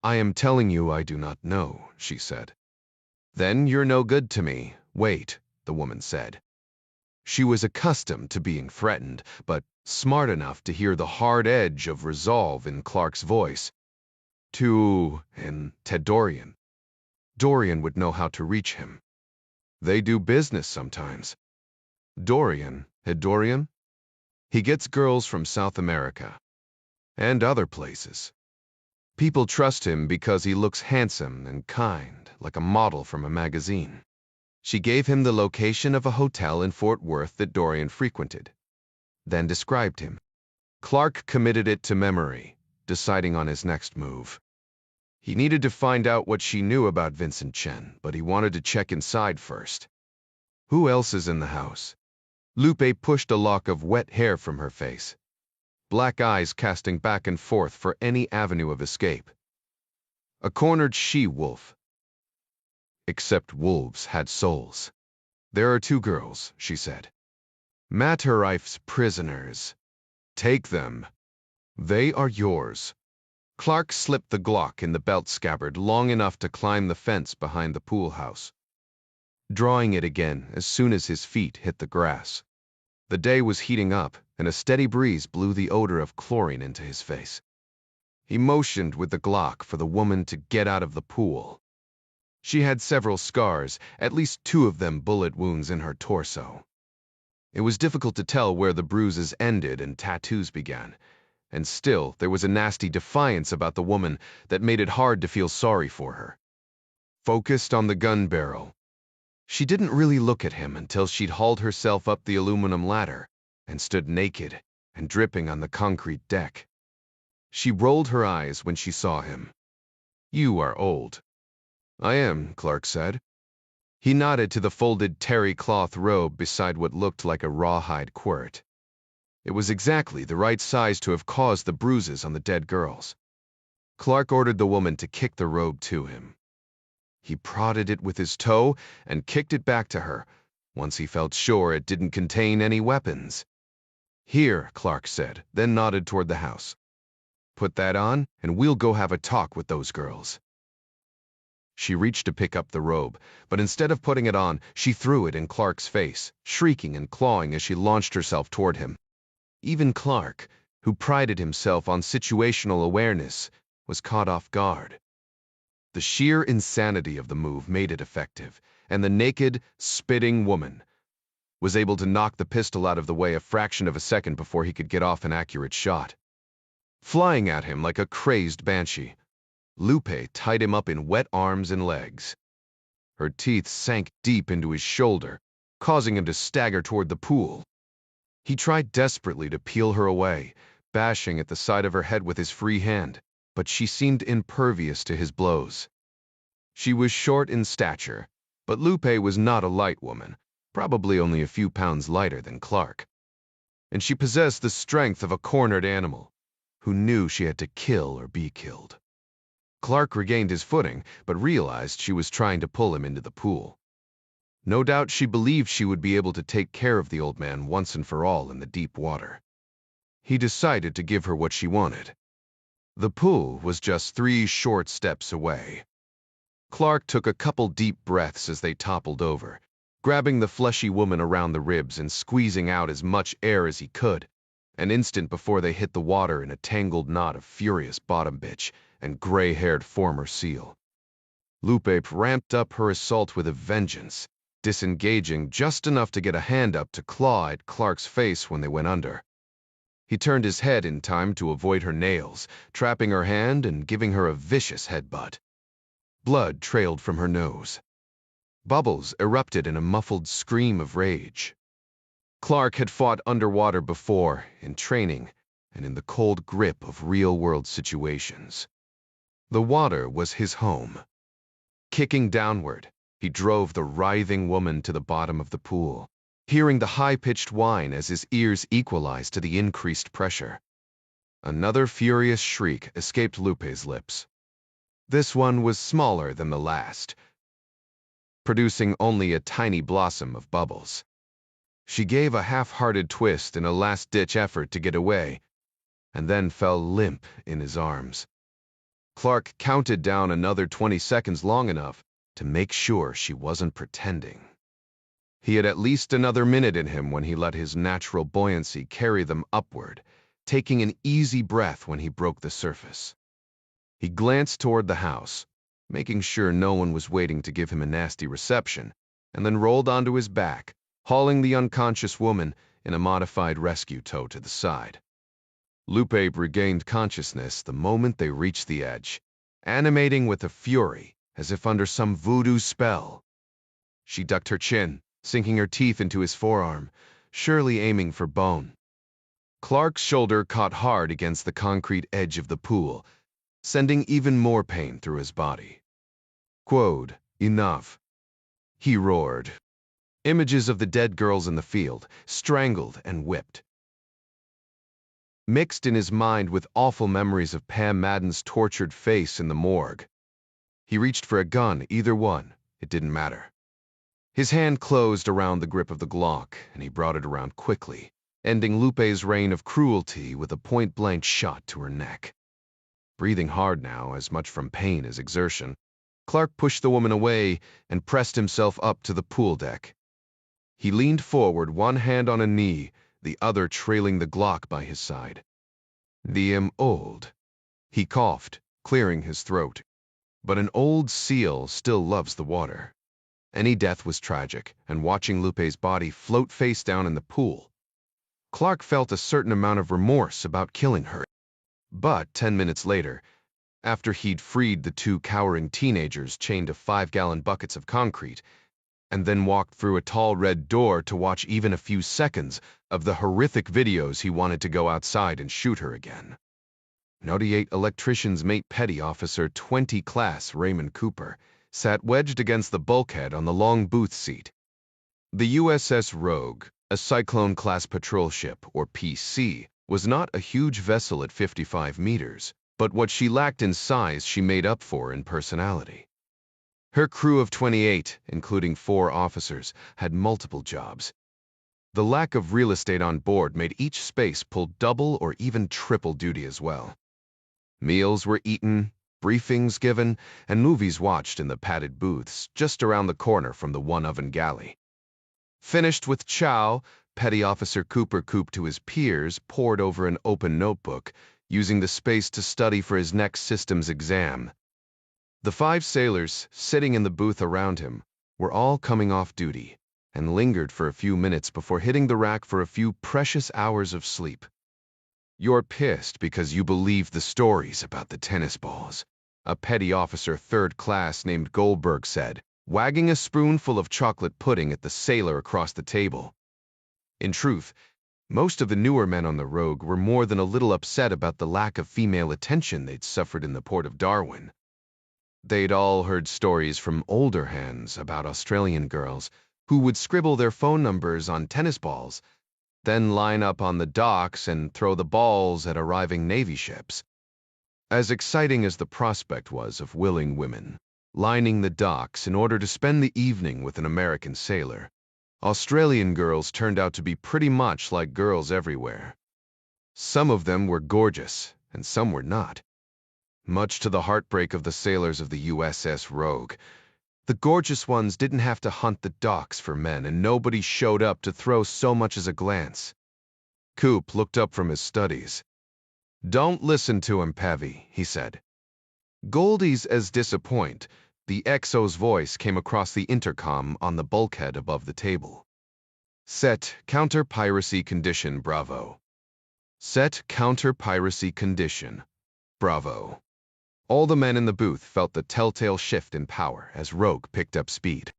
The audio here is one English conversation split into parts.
I am telling you I do not know, she said. Then you're no good to me. Wait, the woman said. She was accustomed to being threatened, but smart enough to hear the hard edge of resolve in Clark's voice. And Ted Dorian. Dorian would know how to reach him. They do business sometimes. Dorian? He gets girls from South America. And other places. People trust him because he looks handsome and kind, like a model from a magazine. She gave him the location of a hotel in Fort Worth that Dorian frequented, then described him. Clark committed it to memory, deciding on his next move. He needed to find out what she knew about Vincent Chen, but he wanted to check inside first. Who else is in the house? Lupe pushed a lock of wet hair from her face, black eyes casting back and forth for any avenue of escape. A cornered she-wolf. Except wolves had souls. There are 2 girls, she said. Matarife's prisoners. Take them. They are yours. Clark slipped the Glock in the belt scabbard long enough to climb the fence behind the pool house, drawing it again as soon as his feet hit the grass. The day was heating up, and a steady breeze blew the odor of chlorine into his face. He motioned with the Glock for the woman to get out of the pool. She had several scars, at least 2 of them bullet wounds in her torso. It was difficult to tell where the bruises ended and tattoos began, and still there was a nasty defiance about the woman that made it hard to feel sorry for her. Focused on the gun barrel. She didn't really look at him until she'd hauled herself up the aluminum ladder and stood naked and dripping on the concrete deck. She rolled her eyes when she saw him. You are old. I am, Clark said. He nodded to the folded terry cloth robe beside what looked like a rawhide quirt. It was exactly the right size to have caused the bruises on the dead girls. Clark ordered the woman to kick the robe to him. He prodded it with his toe and kicked it back to her, once he felt sure it didn't contain any weapons. Here, Clark said, then nodded toward the house. Put that on, and we'll go have a talk with those girls. She reached to pick up the robe, but instead of putting it on, she threw it in Clark's face, shrieking and clawing as she launched herself toward him. Even Clark, who prided himself on situational awareness, was caught off guard. The sheer insanity of the move made it effective, and the naked, spitting woman was able to knock the pistol out of the way a fraction of a second before he could get off an accurate shot. Flying at him like a crazed banshee, Lupe tied him up in wet arms and legs. Her teeth sank deep into his shoulder, causing him to stagger toward the pool. He tried desperately to peel her away, bashing at the side of her head with his free hand, but she seemed impervious to his blows. She was short in stature, but Lupe was not a light woman, probably only a few pounds lighter than Clark. And she possessed the strength of a cornered animal, who knew she had to kill or be killed. Clark regained his footing, but realized she was trying to pull him into the pool. No doubt she believed she would be able to take care of the old man once and for all in the deep water. He decided to give her what she wanted. The pool was just 3 short steps away. Clark took a couple deep breaths as they toppled over, grabbing the fleshy woman around the ribs and squeezing out as much air as he could, an instant before they hit the water in a tangled knot of furious bottom bitch and gray-haired former SEAL. Lupe ramped up her assault with a vengeance, disengaging just enough to get a hand up to claw at Clark's face when they went under. He turned his head in time to avoid her nails, trapping her hand and giving her a vicious headbutt. Blood trailed from her nose. Bubbles erupted in a muffled scream of rage. Clark had fought underwater before, in training, and in the cold grip of real-world situations. The water was his home. Kicking downward, he drove the writhing woman to the bottom of the pool, hearing the high-pitched whine as his ears equalized to the increased pressure. Another furious shriek escaped Lupe's lips. This one was smaller than the last, producing only a tiny blossom of bubbles. She gave a half-hearted twist in a last-ditch effort to get away, and then fell limp in his arms. Clark counted down another 20 seconds long enough to make sure she wasn't pretending. He had at least another minute in him when he let his natural buoyancy carry them upward, taking an easy breath when he broke the surface. He glanced toward the house, making sure no one was waiting to give him a nasty reception, and then rolled onto his back, hauling the unconscious woman in a modified rescue tow to the side. Lupe regained consciousness the moment they reached the edge, animating with a fury as if under some voodoo spell. She ducked her chin, sinking her teeth into his forearm, surely aiming for bone. Clark's shoulder caught hard against the concrete edge of the pool, sending even more pain through his body. "Quote, enough," he roared. Images of the dead girls in the field, strangled and whipped, mixed in his mind with awful memories of Pam Madden's tortured face in the morgue. He reached for a gun, either one, it didn't matter. His hand closed around the grip of the Glock, and he brought it around quickly, ending Lupe's reign of cruelty with a point-blank shot to her neck. Breathing hard now, as much from pain as exertion, Clark pushed the woman away and pressed himself up to the pool deck. He leaned forward, one hand on a knee, the other trailing the Glock by his side. Old," he coughed, clearing his throat. But an old seal still loves the water. Any death was tragic, and watching Lupe's body float face down in the pool, Clark felt a certain amount of remorse about killing her. But 10 minutes later, after he'd freed the two cowering teenagers chained to 5-gallon buckets of concrete, and then walked through a tall red door to watch even a few seconds of the horrific videos, he wanted to go outside and shoot her again. 98 Electrician's Mate Petty Officer 20 Class Raymond Cooper sat wedged against the bulkhead on the long booth seat. The USS Rogue, a Cyclone-class patrol ship, or PC, was not a huge vessel at 55 meters, but what she lacked in size she made up for in personality. Her crew of 28, including 4 officers, had multiple jobs. The lack of real estate on board made each space pull double or even triple duty as well. Meals were eaten, briefings given, and movies watched in the padded booths just around the corner from the one-oven galley. Finished with chow, Petty Officer Cooper cooped to his peers, pored over an open notebook, using the space to study for his next systems exam. The 5 sailors, sitting in the booth around him, were all coming off duty, and lingered for a few minutes before hitting the rack for a few precious hours of sleep. "You're pissed because you believed the stories about the tennis balls," a petty officer 3rd class named Goldberg said, wagging a spoonful of chocolate pudding at the sailor across the table. In truth, most of the newer men on the Rogue were more than a little upset about the lack of female attention they'd suffered in the port of Darwin. They'd all heard stories from older hands about Australian girls who would scribble their phone numbers on tennis balls, then line up on the docks and throw the balls at arriving Navy ships. As exciting as the prospect was of willing women lining the docks in order to spend the evening with an American sailor, Australian girls turned out to be pretty much like girls everywhere. Some of them were gorgeous, and some were not. Much to the heartbreak of the sailors of the USS Rogue, the gorgeous ones didn't have to hunt the docks for men, and nobody showed up to throw so much as a glance. Coop looked up from his studies. "Don't listen to him, Pavy," he said. Goldie's as disappoint, the XO's voice came across the intercom on the bulkhead above the table. "Set counter-piracy condition, Bravo. Set counter-piracy condition, Bravo." All the men in the booth felt the telltale shift in power as Rogue picked up speed.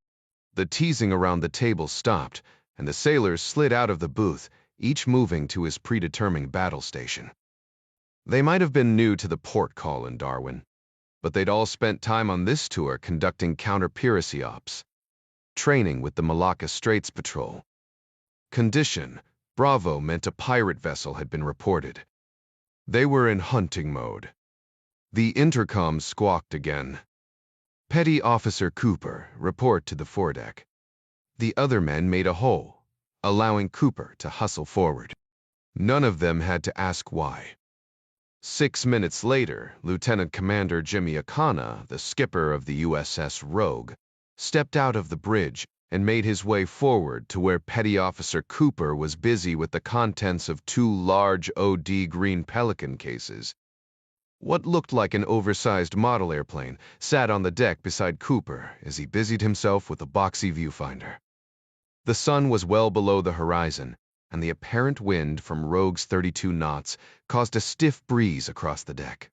The teasing around the table stopped, and the sailors slid out of the booth, each moving to his predetermined battle station. They might have been new to the port call in Darwin, but they'd all spent time on this tour conducting counter-piracy ops, training with the Malacca Straits Patrol. Condition, Bravo meant a pirate vessel had been reported. They were in hunting mode. The intercom squawked again. "Petty Officer Cooper, report to the foredeck." The other men made a hole, allowing Cooper to hustle forward. None of them had to ask why. 6 minutes later, Lieutenant Commander Jimmy Akana, the skipper of the USS Rogue, stepped out of the bridge and made his way forward to where Petty Officer Cooper was busy with the contents of two large OD Green Pelican cases. What looked like an oversized model airplane sat on the deck beside Cooper as he busied himself with a boxy viewfinder. The sun was well below the horizon, and the apparent wind from Rogue's 32 knots caused a stiff breeze across the deck.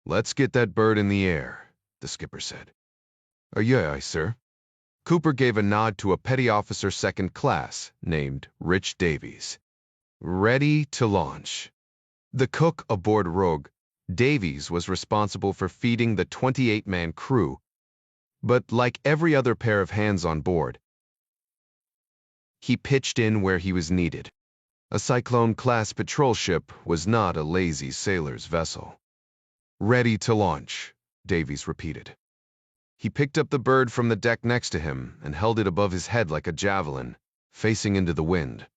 "Let's get that bird in the air," the skipper said. "Aye, sir." Cooper gave a nod to a petty officer second class named Rich Davies. "Ready to launch." The cook aboard Rogue, Davies, was responsible for feeding the 28-man crew, but like every other pair of hands on board, he pitched in where he was needed. A Cyclone-class patrol ship was not a lazy sailor's vessel. "Ready to launch," Davies repeated. He picked up the bird from the deck next to him and held it above his head like a javelin, facing into the wind.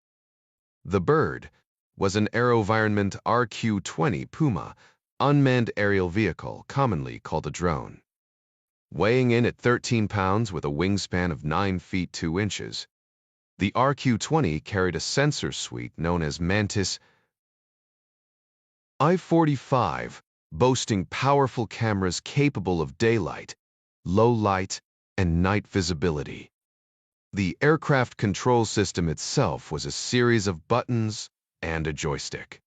The bird was an AeroVironment RQ-20 Puma, unmanned aerial vehicle, commonly called a drone. Weighing in at 13 pounds with a wingspan of 9 feet 2 inches, the RQ-20 carried a sensor suite known as Mantis I-45, boasting powerful cameras capable of daylight, low light, and night visibility. The aircraft control system itself was a series of buttons and a joystick.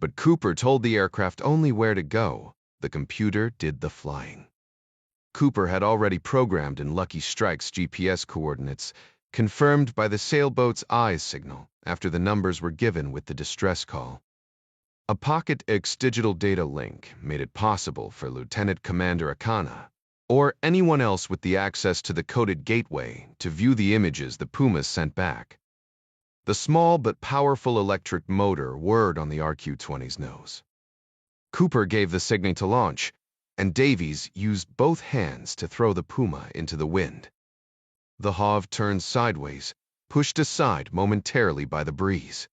But Cooper told the aircraft only where to go. The computer did the flying. Cooper had already programmed in Lucky Strike's GPS coordinates, confirmed by the sailboat's eyes signal after the numbers were given with the distress call. A Pocket X digital data link made it possible for Lieutenant Commander Akana, or anyone else with the access to the coded gateway, to view the images the Pumas sent back. The small but powerful electric motor whirred on the RQ-20's nose. Cooper gave the signal to launch, and Davies used both hands to throw the Puma into the wind. The Hov turned sideways, pushed aside momentarily by the breeze.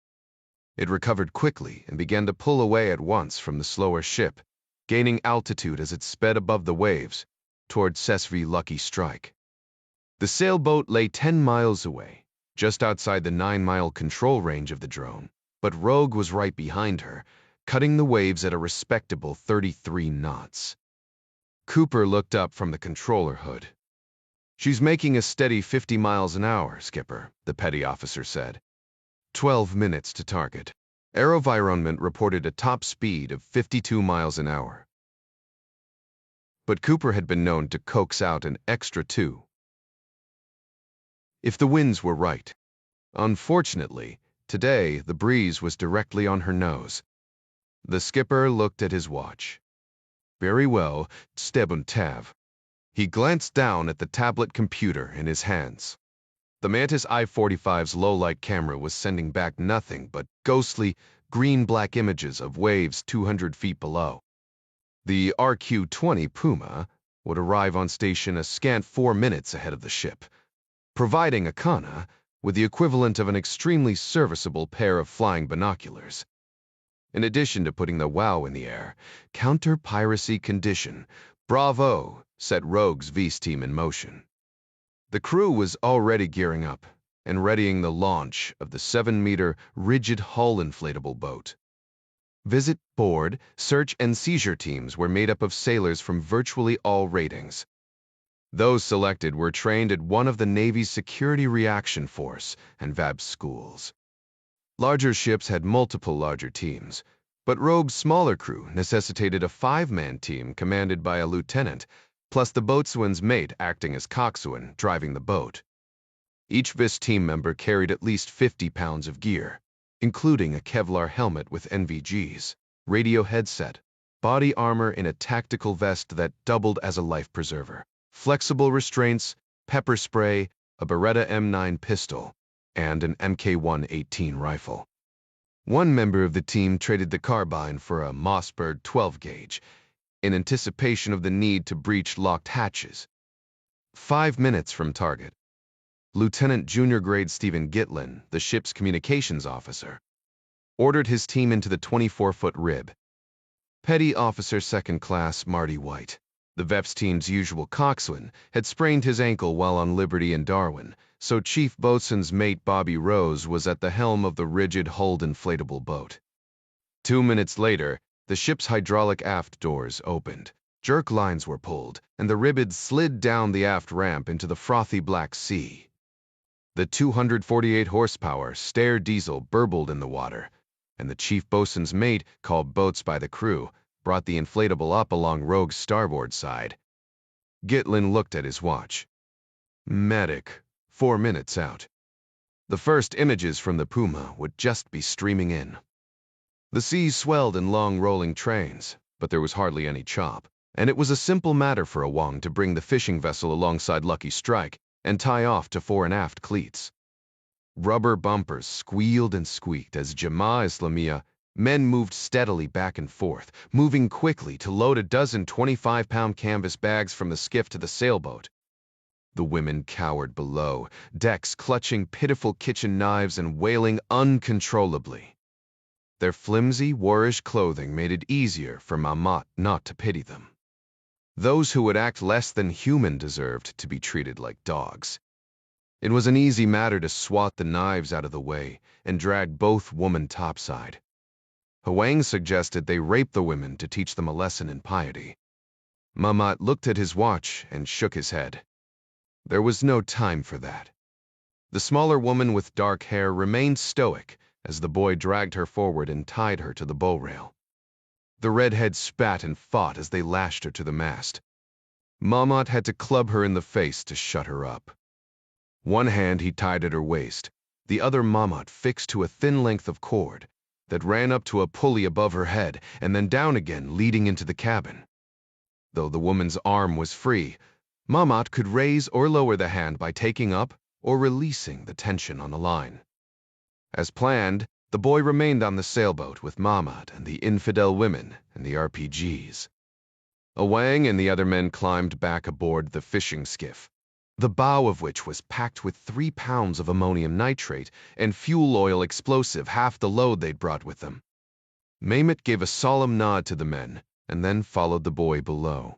It recovered quickly and began to pull away at once from the slower ship, gaining altitude as it sped above the waves toward Sesvi Lucky Strike. The sailboat lay 10 miles away, just outside the 9-mile control range of the drone, but Rogue was right behind her, cutting the waves at a respectable 33 knots. Cooper looked up from the controller hood. "She's making a steady 50 miles an hour, Skipper," the petty officer said. 12 minutes to target. AeroVironment reported a top speed of 52 miles an hour. But Cooper had been known to coax out an extra 2. If the winds were right. Unfortunately, today the breeze was directly on her nose. The skipper looked at his watch. "Very well, Stebun Tav." He glanced down at the tablet computer in his hands. The Mantis I-45's low-light camera was sending back nothing but ghostly, green-black images of waves 200 feet below. The RQ-20 Puma would arrive on station a scant 4 minutes ahead of the ship, providing Akana with the equivalent of an extremely serviceable pair of flying binoculars. In addition to putting the WOW in the air, counter-piracy condition Bravo set Rogue's VS team in motion. The crew was already gearing up and readying the launch of the 7-meter rigid hull inflatable boat. Visit, board, search, and seizure teams were made up of sailors from virtually all ratings. Those selected were trained at one of the Navy's Security Reaction Force and VAB schools. Larger ships had multiple larger teams, but Rogue's smaller crew necessitated a 5-man team commanded by a lieutenant, plus the boatswain's mate acting as coxswain, driving the boat. Each VIS team member carried at least 50 pounds of gear, including a Kevlar helmet with NVGs, radio headset, body armor in a tactical vest that doubled as a life preserver, flexible restraints, pepper spray, a Beretta M9 pistol, and an MK118 rifle. One member of the team traded the carbine for a Mossberg 12-gauge, in anticipation of the need to breach locked hatches. 5 minutes from target, Lieutenant Junior Grade Stephen Gitlin, the ship's communications officer, ordered his team into the 24-foot rib. Petty Officer Second Class Marty White, the VEPS team's usual coxswain, had sprained his ankle while on liberty in Darwin, so Chief Boatswain's mate Bobby Rose was at the helm of the rigid-hulled inflatable boat. 2 minutes later, the ship's hydraulic aft doors opened. Jerk lines were pulled, and the ribbods slid down the aft ramp into the frothy Black Sea. The 248 horsepower Stair diesel burbled in the water, and the chief boatswain's mate, called boats by the crew, brought the inflatable up along Rogue's starboard side. Gitlin looked at his watch. Medic, 4 minutes out. The first images from the Puma would just be streaming in. The seas swelled in long rolling trains, but there was hardly any chop, and it was a simple matter for Awang to bring the fishing vessel alongside Lucky Strike and tie off to fore and aft cleats. Rubber bumpers squealed and squeaked as Jama'a Islamiyah men moved steadily back and forth, moving quickly to load a dozen 25-pound canvas bags from the skiff to the sailboat. The women cowered below, decks clutching pitiful kitchen knives and wailing uncontrollably. Their flimsy, warish clothing made it easier for Mamat not to pity them. Those who would act less than human deserved to be treated like dogs. It was an easy matter to swat the knives out of the way and drag both women topside. Huang suggested they rape the women to teach them a lesson in piety. Mamat looked at his watch and shook his head. There was no time for that. The smaller woman with dark hair remained stoic as the boy dragged her forward and tied her to the bow rail. The redhead spat and fought as they lashed her to the mast. Mamat had to club her in the face to shut her up. One hand he tied at her waist, the other Mamat fixed to a thin length of cord that ran up to a pulley above her head and then down again, leading into the cabin. Though the woman's arm was free, Mamat could raise or lower the hand by taking up or releasing the tension on the line. As planned, the boy remained on the sailboat with Mamat and the infidel women and the RPGs. Awang and the other men climbed back aboard the fishing skiff, the bow of which was packed with 3 pounds of ammonium nitrate and fuel oil explosive, half the load they'd brought with them. Mehmet gave a solemn nod to the men and then followed the boy below.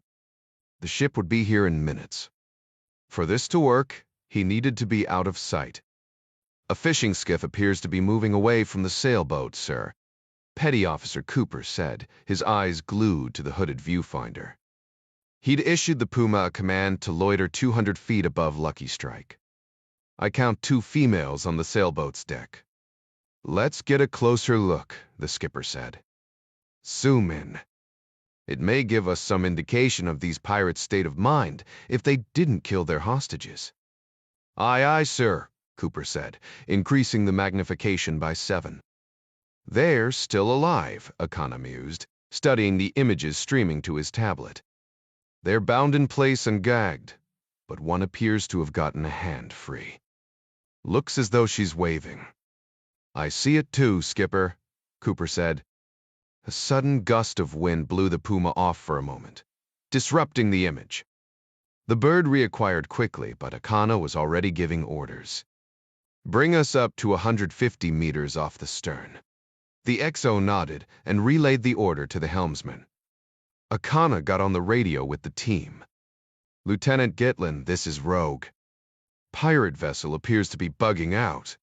The ship would be here in minutes. For this to work, he needed to be out of sight. A fishing skiff appears to be moving away from the sailboat, sir, Petty Officer Cooper said, his eyes glued to the hooded viewfinder. He'd issued the Puma a command to loiter 200 feet above Lucky Strike. I count 2 females on the sailboat's deck. Let's get a closer look, the skipper said. Zoom in. It may give us some indication of these pirates' state of mind if they didn't kill their hostages. Aye, aye, sir, Cooper said, increasing the magnification by 7. They're still alive, Akana mused, studying the images streaming to his tablet. They're bound in place and gagged, but one appears to have gotten a hand free. Looks as though she's waving. I see it too, Skipper, Cooper said. A sudden gust of wind blew the Puma off for a moment, disrupting the image. The bird reacquired quickly, but Akana was already giving orders. Bring us up to 150 meters off the stern. The XO nodded and relayed the order to the helmsman. Akana got on the radio with the team. Lieutenant Gitlin, this is Rogue. Pirate vessel appears to be bugging out.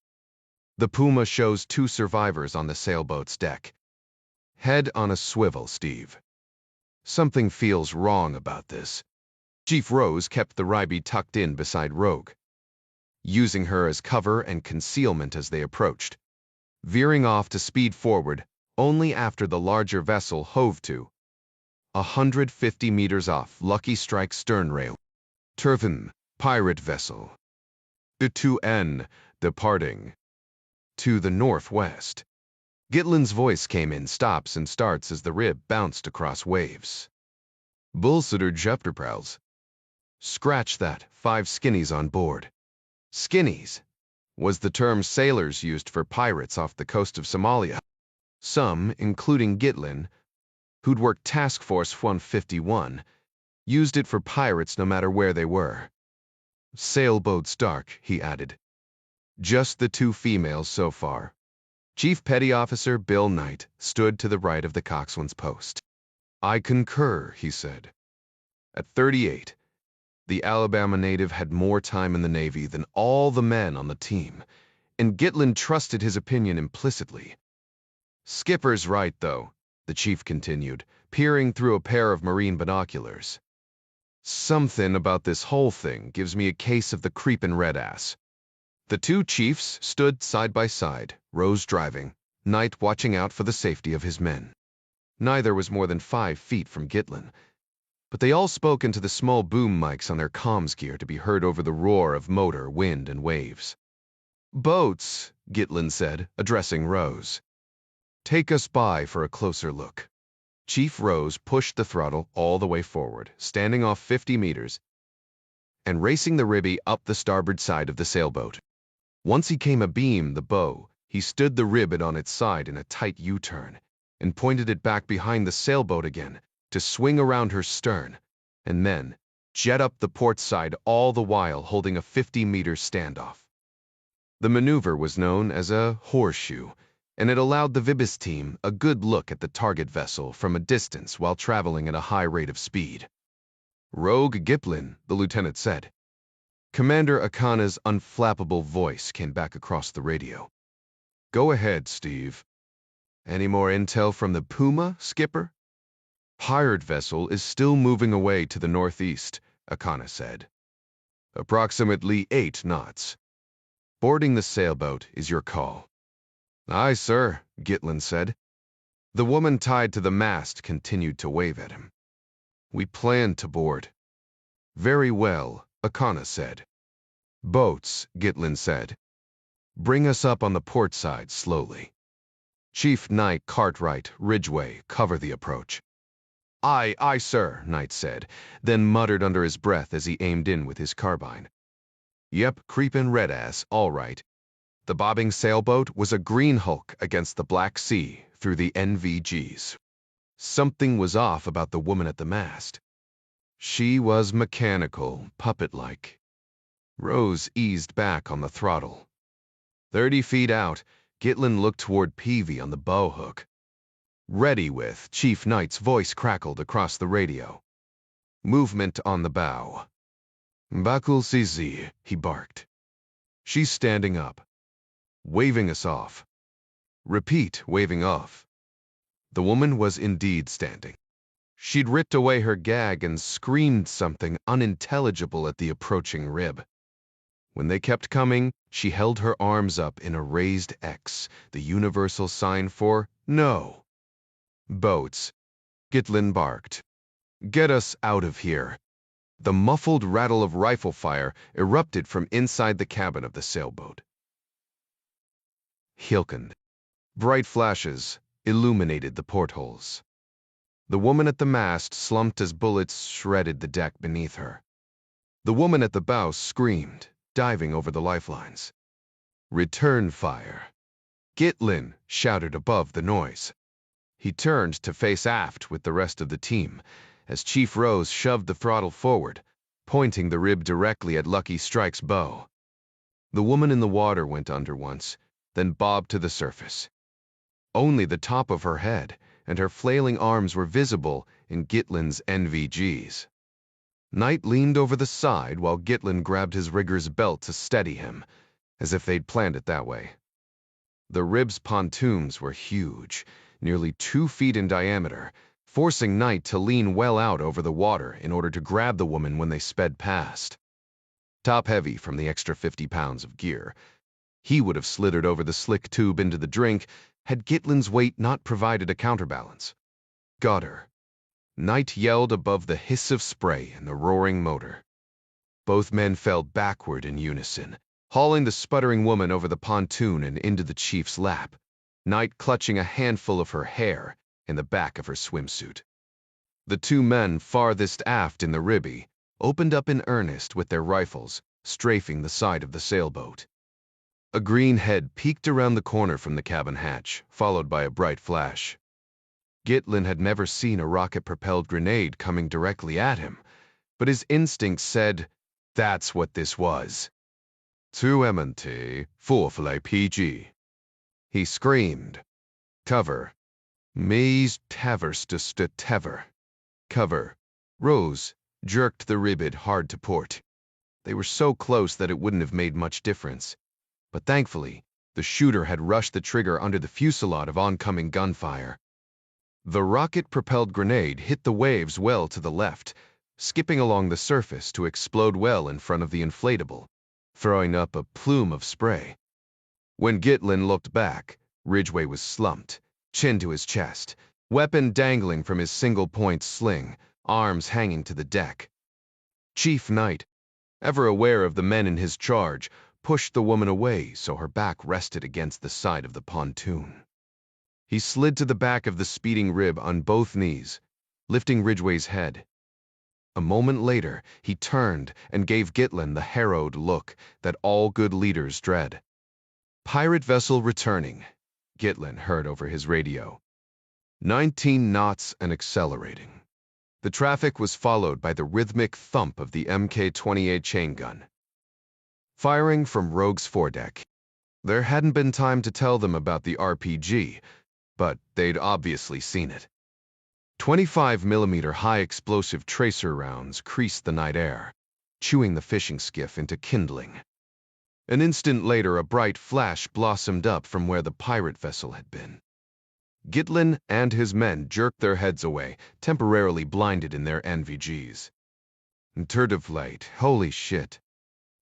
The Puma shows 2 survivors on the sailboat's deck. Head on a swivel, Steve. Something feels wrong about this. Chief Rose kept the Ryby tucked in beside Rogue, using her as cover and concealment as they approached, veering off to speed forward only after the larger vessel hove to. 150 meters off Lucky Strike stern rail. Turvin, pirate vessel. U2N, departing. To the northwest. Gitlin's voice came in stops and starts as the rib bounced across waves. Bullsitter Jefterprowls. Scratch that, 5 skinnies on board. Skinnies was the term sailors used for pirates off the coast of Somalia. Some, including Gitlin, who'd worked Task Force 151, used it for pirates no matter where they were. Sailboats dark, he added. Just the 2 females so far. Chief Petty Officer Bill Knight stood to the right of the coxswain's post. I concur, he said. At 38, the Alabama native had more time in the Navy than all the men on the team, and Gitlin trusted his opinion implicitly. Skipper's right, though, the chief continued, peering through a pair of marine binoculars. Something about this whole thing gives me a case of the creepin' red ass. The two chiefs stood side by side, Rose driving, Knight watching out for the safety of his men. Neither was more than 5 feet from Gitlin, but they all spoke into the small boom mics on their comms gear to be heard over the roar of motor, wind, and waves. Boats, Gitlin said, addressing Rose. Take us by for a closer look. Chief Rose pushed the throttle all the way forward, standing off 50 meters, and racing the ribby up the starboard side of the sailboat. Once he came abeam the bow, he stood the ribbon on its side in a tight U-turn and pointed it back behind the sailboat again to swing around her stern, and then jet up the port side, all the while holding a 50-meter standoff. The maneuver was known as a horseshoe, and it allowed the Vibis team a good look at the target vessel from a distance while traveling at a high rate of speed. Rogue Gitlin, the lieutenant said. Commander Akana's unflappable voice came back across the radio. Go ahead, Steve. Any more intel from the Puma, Skipper? Pirate vessel is still moving away to the northeast, Akana said. Approximately 8 knots. Boarding the sailboat is your call. Aye, sir, Gitlin said. The woman tied to the mast continued to wave at him. We plan to board. Very well, Akana said. Boats, Gitlin said. Bring us up on the port side slowly. Chief Knight, Cartwright, Ridgway, cover the approach. Aye, aye, sir, Knight said, then muttered under his breath as he aimed in with his carbine. Yep, creepin' red ass, all right. The bobbing sailboat was a green hulk against the Black Sea through the NVGs. Something was off about the woman at the mast. She was mechanical, puppet-like. Rose eased back on the throttle. 30 feet out, Gitlin looked toward Peavy on the bow hook. Ready with, Chief Knight's voice crackled across the radio. Movement on the bow. Bakul Sizi, he barked. She's standing up. Waving us off. Repeat, waving off. The woman was indeed standing. She'd ripped away her gag and screamed something unintelligible at the approaching rib. When they kept coming, she held her arms up in a raised X, the universal sign for no. Boats, Gitlin barked. Get us out of here. The muffled rattle of rifle fire erupted from inside the cabin of the sailboat. Hilkened. Bright flashes illuminated the portholes. The woman at the mast slumped as bullets shredded the deck beneath her. The woman at the bow screamed, diving over the lifelines. Return fire. Gitlin shouted above the noise. He turned to face aft with the rest of the team as Chief Rose shoved the throttle forward, pointing the rib directly at Lucky Strike's bow. The woman in the water went under once, then bobbed to the surface. Only the top of her head and her flailing arms were visible in Gitlin's NVGs. Knight leaned over the side while Gitlin grabbed his rigger's belt to steady him, as if they'd planned it that way. The rib's pontoons were huge, nearly 2 feet in diameter, forcing Knight to lean well out over the water in order to grab the woman when they sped past. Top-heavy from the extra 50 pounds of gear, he would have slithered over the slick tube into the drink had Gitlin's weight not provided a counterbalance. Got her. Knight yelled above the hiss of spray and the roaring motor. Both men fell backward in unison, hauling the sputtering woman over the pontoon and into the chief's lap, Knight clutching a handful of her hair in the back of her swimsuit. The 2 men farthest aft in the ribby opened up in earnest with their rifles, strafing the side of the sailboat. A green head peeked around the corner from the cabin hatch, followed by a bright flash. Gitlin had never seen a rocket-propelled grenade coming directly at him, but his instinct said, that's what this was. 2 MNT, 4 filet PG. He screamed. Cover. Mees taversteste tever. Cover. Rose jerked the rivet hard to port. They were so close that it wouldn't have made much difference. But thankfully, the shooter had rushed the trigger under the fusillade of oncoming gunfire. The rocket-propelled grenade hit the waves well to the left, skipping along the surface to explode well in front of the inflatable, throwing up a plume of spray. When Gitlin looked back, Ridgway was slumped, chin to his chest, weapon dangling from his single-point sling, arms hanging to the deck. Chief Knight, ever aware of the men in his charge, pushed the woman away so her back rested against the side of the pontoon. He slid to the back of the speeding rib on both knees, lifting Ridgway's head. A moment later, he turned and gave Gitlin the harrowed look that all good leaders dread. "Pirate vessel returning," Gitlin heard over his radio. 19 knots and accelerating. The traffic was followed by the rhythmic thump of the Mk-28 chain gun. Firing from Rogue's foredeck. There hadn't been time to tell them about the RPG, but they'd obviously seen it. 25mm high-explosive tracer rounds creased the night air, chewing the fishing skiff into kindling. An instant later, a bright flash blossomed up from where the pirate vessel had been. Gitlin and his men jerked their heads away, temporarily blinded in their NVGs. "Turd flight, holy shit,"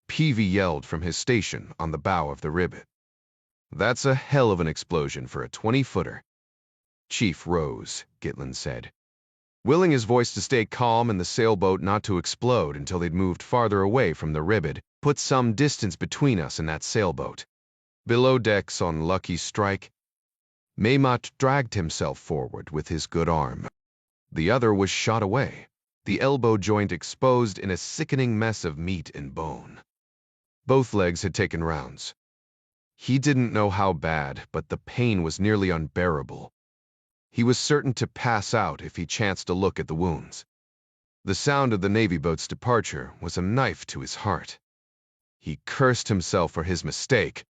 Peavy yelled from his station on the bow of the rivet. "That's a hell of an explosion for a 20-footer. Chief rose, Gitlin said, willing his voice to stay calm and the sailboat not to explode until they'd moved farther away from the rivet, put some distance between us and that sailboat. Below decks on Lucky Strike, Maymat dragged himself forward with his good arm. The other was shot away, the elbow joint exposed in a sickening mess of meat and bone. Both legs had taken rounds. He didn't know how bad, but the pain was nearly unbearable. He was certain to pass out if he chanced to look at the wounds. The sound of the Navy boat's departure was a knife to his heart. He cursed himself for his mistake.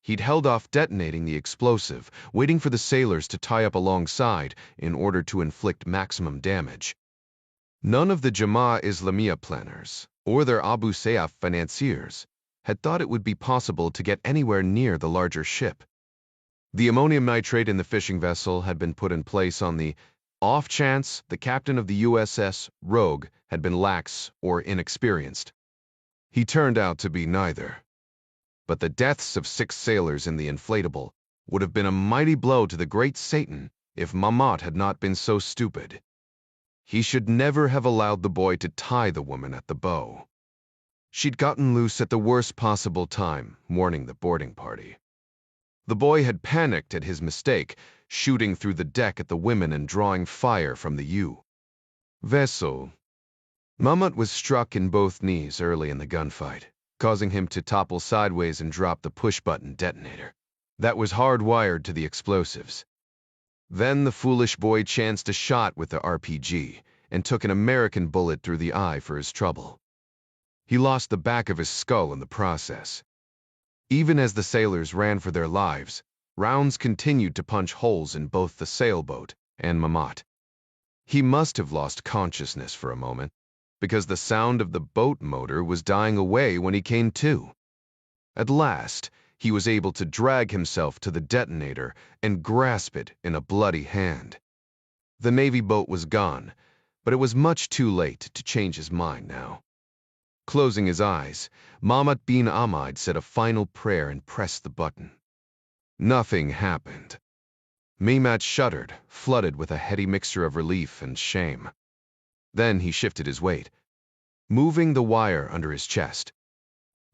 He'd held off detonating the explosive, waiting for the sailors to tie up alongside in order to inflict maximum damage. None of the Jama'a Islamiyah planners, or their Abu Sayyaf financiers, had thought it would be possible to get anywhere near the larger ship. The ammonium nitrate in the fishing vessel had been put in place on the off chance the captain of the USS Rogue had been lax or inexperienced. He turned out to be neither. But the deaths of 6 sailors in the inflatable would have been a mighty blow to the great Satan if Mamat had not been so stupid. He should never have allowed the boy to tie the woman at the bow. She'd gotten loose at the worst possible time, warning the boarding party. The boy had panicked at his mistake, shooting through the deck at the women and drawing fire from the vessel. Mamat was struck in both knees early in the gunfight, causing him to topple sideways and drop the push-button detonator. That was hardwired to the explosives. Then the foolish boy chanced a shot with the RPG and took an American bullet through the eye for his trouble. He lost the back of his skull in the process. Even as the sailors ran for their lives, rounds continued to punch holes in both the sailboat and Mamat. He must have lost consciousness for a moment, because the sound of the boat motor was dying away when he came to. At last, he was able to drag himself to the detonator and grasp it in a bloody hand. The Navy boat was gone, but it was much too late to change his mind now. Closing his eyes, Mahmat bin Ahmad said a final prayer and pressed the button. Nothing happened. Maymat shuddered, flooded with a heady mixture of relief and shame. Then he shifted his weight, moving the wire under his chest.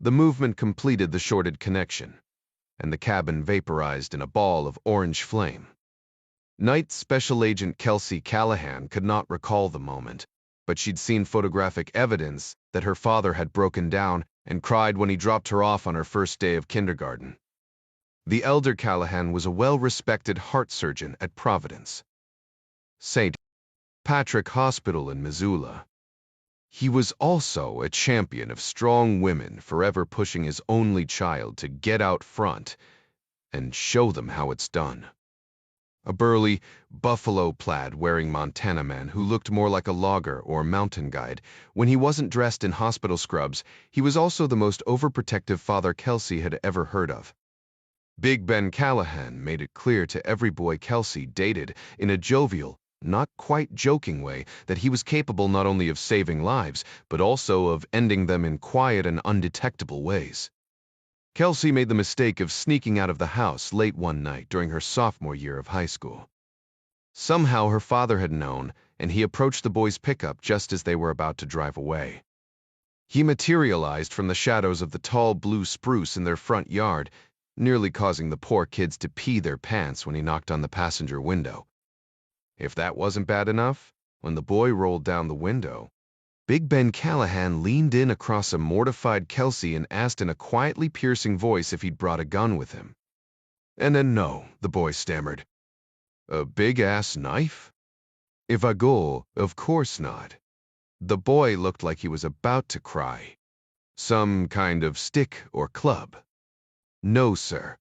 The movement completed the shorted connection, and the cabin vaporized in a ball of orange flame. Night Special Agent Kelsey Callahan could not recall the moment, but she'd seen photographic evidence that her father had broken down and cried when he dropped her off on her first day of kindergarten. The elder Callahan was a well-respected heart surgeon at Providence, St. Patrick Hospital in Missoula. He was also a champion of strong women, forever pushing his only child to get out front and show them how it's done. a burly, buffalo-plaid wearing Montana man who looked more like a logger or mountain guide. When he wasn't dressed in hospital scrubs, he was also the most overprotective father Kelsey had ever heard of. Big Ben Callahan made it clear to every boy Kelsey dated in a jovial, not quite joking way that he was capable not only of saving lives, but also of ending them in quiet and undetectable ways. Kelsey made the mistake of sneaking out of the house late one night during her sophomore year of high school. Somehow her father had known, and he approached the boys' pickup just as they were about to drive away. He materialized from the shadows of the tall blue spruce in their front yard, nearly causing the poor kids to pee their pants when he knocked on the passenger window. If that wasn't bad enough, when the boy rolled down the window, Big Ben Callahan leaned in across a mortified Kelsey and asked in a quietly piercing voice if he'd brought a gun with him. And then no, the boy stammered. A big-ass knife? If I go, of course not. The boy looked like he was about to cry. Some kind of stick or club? No, sir.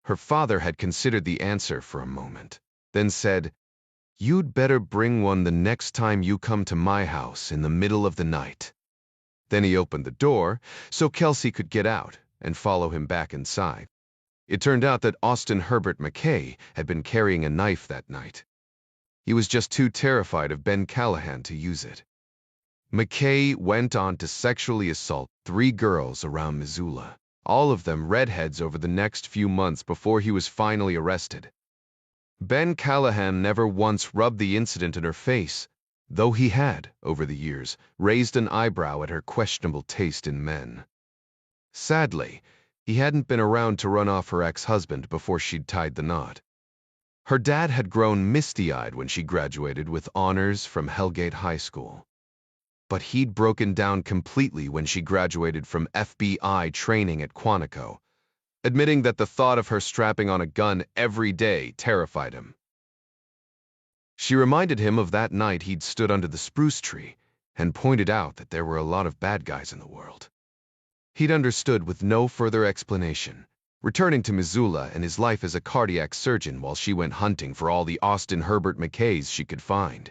Her father had considered the answer for a moment, then said, You'd better bring one the next time you come to my house in the middle of the night. Then he opened the door so Kelsey could get out and follow him back inside. It turned out that Austin Herbert McKay had been carrying a knife that night. He was just too terrified of Ben Callahan to use it. McKay went on to sexually assault 3 girls around Missoula, all of them redheads over the next few months before he was finally arrested. Ben Callahan never once rubbed the incident in her face, though he had, over the years, raised an eyebrow at her questionable taste in men. Sadly, he hadn't been around to run off her ex-husband before she'd tied the knot. Her dad had grown misty-eyed when she graduated with honors from Hellgate High School. But he'd broken down completely when she graduated from FBI training at Quantico, admitting that the thought of her strapping on a gun every day terrified him. She reminded him of that night he'd stood under the spruce tree and pointed out that there were a lot of bad guys in the world. He'd understood with no further explanation, returning to Missoula and his life as a cardiac surgeon while she went hunting for all the Austin Herbert McKays she could find.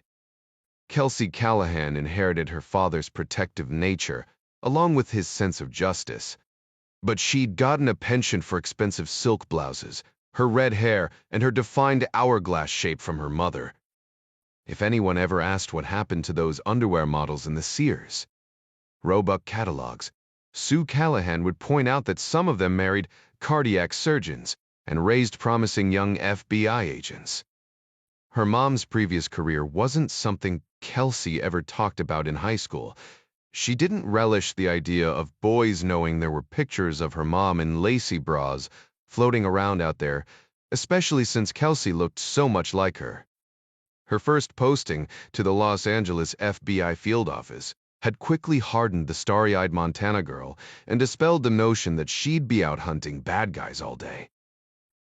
Kelsey Callahan inherited her father's protective nature, along with his sense of justice. But she'd gotten a penchant for expensive silk blouses, her red hair, and her defined hourglass shape from her mother. If anyone ever asked what happened to those underwear models in the Sears Roebuck catalogs, Sue Callahan would point out that some of them married cardiac surgeons and raised promising young FBI agents. Her mom's previous career wasn't something Kelsey ever talked about in high school. She didn't relish the idea of boys knowing there were pictures of her mom in lacy bras floating around out there, especially since Kelsey looked so much like her. Her first posting to the Los Angeles FBI field office had quickly hardened the starry-eyed Montana girl and dispelled the notion that she'd be out hunting bad guys all day.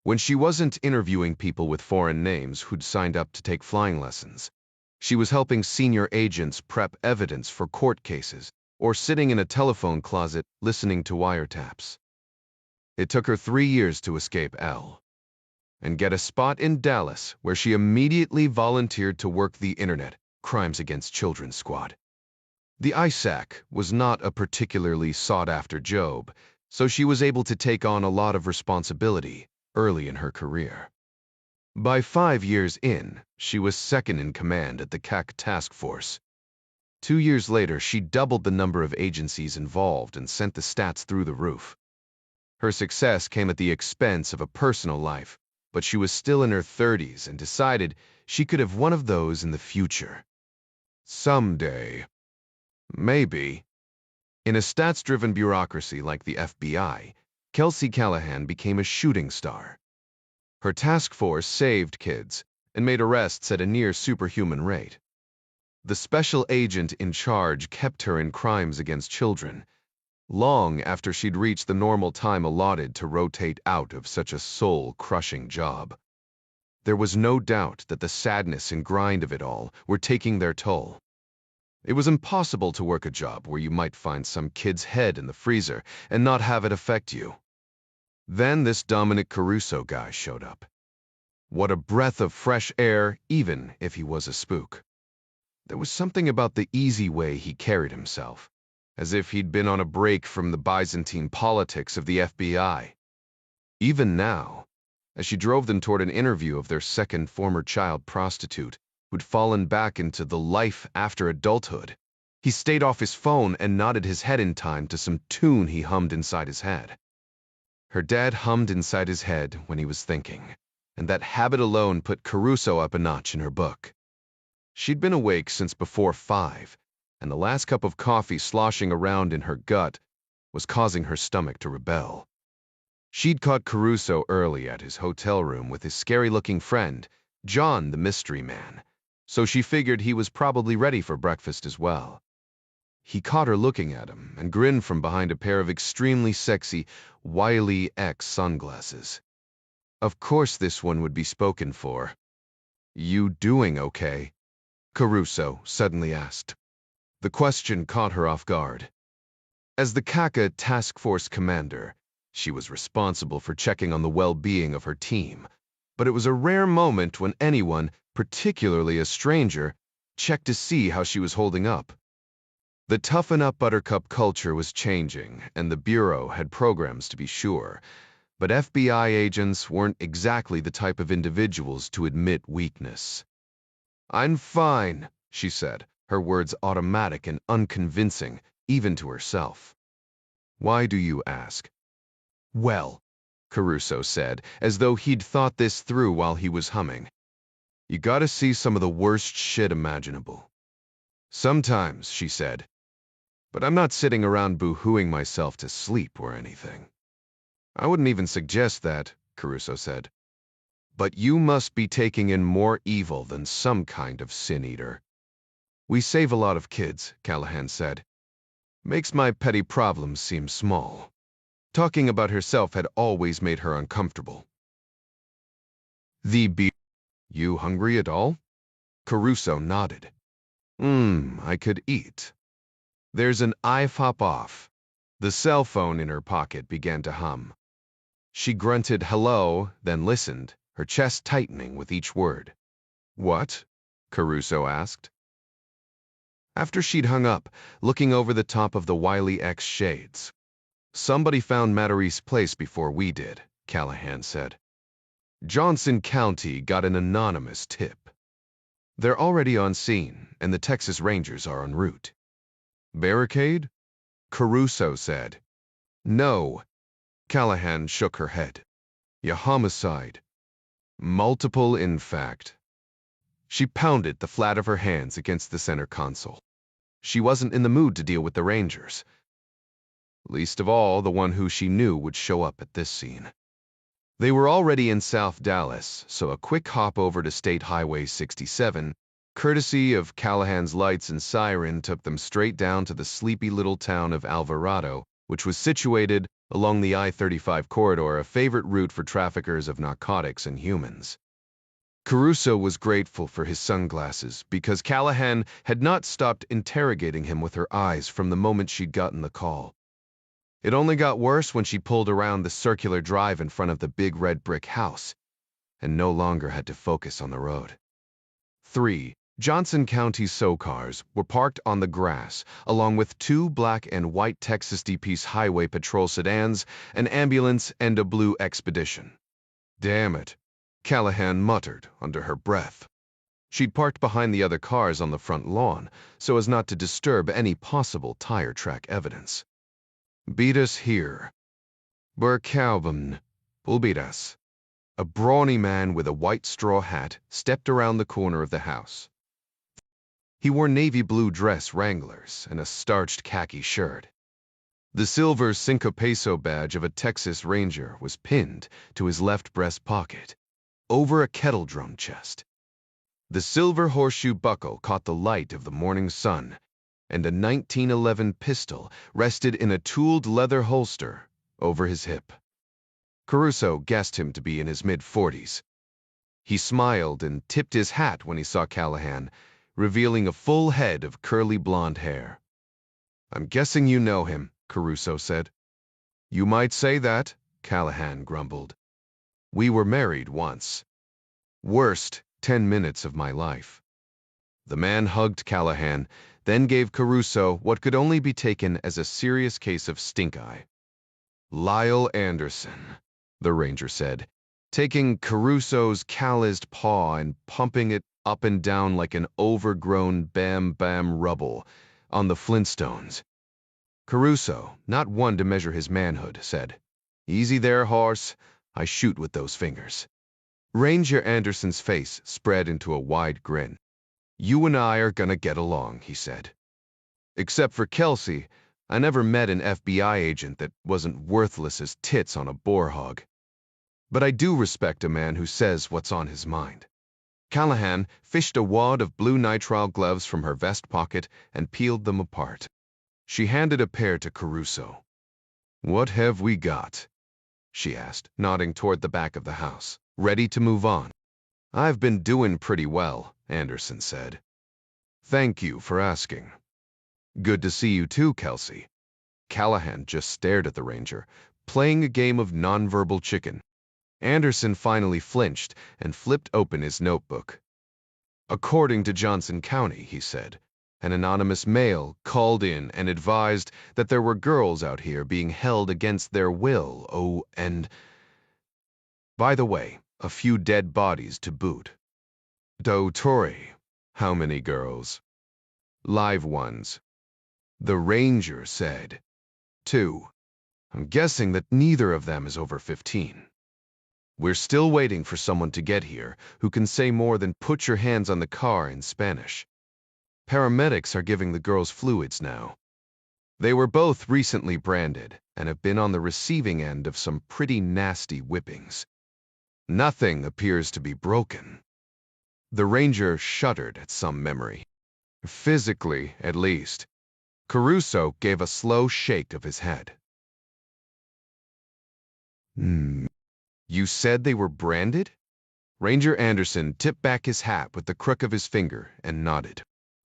When she wasn't interviewing people with foreign names who'd signed up to take flying lessons, she was helping senior agents prep evidence for court cases or sitting in a telephone closet listening to wiretaps. It took her 3 years to escape L and get a spot in Dallas where she immediately volunteered to work the Internet Crimes Against Children Squad. The ISAC was not a particularly sought-after job, so she was able to take on a lot of responsibility early in her career. By 5 years in, she was second in command at the CAC task force. 2 years later, she doubled the number of agencies involved and sent the stats through the roof. Her success came at the expense of a personal life, but she was still in her 30s and decided she could have one of those in the future. Someday. Maybe. In a stats-driven bureaucracy like the FBI, Kelsey Callahan became a shooting star. Her task force saved kids and made arrests at a near superhuman rate. The special agent in charge kept her in crimes against children, long after she'd reached the normal time allotted to rotate out of such a soul-crushing job. There was no doubt that the sadness and grind of it all were taking their toll. It was impossible to work a job where you might find some kid's head in the freezer and not have it affect you. Then this Dominic Caruso guy showed up. What a breath of fresh air, even if he was a spook. There was something about the easy way he carried himself, as if he'd been on a break from the Byzantine politics of the FBI. Even now, as she drove them toward an interview of their second former child prostitute, who'd fallen back into the life after adulthood, he stayed off his phone and nodded his head in time to some tune he hummed inside his head. Her dad hummed inside his head when he was thinking, and that habit alone put Caruso up a notch in her book. She'd been awake since before 5, and the last cup of coffee sloshing around in her gut was causing her stomach to rebel. She'd caught Caruso early at his hotel room with his scary-looking friend, John the Mystery Man, so she figured he was probably ready for breakfast as well. He caught her looking at him and grinned from behind a pair of extremely sexy Wiley X sunglasses. Of course this one would be spoken for. "You doing okay?" Caruso suddenly asked. The question caught her off guard. As the CACA task force commander, she was responsible for checking on the well-being of her team, but it was a rare moment when anyone, particularly a stranger, checked to see how she was holding up. The toughen up buttercup culture was changing, and the Bureau had programs to be sure, but FBI agents weren't exactly the type of individuals to admit weakness. "I'm fine," she said, her words automatic and unconvincing, even to herself. "Why do you ask?" "Well," Caruso said, as though he'd thought this through while he was humming. "You gotta see some of the worst shit imaginable." "Sometimes," she said. "But I'm not sitting around boo-hooing myself to sleep or anything." "I wouldn't even suggest that," Caruso said. "But you must be taking in more evil than some kind of sin-eater." "We save a lot of kids," Callahan said. "Makes my petty problems seem small." Talking about herself had always made her uncomfortable. "You hungry at all?" Caruso nodded. I could eat." "There's an IFOP off." The cell phone in her pocket began to hum. She grunted hello, then listened, her chest tightening with each word. "What?" Caruso asked. After she'd hung up, looking over the top of the Wiley X shades. "Somebody found Mattery's place before we did," Callahan said. "Johnson County got an anonymous tip. They're already on scene, and the Texas Rangers are en route." "Barricade?" Caruso said. "No." Callahan shook her head. "Ya homicide. Multiple, in fact." She pounded the flat of her hands against the center console. She wasn't in the mood to deal with the Rangers. Least of all, the one who she knew would show up at this scene. They were already in South Dallas, so a quick hop over to State Highway 67, courtesy of Callahan's lights and siren, took them straight down to the sleepy little town of Alvarado, which was situated along the I-35 corridor, a favorite route for traffickers of narcotics and humans. Caruso was grateful for his sunglasses because Callahan had not stopped interrogating him with her eyes from the moment she'd gotten the call. It only got worse when she pulled around the circular drive in front of the big red brick house and no longer had to focus on the road. 3 Johnson County SOCARs were parked on the grass, along with 2 black and white Texas DPS highway patrol sedans, an ambulance, and a blue Expedition. "Damn it," Callahan muttered under her breath. She'd parked behind the other cars on the front lawn, so as not to disturb any possible tire track evidence. "Beat us here." "Burkaubum, will beat us." A brawny man with a white straw hat stepped around the corner of the house. He wore navy blue dress Wranglers and a starched khaki shirt. The silver 5 peso badge of a Texas Ranger was pinned to his left breast pocket, over a kettle drum chest. The silver horseshoe buckle caught the light of the morning sun, and a 1911 pistol rested in a tooled leather holster over his hip. Caruso guessed him to be in his mid-40s. He smiled and tipped his hat when he saw Callahan, revealing a full head of curly blonde hair. "I'm guessing you know him," Caruso said. "You might say that," Callahan grumbled. "We were married once." Worst 10 minutes of my life. The man hugged Callahan, then gave Caruso what could only be taken as a serious case of stink-eye. Lyle Anderson, the ranger said, taking Caruso's calloused paw and pumping it up and down like an overgrown bam-bam rubble on the Flintstones. Caruso, not one to measure his manhood, said, "Easy there, horse. I shoot with those fingers." Ranger Anderson's face spread into a wide grin. "You and I are gonna get along," he said. "Except for Kelsey, I never met an FBI agent that wasn't worthless as tits on a boar hog. But I do respect a man who says what's on his mind." Callahan fished a wad of blue nitrile gloves from her vest pocket and peeled them apart. She handed a pair to Caruso. "What have we got?" she asked, nodding toward the back of the house. "Ready to move on?" "I've been doing pretty well," Anderson said. "Thank you for asking." "Good to see you too, Kelsey." Callahan just stared at the ranger, playing a game of nonverbal chicken. Anderson finally flinched and flipped open his notebook. "According to Johnson County," he said, "an anonymous male called in and advised that there were girls out here being held against their will. Oh, and by the way, a few dead bodies to boot." "Dottore, how many girls?" "Live ones." The ranger said. "2. I'm guessing that neither of them is over 15. We're still waiting for someone to get here who can say more than 'put your hands on the car' in Spanish. Paramedics are giving the girls fluids now. They were both recently branded and have been on the receiving end of some pretty nasty whippings. Nothing appears to be broken." The ranger shuddered at some memory. "Physically, at least." Caruso gave a slow shake of his head. You said they were branded?" Ranger Anderson tipped back his hat with the crook of his finger and nodded.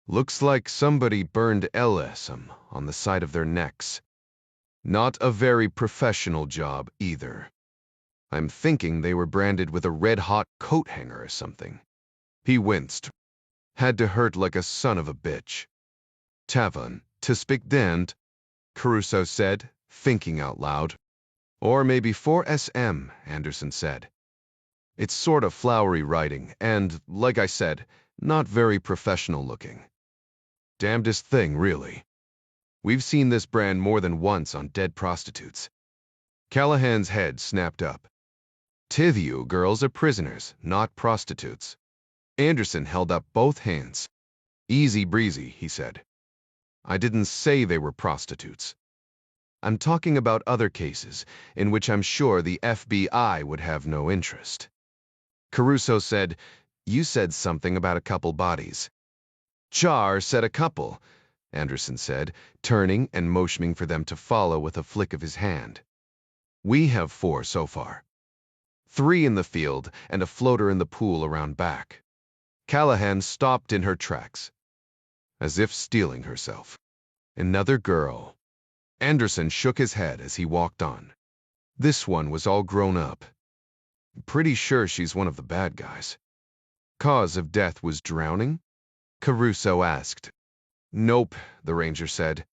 "Looks like somebody burned LSM on the side of their necks. Not a very professional job, either. I'm thinking they were branded with a red-hot coat hanger or something." He winced. "Had to hurt like a son of a bitch." "Tavan, to speak dent," Caruso said, thinking out loud. "Or maybe 4SM, Anderson said. "It's sort of flowery writing, and, like I said, not very professional looking. Damnedest thing, really. We've seen this brand more than once on dead prostitutes." Callahan's head snapped up. "Tithyu girls are prisoners, not prostitutes." Anderson held up both hands. "Easy breezy," he said. "I didn't say they were prostitutes. I'm talking about other cases in which I'm sure the FBI would have no interest." Caruso said, "You said something about a couple bodies." "Char said a couple," Anderson said, turning and motioning for them to follow with a flick of his hand. "We have 4 so far. 3 in the field and a floater in the pool around back." Callahan stopped in her tracks, as if steeling herself. "Another girl." Anderson shook his head as he walked on. "This one was all grown up. Pretty sure she's one of the bad guys." "Cause of death was drowning?" Caruso asked. "Nope," the ranger said.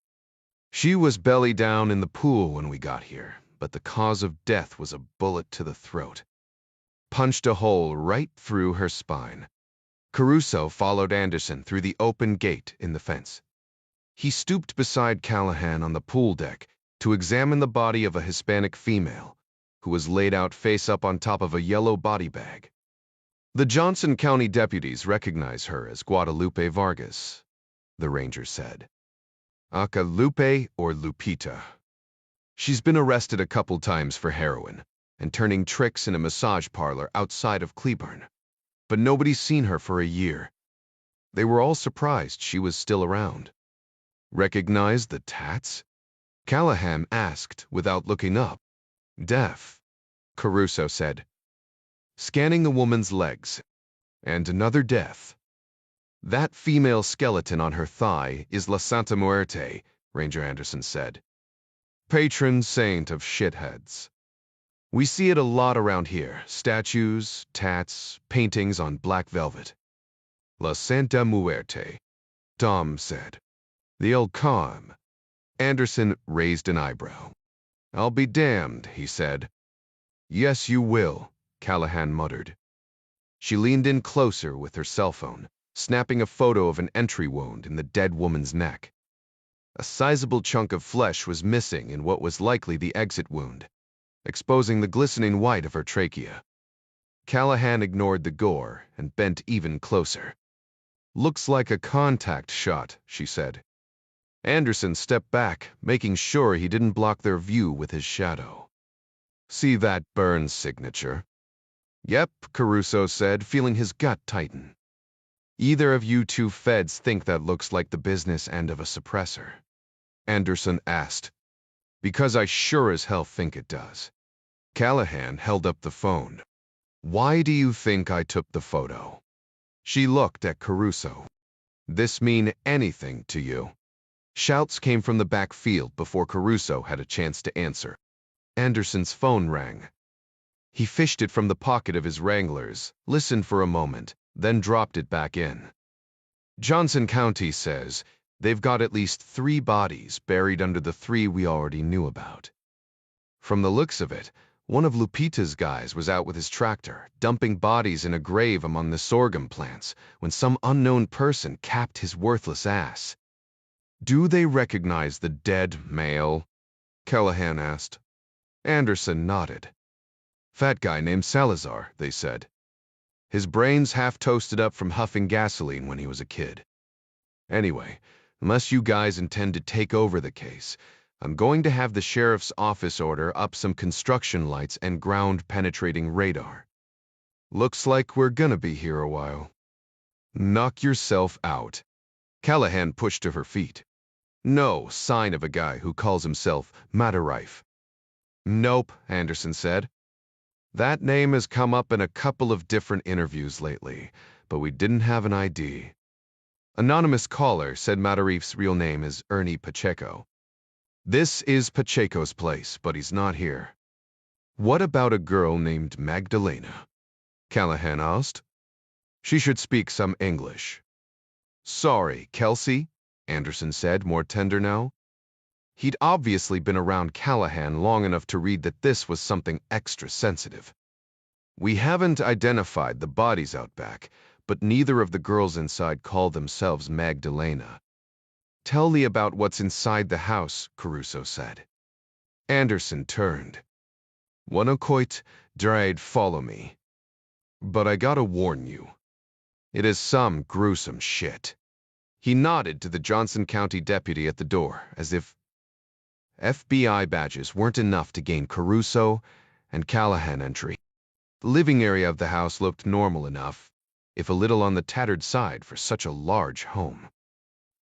"She was belly down in the pool when we got here, but the cause of death was a bullet to the throat. Punched a hole right through her spine." Caruso followed Anderson through the open gate in the fence. He stooped beside Callahan on the pool deck to examine the body of a Hispanic female who was laid out face up on top of a yellow body bag. "The Johnson County deputies recognize her as Guadalupe Vargas," the ranger said. "Aka Lupe or Lupita. She's been arrested a couple times for heroin and turning tricks in a massage parlor outside of Cleburne, but nobody's seen her for a year. They were all surprised she was still around." "Recognize the tats?" Callahan asked without looking up. "Deaf," Caruso said, scanning the woman's legs. "And another death. That female skeleton on her thigh is La Santa Muerte," Ranger Anderson said. "Patron saint of shitheads." We see it a lot around here. Statues, tats, paintings on black velvet. La Santa Muerte, Tom said. The old calm. Anderson raised an eyebrow. I'll be damned, he said. Yes, you will, Callahan muttered. She leaned in closer with her cell phone, snapping a photo of an entry wound in the dead woman's neck. A sizable chunk of flesh was missing in what was likely the exit wound, exposing the glistening white of her trachea. Callahan ignored the gore and bent even closer. Looks like a contact shot, she said. Anderson stepped back, making sure he didn't block their view with his shadow. See that burn signature? Yep, Caruso said, feeling his gut tighten. Either of you two feds think that looks like the business end of a suppressor? Anderson asked. Because I sure as hell think it does. Callahan held up the phone. Why do you think I took the photo? She looked at Caruso. This mean anything to you? Shouts came from the back field before Caruso had a chance to answer. Anderson's phone rang. He fished it from the pocket of his Wranglers, listened for a moment, then dropped it back in. Johnson County says they've got at least 3 bodies buried under the 3 we already knew about. From the looks of it, one of Lupita's guys was out with his tractor, dumping bodies in a grave among the sorghum plants, when some unknown person capped his worthless ass. Do they recognize the dead male? Callahan asked. Anderson nodded. Fat guy named Salazar, they said. His brains half toasted up from huffing gasoline when he was a kid. Anyway, unless you guys intend to take over the case, I'm going to have the sheriff's office order up some construction lights and ground-penetrating radar. Looks like we're gonna be here a while. Knock yourself out. Callahan pushed to her feet. No sign of a guy who calls himself Matarife. Nope, Anderson said. That name has come up in a couple of different interviews lately, but we didn't have an ID. Anonymous caller said Matarife's real name is Ernie Pacheco. This is Pacheco's place, but he's not here. What about a girl named Magdalena? Callahan asked. She should speak some English. Sorry, Kelsey, Anderson said, more tender now. He'd obviously been around Callahan long enough to read that this was something extra sensitive. We haven't identified the bodies out back, but neither of the girls inside call themselves Magdalena. Tell me about what's inside the house, Caruso said. Anderson turned. Wanakoit, Drade, follow me. But I gotta warn you. It is some gruesome shit. He nodded to the Johnson County deputy at the door, as if FBI badges weren't enough to gain Caruso and Callahan entry. The living area of the house looked normal enough, if a little on the tattered side for such a large home.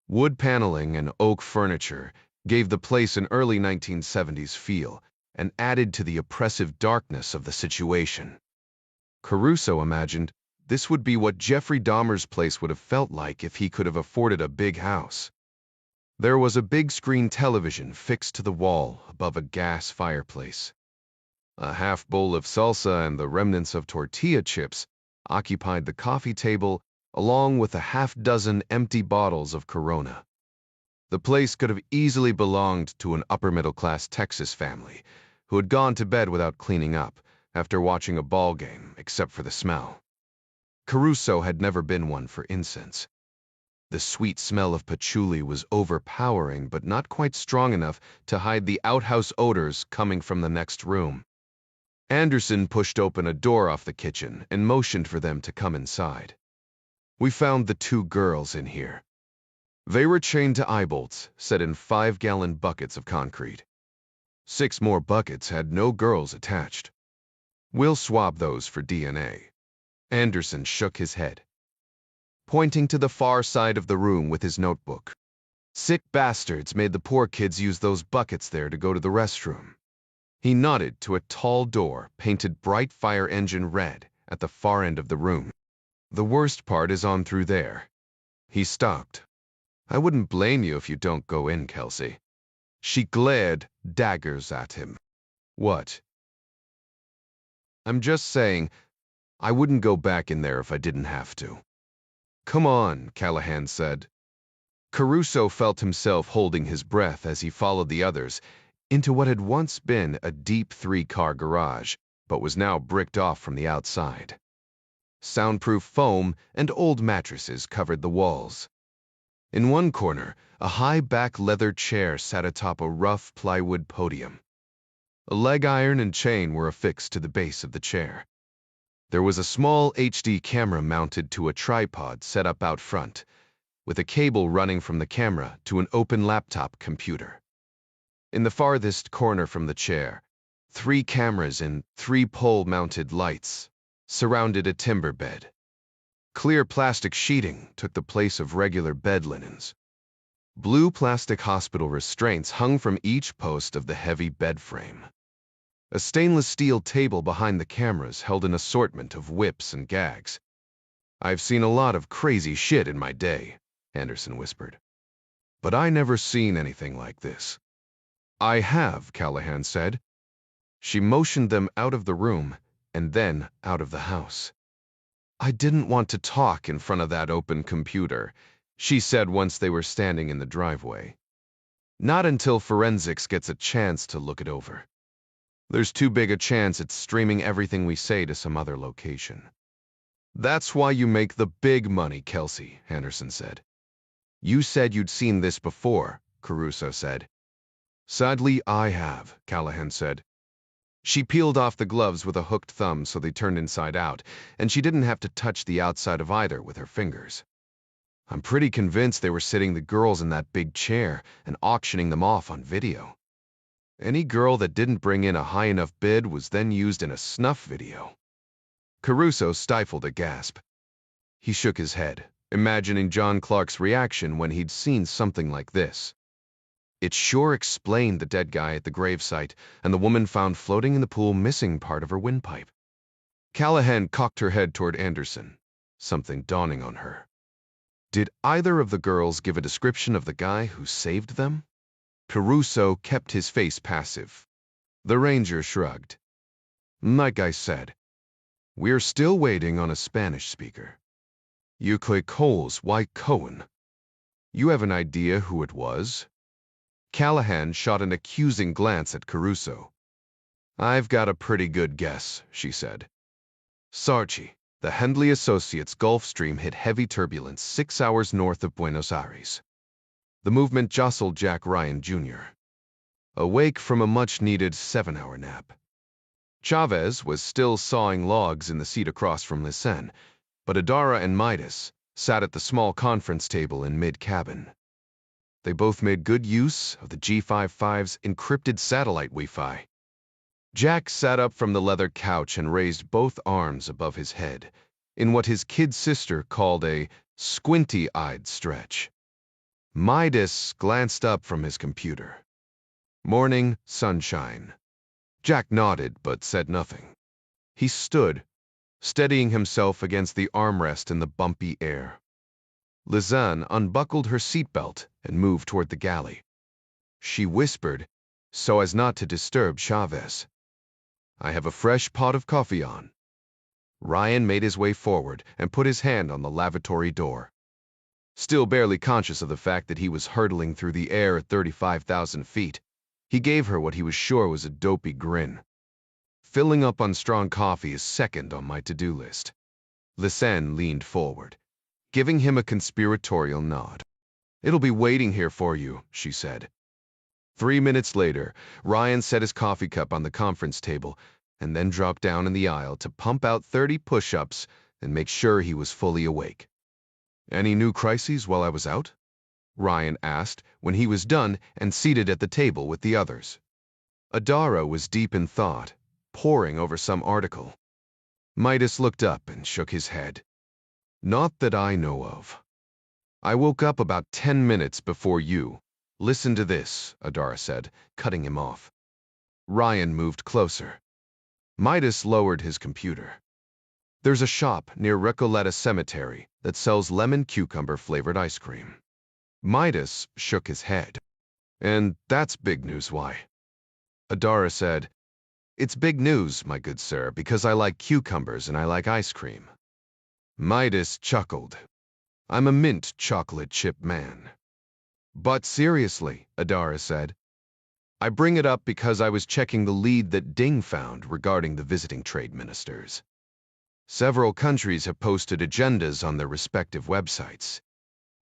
Wood paneling and oak furniture gave the place an early 1970s feel and added to the oppressive darkness of the situation. Caruso imagined this would be what Jeffrey Dahmer's place would have felt like if he could have afforded a big house. There was a big screen television fixed to the wall above a gas fireplace. A half bowl of salsa and the remnants of tortilla chips occupied the coffee table, along with a half-dozen empty bottles of Corona. The place could have easily belonged to an upper-middle-class Texas family who had gone to bed without cleaning up after watching a ball game, except for the smell. Caruso had never been one for incense. The sweet smell of patchouli was overpowering but not quite strong enough to hide the outhouse odors coming from the next room. Anderson pushed open a door off the kitchen and motioned for them to come inside. We found the 2 girls in here. They were chained to eye bolts set in 5-gallon buckets of concrete. 6 more buckets had no girls attached. We'll swap those for DNA. Anderson shook his head, pointing to the far side of the room with his notebook. Sick bastards made the poor kids use those buckets there to go to the restroom. He nodded to a tall door painted bright fire engine red at the far end of the room. The worst part is on through there. He stopped. I wouldn't blame you if you don't go in, Kelsey. She glared daggers at him. What? I'm just saying, I wouldn't go back in there if I didn't have to. Come on, Callahan said. Caruso felt himself holding his breath as he followed the others into what had once been a deep three-car garage, but was now bricked off from the outside. Soundproof foam and old mattresses covered the walls. In one corner, a high-back leather chair sat atop a rough plywood podium. A leg iron and chain were affixed to the base of the chair. There was a small HD camera mounted to a tripod set up out front, with a cable running from the camera to an open laptop computer. In the farthest corner from the chair, 3 cameras and 3 pole-mounted lights surrounded a timber bed. Clear plastic sheeting took the place of regular bed linens. Blue plastic hospital restraints hung from each post of the heavy bed frame. A stainless steel table behind the cameras held an assortment of whips and gags. I've seen a lot of crazy shit in my day, Anderson whispered. But I never seen anything like this. I have, Callahan said. She motioned them out of the room and then out of the house. I didn't want to talk in front of that open computer, she said once they were standing in the driveway. Not until forensics gets a chance to look it over. There's too big a chance it's streaming everything we say to some other location. That's why you make the big money, Kelsey, Anderson said. You said you'd seen this before, Caruso said. Sadly, I have, Callahan said. She peeled off the gloves with a hooked thumb so they turned inside out, and she didn't have to touch the outside of either with her fingers. I'm pretty convinced they were sitting the girls in that big chair and auctioning them off on video. Any girl that didn't bring in a high enough bid was then used in a snuff video. Caruso stifled a gasp. He shook his head, imagining John Clark's reaction when he'd seen something like this. It sure explained the dead guy at the gravesite and the woman found floating in the pool missing part of her windpipe. Callahan cocked her head toward Anderson, something dawning on her. Did either of the girls give a description of the guy who saved them? Caruso kept his face passive. The ranger shrugged. Like I said, we're still waiting on a Spanish speaker. You click holes, why Cohen? You have an idea who it was? Callahan shot an accusing glance at Caruso. I've got a pretty good guess, she said. Sarchi, the Hendley Associates Gulf Stream hit heavy turbulence 6 hours north of Buenos Aires. The movement jostled Jack Ryan, Jr. awake from a much-needed 7-hour nap. Chavez was still sawing logs in the seat across from Lisanne, but Adara and Midas sat at the small conference table in mid-cabin. They both made good use of the G55's encrypted satellite Wi-Fi. Jack sat up from the leather couch and raised both arms above his head, in what his kid sister called a squinty-eyed stretch. Midas glanced up from his computer. Morning, sunshine. Jack nodded but said nothing. He stood, steadying himself against the armrest in the bumpy air. Lisanne unbuckled her seatbelt and moved toward the galley. She whispered, so as not to disturb Chavez. I have a fresh pot of coffee on. Ryan made his way forward and put his hand on the lavatory door. Still barely conscious of the fact that he was hurtling through the air at 35,000 feet, he gave her what he was sure was a dopey grin. Filling up on strong coffee is second on my to-do list. Lisanne leaned forward, giving him a conspiratorial nod. It'll be waiting here for you, she said. 3 minutes later, Ryan set his coffee cup on the conference table and then dropped down in the aisle to pump out 30 push-ups and make sure he was fully awake. Any new crises while I was out? Ryan asked when he was done and seated at the table with the others. Adara was deep in thought, poring over some article. Midas looked up and shook his head. Not that I know of. I woke up about 10 minutes before you. Listen to this, Adara said, cutting him off. Ryan moved closer. Midas lowered his computer. There's a shop near Recoleta Cemetery that sells lemon cucumber-flavored ice cream. Midas shook his head. And that's big news, why? Adara said, It's big news, my good sir, because I like cucumbers and I like ice cream. Midas chuckled. I'm a mint chocolate chip man. But seriously, Adara said. I bring it up because I was checking the lead that Ding found regarding the visiting trade ministers. Several countries have posted agendas on their respective websites.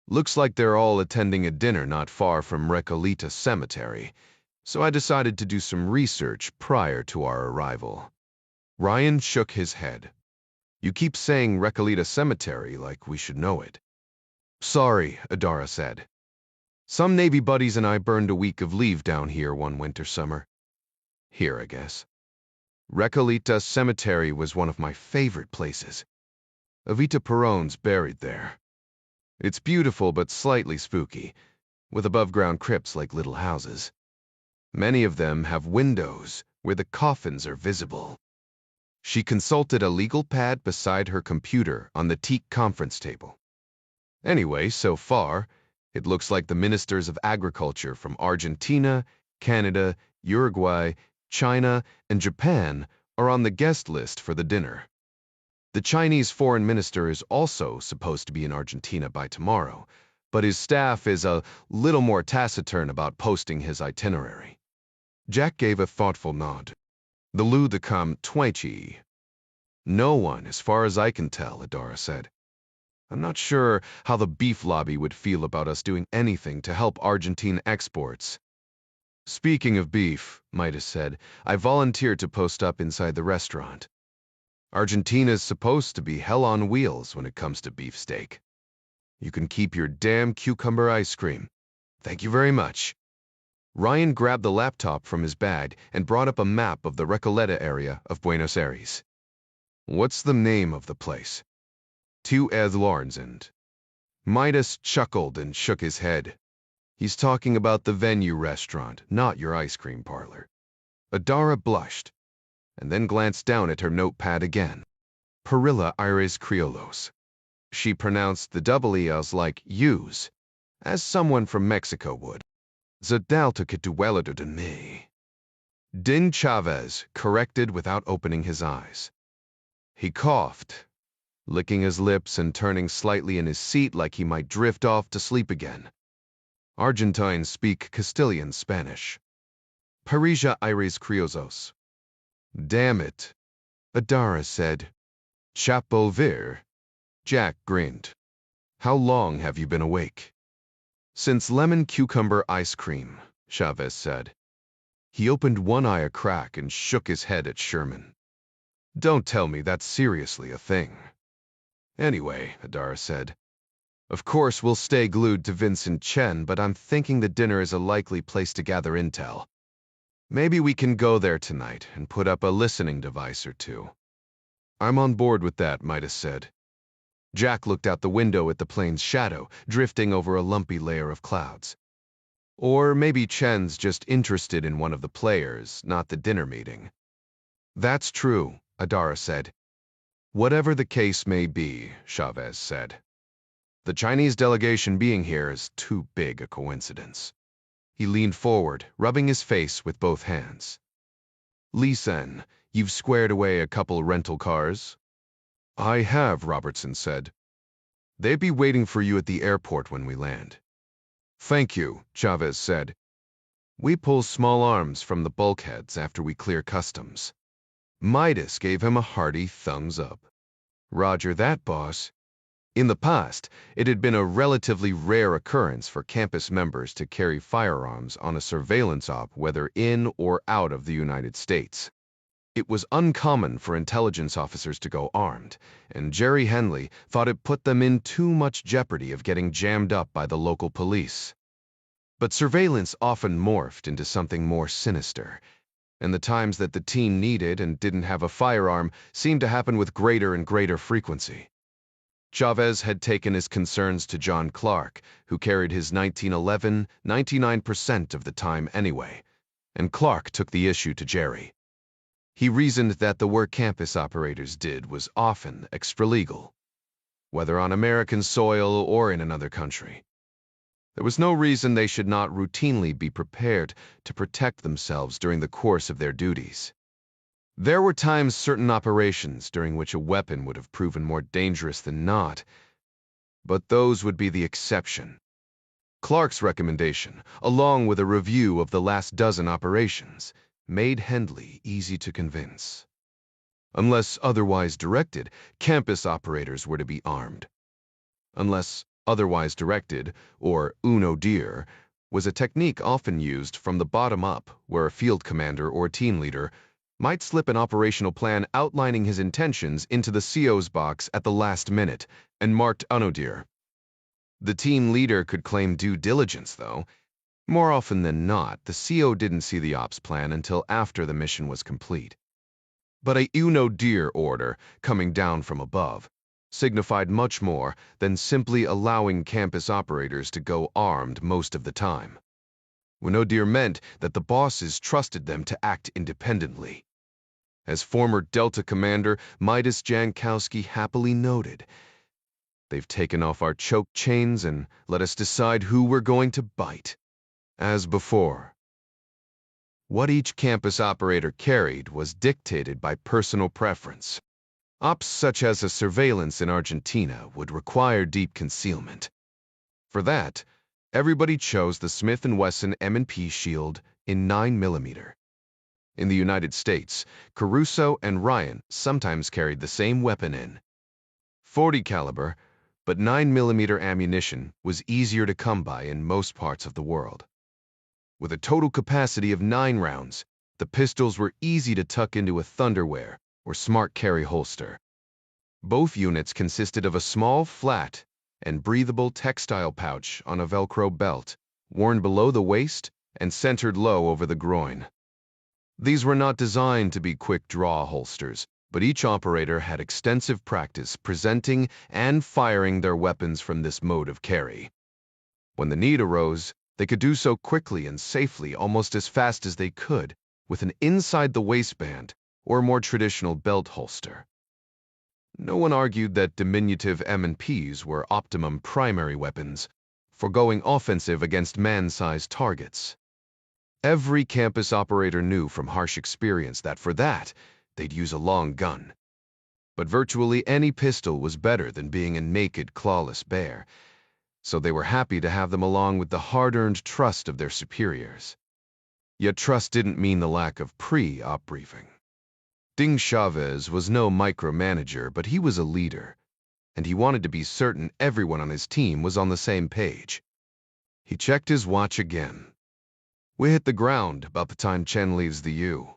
Looks like they're all attending a dinner not far from Recoleta Cemetery, so I decided to do some research prior to our arrival. Ryan shook his head. You keep saying Recoleta Cemetery like we should know it. Sorry, Adara said. Some Navy buddies and I burned a week of leave down here one winter summer. Here, I guess. Recoleta Cemetery was one of my favorite places. Evita Perón's buried there. It's beautiful but slightly spooky, with above-ground crypts like little houses. Many of them have windows where the coffins are visible. She consulted a legal pad beside her computer on the teak conference table. Anyway, so far, it looks like the ministers of agriculture from Argentina, Canada, Uruguay, China, and Japan are on the guest list for the dinner. The Chinese foreign minister is also supposed to be in Argentina by tomorrow, but his staff is a little more taciturn about posting his itinerary. Jack gave a thoughtful nod. The lieu de com Twaichi. No one, as far as I can tell, Adara said. I'm not sure how the beef lobby would feel about us doing anything to help Argentine exports. Speaking of beef, Midas said, I volunteered to post up inside the restaurant. Argentina's supposed to be hell on wheels when it comes to beefsteak. You can keep your damn cucumber ice cream. Thank you very much. Ryan grabbed the laptop from his bag and brought up a map of the Recoleta area of Buenos Aires. What's the name of the place? Tu es Lorenzend. Midas chuckled and shook his head. He's talking about the venue restaurant, not your ice cream parlor. Adara blushed, and then glanced down at her notepad again. Perilla Aires Criollos. She pronounced the double E's like U's, as someone from Mexico would. Zadalta que duelo de me. Din Chavez corrected without opening his eyes. He coughed, licking his lips and turning slightly in his seat like he might drift off to sleep again. Argentines speak Castilian Spanish. Parisia Aires Criollos. Damn it, Adara said. Chapeau vert. Jack grinned. How long have you been awake? Since lemon cucumber ice cream, Chavez said. He opened one eye a crack and shook his head at Sherman. Don't tell me that's seriously a thing. Anyway, Adara said. Of course we'll stay glued to Vincent Chen, but I'm thinking the dinner is a likely place to gather intel. Maybe we can go there tonight and put up a listening device or two. I'm on board with that, Midas said. Jack looked out the window at the plane's shadow, drifting over a lumpy layer of clouds. Or maybe Chen's just interested in one of the players, not the dinner meeting. That's true, Adara said. Whatever the case may be, Chavez said. The Chinese delegation being here is too big a coincidence. He leaned forward, rubbing his face with both hands. Lee Sen, you've squared away a couple rental cars? I have, Robertson said. They'd be waiting for you at the airport when we land. Thank you, Chavez said. We pull small arms from the bulkheads after we clear customs. Midas gave him a hearty thumbs up. Roger that, boss. In the past, it had been a relatively rare occurrence for campus members to carry firearms on a surveillance op, whether in or out of the United States. It was uncommon for intelligence officers to go armed, and Jerry Henley thought it put them in too much jeopardy of getting jammed up by the local police. But surveillance often morphed into something more sinister, and the times that the team needed and didn't have a firearm seemed to happen with greater and greater frequency. Chavez had taken his concerns to John Clark, who carried his 1911 99% of the time anyway, and Clark took the issue to Jerry. He reasoned that the work campus operators did was often extralegal, whether on American soil or in another country. There was no reason they should not routinely be prepared to protect themselves during the course of their duties. There were times certain operations during which a weapon would have proven more dangerous than not, but those would be the exception. Clark's recommendation, along with a review of the last dozen operations, made Hendley easy to convince. Unless otherwise directed, campus operators were to be armed. Unless otherwise directed, or uno dir, was a technique often used from the bottom up, where a field commander or team leader might slip an operational plan outlining his intentions into the CO's box at the last minute and marked uno dir. The team leader could claim due diligence, though. More often than not, the CO didn't see the ops plan until after the mission was complete. But a uno dir order, coming down from above, signified much more than simply allowing campus operators to go armed most of the time. Uno dir meant that the bosses trusted them to act independently. As former Delta Commander Midas Jankowski happily noted, "They've taken off our choke chains and let us decide who we're going to bite." As before, what each campus operator carried was dictated by personal preference. Ops such as a surveillance in Argentina would require deep concealment. For that, everybody chose the Smith & Wesson M&P Shield in 9mm. In the United States, Caruso and Ryan sometimes carried the same weapon in 40 caliber, but 9mm ammunition was easier to come by in most parts of the world. With a total capacity of 9 rounds, the pistols were easy to tuck into a Thunderwear or Smart Carry holster. Both units consisted of a small, flat, and breathable textile pouch on a Velcro belt, worn below the waist and centered low over the groin. These were not designed to be quick-draw holsters, but each operator had extensive practice presenting and firing their weapons from this mode of carry. When the need arose, they could do so quickly and safely, almost as fast as they could, with an inside-the-waistband or more traditional belt holster. No one argued that diminutive M&Ps were optimum primary weapons for going offensive against man-sized targets. Every campus operator knew from harsh experience that for that, they'd use a long gun. But virtually any pistol was better than being a naked, clawless bear, so they were happy to have them along with the hard-earned trust of their superiors. Yet trust didn't mean the lack of pre-op briefing. Ding Chavez was no micromanager, but he was a leader, and he wanted to be certain everyone on his team was on the same page. He checked his watch again. We hit the ground about the time Chen leaves the U.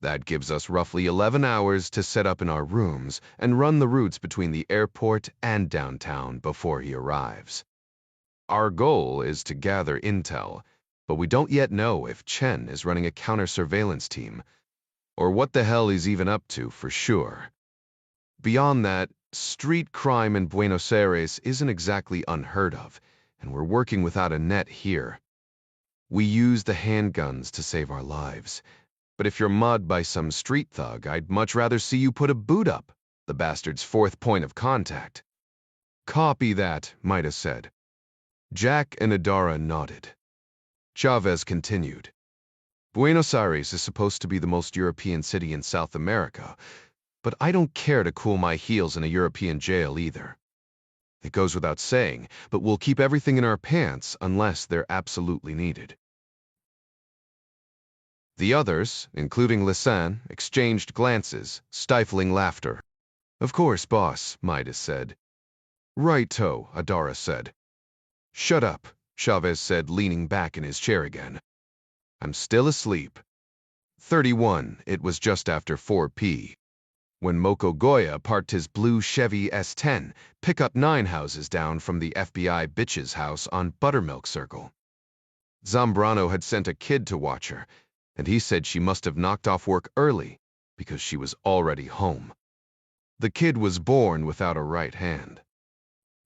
That gives us roughly 11 hours to set up in our rooms and run the routes between the airport and downtown before he arrives. Our goal is to gather intel, but we don't yet know if Chen is running a counter-surveillance team, or what the hell he's even up to for sure. Beyond that, street crime in Buenos Aires isn't exactly unheard of, and we're working without a net here. We use the handguns to save our lives, but if you're mugged by some street thug, I'd much rather see you put a boot up, the bastard's fourth point of contact. Copy that, Midas said. Jack and Adara nodded. Chavez continued. Buenos Aires is supposed to be the most European city in South America, but I don't care to cool my heels in a European jail either. It goes without saying, but we'll keep everything in our pants unless they're absolutely needed. The others, including Lisanne, exchanged glances, stifling laughter. Of course, boss, Midas said. Right-to, Adara said. Shut up, Chavez said, leaning back in his chair again. I'm still asleep. 31, it was just after 4 p. when Moko Goya parked his blue Chevy S10 pickup 9 houses down from the FBI bitch's house on Buttermilk Circle. Zambrano had sent a kid to watch her, and he said she must have knocked off work early because she was already home. The kid was born without a right hand.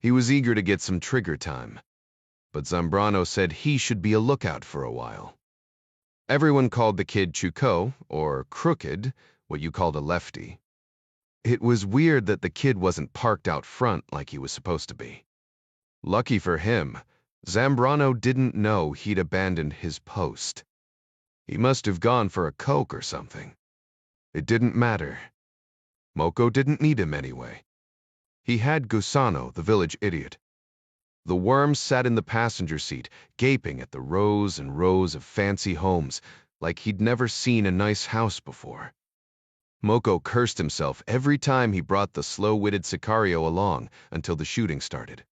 He was eager to get some trigger time, but Zambrano said he should be a lookout for a while. Everyone called the kid Chuko, or Crooked, what you called a lefty. It was weird that the kid wasn't parked out front like he was supposed to be. Lucky for him, Zambrano didn't know he'd abandoned his post. He must have gone for a Coke or something. It didn't matter. Moko didn't need him anyway. He had Gusano, the village idiot. The worm sat in the passenger seat, gaping at the rows and rows of fancy homes, like he'd never seen a nice house before. Moko cursed himself every time he brought the slow-witted Sicario along until the shooting started.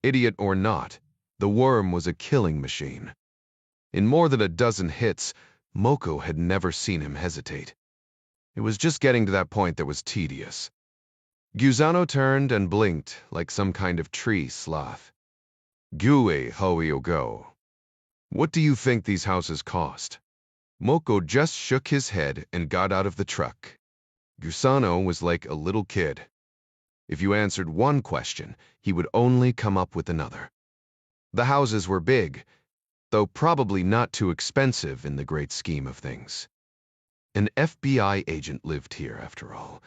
Idiot or not, the worm was a killing machine. In more than a dozen hits, Moko had never seen him hesitate. It was just getting to that point that was tedious. Gusano turned and blinked like some kind of tree sloth. Gue hoio go. What do you think these houses cost? Moko just shook his head and got out of the truck. Gusano was like a little kid. If you answered one question, he would only come up with another. The houses were big, though probably not too expensive in the great scheme of things. An FBI agent lived here, after all,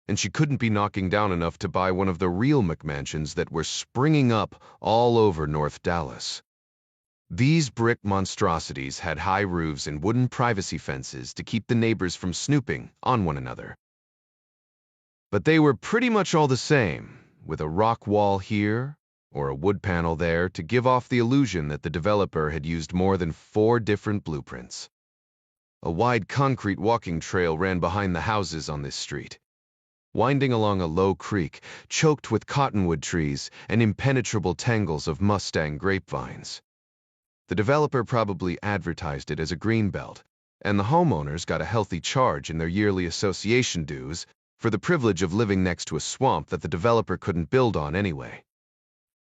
and she couldn't be knocking down enough to buy one of the real McMansions that were springing up all over North Dallas. These brick monstrosities had high roofs and wooden privacy fences to keep the neighbors from snooping on one another. But they were pretty much all the same, with a rock wall here or a wood panel there to give off the illusion that the developer had used more than 4 different blueprints. A wide concrete walking trail ran behind the houses on this street, winding along a low creek, choked with cottonwood trees and impenetrable tangles of Mustang grapevines. The developer probably advertised it as a greenbelt, and the homeowners got a healthy charge in their yearly association dues for the privilege of living next to a swamp that the developer couldn't build on anyway.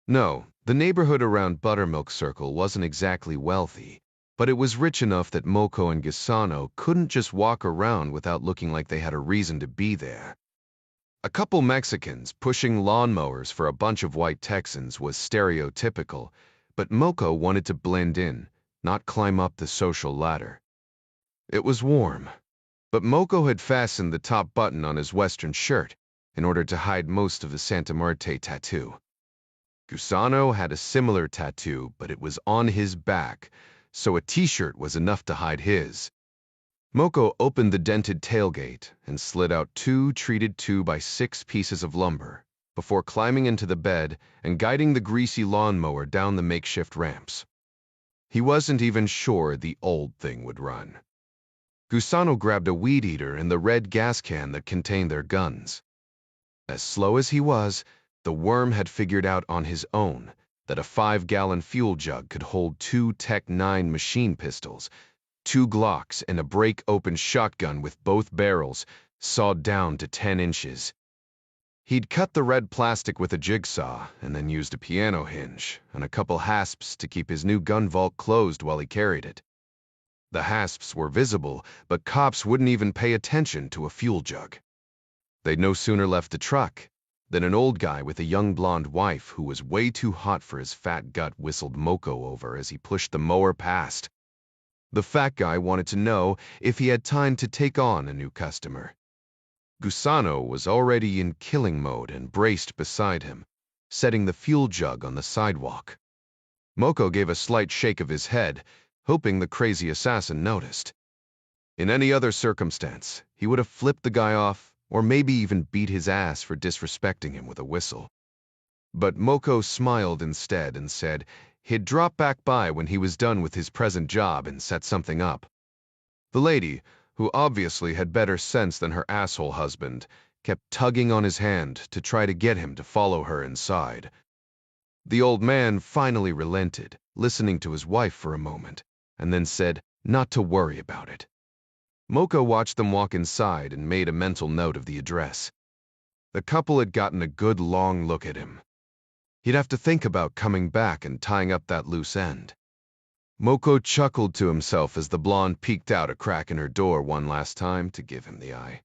No, the neighborhood around Buttermilk Circle wasn't exactly wealthy, but it was rich enough that Moko and Gusano couldn't just walk around without looking like they had a reason to be there. A couple Mexicans pushing lawnmowers for a bunch of white Texans was stereotypical, but Moko wanted to blend in, not climb up the social ladder. It was warm, but Moko had fastened the top button on his western shirt in order to hide most of the Santa Muerte tattoo. Gusano had a similar tattoo, but it was on his back, so a t-shirt was enough to hide his. Moko opened the dented tailgate and slid out 2 treated 2x6 pieces of lumber before climbing into the bed and guiding the greasy lawnmower down the makeshift ramps. He wasn't even sure the old thing would run. Gusano grabbed a weed eater and the red gas can that contained their guns. As slow as he was, the worm had figured out on his own that a 5-gallon fuel jug could hold 2 Tech 9 machine pistols, 2 Glocks, and a break-open shotgun with both barrels sawed down to 10 inches. He'd cut the red plastic with a jigsaw and then used a piano hinge and a couple hasps to keep his new gun vault closed while he carried it. The hasps were visible, but cops wouldn't even pay attention to a fuel jug. They'd no sooner left the truck than an old guy with a young blonde wife who was way too hot for his fat gut whistled Moko over as he pushed the mower past. The fat guy wanted to know if he had time to take on a new customer. Gusano was already in killing mode and braced beside him, setting the fuel jug on the sidewalk. Moko gave a slight shake of his head, hoping the crazy assassin noticed. In any other circumstance, he would have flipped the guy off or maybe even beat his ass for disrespecting him with a whistle. But Moko smiled instead and said he'd drop back by when he was done with his present job and set something up. The lady, who obviously had better sense than her asshole husband, kept tugging on his hand to try to get him to follow her inside. The old man finally relented, listening to his wife for a moment, and then said not to worry about it. Moko watched them walk inside and made a mental note of the address. The couple had gotten a good long look at him. He'd have to think about coming back and tying up that loose end. Moko chuckled to himself as the blonde peeked out a crack in her door one last time to give him the eye.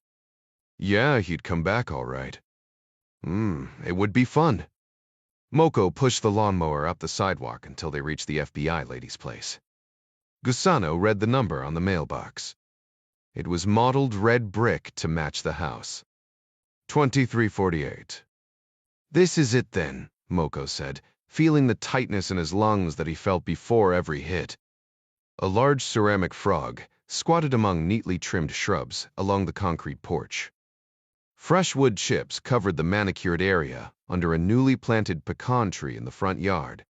Yeah, he'd come back all right. It would be fun. Moko pushed the lawnmower up the sidewalk until they reached the FBI lady's place. Gusano read the number on the mailbox. It was mottled red brick to match the house. 2348. This is it then, Moko said, feeling the tightness in his lungs that he felt before every hit. A large ceramic frog, squatted among neatly trimmed shrubs along the concrete porch. Fresh wood chips covered the manicured area under a newly planted pecan tree in the front yard.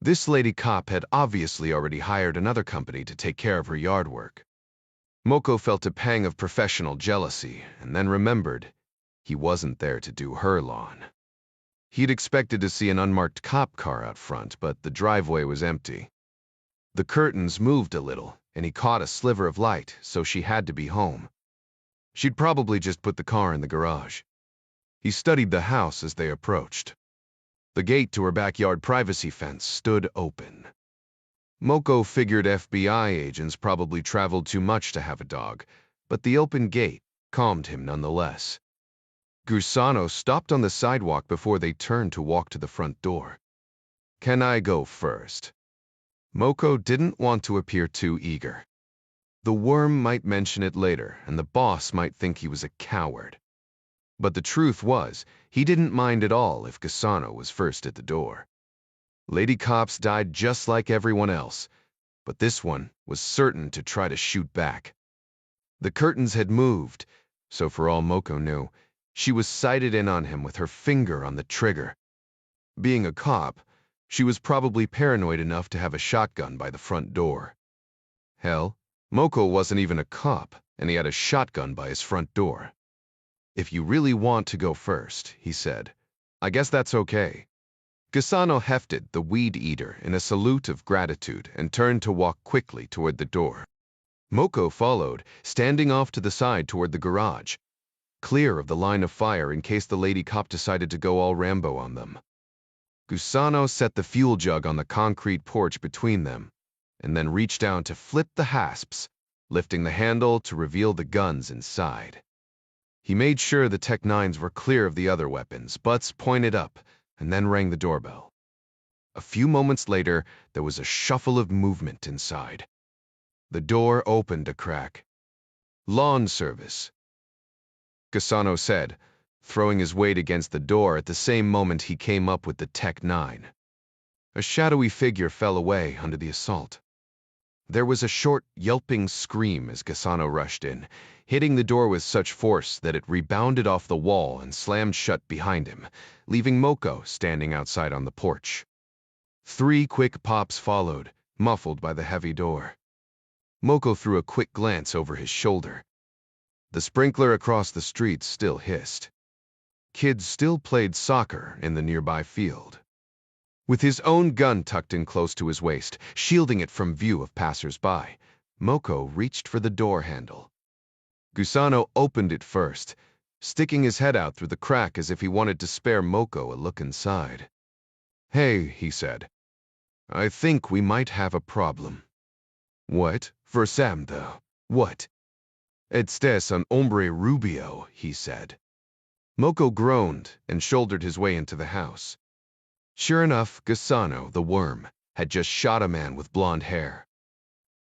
This lady cop had obviously already hired another company to take care of her yard work. Moko felt a pang of professional jealousy and then remembered he wasn't there to do her lawn. He'd expected to see an unmarked cop car out front, but the driveway was empty. The curtains moved a little, and he caught a sliver of light, so she had to be home. She'd probably just put the car in the garage. He studied the house as they approached. The gate to her backyard privacy fence stood open. Moko figured FBI agents probably traveled too much to have a dog, but the open gate calmed him nonetheless. Gusano stopped on the sidewalk before they turned to walk to the front door. "Can I go first?" Moko didn't want to appear too eager. The worm might mention it later, and the boss might think he was a coward. But the truth was, he didn't mind at all if Gusano was first at the door. Lady Cops died just like everyone else, but this one was certain to try to shoot back. The curtains had moved, so for all Moko knew, she was sighted in on him with her finger on the trigger. Being a cop, she was probably paranoid enough to have a shotgun by the front door. Hell, Moko wasn't even a cop, and he had a shotgun by his front door. "If you really want to go first," he said, "I guess that's okay." Gusano hefted the weed eater in a salute of gratitude and turned to walk quickly toward the door. Moko followed, standing off to the side toward the garage, clear of the line of fire in case the lady cop decided to go all Rambo on them. Gusano set the fuel jug on the concrete porch between them, and then reached down to flip the hasps, lifting the handle to reveal the guns inside. He made sure the Tech-9s were clear of the other weapons, butts pointed up, and then rang the doorbell. A few moments later, there was a shuffle of movement inside. The door opened a crack. "Lawn service," Gusano said, throwing his weight against the door at the same moment he came up with the Tech-9. A shadowy figure fell away under the assault. There was a short, yelping scream as Gusano rushed in, hitting the door with such force that it rebounded off the wall and slammed shut behind him, leaving Moko standing outside on the porch. 3 quick pops followed, muffled by the heavy door. Moko threw a quick glance over his shoulder. The sprinkler across the street still hissed. Kids still played soccer in the nearby field. With his own gun tucked in close to his waist, shielding it from view of passers-by, Moko reached for the door handle. Gusano opened it first, sticking his head out through the crack as if he wanted to spare Moko a look inside. "Hey," he said. "I think we might have a problem." "What? For Sam, though. What?" "It's un hombre rubio," he said. Moko groaned and shouldered his way into the house. Sure enough, Gusano, the worm, had just shot a man with blonde hair.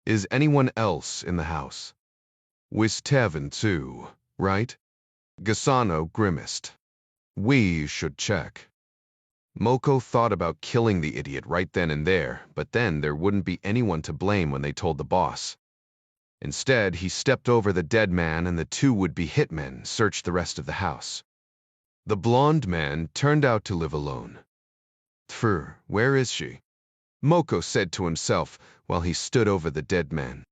"Is anyone else in the house?" "Wis Tevin too, right?" Gusano grimaced. "We should check." Moko thought about killing the idiot right then and there, but then there wouldn't be anyone to blame when they told the boss. Instead, he stepped over the dead man and the 2 would-be hitmen searched the rest of the house. The blonde man turned out to live alone. "Tfur, where is she?" Moko said to himself while he stood over the dead man.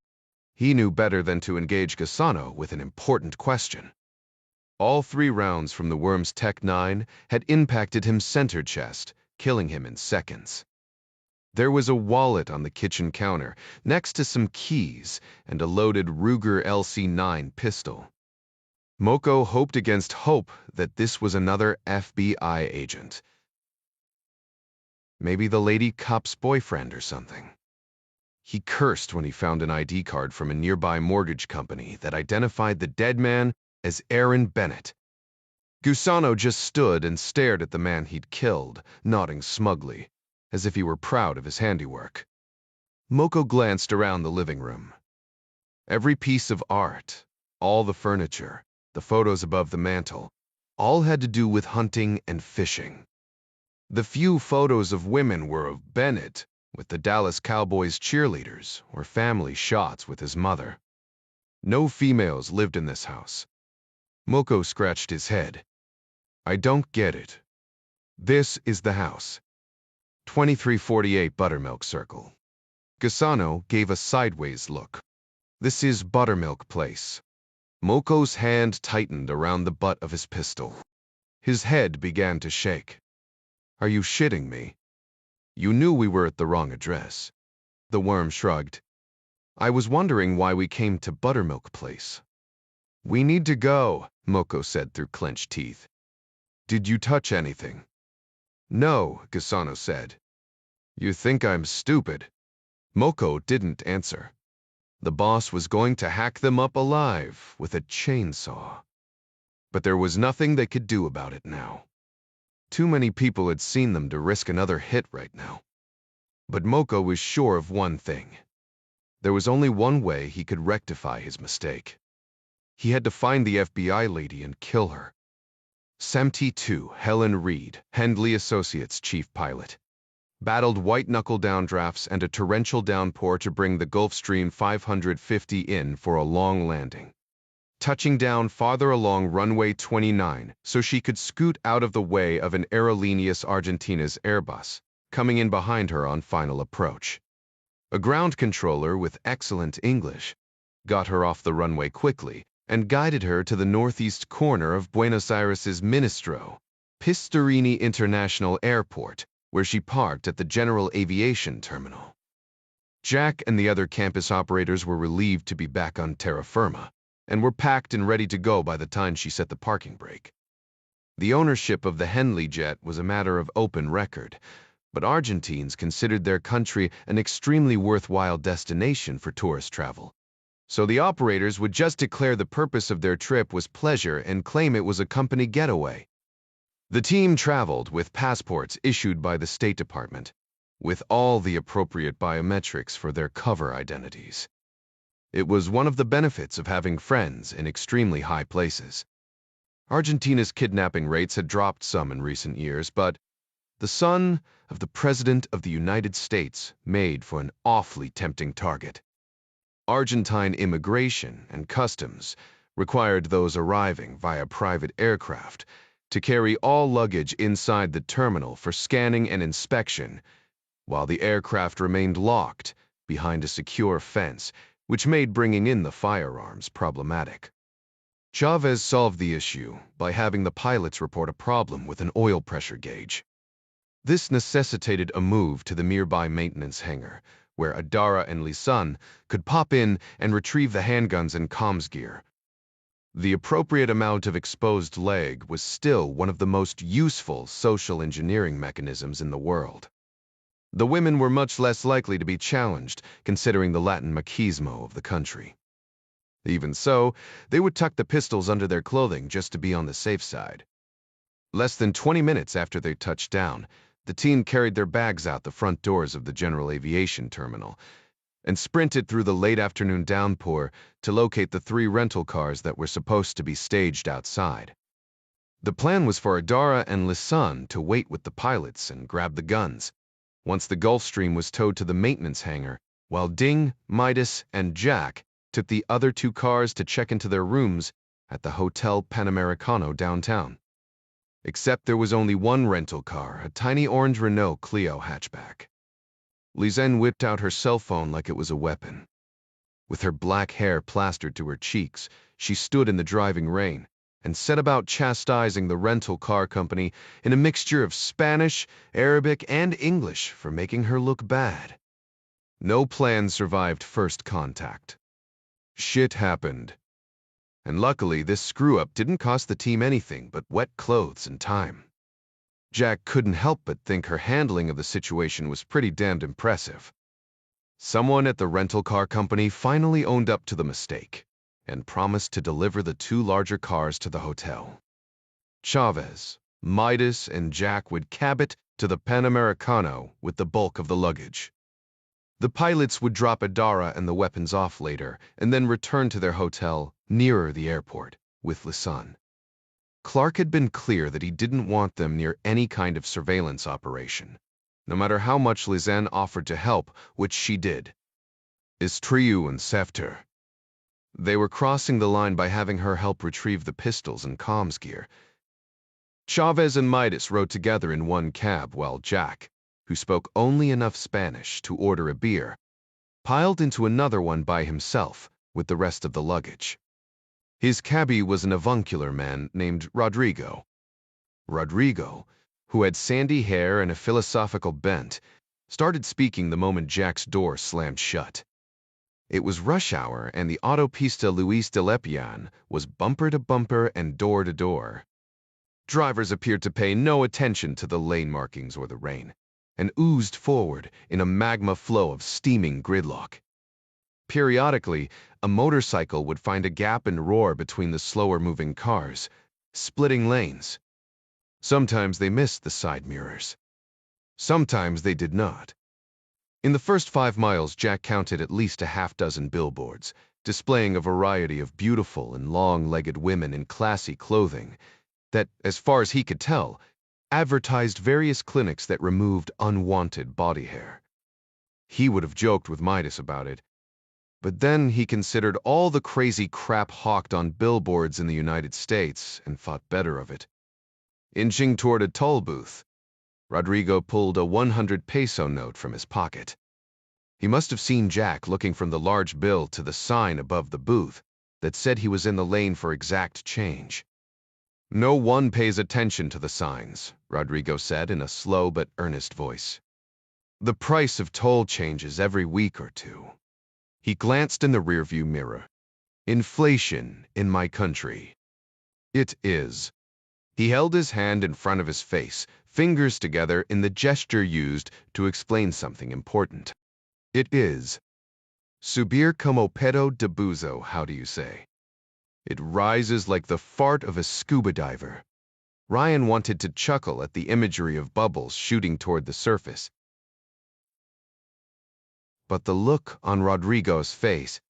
He knew better than to engage Gusano with an important question. All 3 rounds from the worm's Tech-9 had impacted him center chest, killing him in seconds. There was a wallet on the kitchen counter, next to some keys and a loaded Ruger LC9 pistol. Moko hoped against hope that this was another FBI agent. Maybe the lady cop's boyfriend or something. He cursed when he found an ID card from a nearby mortgage company that identified the dead man as Aaron Bennett. Gusano just stood and stared at the man he'd killed, nodding smugly, as if he were proud of his handiwork. Moko glanced around the living room. Every piece of art, all the furniture, the photos above the mantel, all had to do with hunting and fishing. The few photos of women were of Bennett, with the Dallas Cowboys cheerleaders, or family shots with his mother. No females lived in this house. Moko scratched his head. I don't get it. This is the house. 2348 Buttermilk Circle. Gisano gave a sideways look. This is Buttermilk Place. Moko's hand tightened around the butt of his pistol. His head began to shake. Are you shitting me? You knew we were at the wrong address. The worm shrugged. I was wondering why we came to Buttermilk Place. We need to go, Moko said through clenched teeth. Did you touch anything? No, Gisano said. You think I'm stupid? Moko didn't answer. The boss was going to hack them up alive with a chainsaw. But there was nothing they could do about it now. Too many people had seen them to risk another hit right now. But Moko was sure of one thing. There was only one way he could rectify his mistake. He had to find the FBI lady and kill her. SMT-2 Helen Reed, Hendley Associates chief pilot, battled white-knuckle downdrafts and a torrential downpour to bring the Gulfstream 550 in for a long landing, touching down farther along runway 29 so she could scoot out of the way of an Aerolíneas Argentinas Airbus, coming in behind her on final approach. A ground controller with excellent English got her off the runway quickly and guided her to the northeast corner of Buenos Aires's Ministro Pistarini International Airport, where she parked at the General Aviation Terminal. Jack and the other campus operators were relieved to be back on terra firma and were packed and ready to go by the time she set the parking brake. The ownership of the Henley jet was a matter of open record, but Argentines considered their country an extremely worthwhile destination for tourist travel. So the operators would just declare the purpose of their trip was pleasure and claim it was a company getaway. The team traveled with passports issued by the State Department, with all the appropriate biometrics for their cover identities. It was one of the benefits of having friends in extremely high places. Argentina's kidnapping rates had dropped some in recent years, but the son of the President of the United States made for an awfully tempting target. Argentine immigration and customs required those arriving via private aircraft to carry all luggage inside the terminal for scanning and inspection, while the aircraft remained locked behind a secure fence, which made bringing in the firearms problematic. Chavez solved the issue by having the pilots report a problem with an oil pressure gauge. This necessitated a move to the nearby maintenance hangar, where Adara and Lisan could pop in and retrieve the handguns and comms gear. The appropriate amount of exposed leg was still one of the most useful social engineering mechanisms in the world. The women were much less likely to be challenged, considering the Latin machismo of the country. Even so, they would tuck the pistols under their clothing just to be on the safe side. Less than 20 minutes after they touched down, the team carried their bags out the front doors of the General Aviation Terminal and sprinted through the late afternoon downpour to locate the 3 rental cars that were supposed to be staged outside. The plan was for Adara and Lisan to wait with the pilots and grab the guns once the Gulfstream was towed to the maintenance hangar, while Ding, Midas, and Jack took the other 2 cars to check into their rooms at the Hotel Panamericano downtown. Except there was only one rental car, a tiny orange Renault Clio hatchback. Lisanne whipped out her cell phone like it was a weapon. With her black hair plastered to her cheeks, she stood in the driving rain and set about chastising the rental car company in a mixture of Spanish, Arabic, and English for making her look bad. No plan survived first contact. Shit happened. And luckily, this screw-up didn't cost the team anything but wet clothes and time. Jack couldn't help but think her handling of the situation was pretty damned impressive. Someone at the rental car company finally owned up to the mistake and promised to deliver the 2 larger cars to the hotel. Chavez, Midas, and Jack would cab it to the Panamericano with the bulk of the luggage. The pilots would drop Adara and the weapons off later and then return to their hotel nearer the airport with Lisan. Clark had been clear that he didn't want them near any kind of surveillance operation, no matter how much Lisanne offered to help, which she did. Is Triu and Sefter? They were crossing the line by having her help retrieve the pistols and comms gear. Chavez and Midas rode together in one cab while Jack, who spoke only enough Spanish to order a beer, piled into another one by himself with the rest of the luggage. His cabbie was an avuncular man named Rodrigo. Rodrigo, who had sandy hair and a philosophical bent, started speaking the moment Jack's door slammed shut. It was rush hour, and the Autopista Luis de Lepian was bumper to bumper and door to door. Drivers appeared to pay no attention to the lane markings or the rain, and oozed forward in a magma flow of steaming gridlock. Periodically, a motorcycle would find a gap and roar between the slower-moving cars, splitting lanes. Sometimes they missed the side mirrors. Sometimes they did not. In the first 5 miles, Jack counted at least a half-dozen billboards, displaying a variety of beautiful and long-legged women in classy clothing that, as far as he could tell, advertised various clinics that removed unwanted body hair. He would have joked with Midas about it, but then he considered all the crazy crap hawked on billboards in the United States and thought better of it. Inching toward a toll booth, Rodrigo pulled a 100 peso note from his pocket. He must have seen Jack looking from the large bill to the sign above the booth that said he was in the lane for exact change. "No one pays attention to the signs," Rodrigo said in a slow but earnest voice. "The price of toll changes every week or two." He glanced in the rearview mirror. "Inflation in my country. It is." He held his hand in front of his face, fingers together in the gesture used to explain something important. "It is. Subir como pedo de buzo, how do you say? It rises like the fart of a scuba diver." Ryan wanted to chuckle at the imagery of bubbles shooting toward the surface, but the look on Rodrigo's face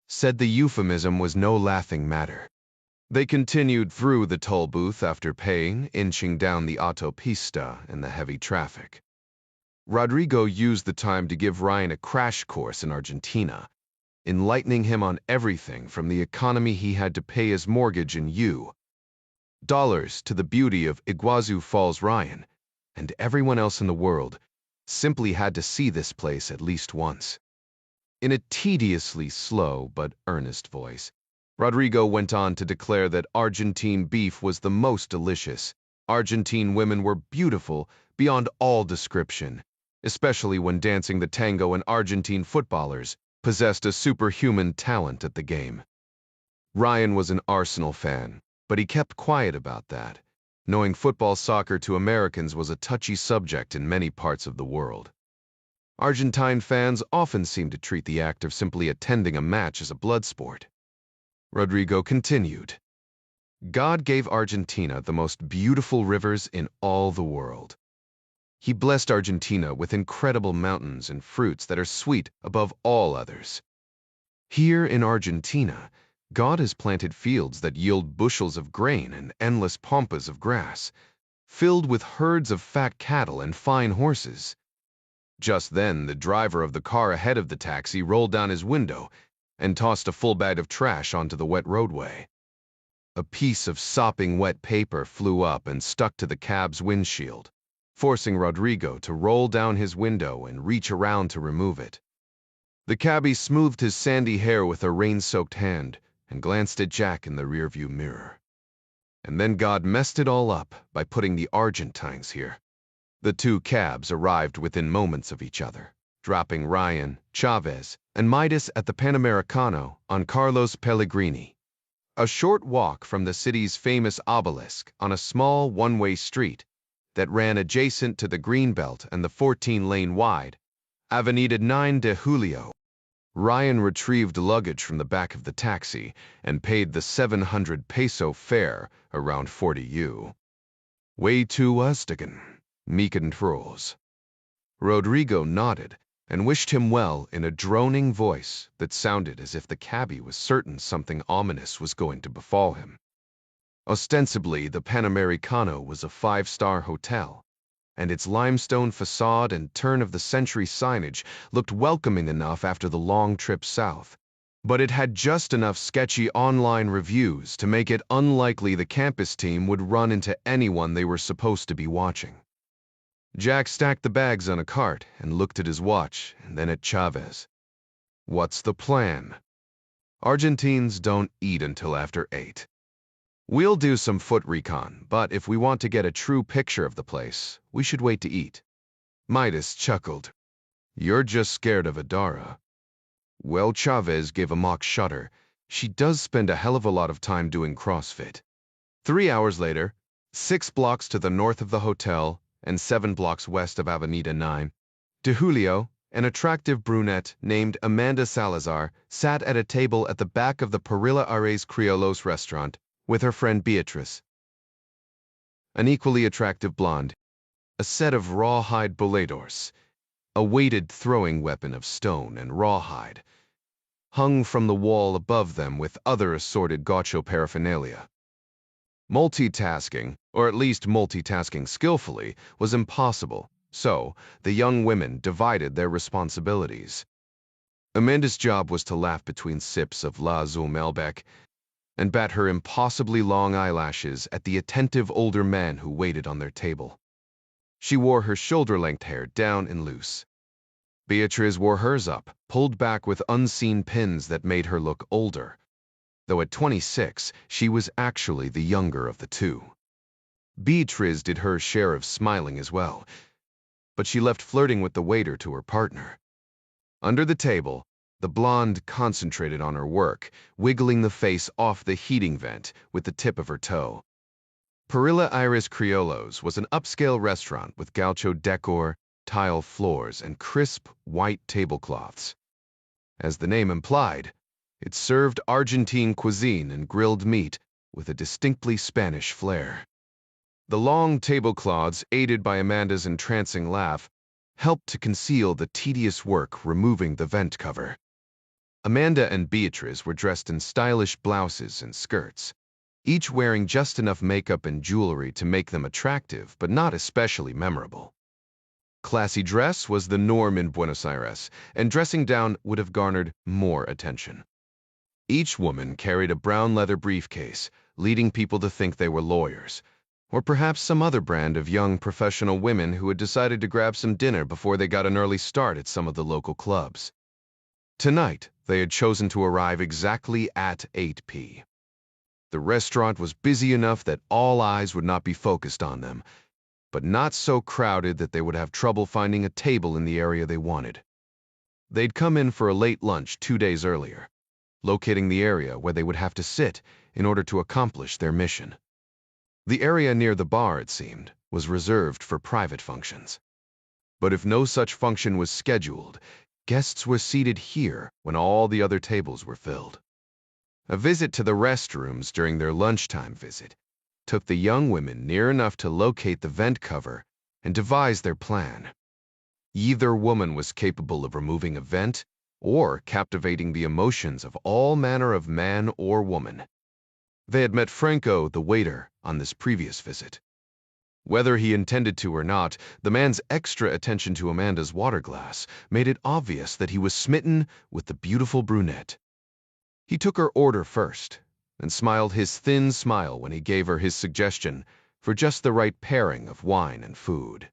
said the euphemism was no laughing matter. They continued through the toll booth after paying, inching down the autopista in the heavy traffic. Rodrigo used the time to give Ryan a crash course in Argentina, enlightening him on everything from the economy he had to pay his mortgage in $, to the beauty of Iguazu Falls. Ryan, and everyone else in the world, simply had to see this place at least once. In a tediously slow but earnest voice, Rodrigo went on to declare that Argentine beef was the most delicious. Argentine women were beautiful beyond all description, especially when dancing the tango, and Argentine footballers possessed a superhuman talent at the game. Ryan was an Arsenal fan, but he kept quiet about that, knowing football soccer to Americans was a touchy subject in many parts of the world. Argentine fans often seemed to treat the act of simply attending a match as a blood sport. Rodrigo continued, "God gave Argentina the most beautiful rivers in all the world. He blessed Argentina with incredible mountains and fruits that are sweet above all others. Here in Argentina, God has planted fields that yield bushels of grain and endless pampas of grass, filled with herds of fat cattle and fine horses." Just then, the driver of the car ahead of the taxi rolled down his window and tossed a full bag of trash onto the wet roadway. A piece of sopping wet paper flew up and stuck to the cab's windshield, forcing Rodrigo to roll down his window and reach around to remove it. The cabbie smoothed his sandy hair with a rain-soaked hand and glanced at Jack in the rearview mirror. "And then God messed it all up by putting the Argentines here." The two cabs arrived within moments of each other, dropping Ryan, Chavez, and Midas at the Panamericano on Carlos Pellegrini, a short walk from the city's famous obelisk on a small one-way street that ran adjacent to the Greenbelt and the 14-lane wide Avenida 9 de Julio. Ryan retrieved luggage from the back of the taxi and paid the 700 peso fare, around 40 U. "Way to Uztagan, me controls." Rodrigo nodded and wished him well in a droning voice that sounded as if the cabbie was certain something ominous was going to befall him. Ostensibly, the Panamericano was a 5-star hotel, and its limestone facade and turn-of-the-century signage looked welcoming enough after the long trip south, but it had just enough sketchy online reviews to make it unlikely the campus team would run into anyone they were supposed to be watching. Jack stacked the bags on a cart and looked at his watch and then at Chavez. "What's the plan?" "Argentines don't eat until after 8. We'll do some foot recon, but if we want to get a true picture of the place, we should wait to eat." Midas chuckled. "You're just scared of Adara." Well, Chavez gave a mock shudder. She does spend a hell of a lot of time doing CrossFit. 3 hours later, 6 blocks to the north of the hotel and 7 blocks west of Avenida 9, De Julio, an attractive brunette named Amanda Salazar, sat at a table at the back of the Parrilla Ares Criollos restaurant with her friend Beatrice, an equally attractive blonde, a set of rawhide boleadors, a weighted throwing weapon of stone and rawhide, hung from the wall above them with other assorted gaucho paraphernalia. Multitasking, or at least multitasking skillfully, was impossible, so the young women divided their responsibilities. Amanda's job was to laugh between sips of La Azul Malbec and bat her impossibly long eyelashes at the attentive older man who waited on their table. She wore her shoulder-length hair down and loose. Beatriz wore hers up, pulled back with unseen pins that made her look older, though at 26, she was actually the younger of the two. Beatriz did her share of smiling as well, but she left flirting with the waiter to her partner. Under the table, the blonde concentrated on her work, wiggling the face off the heating vent with the tip of her toe. Parrilla Ares Criollos was an upscale restaurant with gaucho decor, tile floors, and crisp, white tablecloths. As the name implied, it served Argentine cuisine and grilled meat with a distinctly Spanish flair. The long tablecloths, aided by Amanda's entrancing laugh, helped to conceal the tedious work removing the vent cover. Amanda and Beatriz were dressed in stylish blouses and skirts, each wearing just enough makeup and jewelry to make them attractive but not especially memorable. Classy dress was the norm in Buenos Aires, and dressing down would have garnered more attention. Each woman carried a brown leather briefcase, leading people to think they were lawyers, or perhaps some other brand of young professional women who had decided to grab some dinner before they got an early start at some of the local clubs. Tonight, they had chosen to arrive exactly at 8 p. The restaurant was busy enough that all eyes would not be focused on them, but not so crowded that they would have trouble finding a table in the area they wanted. They'd come in for a late lunch 2 days earlier, locating the area where they would have to sit in order to accomplish their mission. The area near the bar, it seemed, was reserved for private functions. But if no such function was scheduled, guests were seated here when all the other tables were filled. A visit to the restrooms during their lunchtime visit took the young women near enough to locate the vent cover and devise their plan. Either woman was capable of removing a vent or captivating the emotions of all manner of man or woman. They had met Franco, the waiter, on this previous visit. Whether he intended to or not, the man's extra attention to Amanda's water glass made it obvious that he was smitten with the beautiful brunette. He took her order first and smiled his thin smile when he gave her his suggestion for just the right pairing of wine and food.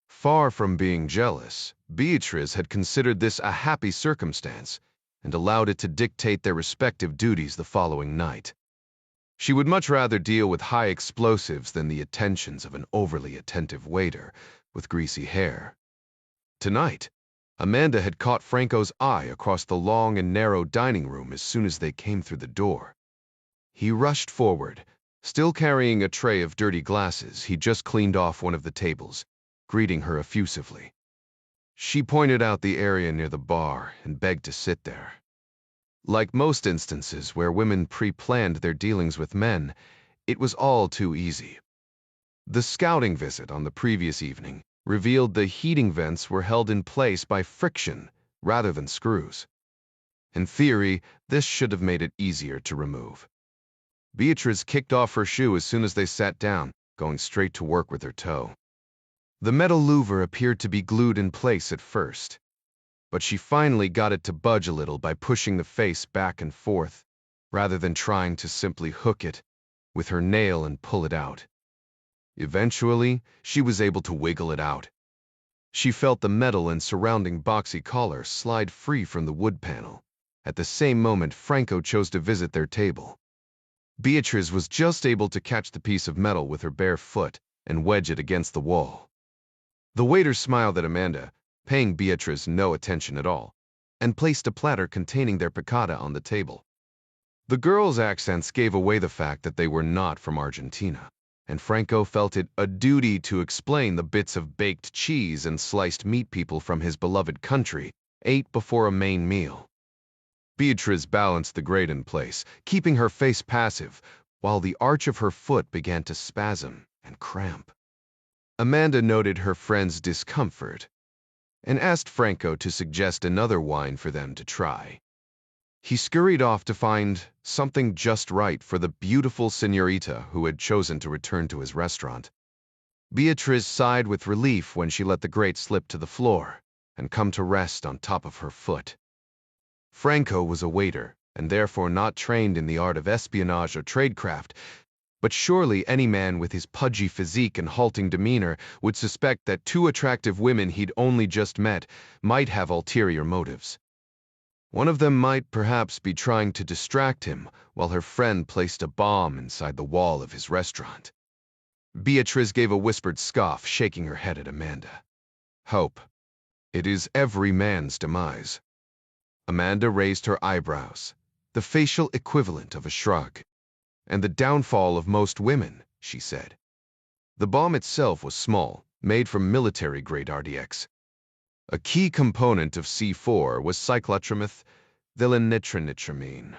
Far from being jealous, Beatriz had considered this a happy circumstance and allowed it to dictate their respective duties the following night. She would much rather deal with high explosives than the attentions of an overly attentive waiter with greasy hair. Tonight, Amanda had caught Franco's eye across the long and narrow dining room as soon as they came through the door. He rushed forward, still carrying a tray of dirty glasses he'd just cleaned off one of the tables, greeting her effusively. She pointed out the area near the bar and begged to sit there. Like most instances where women pre-planned their dealings with men, it was all too easy. The scouting visit on the previous evening revealed the heating vents were held in place by friction rather than screws. In theory, this should have made it easier to remove. Beatriz kicked off her shoe as soon as they sat down, going straight to work with her toe. The metal louver appeared to be glued in place at first, but she finally got it to budge a little by pushing the face back and forth, rather than trying to simply hook it with her nail and pull it out. Eventually, she was able to wiggle it out. She felt the metal and surrounding boxy collar slide free from the wood panel. At the same moment, Franco chose to visit their table. Beatrice was just able to catch the piece of metal with her bare foot and wedge it against the wall. The waiter smiled at Amanda, paying Beatrice no attention at all, and placed a platter containing their piccata on the table. The girls' accents gave away the fact that they were not from Argentina, and Franco felt it a duty to explain the bits of baked cheese and sliced meat people from his beloved country ate before a main meal. Beatrice balanced the grate in place, keeping her face passive, while the arch of her foot began to spasm and cramp. Amanda noted her friend's discomfort and asked Franco to suggest another wine for them to try. He scurried off to find something just right for the beautiful señorita who had chosen to return to his restaurant. Beatrice sighed with relief when she let the grate slip to the floor and come to rest on top of her foot. Franco was a waiter, and therefore not trained in the art of espionage or tradecraft, but surely any man with his pudgy physique and halting demeanor would suspect that two attractive women he'd only just met might have ulterior motives. One of them might perhaps be trying to distract him while her friend placed a bomb inside the wall of his restaurant. Beatrice gave a whispered scoff, shaking her head at Amanda. Hope. It is every man's demise. Amanda raised her eyebrows, the facial equivalent of a shrug. And the downfall of most women, she said. The bomb itself was small, made from military-grade RDX. A key component of C4 was cyclotrimethylnitronitramine.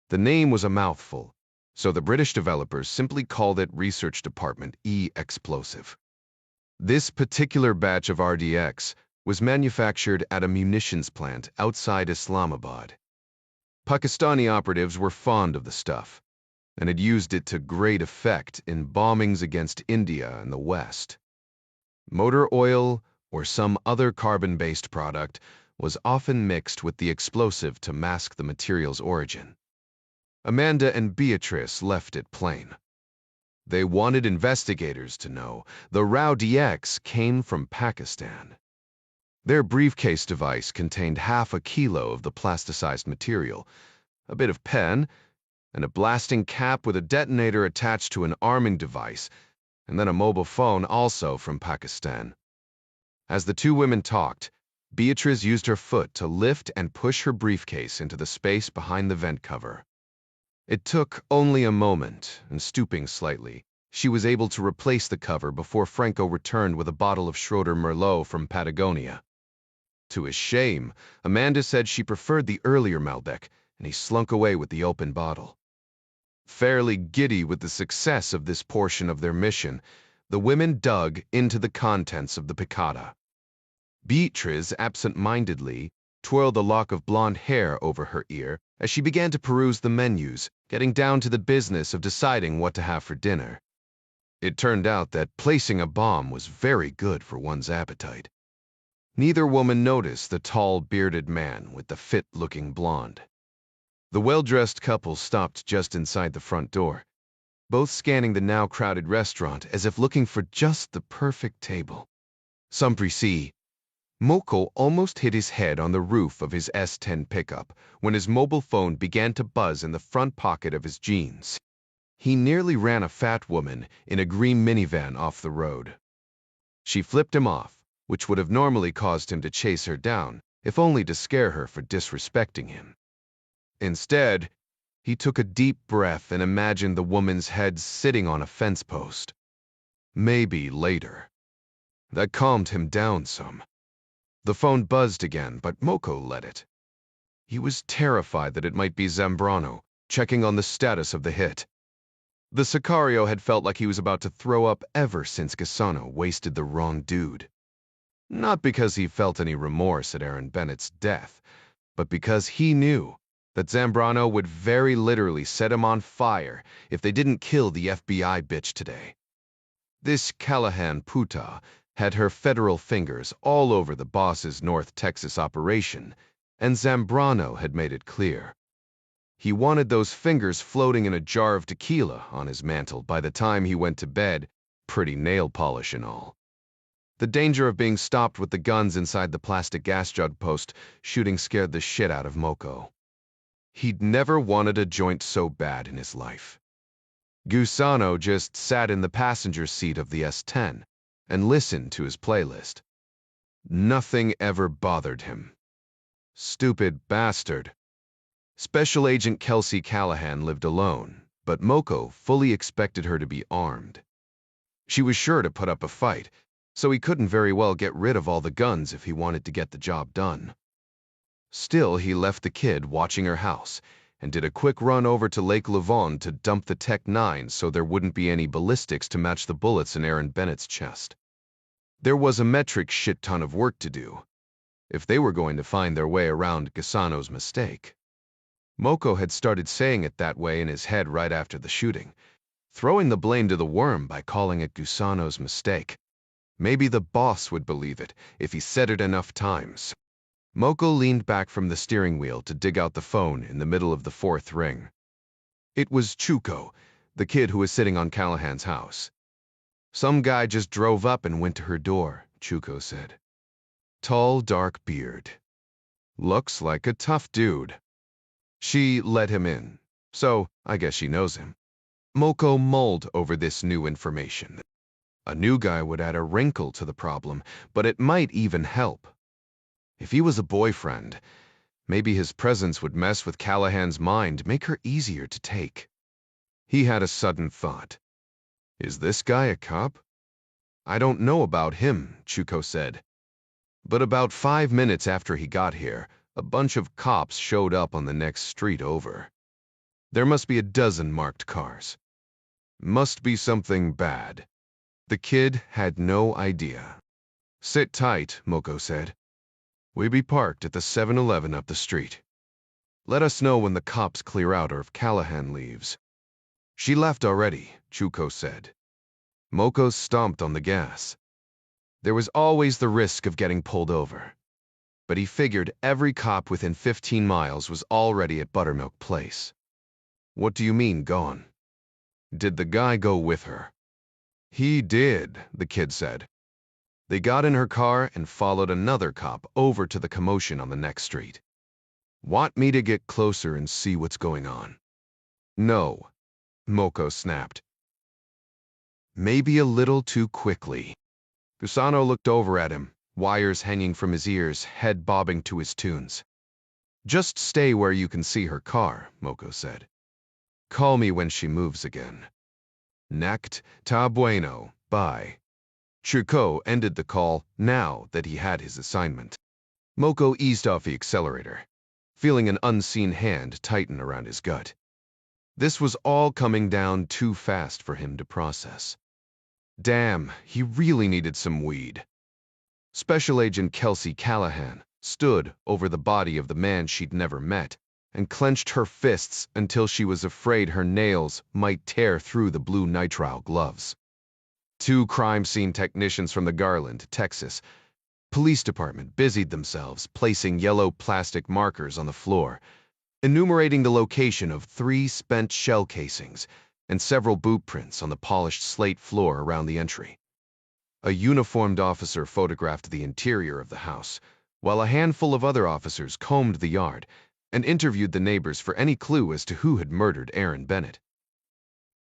The name was a mouthful, so the British developers simply called it Research Department E-explosive. This particular batch of RDX was manufactured at a munitions plant outside Islamabad. Pakistani operatives were fond of the stuff, and had used it to great effect in bombings against India and the West. Motor oil or some other carbon-based product was often mixed with the explosive to mask the material's origin. Amanda and Beatrice left it plain. They wanted investigators to know the RAW DX came from Pakistan. Their briefcase device contained half a kilo of the plasticized material, a bit of pen, and a blasting cap with a detonator attached to an arming device, and then a mobile phone also from Pakistan. As the two women talked, Beatrice used her foot to lift and push her briefcase into the space behind the vent cover. It took only a moment, and stooping slightly, she was able to replace the cover before Franco returned with a bottle of Schroeder Merlot from Patagonia. To his shame, Amanda said she preferred the earlier Malbec, and he slunk away with the open bottle. Fairly giddy with the success of this portion of their mission, the women dug into the contents of the piccata. Beatrice absent-mindedly twirled a lock of blonde hair over her ear as she began to peruse the menus, getting down to the business of deciding what to have for dinner. It turned out that placing a bomb was very good for one's appetite. Neither woman noticed the tall, bearded man with the fit-looking blonde. The well-dressed couple stopped just inside the front door, both scanning the now crowded restaurant as if looking for just the perfect table. Samprissi. Moko almost hit his head on the roof of his S10 pickup when his mobile phone began to buzz in the front pocket of his jeans. He nearly ran a fat woman in a green minivan off the road. She flipped him off, which would have normally caused him to chase her down, if only to scare her for disrespecting him. Instead, he took a deep breath and imagined the woman's head sitting on a fence post. Maybe later. That calmed him down some. The phone buzzed again, but Moko let it. He was terrified that it might be Zambrano, checking on the status of the hit. The Sicario had felt like he was about to throw up ever since Gasano wasted the wrong dude. Not because he felt any remorse at Aaron Bennett's death, but because he knew that Zambrano would very literally set him on fire if they didn't kill the FBI bitch today. This Callahan puta had her federal fingers all over the boss's North Texas operation, and Zambrano had made it clear. He wanted those fingers floating in a jar of tequila on his mantle by the time he went to bed, pretty nail polish and all. The danger of being stopped with the guns inside the plastic gas jug post shooting scared the shit out of Moko. He'd never wanted a joint so bad in his life. Gusano just sat in the passenger seat of the S10 and listened to his playlist. Nothing ever bothered him. Stupid bastard. Special Agent Kelsey Callahan lived alone, but Moko fully expected her to be armed. She was sure to put up a fight, so he couldn't very well get rid of all the guns if he wanted to get the job done. Still, he left the kid watching her house and did a quick run over to Lake Lavon to dump the Tech-9 so there wouldn't be any ballistics to match the bullets in Aaron Bennett's chest. There was a metric shit ton of work to do, if they were going to find their way around Gusano's mistake. Moko had started saying it that way in his head right after the shooting, throwing the blame to the worm by calling it Gusano's mistake. Maybe the boss would believe it if he said it enough times. Moko leaned back from the steering wheel to dig out the phone in the middle of the fourth ring. It was Chuko, the kid who was sitting on Callahan's house. Some guy just drove up and went to her door, Chuko said. Tall, dark beard. Looks like a tough dude. She let him in, so I guess she knows him. Moko mulled over this new information. A new guy would add a wrinkle to the problem, but it might even help. If he was a boyfriend, maybe his presence would mess with Callahan's mind, make her easier to take. He had a sudden thought. Is this guy a cop? I don't know about him, Chuko said. But about 5 minutes after he got here, a bunch of cops showed up on the next street over. There must be a dozen marked cars. Must be something bad. The kid had no idea. Sit tight, Moko said. We be parked at the 7-Eleven up the street. Let us know when the cops clear out or if Callahan leaves. She left already, Chuko said. Moko stomped on the gas. There was always the risk of getting pulled over. But he figured every cop within 15 miles was already at Buttermilk Place. What do you mean, gone? Did the guy go with her? He did, the kid said. They got in her car and followed another cop over to the commotion on the next street. Want me to get closer and see what's going on? No, Moko snapped. Maybe a little too quickly. Gusano looked over at him, wires hanging from his ears, head bobbing to his tunes. Just stay where you can see her car, Moko said. Call me when she moves again. Nakt, ta bueno, bye. Chuko ended the call now that he had his assignment. Moko eased off the accelerator, feeling an unseen hand tighten around his gut. This was all coming down too fast for him to process. Damn, he really needed some weed. Special Agent Kelsey Callahan stood over the body of the man she'd never met and clenched her fists until she was afraid her nails might tear through the blue nitrile gloves. 2 crime scene technicians from the Garland, Texas, police department busied themselves placing yellow plastic markers on the floor, enumerating the location of 3 spent shell casings and several boot prints on the polished slate floor around the entry. A uniformed officer photographed the interior of the house, while a handful of other officers combed the yard and interviewed the neighbors for any clue as to who had murdered Aaron Bennett.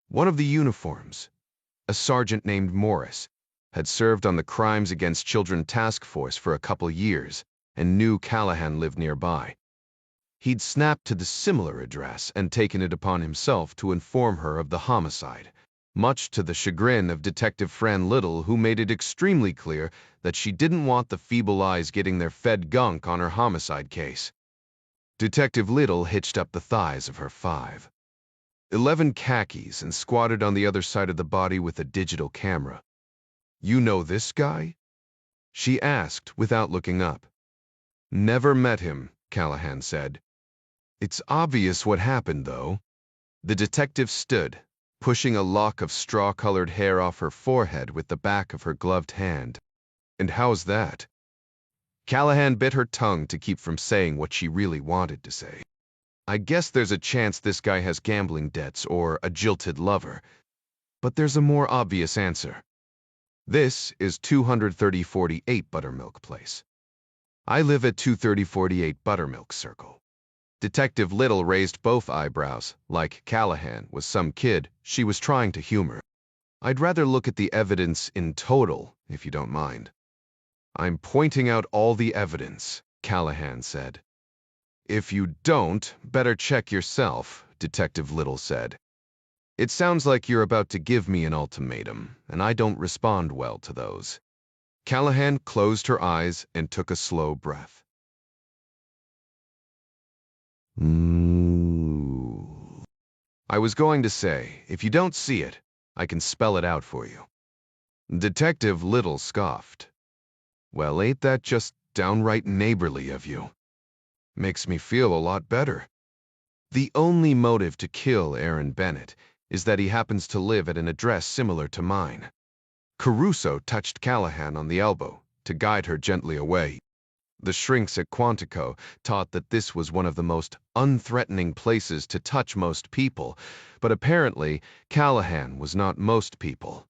One of the uniforms, a sergeant named Morris, had served on the Crimes Against Children Task Force for a couple years and knew Callahan lived nearby. He'd snapped to the similar address and taken it upon himself to inform her of the homicide, much to the chagrin of Detective Fran Little, who made it extremely clear that she didn't want the feeble eyes getting their fed gunk on her homicide case. Detective Little hitched up the thighs of her 5'11" khakis and squatted on the other side of the body with a digital camera. You know this guy? She asked without looking up. Never met him, Callahan said. It's obvious what happened, though. The detective stood, pushing a lock of straw-colored hair off her forehead with the back of her gloved hand. And how's that? Callahan bit her tongue to keep from saying what she really wanted to say. I guess there's a chance this guy has gambling debts or a jilted lover. But there's a more obvious answer. This is 23048 Buttermilk Place. I live at 23048 Buttermilk Circle. Detective Little raised both eyebrows, like Callahan was some kid she was trying to humor. I'd rather look at the evidence in total, if you don't mind. I'm pointing out all the evidence, Callahan said. If you don't, better check yourself, Detective Little said. It sounds like you're about to give me an ultimatum, and I don't respond well to those. Callahan closed her eyes and took a slow breath. I was going to say, if you don't see it, I can spell it out for you. Detective Little scoffed. Well, ain't that just downright neighborly of you? Makes me feel a lot better. The only motive to kill Aaron Bennett is that he happens to live at an address similar to mine. Caruso touched Callahan on the elbow to guide her gently away. The shrinks at Quantico taught that this was one of the most unthreatening places to touch most people, but apparently Callahan was not most people.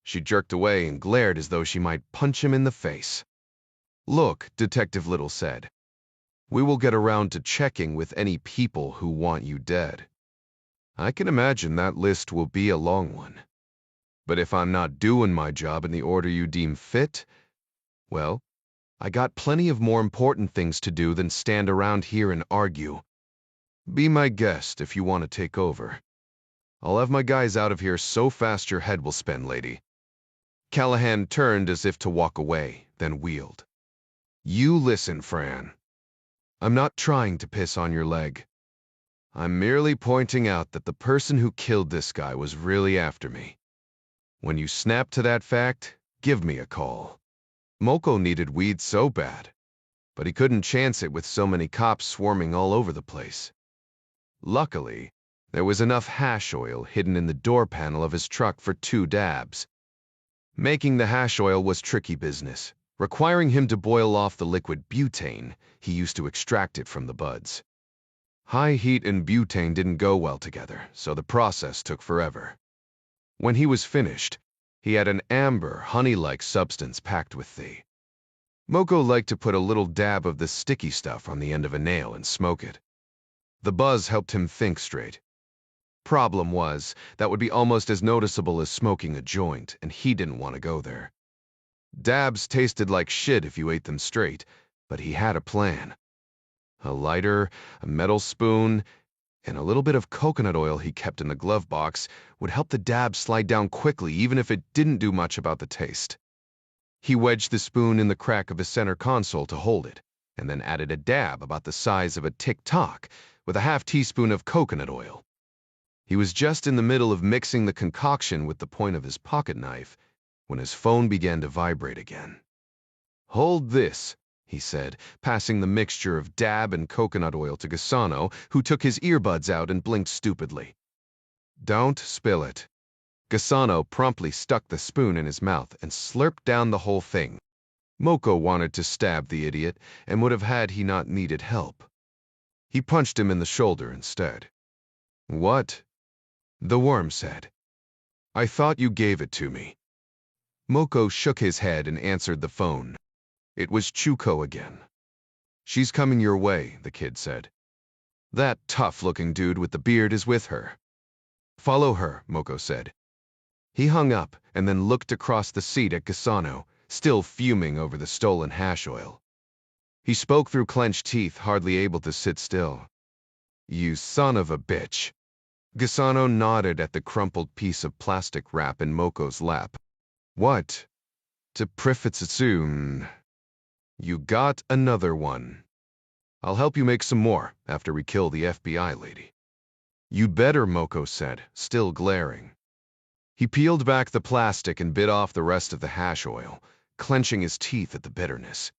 She jerked away and glared as though she might punch him in the face. Look, Detective Little said. We will get around to checking with any people who want you dead. I can imagine that list will be a long one. But if I'm not doing my job in the order you deem fit, well, I got plenty of more important things to do than stand around here and argue. Be my guest if you want to take over. I'll have my guys out of here so fast your head will spin, lady. Callahan turned as if to walk away, then wheeled. You listen, Fran. I'm not trying to piss on your leg. I'm merely pointing out that the person who killed this guy was really after me. When you snap to that fact, give me a call. Moko needed weed so bad, but he couldn't chance it with so many cops swarming all over the place. Luckily, there was enough hash oil hidden in the door panel of his truck for 2 dabs. Making the hash oil was tricky business, requiring him to boil off the liquid butane he used to extract it from the buds. High heat and butane didn't go well together, so the process took forever. When he was finished, he had an amber, honey-like substance packed with the. Moko liked to put a little dab of the sticky stuff on the end of a nail and smoke it. The buzz helped him think straight. Problem was, that would be almost as noticeable as smoking a joint, and he didn't want to go there. Dabs tasted like shit if you ate them straight, but he had a plan. A lighter, a metal spoon, and a little bit of coconut oil he kept in the glove box would help the dab slide down quickly even if it didn't do much about the taste. He wedged the spoon in the crack of his center console to hold it, and then added a dab about the size of a tic-tac with a half teaspoon of coconut oil. He was just in the middle of mixing the concoction with the point of his pocket knife when his phone began to vibrate again. Hold this, he said, passing the mixture of dab and coconut oil to Gasano, who took his earbuds out and blinked stupidly. Don't spill it. Gasano promptly stuck the spoon in his mouth and slurped down the whole thing. Moko wanted to stab the idiot and would have had he not needed help. He punched him in the shoulder instead. What? The worm said. I thought you gave it to me. Moko shook his head and answered the phone. It was Chuko again. She's coming your way, the kid said. That tough-looking dude with the beard is with her. Follow her, Moko said. He hung up and then looked across the seat at Gasano, still fuming over the stolen hash oil. He spoke through clenched teeth, hardly able to sit still. You son of a bitch. Gasano nodded at the crumpled piece of plastic wrap in Moko's lap. What? To Prifitsutsun. You got another one. I'll help you make some more after we kill the FBI lady. You'd better, Moko said, still glaring. He peeled back the plastic and bit off the rest of the hash oil, clenching his teeth at the bitterness.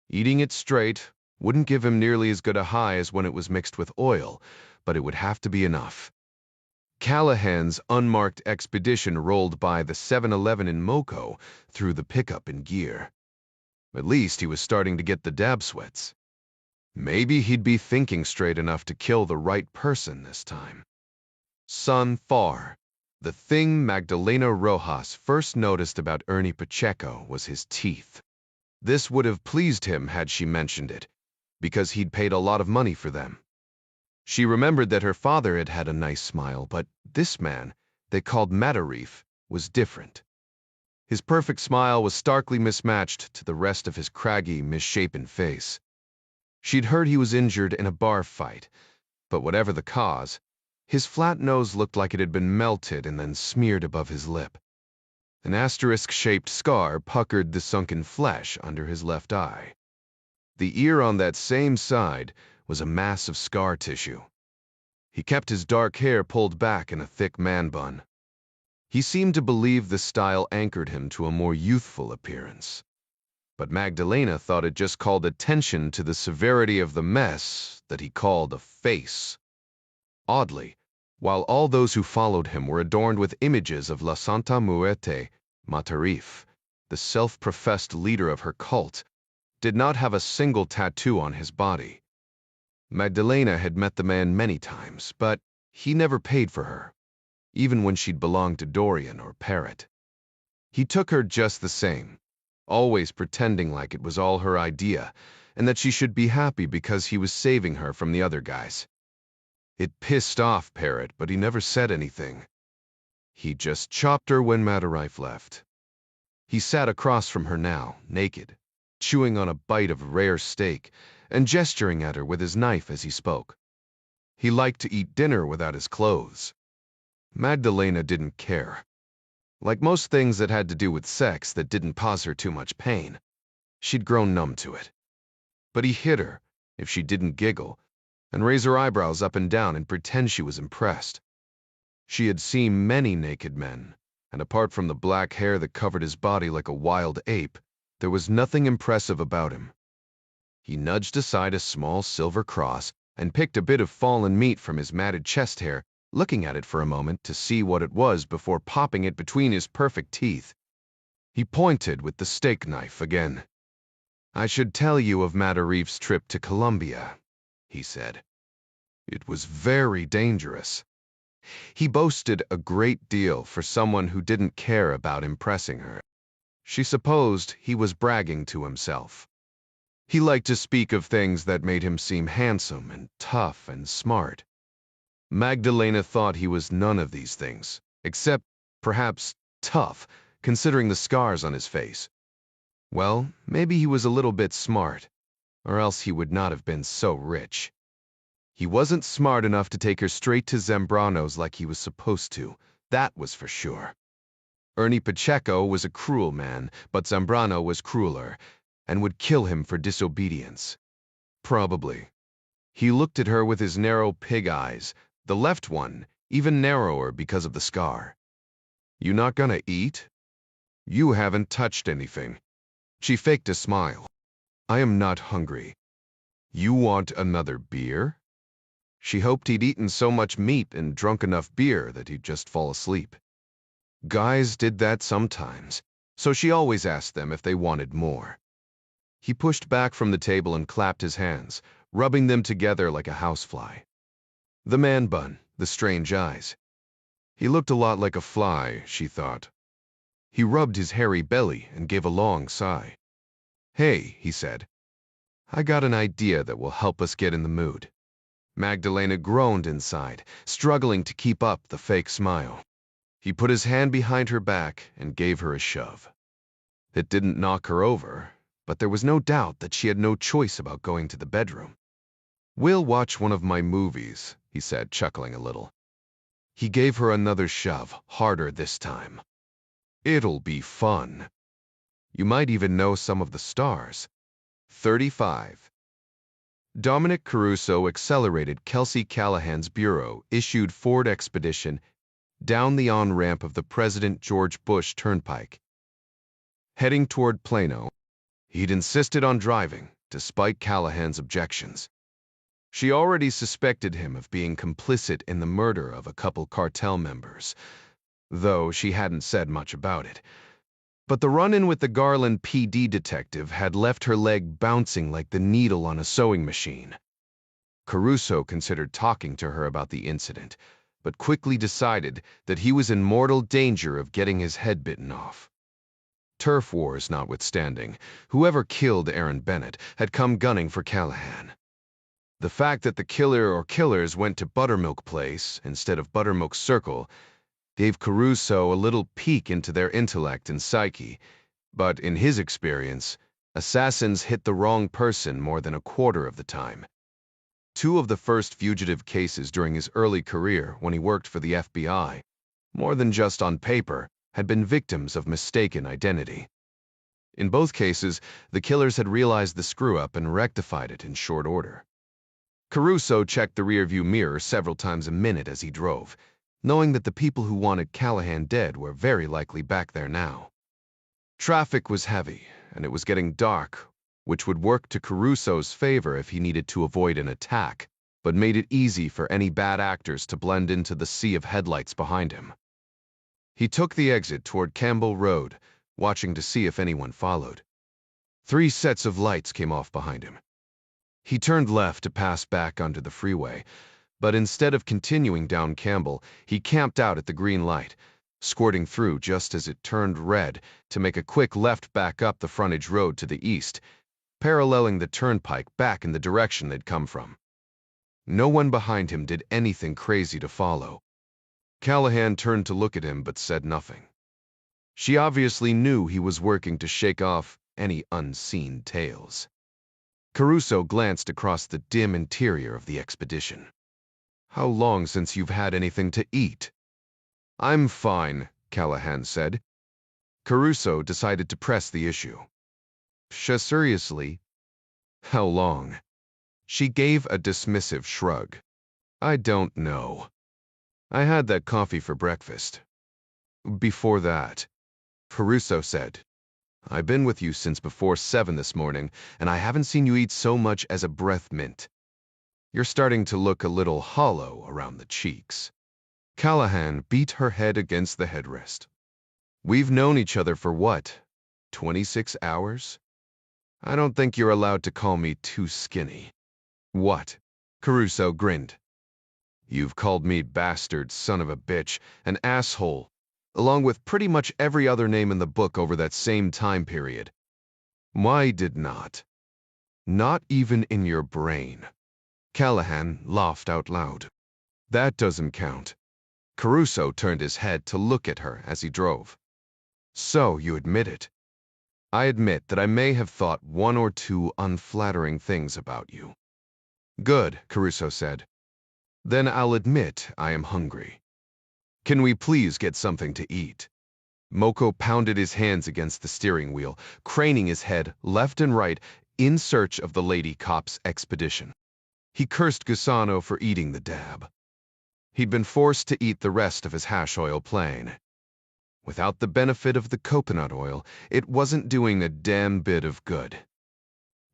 Eating it straight wouldn't give him nearly as good a high as when it was mixed with oil, but it would have to be enough. Callahan's unmarked expedition rolled by the 7-Eleven in Moco threw the pickup in gear. At least he was starting to get the dab sweats. Maybe he'd be thinking straight enough to kill the right person this time. Son far. The thing Magdalena Rojas first noticed about Ernie Pacheco was his teeth. This would have pleased him had she mentioned it, because he'd paid a lot of money for them. She remembered that her father had had a nice smile, but this man, they called Matarif, was different. His perfect smile was starkly mismatched to the rest of his craggy, misshapen face. She'd heard he was injured in a bar fight, but whatever the cause, his flat nose looked like it had been melted and then smeared above his lip. An asterisk-shaped scar puckered the sunken flesh under his left eye. The ear on that same side was a mass of scar tissue. He kept his dark hair pulled back in a thick man bun. He seemed to believe the style anchored him to a more youthful appearance. But Magdalena thought it just called attention to the severity of the mess that he called a face. Oddly, while all those who followed him were adorned with images of La Santa Muerte, Matarif, the self-professed leader of her cult, did not have a single tattoo on his body. Magdalena had met the man many times, but he never paid for her, even when she'd belonged to Dorian or Parrot. He took her just the same, always pretending like it was all her idea, and that she should be happy because he was saving her from the other guys. It pissed off Parrot, but he never said anything. He just chopped her when Matarif left. He sat across from her now, naked, chewing on a bite of rare steak, and gesturing at her with his knife as he spoke. He liked to eat dinner without his clothes. Magdalena didn't care. Like most things that had to do with sex that didn't cause her too much pain, she'd grown numb to it. But he hit her, if she didn't giggle, and raise her eyebrows up and down and pretend she was impressed. She had seen many naked men, and apart from the black hair that covered his body like a wild ape, there was nothing impressive about him. He nudged aside a small silver cross and picked a bit of fallen meat from his matted chest hair, looking at it for a moment to see what it was before popping it between his perfect teeth. He pointed with the steak knife again. "I should tell you of Matarif's trip to Colombia," he said. "It was very dangerous." He boasted a great deal for someone who didn't care about impressing her. She supposed he was bragging to himself. He liked to speak of things that made him seem handsome and tough and smart. Magdalena thought he was none of these things, except, perhaps, tough, considering the scars on his face. Well, maybe he was a little bit smart, or else he would not have been so rich. He wasn't smart enough to take her straight to Zambrano's like he was supposed to, that was for sure. Ernie Pacheco was a cruel man, but Zambrano was crueler, and would kill him for disobedience. Probably. He looked at her with his narrow pig eyes, the left one even narrower because of the scar. "You not gonna eat? You haven't touched anything." She faked a smile. "I am not hungry. You want another beer?" She hoped he'd eaten so much meat and drunk enough beer that he'd just fall asleep. Guys did that sometimes, so she always asked them if they wanted more. He pushed back from the table and clapped his hands, rubbing them together like a housefly. The man bun, the strange eyes. He looked a lot like a fly, she thought. He rubbed his hairy belly and gave a long sigh. "Hey," he said. "I got an idea that will help us get in the mood." Magdalena groaned inside, struggling to keep up the fake smile. He put his hand behind her back and gave her a shove. It didn't knock her over, but there was no doubt that she had no choice about going to the bedroom. "We'll watch one of my movies," he said, chuckling a little. He gave her another shove, harder this time. "It'll be fun. You might even know some of the stars." 35. Dominic Caruso accelerated Kelsey Callahan's bureau issued Ford Expedition down the on-ramp of the President George Bush Turnpike. Heading toward Plano, he'd insisted on driving, despite Callahan's objections. She already suspected him of being complicit in the murder of a couple cartel members, though she hadn't said much about it. But the run-in with the Garland PD detective had left her leg bouncing like the needle on a sewing machine. Caruso considered talking to her about the incident, but quickly decided that he was in mortal danger of getting his head bitten off. Turf wars notwithstanding, whoever killed Aaron Bennett had come gunning for Callahan. The fact that the killer or killers went to Buttermilk Place instead of Buttermilk Circle gave Caruso a little peek into their intellect and psyche, but in his experience, assassins hit the wrong person more than a quarter of the time. Two of the first fugitive cases during his early career when he worked for the FBI, more than just on paper, had been victims of mistaken identity. In both cases, the killers had realized the screw-up and rectified it in short order. Caruso checked the rearview mirror several times a minute as he drove, knowing that the people who wanted Callahan dead were very likely back there now. Traffic was heavy, and it was getting dark, which would work to Caruso's favor if he needed to avoid an attack, but made it easy for any bad actors to blend into the sea of headlights behind him. He took the exit toward Campbell Road, watching to see if anyone followed. 3 sets of lights came off behind him. He turned left to pass back onto the freeway, but instead of continuing down Campbell, he camped out at the green light, squirting through just as it turned red to make a quick left back up the frontage road to the east, paralleling the turnpike back in the direction they'd come from. No one behind him did anything crazy to follow. Callahan turned to look at him but said nothing. She obviously knew he was working to shake off any unseen tales. Caruso glanced across the dim interior of the expedition. "How long since you've had anything to eat?" "I'm fine," Callahan said. Caruso decided to press the issue. "Seriously? How long?" She gave a dismissive shrug. "I don't know. I had that coffee for breakfast." "Before that," Caruso said, "I've been with you since before 7 this morning, and I haven't seen you eat so much as a breath mint. You're starting to look a little hollow around the cheeks." Callahan beat her head against the headrest. "We've known each other for what, 26 hours? I don't think you're allowed to call me too skinny." "What?" Caruso grinned. "You've called me bastard, son of a bitch, an asshole, along with pretty much every other name in the book over that same time period." "Why did not?" "Not even in your brain." Callahan laughed out loud. "That doesn't count." Caruso turned his head to look at her as he drove. "So you admit it?" "I admit that I may have thought 1 or 2 unflattering things about you." "Good," Caruso said. "Then I'll admit I am hungry. Can we please get something to eat?" Moko pounded his hands against the steering wheel, craning his head left and right in search of the lady cop's expedition. He cursed Gusano for eating the dab. He'd been forced to eat the rest of his hash oil plain. Without the benefit of the coconut oil, it wasn't doing a damn bit of good.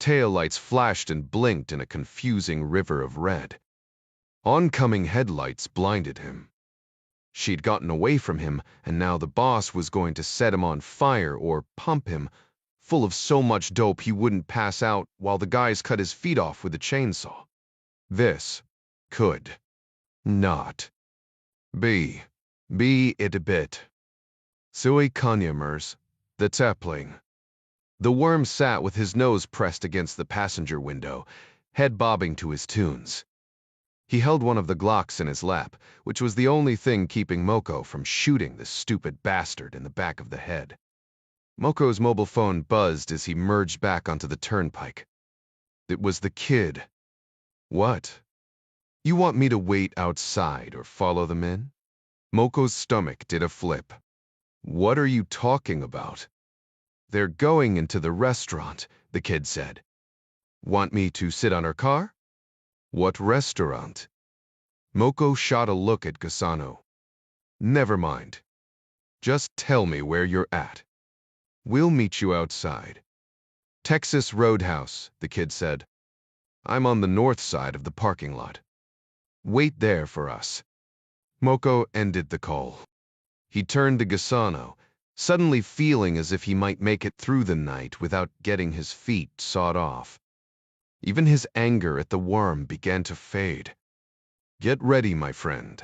Taillights flashed and blinked in a confusing river of red. Oncoming headlights blinded him. She'd gotten away from him, and now the boss was going to set him on fire or pump him, full of so much dope he wouldn't pass out while the guys cut his feet off with a chainsaw. This could not be it a bit. Sui Kanyamers, the Tepling. The worm sat with his nose pressed against the passenger window, head bobbing to his tunes. He held one of the Glocks in his lap, which was the only thing keeping Moko from shooting the stupid bastard in the back of the head. Moko's mobile phone buzzed as he merged back onto the turnpike. It was the kid. "What? You want me to wait outside or follow them in?" Moko's stomach did a flip. "What are you talking about?" "They're going into the restaurant," the kid said. "Want me to sit on her car?" "What restaurant?" Moko shot a look at Gusano. "Never mind. Just tell me where you're at. We'll meet you outside." "Texas Roadhouse," the kid said. I'm on the north side of the parking lot. Wait there for us. Moko ended the call. He turned to Gisano, suddenly feeling as if he might make it through the night without getting his feet sawed off. Even his anger at the worm began to fade. Get ready, my friend.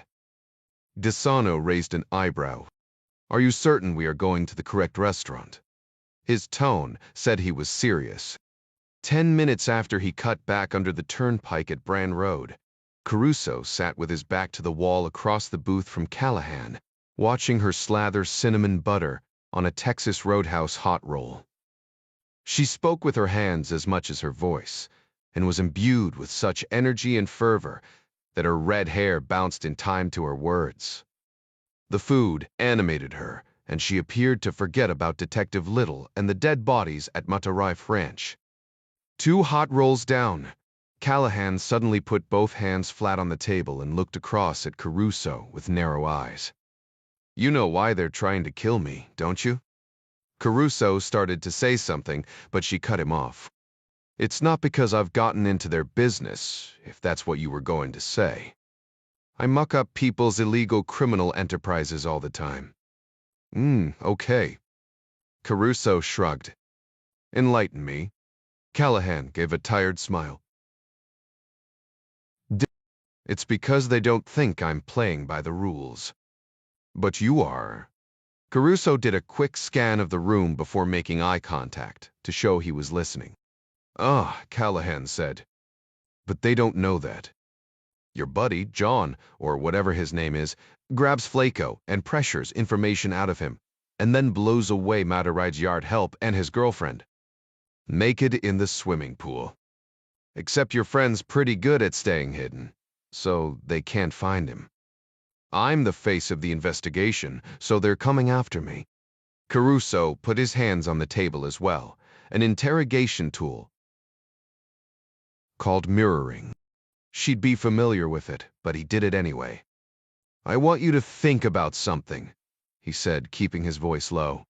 Gisano raised an eyebrow. Are you certain we are going to the correct restaurant? His tone said he was serious. 10 minutes after he cut back under the turnpike at Bran Road, Caruso sat with his back to the wall across the booth from Callahan, watching her slather cinnamon butter on a Texas Roadhouse hot roll. She spoke with her hands as much as her voice, and was imbued with such energy and fervor that her red hair bounced in time to her words. The food animated her, and she appeared to forget about Detective Little and the dead bodies at Matarife Ranch. 2 hot rolls down. Callahan suddenly put both hands flat on the table and looked across at Caruso with narrow eyes. You know why they're trying to kill me, don't you? Caruso started to say something, but she cut him off. It's not because I've gotten into their business, if that's what you were going to say. I muck up people's illegal criminal enterprises all the time. Okay. Caruso shrugged. Enlighten me. Callahan gave a tired smile. It's because they don't think I'm playing by the rules. But you are. Caruso did a quick scan of the room before making eye contact to show he was listening. Callahan said. But they don't know that. Your buddy, John, or whatever his name is, grabs Flaco and pressures information out of him, and then blows away Mataride's yard help and his girlfriend. Naked in the swimming pool. Except your friend's pretty good at staying hidden, so they can't find him. I'm the face of the investigation, so they're coming after me. Caruso put his hands on the table as well, an interrogation tool called mirroring. She'd be familiar with it, but he did it anyway. I want you to think about something, he said, keeping his voice low.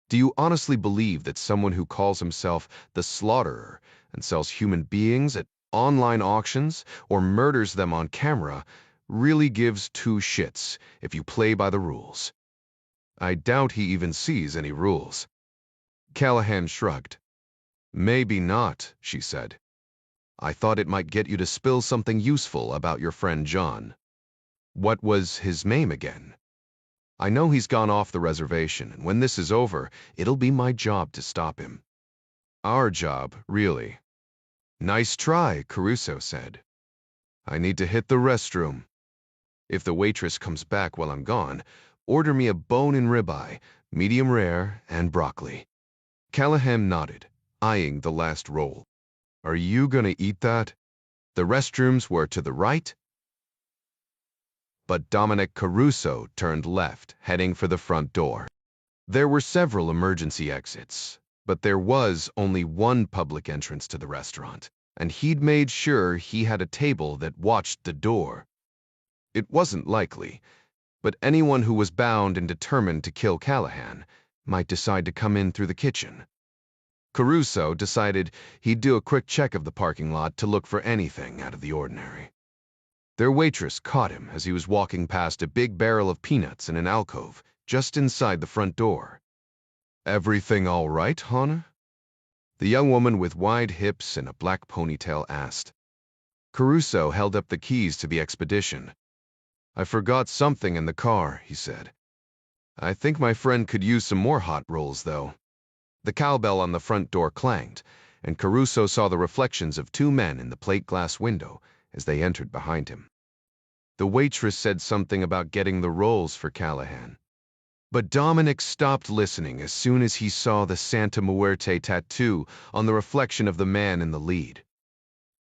Do you honestly believe that someone who calls himself the Slaughterer and sells human beings at online auctions or murders them on camera really gives 2 shits if you play by the rules? I doubt he even sees any rules. Callahan shrugged. Maybe not, she said. I thought it might get you to spill something useful about your friend John. What was his name again? I know he's gone off the reservation, and when this is over, it'll be my job to stop him. Our job, really. Nice try, Caruso said. I need to hit the restroom. If the waitress comes back while I'm gone, order me a bone-in ribeye, medium rare, and broccoli. Callahan nodded, eyeing the last roll. Are you gonna eat that? The restrooms were to the right, but Dominic Caruso turned left, heading for the front door. There were several emergency exits, but there was only one public entrance to the restaurant, and he'd made sure he had a table that watched the door. It wasn't likely, but anyone who was bound and determined to kill Callahan might decide to come in through the kitchen. Caruso decided he'd do a quick check of the parking lot to look for anything out of the ordinary. Their waitress caught him as he was walking past a big barrel of peanuts in an alcove just inside the front door. Everything all right, Hannah? The young woman with wide hips and a black ponytail asked. Caruso held up the keys to the expedition. I forgot something in the car, he said. I think my friend could use some more hot rolls, though. The cowbell on the front door clanged, and Caruso saw the reflections of 2 men in the plate glass window as they entered behind him. The waitress said something about getting the rolls for Callahan. But Dominic stopped listening as soon as he saw the Santa Muerte tattoo on the reflection of the man in the lead.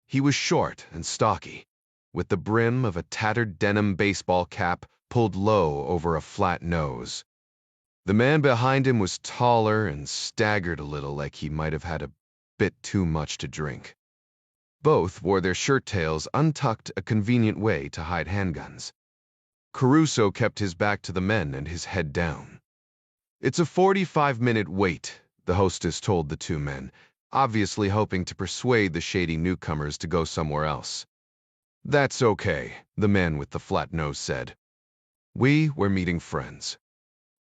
He was short and stocky, with the brim of a tattered denim baseball cap pulled low over a flat nose. The man behind him was taller and staggered a little, like he might have had a bit too much to drink. Both wore their shirt tails untucked, a convenient way to hide handguns. Caruso kept his back to the men and his head down. It's a 45-minute wait, the hostess told the 2 men, obviously hoping to persuade the shady newcomers to go somewhere else. "That's okay," the man with the flat nose said. "We're meeting friends.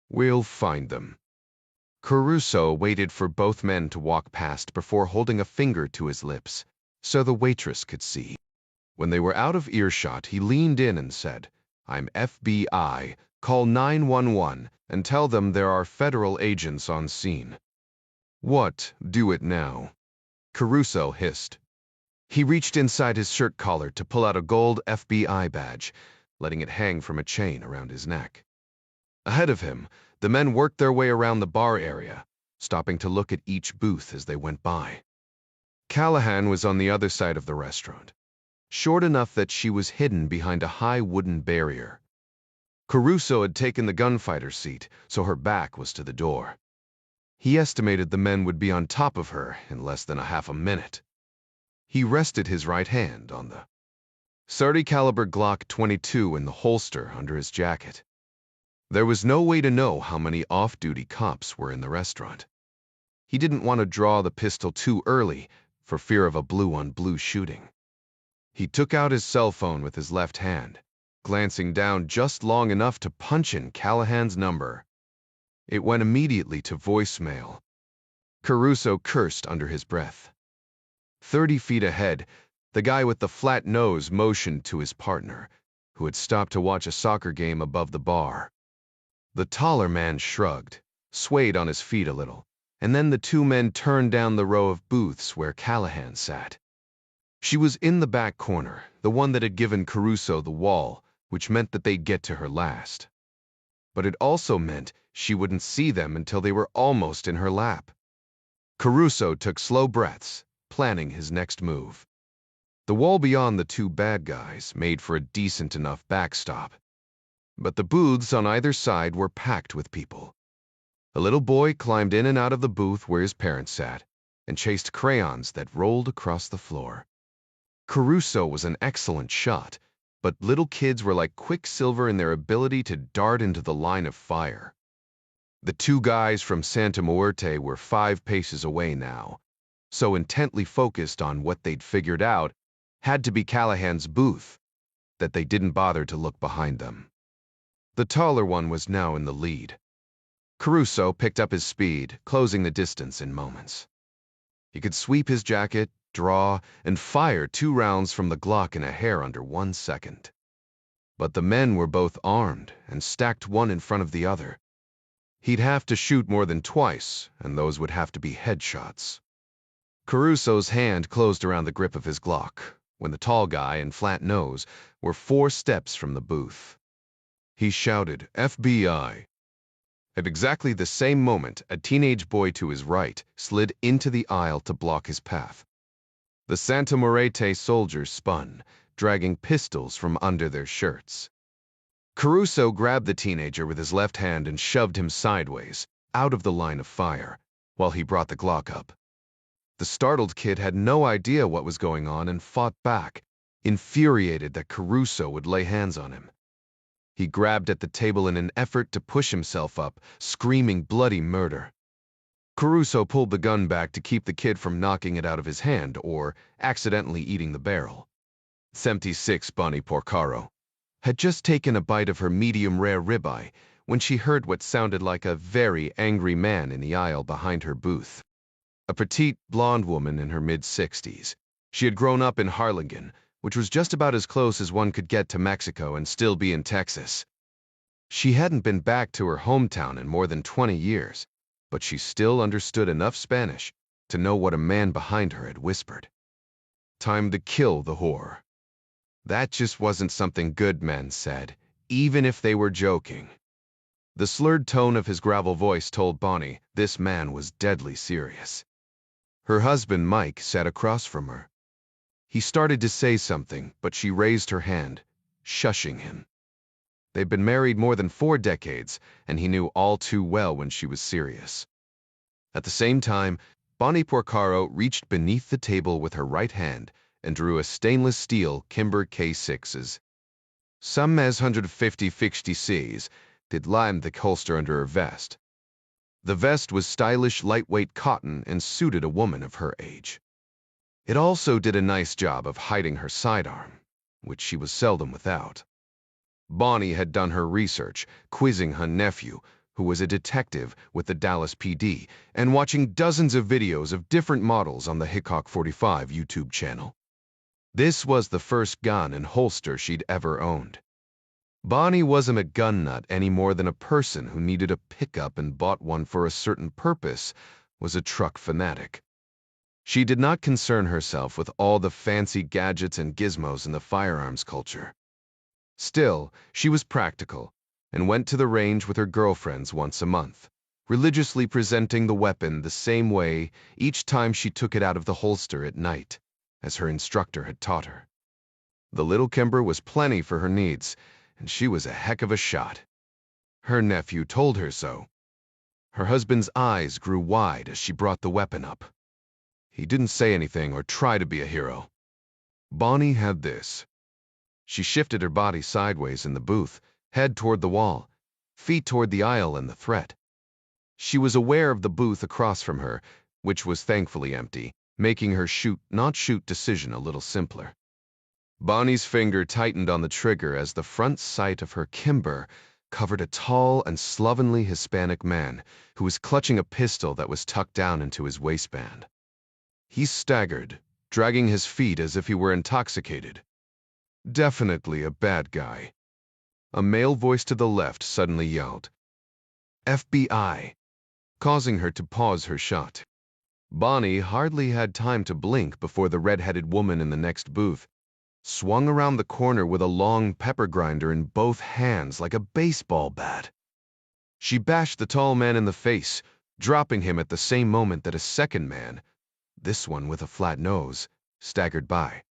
We'll find them." Caruso waited for both men to walk past before holding a finger to his lips, so the waitress could see. When they were out of earshot, he leaned in and said, "I'm FBI. Call 911 and tell them there are federal agents on scene." "What? Do it now," Caruso hissed. He reached inside his shirt collar to pull out a gold FBI badge, letting it hang from a chain around his neck. Ahead of him, the men worked their way around the bar area, stopping to look at each booth as they went by. Callahan was on the other side of the restaurant, short enough that she was hidden behind a high wooden barrier. Caruso had taken the gunfighter seat, so her back was to the door. He estimated the men would be on top of her in less than a half a minute. He rested his right hand on the .30 caliber Glock 22 in the holster under his jacket. There was no way to know how many off-duty cops were in the restaurant. He didn't want to draw the pistol too early for fear of a blue-on-blue shooting. He took out his cell phone with his left hand, glancing down just long enough to punch in Callahan's number. It went immediately to voicemail. Caruso cursed under his breath. 30 feet ahead, the guy with the flat nose motioned to his partner, who had stopped to watch a soccer game above the bar. The taller man shrugged, swayed on his feet a little, and then the two men turned down the row of booths where Callahan sat. She was in the back corner, the one that had given Caruso the wall, which meant that they'd get to her last. But it also meant she wouldn't see them until they were almost in her lap. Caruso took slow breaths, planning his next move. The wall beyond the two bad guys made for a decent enough backstop, but the booths on either side were packed with people. A little boy climbed in and out of the booth where his parents sat and chased crayons that rolled across the floor. Caruso was an excellent shot, but little kids were like quicksilver in their ability to dart into the line of fire. The two guys from Santa Muerte were 5 paces away now, so intently focused on what they'd figured out had to be Callahan's booth that they didn't bother to look behind them. The taller one was now in the lead. Caruso picked up his speed, closing the distance in moments. He could sweep his jacket, draw, and fire 2 rounds from the Glock in a hair under 1 second. But the men were both armed and stacked one in front of the other. He'd have to shoot more than twice, and those would have to be headshots. Caruso's hand closed around the grip of his Glock when the tall guy and flat nose were 4 steps from the booth. He shouted, "FBI." At exactly the same moment, a teenage boy to his right slid into the aisle to block his path. The Santa Muerte soldiers spun, dragging pistols from under their shirts. Caruso grabbed the teenager with his left hand and shoved him sideways, out of the line of fire, while he brought the Glock up. The startled kid had no idea what was going on and fought back, infuriated that Caruso would lay hands on him. He grabbed at the table in an effort to push himself up, screaming bloody murder. Caruso pulled the gun back to keep the kid from knocking it out of his hand or accidentally eating the barrel. 76 Bonnie Porcaro had just taken a bite of her medium-rare ribeye when she heard what sounded like a very angry man in the aisle behind her booth. A petite, blonde woman in her mid-60s. She had grown up in Harlingen, which was just about as close as one could get to Mexico and still be in Texas. She hadn't been back to her hometown in more than 20 years, but she still understood enough Spanish to know what a man behind her had whispered. Time to kill the whore. That just wasn't something good men said, even if they were joking. The slurred tone of his gravel voice told Bonnie this man was deadly serious. Her husband, Mike, sat across from her. He started to say something, but she raised her hand, shushing him. They'd been married more than 4 decades, and he knew all too well when she was serious. At the same time, Bonnie Porcaro reached beneath the table with her right hand and drew a stainless steel Kimber K6's. Some as 150 60 Cs did line the holster under her vest. The vest was stylish, lightweight cotton and suited a woman of her age. It also did a nice job of hiding her sidearm, which she was seldom without. Bonnie had done her research, quizzing her nephew, who was a detective with the Dallas PD, and watching dozens of videos of different models on the Hickok 45 YouTube channel. This was the first gun and holster she'd ever owned. Bonnie wasn't a gun nut any more than a person who needed a pickup and bought one for a certain purpose was a truck fanatic. She did not concern herself with all the fancy gadgets and gizmos in the firearms culture. Still, she was practical and went to the range with her girlfriends once a month, religiously presenting the weapon the same way each time she took it out of the holster at night, as her instructor had taught her. The little Kimber was plenty for her needs, and she was a heck of a shot. Her nephew told her so. Her husband's eyes grew wide as she brought the weapon up. He didn't say anything or try to be a hero. Bonnie had this. She shifted her body sideways in the booth, head toward the wall, feet toward the aisle and the threat. She was aware of the booth across from her, which was thankfully empty, making her shoot-not-shoot decision a little simpler. Bonnie's finger tightened on the trigger as the front sight of her Kimber covered a tall and slovenly Hispanic man who was clutching a pistol that was tucked down into his waistband. He staggered, dragging his feet as if he were intoxicated. Definitely a bad guy. A male voice to the left suddenly yelled, "FBI," causing her to pause her shot. Bonnie hardly had time to blink before the red-headed woman in the next booth swung around the corner with a long pepper grinder in both hands like a baseball bat. She bashed the tall man in the face, dropping him at the same moment that a second man, this one with a flat nose, staggered by.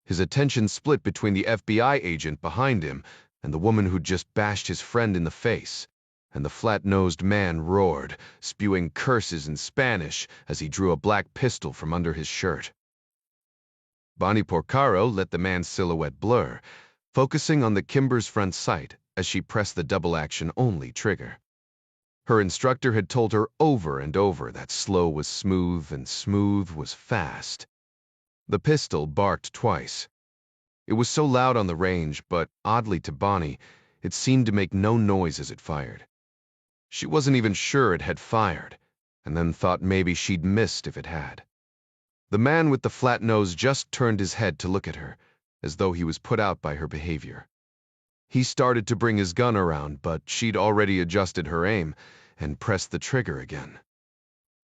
His attention split between the FBI agent behind him and the woman who'd just bashed his friend in the face, and the flat-nosed man roared, spewing curses in Spanish as he drew a black pistol from under his shirt. Bonnie Porcaro let the man's silhouette blur, focusing on the Kimber's front sight as she pressed the double-action-only trigger. Her instructor had told her over and over that slow was smooth and smooth was fast. The pistol barked twice. It was so loud on the range, but oddly to Bonnie, it seemed to make no noise as it fired. She wasn't even sure it had fired, and then thought maybe she'd missed if it had. The man with the flat nose just turned his head to look at her, as though he was put out by her behavior. He started to bring his gun around, but she'd already adjusted her aim and pressed the trigger again.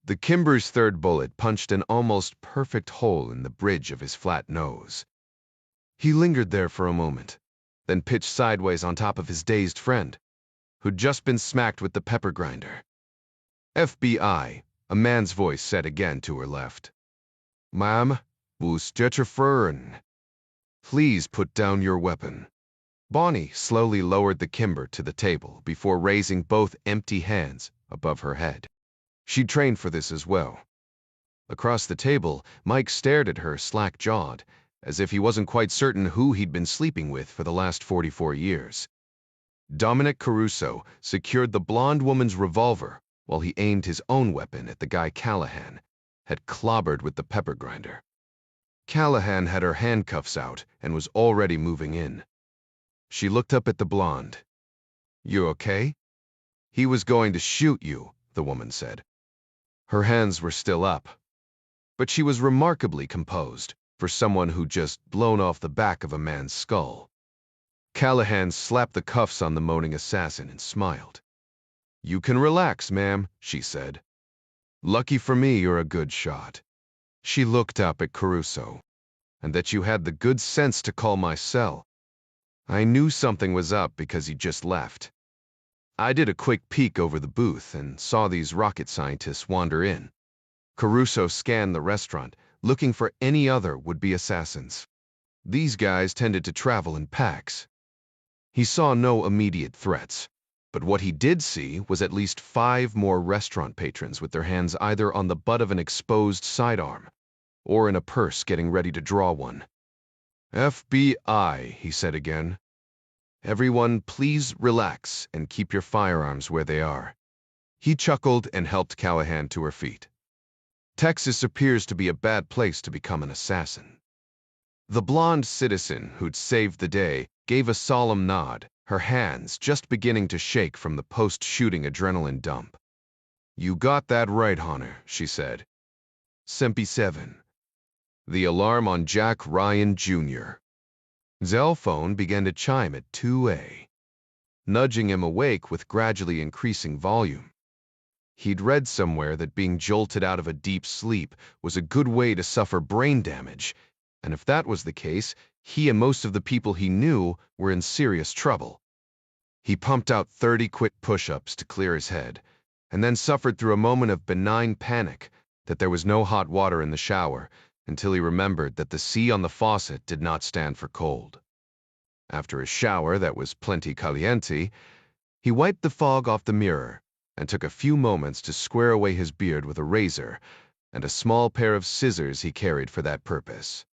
The Kimber's third bullet punched an almost perfect hole in the bridge of his flat nose. He lingered there for a moment, then pitched sideways on top of his dazed friend, who'd just been smacked with the pepper grinder. "FBI," a man's voice said again to her left. "Ma'am, wo steht ihr führen? Please put down your weapon." Bonnie slowly lowered the Kimber to the table before raising both empty hands above her head. She'd trained for this as well. Across the table, Mike stared at her slack-jawed, as if he wasn't quite certain who he'd been sleeping with for the last 44 years. Dominic Caruso secured the blonde woman's revolver while he aimed his own weapon at the guy Callahan had clobbered with the pepper grinder. Callahan had her handcuffs out and was already moving in. She looked up at the blonde. "You okay?" "He was going to shoot you," the woman said. Her hands were still up, but she was remarkably composed for someone who'd just blown off the back of a man's skull. Callahan slapped the cuffs on the moaning assassin and smiled. "You can relax, ma'am," she said. "Lucky for me you're a good shot." She looked up at Caruso. "And that you had the good sense to call my cell. I knew something was up because he just left. I did a quick peek over the booth and saw these rocket scientists wander in." Caruso scanned the restaurant, looking for any other would-be assassins. These guys tended to travel in packs. He saw no immediate threats, but what he did see was at least 5 more restaurant patrons with their hands either on the butt of an exposed sidearm or in a purse getting ready to draw one. "FBI," he said again. "Everyone, please relax and keep your firearms where they are." He chuckled and helped Callahan to her feet. Texas appears to be a bad place to become an assassin. The blonde citizen who'd saved the day gave a solemn nod, her hands just beginning to shake from the post-shooting adrenaline dump. You got that right, Hunter, she said. Sempi 7. The alarm on Jack Ryan Jr. Zell phone began to chime at 2A, nudging him awake with gradually increasing volume. He'd read somewhere that being jolted out of a deep sleep was a good way to suffer brain damage, and if that was the case, he and most of the people he knew were in serious trouble. He pumped out 30 quick push-ups to clear his head, and then suffered through a moment of benign panic that there was no hot water in the shower until he remembered that the C on the faucet did not stand for cold. After a shower that was plenty caliente, he wiped the fog off the mirror and took a few moments to square away his beard with a razor and a small pair of scissors he carried for that purpose.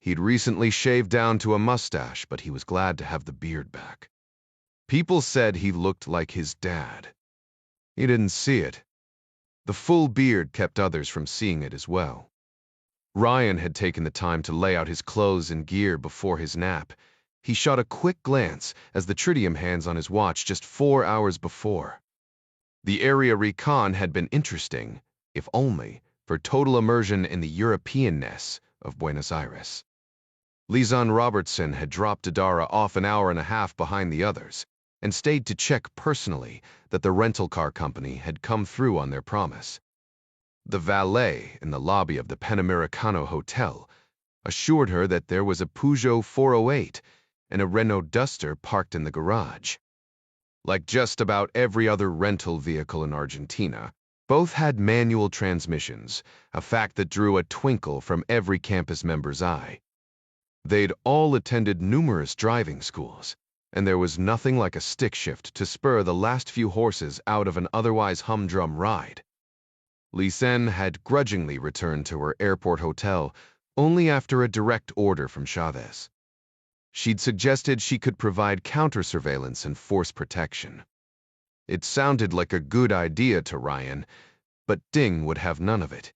He'd recently shaved down to a mustache, but he was glad to have the beard back. People said he looked like his dad. He didn't see it. The full beard kept others from seeing it as well. Ryan had taken the time to lay out his clothes and gear before his nap. He shot a quick glance as the tritium hands on his watch just 4 hours before. The area recon had been interesting, if only for total immersion in the Europeanness of Buenos Aires. Lizanne Robertson had dropped Adara off an hour and a half behind the others and stayed to check personally that the rental car company had come through on their promise. The valet in the lobby of the Panamericano Hotel assured her that there was a Peugeot 408 and a Renault Duster parked in the garage. Like just about every other rental vehicle in Argentina, both had manual transmissions, a fact that drew a twinkle from every campus member's eye. They'd all attended numerous driving schools, and there was nothing like a stick shift to spur the last few horses out of an otherwise humdrum ride. Lizanne had grudgingly returned to her airport hotel only after a direct order from Chavez. She'd suggested she could provide counter-surveillance and force protection. It sounded like a good idea to Ryan, but Ding would have none of it.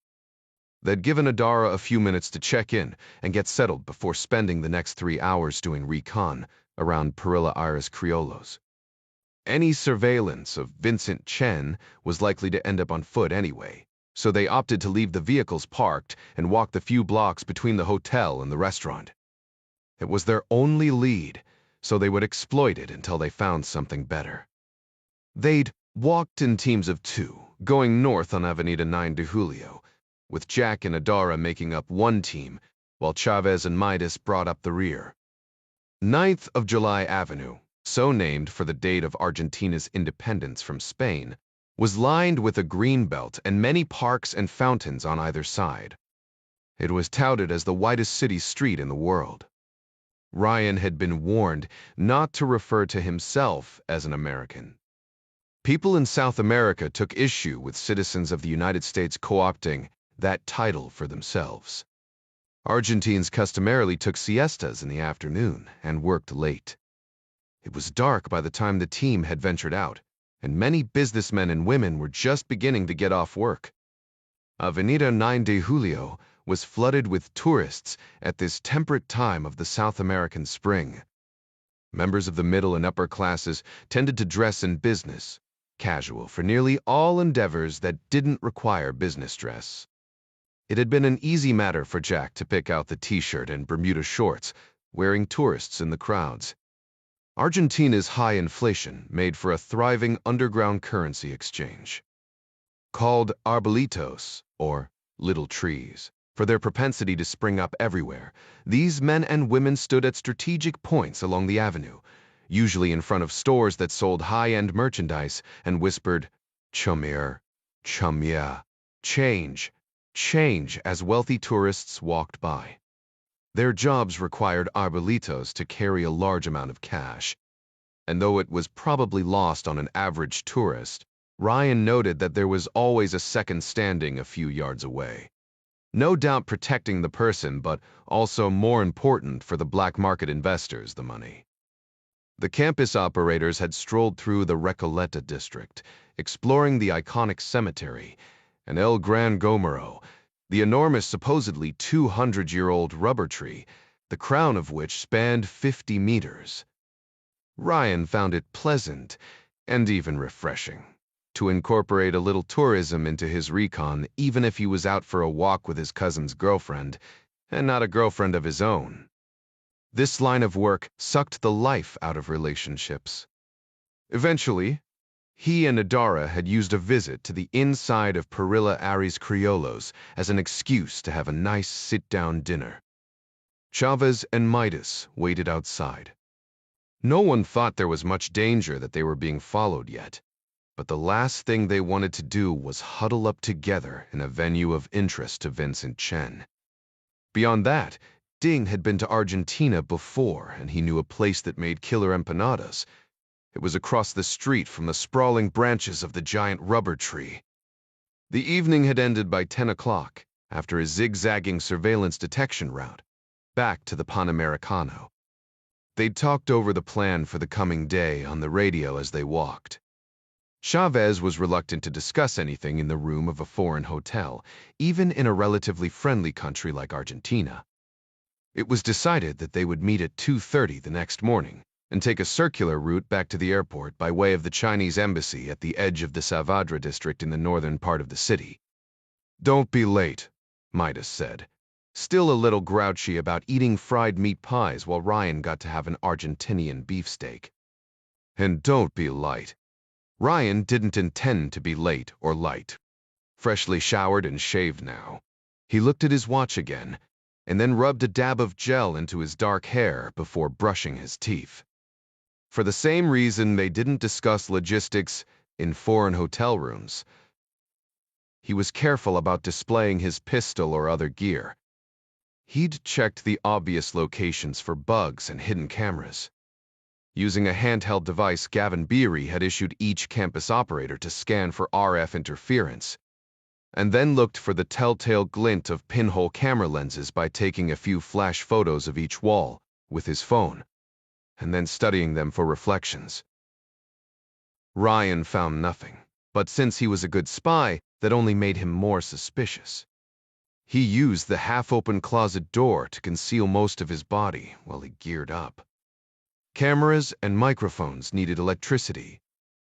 They'd given Adara a few minutes to check in and get settled before spending the next 3 hours doing recon around Perilla Iris Criollos. Any surveillance of Vincent Chen was likely to end up on foot anyway, so they opted to leave the vehicles parked and walk the few blocks between the hotel and the restaurant. It was their only lead, so they would exploit it until they found something better. They'd walked in teams of 2, going north on Avenida 9 de Julio, with Jack and Adara making up one team, while Chavez and Midas brought up the rear. 9th of July Avenue, so named for the date of Argentina's independence from Spain, was lined with a green belt and many parks and fountains on either side. It was touted as the widest city street in the world. Ryan had been warned not to refer to himself as an American. People in South America took issue with citizens of the United States co-opting that title for themselves. Argentines customarily took siestas in the afternoon and worked late. It was dark by the time the team had ventured out, and many businessmen and women were just beginning to get off work. Avenida 9 de Julio was flooded with tourists at this temperate time of the South American spring. Members of the middle and upper classes tended to dress in business, casual for nearly all endeavors that didn't require business dress. It had been an easy matter for Jack to pick out the t-shirt and Bermuda shorts, wearing tourists in the crowds. Argentina's high inflation made for a thriving underground currency exchange. Called arbolitos, or little trees, for their propensity to spring up everywhere, these men and women stood at strategic points along the avenue, usually in front of stores that sold high-end merchandise, and whispered, "Chumir, chumia, change, change," as wealthy tourists walked by. Their jobs required arbolitos to carry a large amount of cash, and though it was probably lost on an average tourist, Ryan noted that there was always a second standing a few yards away. No doubt protecting the person, but also more important for the black market investors, the money. The campus operators had strolled through the Recoleta district, exploring the iconic cemetery, and El Gran Gomero, the enormous supposedly 200-year-old rubber tree, the crown of which spanned 50 meters. Ryan found it pleasant and even refreshing to incorporate a little tourism into his recon, even if he was out for a walk with his cousin's girlfriend, and not a girlfriend of his own. This line of work sucked the life out of relationships. Eventually, he and Adara had used a visit to the inside of Perilla Aries Criollos as an excuse to have a nice sit-down dinner. Chavez and Midas waited outside. No one thought there was much danger that they were being followed yet, but the last thing they wanted to do was huddle up together in a venue of interest to Vincent Chen. Beyond that, Ding had been to Argentina before, and he knew a place that made killer empanadas. It was across the street from the sprawling branches of the giant rubber tree. The evening had ended by 10 o'clock, after a zigzagging surveillance detection route, back to the Panamericano. They'd talked over the plan for the coming day on the radio as they walked. Chavez was reluctant to discuss anything in the room of a foreign hotel, even in a relatively friendly country like Argentina. It was decided that they would meet at 2:30 the next morning and take a circular route back to the airport by way of the Chinese embassy at the edge of the Savadra district in the northern part of the city. "Don't be late," Midas said, still a little grouchy about eating fried meat pies while Ryan got to have an Argentinian beefsteak. "And don't be light." Ryan didn't intend to be late or light. Freshly showered and shaved now, he looked at his watch again, and then rubbed a dab of gel into his dark hair before brushing his teeth. For the same reason they didn't discuss logistics in foreign hotel rooms. He was careful about displaying his pistol or other gear. He'd checked the obvious locations for bugs and hidden cameras. Using a handheld device Gavin Beery had issued each campus operator to scan for RF interference, and then looked for the telltale glint of pinhole camera lenses by taking a few flash photos of each wall with his phone, and then studying them for reflections. Ryan found nothing, but since he was a good spy, that only made him more suspicious. He used the half-open closet door to conceal most of his body while he geared up. Cameras and microphones needed electricity,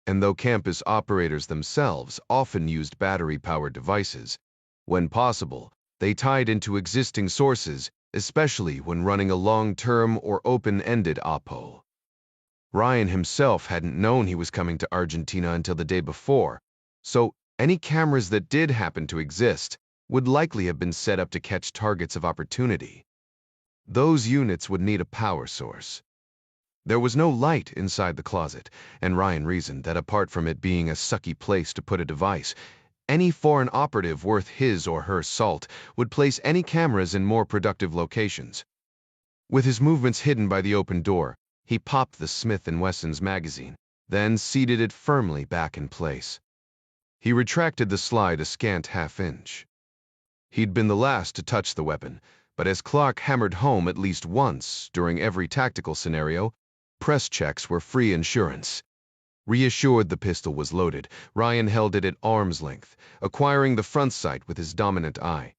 and though campus operators themselves often used battery-powered devices, when possible, they tied into existing sources, especially when running a long-term or open-ended oppo. Ryan himself hadn't known he was coming to Argentina until the day before, so any cameras that did happen to exist would likely have been set up to catch targets of opportunity. Those units would need a power source. There was no light inside the closet, and Ryan reasoned that apart from it being a sucky place to put a device, any foreign operative worth his or her salt would place any cameras in more productive locations. With his movements hidden by the open door, he popped the Smith & Wesson's magazine, then seated it firmly back in place. He retracted the slide a scant half-inch. He'd been the last to touch the weapon, but as Clark hammered home at least once during every tactical scenario, press checks were free insurance. Reassured the pistol was loaded, Ryan held it at arm's length, acquiring the front sight with his dominant eye,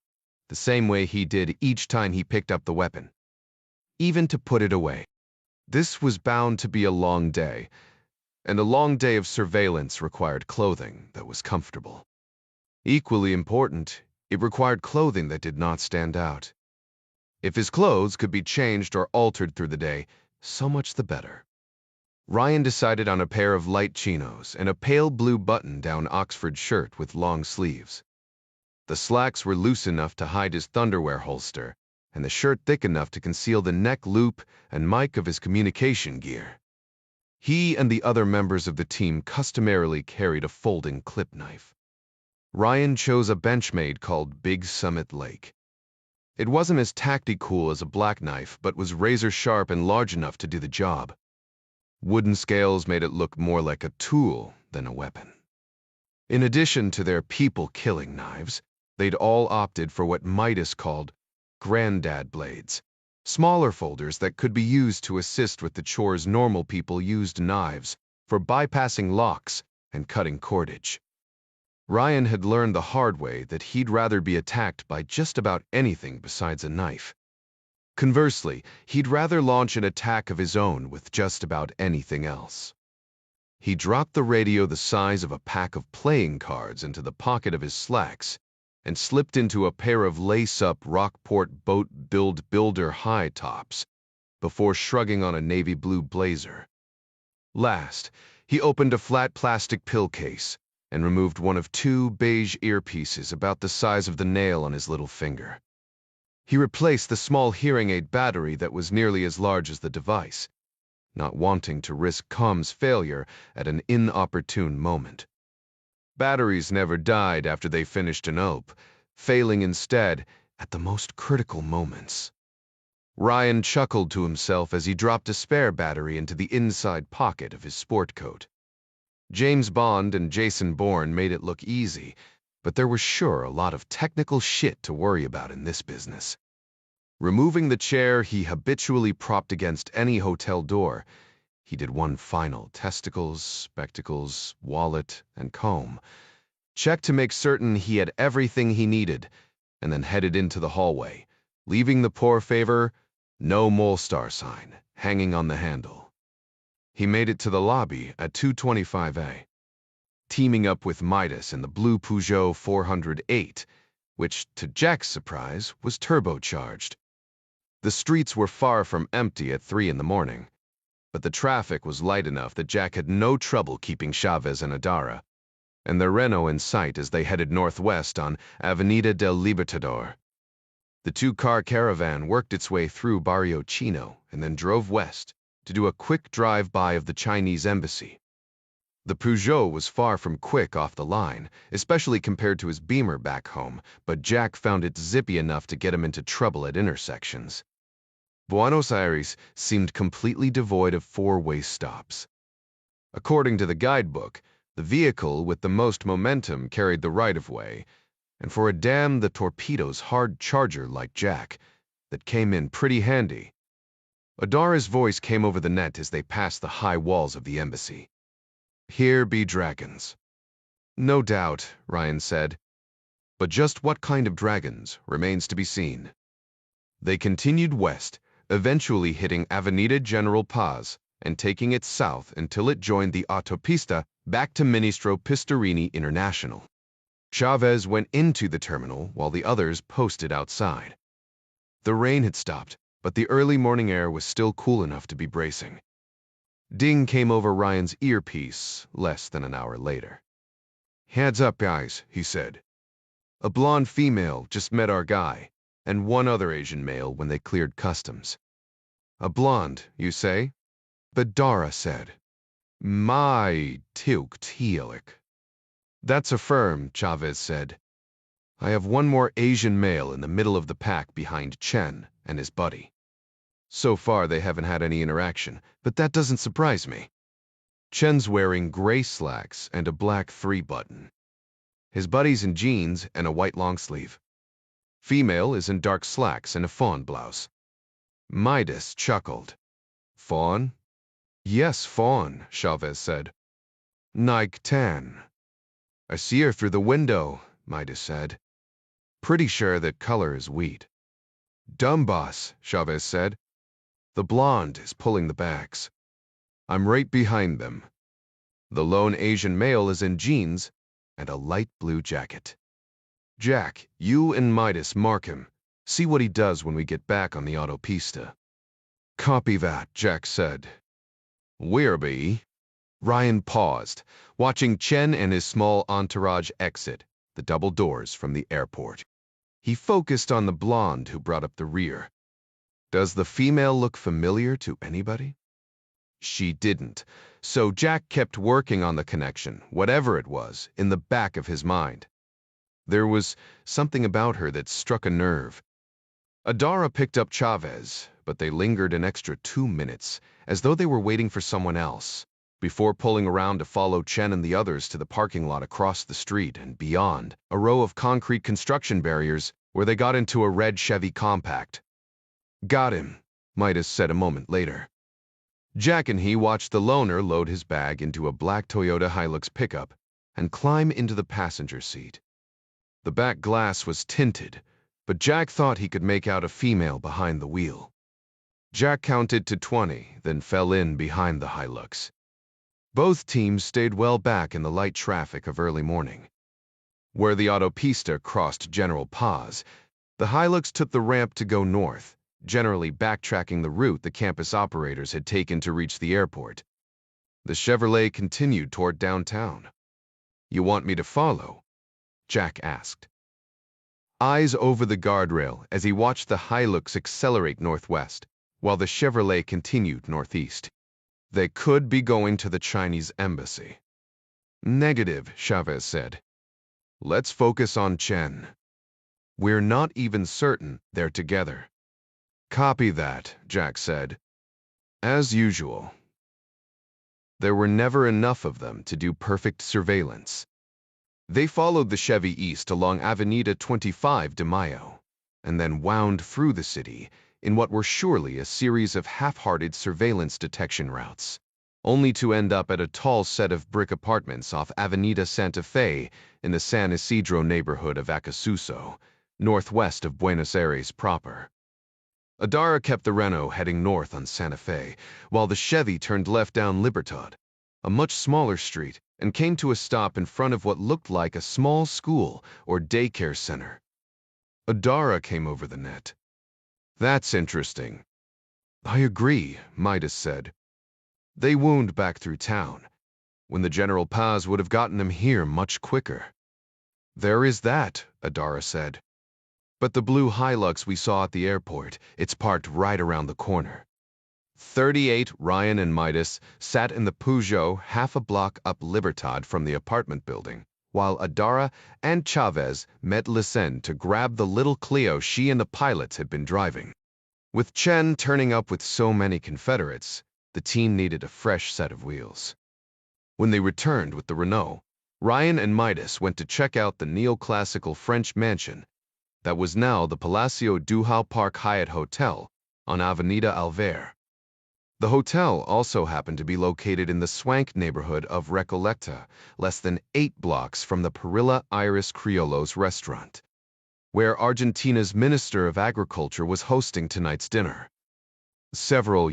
the same way he did each time he picked up the weapon, even to put it away. This was bound to be a long day, and a long day of surveillance required clothing that was comfortable. Equally important, it required clothing that did not stand out. If his clothes could be changed or altered through the day, so much the better. Ryan decided on a pair of light chinos and a pale blue button-down Oxford shirt with long sleeves. The slacks were loose enough to hide his thunderwear holster, and the shirt thick enough to conceal the neck loop and mic of his communication gear. He and the other members of the team customarily carried a folding clip knife. Ryan chose a Benchmade called Big Summit Lake. It wasn't as tacti-cool as a black knife, but was razor-sharp and large enough to do the job. Wooden scales made it look more like a tool than a weapon. In addition to their people-killing knives, they'd all opted for what Midas called granddad blades, Smaller folders that could be used to assist with the chores normal people used knives for bypassing locks and cutting cordage. Ryan had learned the hard way that he'd rather be attacked by just about anything besides a knife. Conversely, he'd rather launch an attack of his own with just about anything else. He dropped the radio the size of a pack of playing cards into the pocket of his slacks and slipped into a pair of lace-up Rockport boat builder high tops before shrugging on a navy blue blazer. Last, he opened a flat plastic pill case and removed one of two beige earpieces about the size of the nail on his little finger. He replaced the small hearing aid battery that was nearly as large as the device, not wanting to risk comms failure at an inopportune moment. Batteries never died after they finished an op, failing instead at the most critical moments. Ryan chuckled to himself as he dropped a spare battery into the inside pocket of his sport coat. James Bond and Jason Bourne made it look easy, but there was sure a lot of technical shit to worry about in this business. Removing the chair he habitually propped against any hotel door, he did one final testicles, spectacles, wallet, and comb, checked to make certain he had everything he needed, and then headed into the hallway, leaving the poor favor, no mole star sign, hanging on the handle. He made it to the lobby at 225A, teaming up with Midas in the blue Peugeot 408, which, to Jack's surprise, was turbocharged. The streets were far from empty at 3 in the morning, but the traffic was light enough that Jack had no trouble keeping Chavez and Adara, and their Renault in sight as they headed northwest on Avenida del Libertador. The two-car caravan worked its way through Barrio Chino and then drove west to do a quick drive-by of the Chinese embassy. The Peugeot was far from quick off the line, especially compared to his Beamer back home, but Jack found it zippy enough to get him into trouble at intersections. Buenos Aires seemed completely devoid of four-way stops. According to the guidebook, the vehicle with the most momentum carried the right-of-way, and for a damn the torpedo's hard charger like Jack, that came in pretty handy. Adara's voice came over the net as they passed the high walls of the embassy. "Here be dragons." "No doubt," Ryan said. "But just what kind of dragons remains to be seen." They continued west, eventually hitting Avenida General Paz and taking it south until it joined the autopista back to Ministro Pistarini International. Chavez went into the terminal while the others posted outside. The rain had stopped, but the early morning air was still cool enough to be bracing. Ding came over Ryan's earpiece less than an hour later. "Heads up, guys," he said. "A blonde female just met our guy, and one other Asian male when they cleared customs." "A blonde, you say?" Badara said. "My tealik." "That's a firm," Chavez said. "I have one more Asian male in the middle of the pack behind Chen and his buddy. So far, they haven't had any interaction, but that doesn't surprise me. Chen's wearing gray slacks and a black 3-button. His buddy's in jeans and a white long sleeve. Female is in dark slacks and a fawn blouse." Midas chuckled. "Fawn?" "Yes, fawn," Chavez said. "Nike tan." "I see her through the window," Midas said. "Pretty sure that color is wheat." "Dumb boss," Chavez said. "The blonde is pulling the bags. I'm right behind them. The lone Asian male is in jeans and a light blue jacket. Jack, you and Midas mark him. See what he does when we get back on the autopista." "Copy that," Jack said. "Where be?" Ryan paused, watching Chen and his small entourage exit the double doors from the airport. He focused on the blonde who brought up the rear. Does the female look familiar to anybody? She didn't, so Jack kept working on the connection, whatever it was, in the back of his mind. There was something about her that struck a nerve. Adara picked up Chavez, but they lingered an extra 2 minutes, as though they were waiting for someone else, before pulling around to follow Chen and the others to the parking lot across the street and beyond, a row of concrete construction barriers where they got into a red Chevy Compact. Got him, Midas said a moment later. Jack and he watched the loner load his bag into a black Toyota Hilux pickup and climb into the passenger seat. The back glass was tinted, but Jack thought he could make out a female behind the wheel. Jack counted to 20, then fell in behind the Hilux. Both teams stayed well back in the light traffic of early morning. Where the autopista crossed General Paz, the Hilux took the ramp to go north, generally backtracking the route the campus operators had taken to reach the airport. The Chevrolet continued toward downtown. "You want me to follow?" Jack asked. Eyes over the guardrail as he watched the Hilux accelerate northwest, while the Chevrolet continued northeast. They could be going to the Chinese embassy. "Negative," Chavez said. "Let's focus on Chen. We're not even certain they're together." "Copy that," Jack said. As usual. There were never enough of them to do perfect surveillance. They followed the Chevy east along Avenida 25 de Mayo, and then wound through the city in what were surely a series of half-hearted surveillance detection routes, only to end up at a tall set of brick apartments off Avenida Santa Fe in the San Isidro neighborhood of Acasuso, northwest of Buenos Aires proper. Adara kept the Renault heading north on Santa Fe, while the Chevy turned left down Libertad, a much smaller street, and came to a stop in front of what looked like a small school or daycare center. Adara came over the net. "That's interesting." "I agree," Midas said. "They wound back through town, when the General Paz would have gotten them here much quicker." "There is that," Adara said. "But the blue Hilux we saw at the airport, it's parked right around the corner." 38 Ryan and Midas sat in the Peugeot half a block up Libertad from the apartment building, while Adara and Chavez met Listen to grab the little Clio she and the pilots had been driving. With Chen turning up with so many Confederates, the team needed a fresh set of wheels. When they returned with the Renault, Ryan and Midas went to check out the neoclassical French mansion that was now the Palacio Duhal Park Hyatt Hotel on Avenida Alvear. The hotel also happened to be located in the swank neighborhood of Recollecta, less than 8 blocks from the Perilla Iris Criollo's restaurant, where Argentina's Minister of Agriculture was hosting tonight's dinner. Several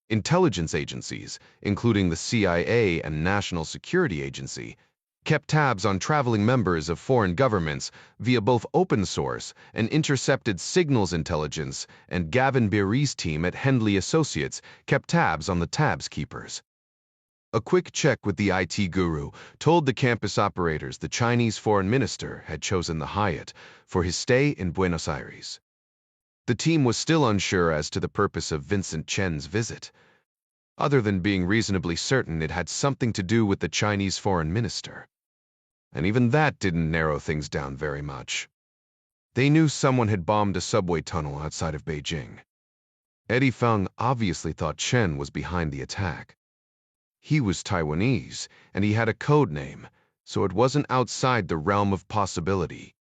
intelligence agencies, including the CIA and National Security Agency, kept tabs on traveling members of foreign governments via both open source and intercepted signals intelligence, and Gavin Beery's team at Hendley Associates kept tabs on the tabs keepers. A quick check with the IT guru told the campus operators the Chinese foreign minister had chosen the Hyatt for his stay in Buenos Aires. The team was still unsure as to the purpose of Vincent Chen's visit, other than being reasonably certain it had something to do with the Chinese foreign minister. And even that didn't narrow things down very much. They knew someone had bombed a subway tunnel outside of Beijing. Eddie Feng obviously thought Chen was behind the attack. He was Taiwanese, and he had a code name, so it wasn't outside the realm of possibility.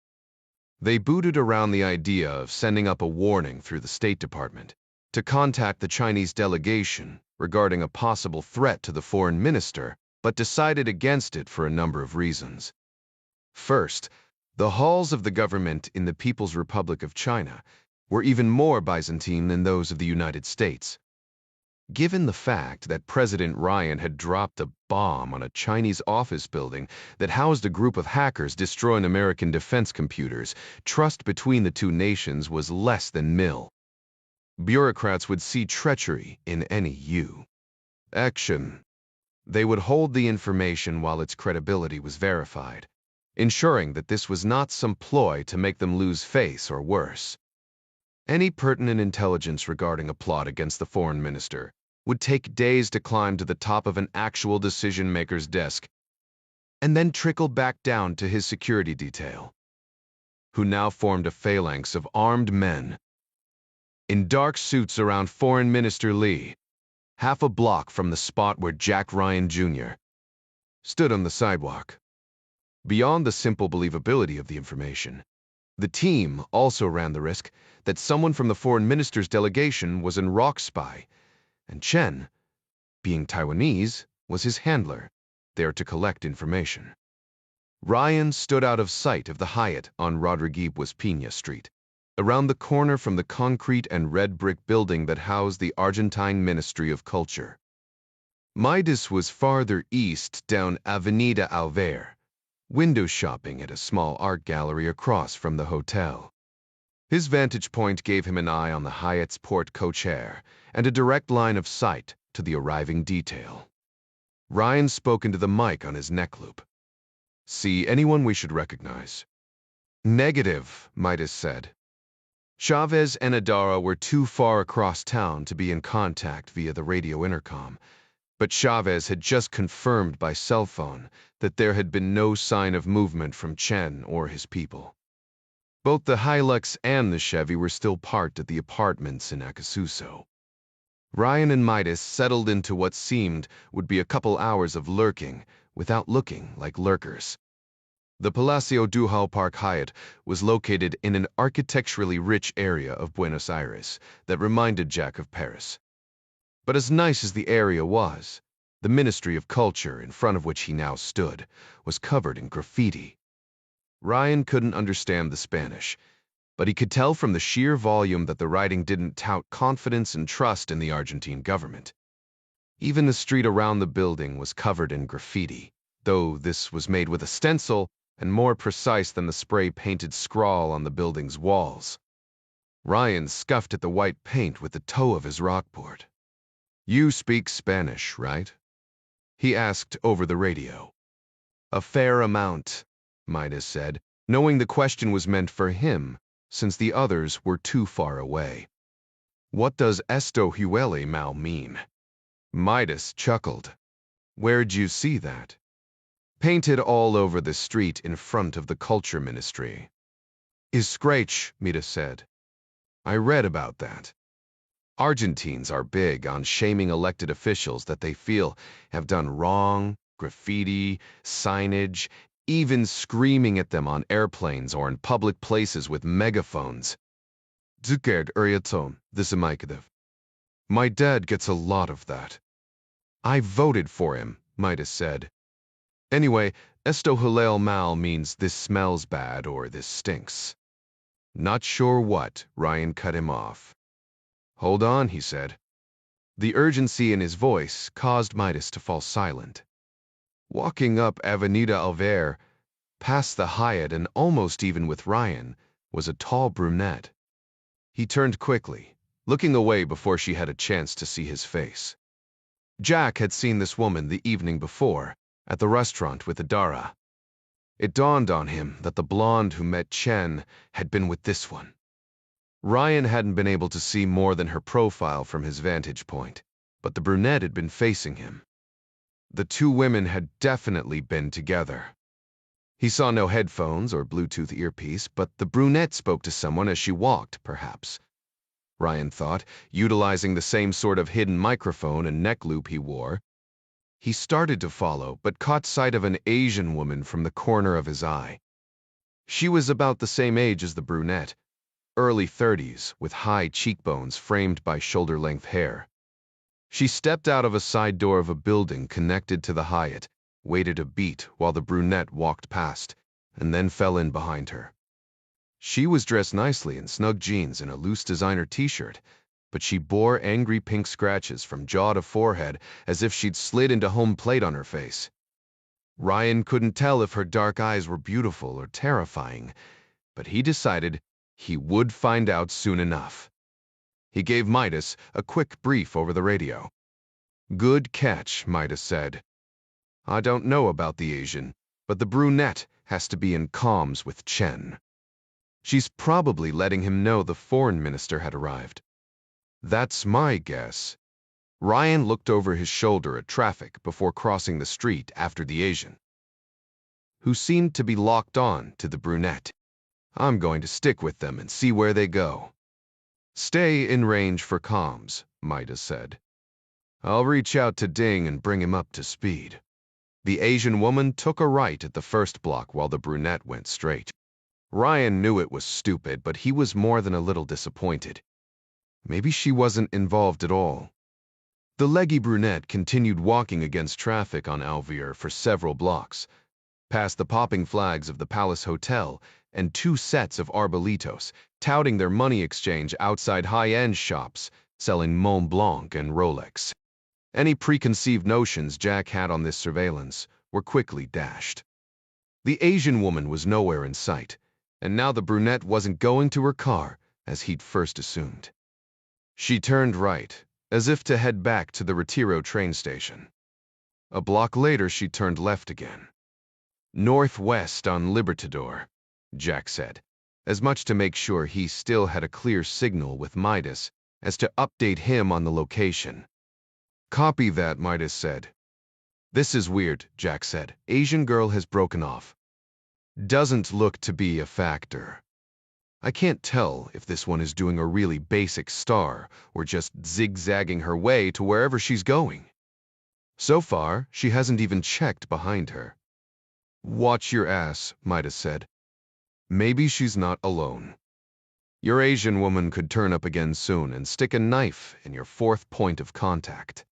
They booted around the idea of sending up a warning through the State Department to contact the Chinese delegation regarding a possible threat to the foreign minister, but decided against it for a number of reasons. First, the halls of the government in the People's Republic of China were even more Byzantine than those of the United States. Given the fact that President Ryan had dropped a bomb on a Chinese office building that housed a group of hackers destroying American defense computers, trust between the two nations was less than nil. Bureaucrats would see treachery in any action. They would hold the information while its credibility was verified, ensuring that this was not some ploy to make them lose face or worse. Any pertinent intelligence regarding a plot against the foreign minister would take days to climb to the top of an actual decision-maker's desk, and then trickle back down to his security detail, who now formed a phalanx of armed men in dark suits around Foreign Minister Lee, half a block from the spot where Jack Ryan Jr. stood on the sidewalk. Beyond the simple believability of the information, The team also ran the risk that someone from the foreign minister's delegation was in Rock's spy, and Chen, being Taiwanese, was his handler, there to collect information. Ryan stood out of sight of the Hyatt on Rodriguez Pina Street, around the corner from the concrete and red brick building that housed the Argentine Ministry of Culture. Midas was farther east down Avenida Alvear, window shopping at a small art gallery across from the hotel. His vantage point gave him an eye on the Hyatt's porte-cochere and a direct line of sight to the arriving detail. Ryan spoke into the mic on his neck loop. "See anyone we should recognize?" "Negative," Midas said. Chavez and Adara were too far across town to be in contact via the radio intercom, but Chavez had just confirmed by cell phone that there had been no sign of movement from Chen or his people. Both the Hilux and the Chevy were still parked at the apartments in Acasuso. Ryan and Midas settled into what seemed would be a couple hours of lurking without looking like lurkers. The Palacio Duhal Park Hyatt was located in an architecturally rich area of Buenos Aires that reminded Jack of Paris. But as nice as the area was, the Ministry of Culture, in front of which he now stood, was covered in graffiti. Ryan couldn't understand the Spanish, but he could tell from the sheer volume that the writing didn't tout confidence and trust in the Argentine government. Even the street around the building was covered in graffiti, though this was made with a stencil and more precise than the spray-painted scrawl on the building's walls. Ryan scuffed at the white paint with the toe of his rockboard. "You speak Spanish, right?" he asked over the radio. "A fair amount," Midas said, knowing the question was meant for him, since the others were too far away. "What does esto huele mal mean?" Midas chuckled. "Where'd you see that?" "Painted all over the street in front of the Culture Ministry." "Is scratch," Midas said. "I read about that. Argentines are big on shaming elected officials that they feel have done wrong, graffiti, signage, even screaming at them on airplanes or in public places with megaphones. Zucard Uriaton, this is My dad gets a lot of that." "I voted for him," Midas said. "Anyway, esto halal mal means this smells bad or this stinks." "Not sure what," Ryan cut him off. "Hold on," he said. The urgency in his voice caused Midas to fall silent. Walking up Avenida Alvear, past the Hyatt and almost even with Ryan, was a tall brunette. He turned quickly, looking away before she had a chance to see his face. Jack had seen this woman the evening before, at the restaurant with Adara. It dawned on him that the blonde who met Chen had been with this one. Ryan hadn't been able to see more than her profile from his vantage point, but the brunette had been facing him. The two women had definitely been together. He saw no headphones or Bluetooth earpiece, but the brunette spoke to someone as she walked, perhaps. Ryan thought, utilizing the same sort of hidden microphone and neck loop he wore. He started to follow, but caught sight of an Asian woman from the corner of his eye. She was about the same age as the brunette, early 30s, with high cheekbones framed by shoulder-length hair. She stepped out of a side door of a building connected to the Hyatt, waited a beat while the brunette walked past, and then fell in behind her. She was dressed nicely in snug jeans and a loose designer t-shirt, but she bore angry pink scratches from jaw to forehead as if she'd slid into home plate on her face. Ryan couldn't tell if her dark eyes were beautiful or terrifying, but he decided he would find out soon enough. He gave Midas a quick brief over the radio. "Good catch," Midas said. "I don't know about the Asian, but the brunette has to be in comms with Chen. She's probably letting him know the foreign minister had arrived." "That's my guess." Ryan looked over his shoulder at traffic before crossing the street after the Asian, who seemed to be locked on to the brunette. "I'm going to stick with them and see where they go." "Stay in range for comms," Midas said. "I'll reach out to Ding and bring him up to speed." The Asian woman took a right at the first block while the brunette went straight. Ryan knew it was stupid, but he was more than a little disappointed. Maybe she wasn't involved at all. The leggy brunette continued walking against traffic on Alvear for several blocks, past the popping flags of the Palace Hotel and 2 sets of arbolitos, touting their money exchange outside high-end shops, selling Mont Blanc and Rolex. Any preconceived notions Jack had on this surveillance were quickly dashed. The Asian woman was nowhere in sight, and now the brunette wasn't going to her car, as he'd first assumed. She turned right, as if to head back to the Retiro train station. A block later, she turned left again. Northwest on Libertador, Jack said, as much to make sure he still had a clear signal with Midas as to update him on the location. Copy that, Midas said. This is weird, Jack said. Asian girl has broken off. Doesn't look to be a factor. I can't tell if this one is doing a really basic star or just zigzagging her way to wherever she's going. So far, she hasn't even checked behind her. Watch your ass, Midas said. Maybe she's not alone. Your Asian woman could turn up again soon and stick a knife in your 4th point of contact.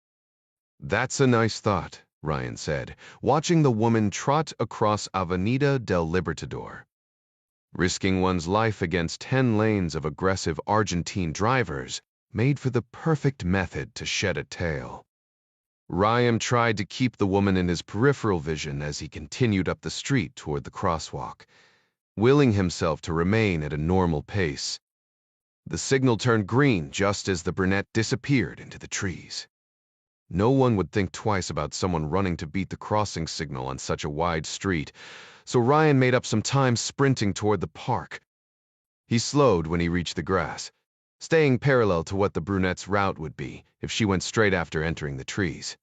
That's a nice thought, Ryan said, watching the woman trot across Avenida del Libertador. Risking one's life against 10 lanes of aggressive Argentine drivers made for the perfect method to shed a tail. Ryan tried to keep the woman in his peripheral vision as he continued up the street toward the crosswalk, willing himself to remain at a normal pace. The signal turned green just as the brunette disappeared into the trees. No one would think twice about someone running to beat the crossing signal on such a wide street, so Ryan made up some time sprinting toward the park. He slowed when he reached the grass, staying parallel to what the brunette's route would be if she went straight after entering the trees.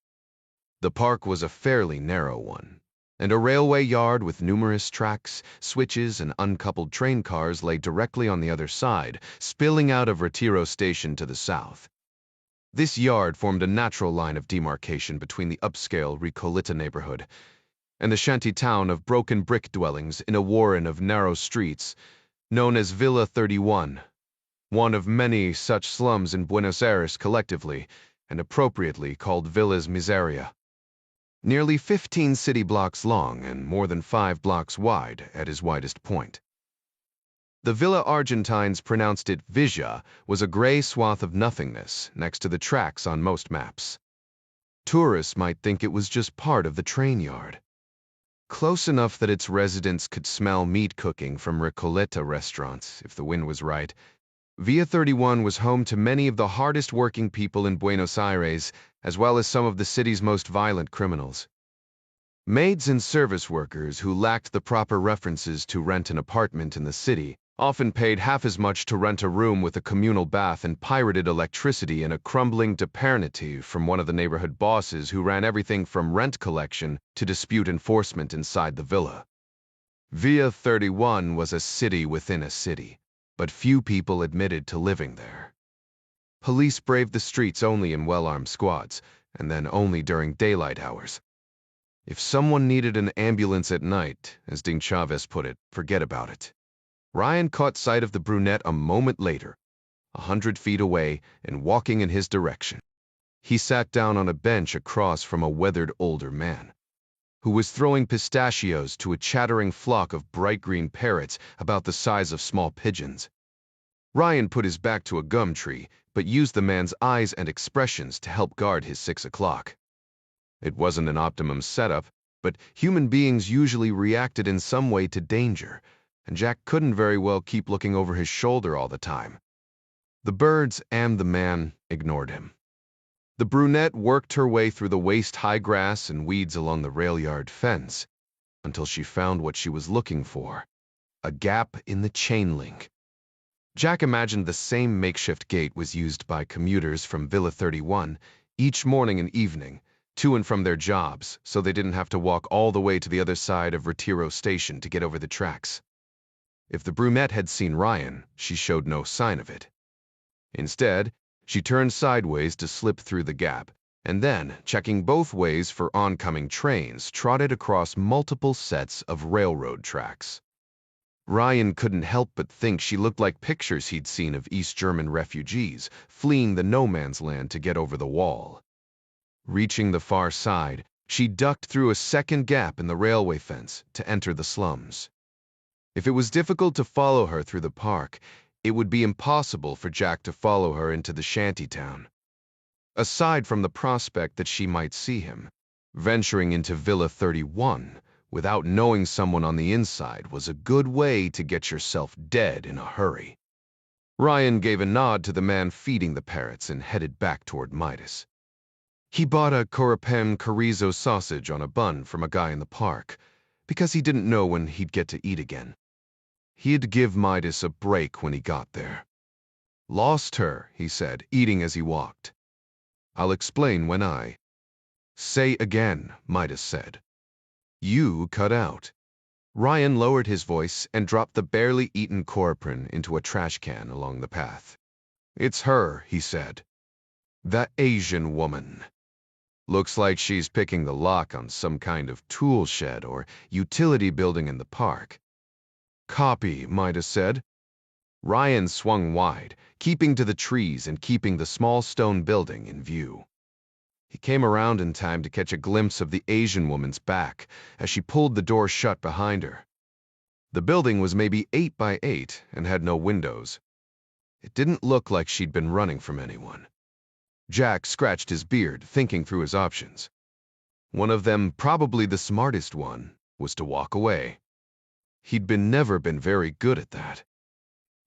The park was a fairly narrow one, and a railway yard with numerous tracks, switches, and uncoupled train cars lay directly on the other side, spilling out of Retiro Station to the south. This yard formed a natural line of demarcation between the upscale Recoleta neighborhood and the shanty town of broken brick dwellings in a warren of narrow streets known as Villa 31, one of many such slums in Buenos Aires collectively and appropriately called Villas Miseria. Nearly 15 city blocks long and more than 5 blocks wide at his widest point. The Villa Argentines pronounced it Villa was a gray swath of nothingness next to the tracks on most maps. Tourists might think it was just part of the train yard. Close enough that its residents could smell meat cooking from Recoleta restaurants if the wind was right. Villa 31 was home to many of the hardest working people in Buenos Aires, as well as some of the city's most violent criminals. Maids and service workers who lacked the proper references to rent an apartment in the city often paid half as much to rent a room with a communal bath and pirated electricity in a crumbling depernative from one of the neighborhood bosses who ran everything from rent collection to dispute enforcement inside the villa. Villa 31 was a city within a city, but few people admitted to living there. Police braved the streets only in well-armed squads, and then only during daylight hours. If someone needed an ambulance at night, as Ding Chavez put it, forget about it. Ryan caught sight of the brunette a moment later, 100 feet away and walking in his direction. He sat down on a bench across from a weathered older man, who was throwing pistachios to a chattering flock of bright green parrots about the size of small pigeons. Ryan put his back to a gum tree, but used the man's eyes and expressions to help guard his 6 o'clock. It wasn't an optimum setup, but human beings usually reacted in some way to danger, and Jack couldn't very well keep looking over his shoulder all the time. The birds and the man ignored him. The brunette worked her way through the waist-high grass and weeds along the rail yard fence until she found what she was looking for, a gap in the chain link. Jack imagined the same makeshift gate was used by commuters from Villa 31 each morning and evening, to and from their jobs, so they didn't have to walk all the way to the other side of Retiro Station to get over the tracks. If the brunette had seen Ryan, she showed no sign of it. Instead, she turned sideways to slip through the gap, and then, checking both ways for oncoming trains, trotted across multiple sets of railroad tracks. Ryan couldn't help but think she looked like pictures he'd seen of East German refugees fleeing the no-man's land to get over the wall. Reaching the far side, she ducked through a second gap in the railway fence to enter the slums. If it was difficult to follow her through the park, it would be impossible for Jack to follow her into the shantytown. Aside from the prospect that she might see him, venturing into Villa 31 without knowing someone on the inside was a good way to get yourself dead in a hurry. Ryan gave a nod to the man feeding the parrots and headed back toward Midas. He bought a Corapem chorizo sausage on a bun from a guy in the park, because he didn't know when he'd get to eat again. He'd give Midas a break when he got there. "Lost her," he said, eating as he walked. "I'll explain when I—" "Say again," Midas said. "You cut out." Ryan lowered his voice and dropped the barely eaten Corapin into a trash can along the path. "It's her," he said. "That Asian woman. Looks like she's picking the lock on some kind of tool shed or utility building in the park." "Copy," Midas said. Ryan swung wide, keeping to the trees and keeping the small stone building in view. He came around in time to catch a glimpse of the Asian woman's back as she pulled the door shut behind her. The building was maybe 8 by 8 and had no windows. It didn't look like she'd been running from anyone. Jack scratched his beard, thinking through his options. One of them, probably the smartest one, was to walk away. He'd never been very good at that.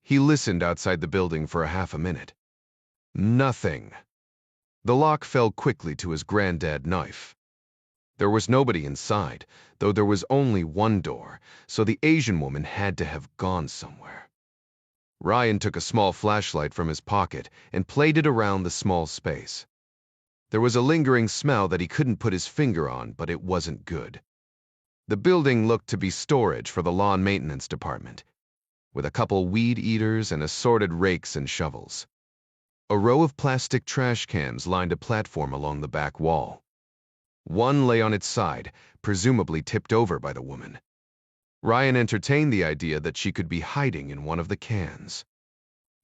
He listened outside the building for half a minute. Nothing. The lock fell quickly to his granddad knife. There was nobody inside, though there was only one door, so the Asian woman had to have gone somewhere. Ryan took a small flashlight from his pocket and played it around the small space. There was a lingering smell that he couldn't put his finger on, but it wasn't good. The building looked to be storage for the lawn maintenance department, with a couple weed eaters and assorted rakes and shovels. A row of plastic trash cans lined a platform along the back wall. One lay on its side, presumably tipped over by the woman. Ryan entertained the idea that she could be hiding in one of the cans.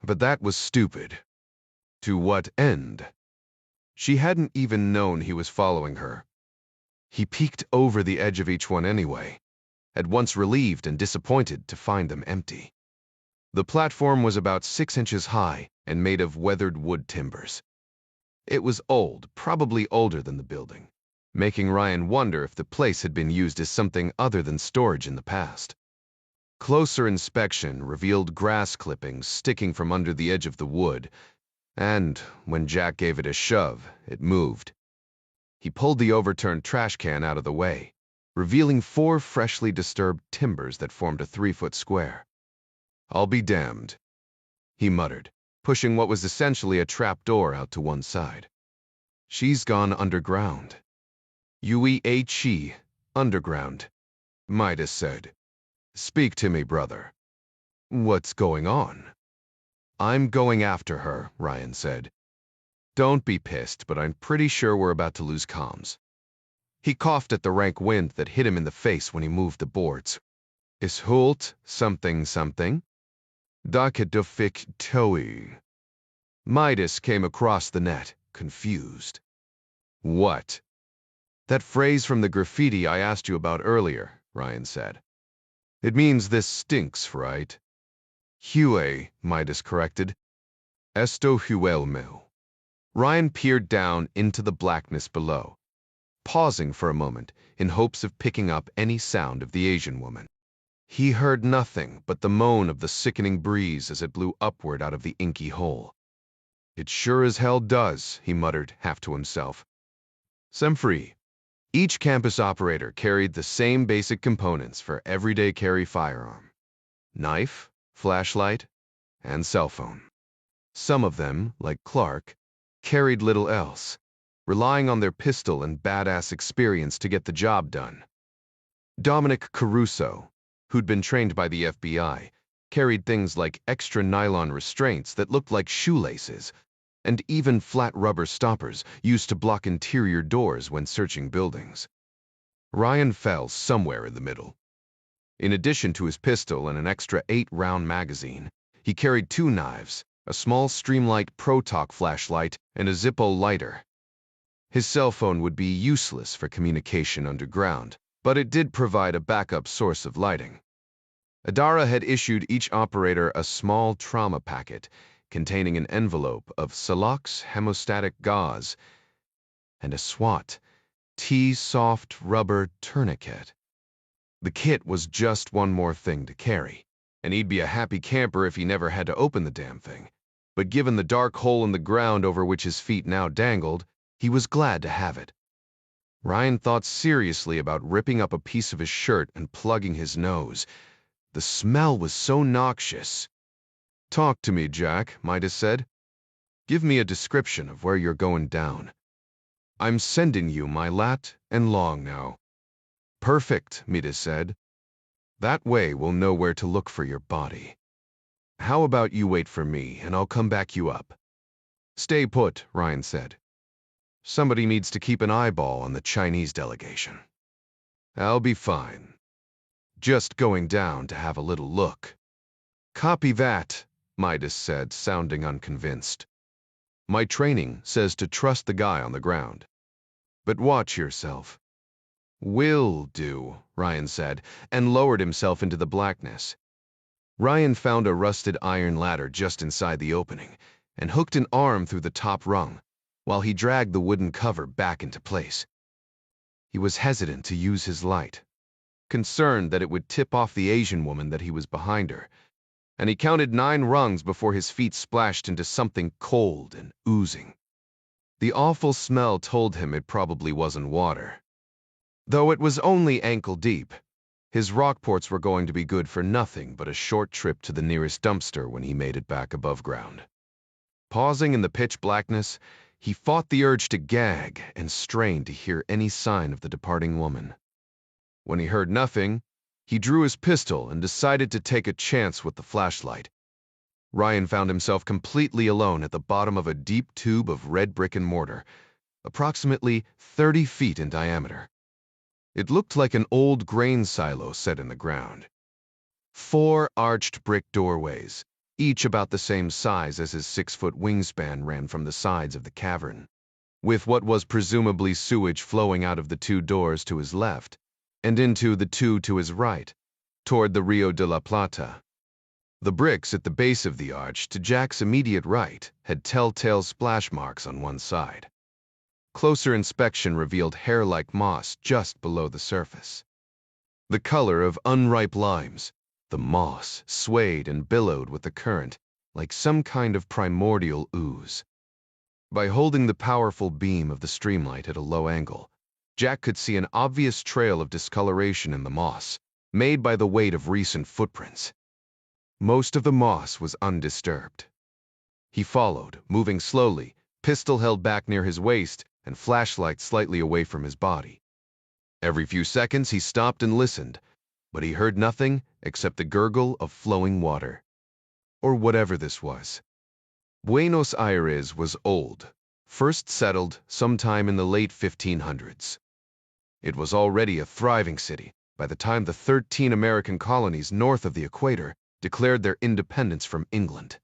But that was stupid. To what end? She hadn't even known he was following her. He peeked over the edge of each one anyway, at once relieved and disappointed to find them empty. The platform was about 6 inches high and made of weathered wood timbers. It was old, probably older than the building, making Ryan wonder if the place had been used as something other than storage in the past. Closer inspection revealed grass clippings sticking from under the edge of the wood, and when Jack gave it a shove, it moved. He pulled the overturned trash can out of the way, revealing 4 freshly disturbed timbers that formed a 3-foot square. "I'll be damned," he muttered, pushing what was essentially a trap door out to one side. "She's gone underground." "UEHE, underground," Midas said. "Speak to me, brother." "What's going on?" "I'm going after her," Ryan said. "Don't be pissed, but I'm pretty sure we're about to lose comms." He coughed at the rank wind that hit him in the face when he moved the boards. "Is Hult something something?" "Dakadufik Toi." Midas came across the net, confused. "What?" "That phrase from the graffiti I asked you about earlier," Ryan said. "It means this stinks, right?" "Hue," Midas corrected. "Esto huelmel." Ryan peered down into the blackness below, pausing for a moment in hopes of picking up any sound of the Asian woman. He heard nothing but the moan of the sickening breeze as it blew upward out of the inky hole. "It sure as hell does," he muttered, half to himself. "Semfree." Each campus operator carried the same basic components for everyday carry firearm: knife, flashlight, and cell phone. Some of them, like Clark, carried little else, relying on their pistol and badass experience to get the job done. Dominic Caruso, who'd been trained by the FBI, carried things like extra nylon restraints that looked like shoelaces, and even flat rubber stoppers used to block interior doors when searching buildings. Ryan fell somewhere in the middle. In addition to his pistol and an extra 8-round magazine, he carried 2 knives, a small Streamlight Pro-Talk flashlight, and a Zippo lighter. His cell phone would be useless for communication underground, but it did provide a backup source of lighting. Adara had issued each operator a small trauma packet containing an envelope of Salox hemostatic gauze and a SWAT T-soft rubber tourniquet. The kit was just one more thing to carry, and he'd be a happy camper if he never had to open the damn thing. But given the dark hole in the ground over which his feet now dangled, he was glad to have it. Ryan thought seriously about ripping up a piece of his shirt and plugging his nose. The smell was so noxious. "Talk to me, Jack," Midas said. "Give me a description of where you're going down. I'm sending you my lat and long now." "Perfect," Midas said. "That way we'll know where to look for your body. How about you wait for me and I'll come back you up?" "Stay put," Ryan said. "Somebody needs to keep an eyeball on the Chinese delegation." "I'll be fine. Just going down to have a little look." "Copy that," Midas said, sounding unconvinced. "My training says to trust the guy on the ground. But watch yourself." "Will do," Ryan said, and lowered himself into the blackness. Ryan found a rusted iron ladder just inside the opening and hooked an arm through the top rung while he dragged the wooden cover back into place. He was hesitant to use his light, concerned that it would tip off the Asian woman that he was behind her, and he counted 9 rungs before his feet splashed into something cold and oozing. The awful smell told him it probably wasn't water. Though it was only ankle deep, his Rockports were going to be good for nothing but a short trip to the nearest dumpster when he made it back above ground. Pausing in the pitch blackness, he fought the urge to gag and strained to hear any sign of the departing woman. When he heard nothing, he drew his pistol and decided to take a chance with the flashlight. Ryan found himself completely alone at the bottom of a deep tube of red brick and mortar, approximately 30 feet in diameter. It looked like an old grain silo set in the ground. 4 arched brick doorways, each about the same size as his 6-foot wingspan, ran from the sides of the cavern, with what was presumably sewage flowing out of the 2 doors to his left and into the 2 to his right, toward the Rio de la Plata. The bricks at the base of the arch to Jack's immediate right had telltale splash marks on one side. Closer inspection revealed hair-like moss just below the surface. The color of unripe limes, the moss swayed and billowed with the current like some kind of primordial ooze. By holding the powerful beam of the streamlight at a low angle, Jack could see an obvious trail of discoloration in the moss, made by the weight of recent footprints. Most of the moss was undisturbed. He followed, moving slowly, pistol held back near his waist and flashlight slightly away from his body. Every few seconds he stopped and listened, but he heard nothing except the gurgle of flowing water. Or whatever this was. Buenos Aires was old, first settled sometime in the late 1500s. It was already a thriving city by the time the 13 American colonies north of the equator declared their independence from England.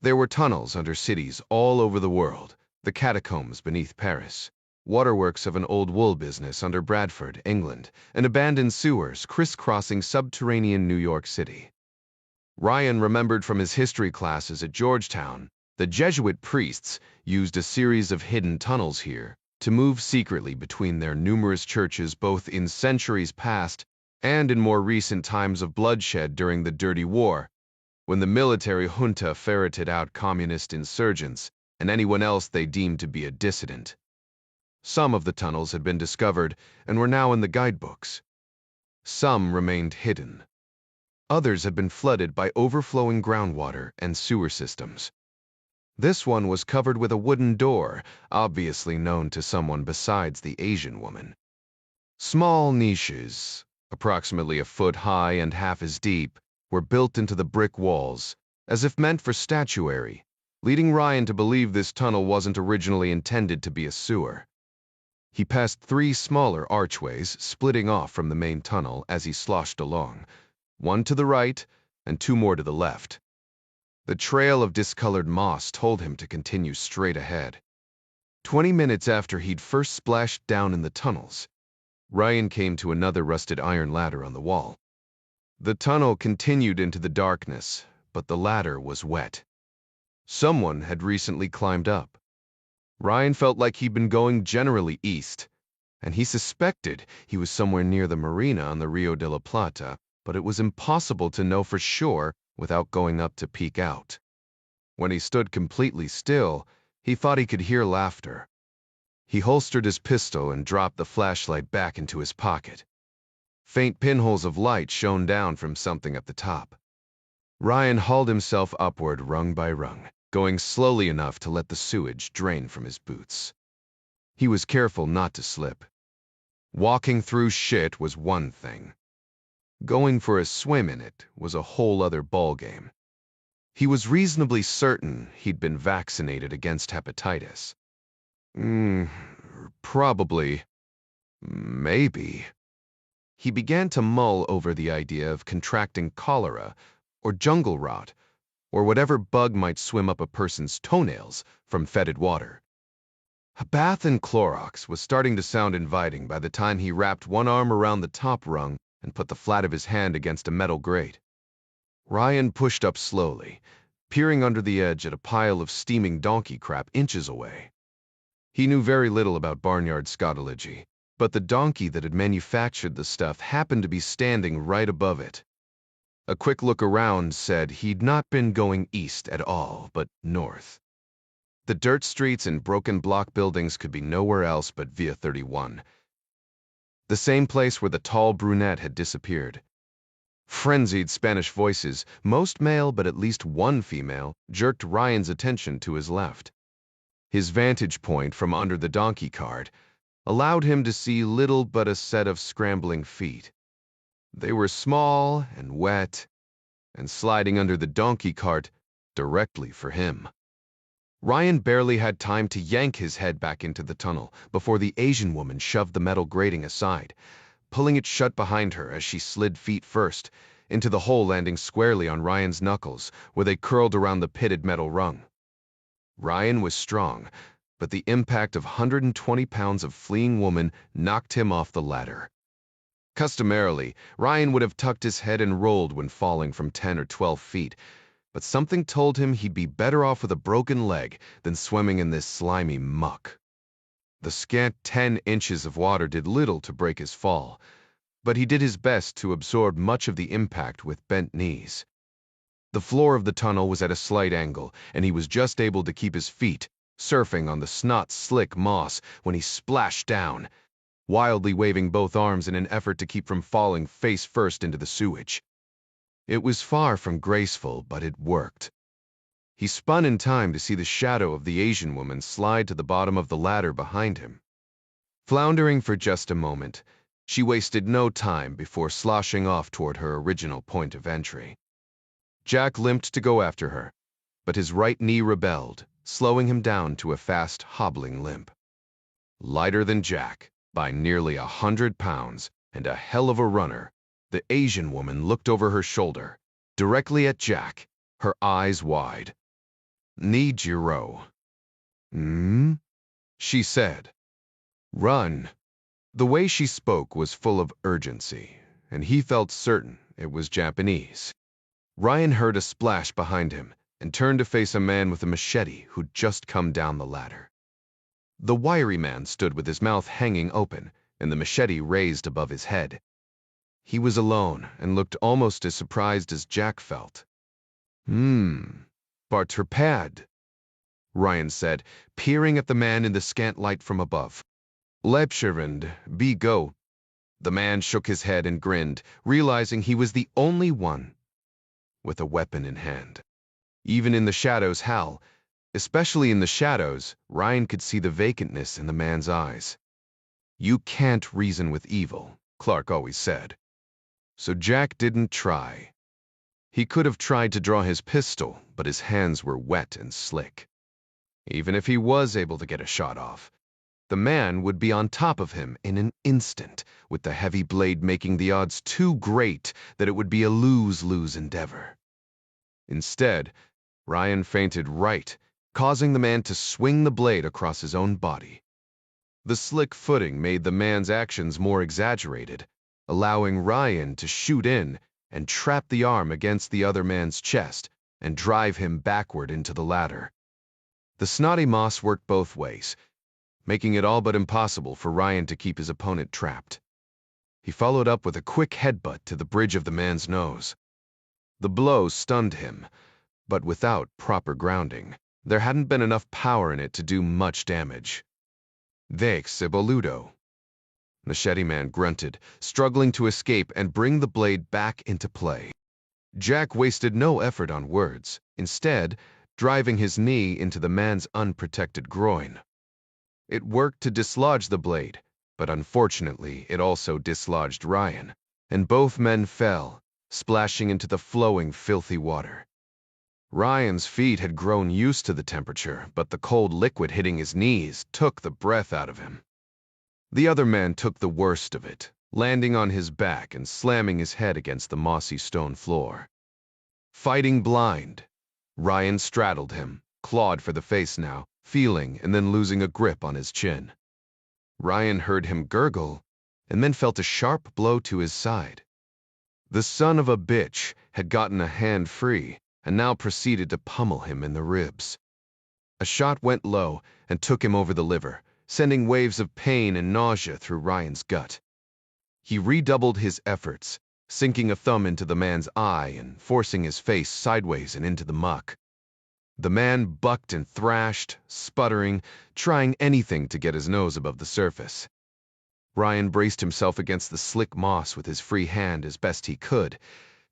There were tunnels under cities all over the world, the catacombs beneath Paris, waterworks of an old wool business under Bradford, England, and abandoned sewers crisscrossing subterranean New York City. Ryan remembered from his history classes at Georgetown that Jesuit priests used a series of hidden tunnels here to move secretly between their numerous churches both in centuries past and in more recent times of bloodshed during the Dirty War, when the military junta ferreted out communist insurgents and anyone else they deemed to be a dissident. Some of the tunnels had been discovered and were now in the guidebooks. Some remained hidden. Others had been flooded by overflowing groundwater and sewer systems. This one was covered with a wooden door, obviously known to someone besides the Asian woman. Small niches, approximately a foot high and half as deep, were built into the brick walls, as if meant for statuary, leading Ryan to believe this tunnel wasn't originally intended to be a sewer. He passed 3 smaller archways splitting off from the main tunnel as he sloshed along, 1 to the right and 2 more to the left. The trail of discolored moss told him to continue straight ahead. 20 minutes after he'd first splashed down in the tunnels, Ryan came to another rusted iron ladder on the wall. The tunnel continued into the darkness, but the ladder was wet. Someone had recently climbed up. Ryan felt like he'd been going generally east, and he suspected he was somewhere near the marina on the Rio de la Plata, but it was impossible to know for sure without going up to peek out. When he stood completely still, he thought he could hear laughter. He holstered his pistol and dropped the flashlight back into his pocket. Faint pinholes of light shone down from something at the top. Ryan hauled himself upward rung by rung, going slowly enough to let the sewage drain from his boots. He was careful not to slip. Walking through shit was one thing. Going for a swim in it was a whole other ballgame. He was reasonably certain he'd been vaccinated against hepatitis. Probably. Maybe. He began to mull over the idea of contracting cholera, or jungle rot, or whatever bug might swim up a person's toenails from fetid water. A bath in Clorox was starting to sound inviting by the time he wrapped one arm around the top rung and put the flat of his hand against a metal grate. Ryan pushed up slowly, peering under the edge at a pile of steaming donkey crap inches away. He knew very little about barnyard scatology, but the donkey that had manufactured the stuff happened to be standing right above it. A quick look around said he'd not been going east at all, but north. The dirt streets and broken block buildings could be nowhere else but Via 31. The same place where the tall brunette had disappeared. Frenzied Spanish voices, most male but at least one female, jerked Ryan's attention to his left. His vantage point from under the donkey cart allowed him to see little but a set of scrambling feet. They were small and wet, and sliding under the donkey cart directly for him. Ryan barely had time to yank his head back into the tunnel before the Asian woman shoved the metal grating aside, pulling it shut behind her as she slid feet first, into the hole landing squarely on Ryan's knuckles, where they curled around the pitted metal rung. Ryan was strong, but the impact of 120 pounds of fleeing woman knocked him off the ladder. Customarily, Ryan would have tucked his head and rolled when falling from 10 or 12 feet, but something told him he'd be better off with a broken leg than swimming in this slimy muck. The scant 10 inches of water did little to break his fall, but he did his best to absorb much of the impact with bent knees. The floor of the tunnel was at a slight angle, and he was just able to keep his feet, surfing on the snot-slick moss when he splashed down, wildly waving both arms in an effort to keep from falling face first into the sewage. It was far from graceful, but it worked. He spun in time to see the shadow of the Asian woman slide to the bottom of the ladder behind him. Floundering for just a moment, she wasted no time before sloshing off toward her original point of entry. Jack limped to go after her, but his right knee rebelled, slowing him down to a fast, hobbling limp. Lighter than Jack, by nearly 100 pounds, and a hell of a runner, the Asian woman looked over her shoulder, directly at Jack, her eyes wide. "Need you, she said. "Run." The way she spoke was full of urgency, and he felt certain it was Japanese. Ryan heard a splash behind him and turned to face a man with a machete who'd just come down the ladder. The wiry man stood with his mouth hanging open and the machete raised above his head. He was alone and looked almost as surprised as Jack felt. Bartrapad, Ryan said, peering at the man in the scant light from above. "Lebscherend, be go." The man shook his head and grinned, realizing he was the only one with a weapon in hand. Even in the shadows, especially in the shadows, Ryan could see the vacantness in the man's eyes. "You can't reason with evil," Clark always said. So Jack didn't try. He could have tried to draw his pistol, but his hands were wet and slick. Even if he was able to get a shot off, The man would be on top of him in an instant, with the heavy blade making the odds too great that it would be a lose-lose endeavor. Instead, Ryan feinted right, causing the man to swing the blade across his own body. The slick footing made the man's actions more exaggerated, allowing Ryan to shoot in and trap the arm against the other man's chest and drive him backward into the ladder. The snotty moss worked both ways, making it all but impossible for Ryan to keep his opponent trapped. He followed up with a quick headbutt to the bridge of the man's nose. The blow stunned him, but without proper grounding, there hadn't been enough power in it to do much damage. "Vex, boludo." Machete Man grunted, struggling to escape and bring the blade back into play. Jack wasted no effort on words, instead driving his knee into the man's unprotected groin. It worked to dislodge the blade, but unfortunately it also dislodged Ryan, and both men fell, splashing into the flowing, filthy water. Ryan's feet had grown used to the temperature, but the cold liquid hitting his knees took the breath out of him. The other man took the worst of it, landing on his back and slamming his head against the mossy stone floor. Fighting blind, Ryan straddled him, clawed for the face now, feeling and then losing a grip on his chin. Ryan heard him gurgle, and then felt a sharp blow to his side. The son of a bitch had gotten a hand free, and now proceeded to pummel him in the ribs. A shot went low and took him over the liver, sending waves of pain and nausea through Ryan's gut. He redoubled his efforts, sinking a thumb into the man's eye and forcing his face sideways and into the muck. The man bucked and thrashed, sputtering, trying anything to get his nose above the surface. Ryan braced himself against the slick moss with his free hand as best he could,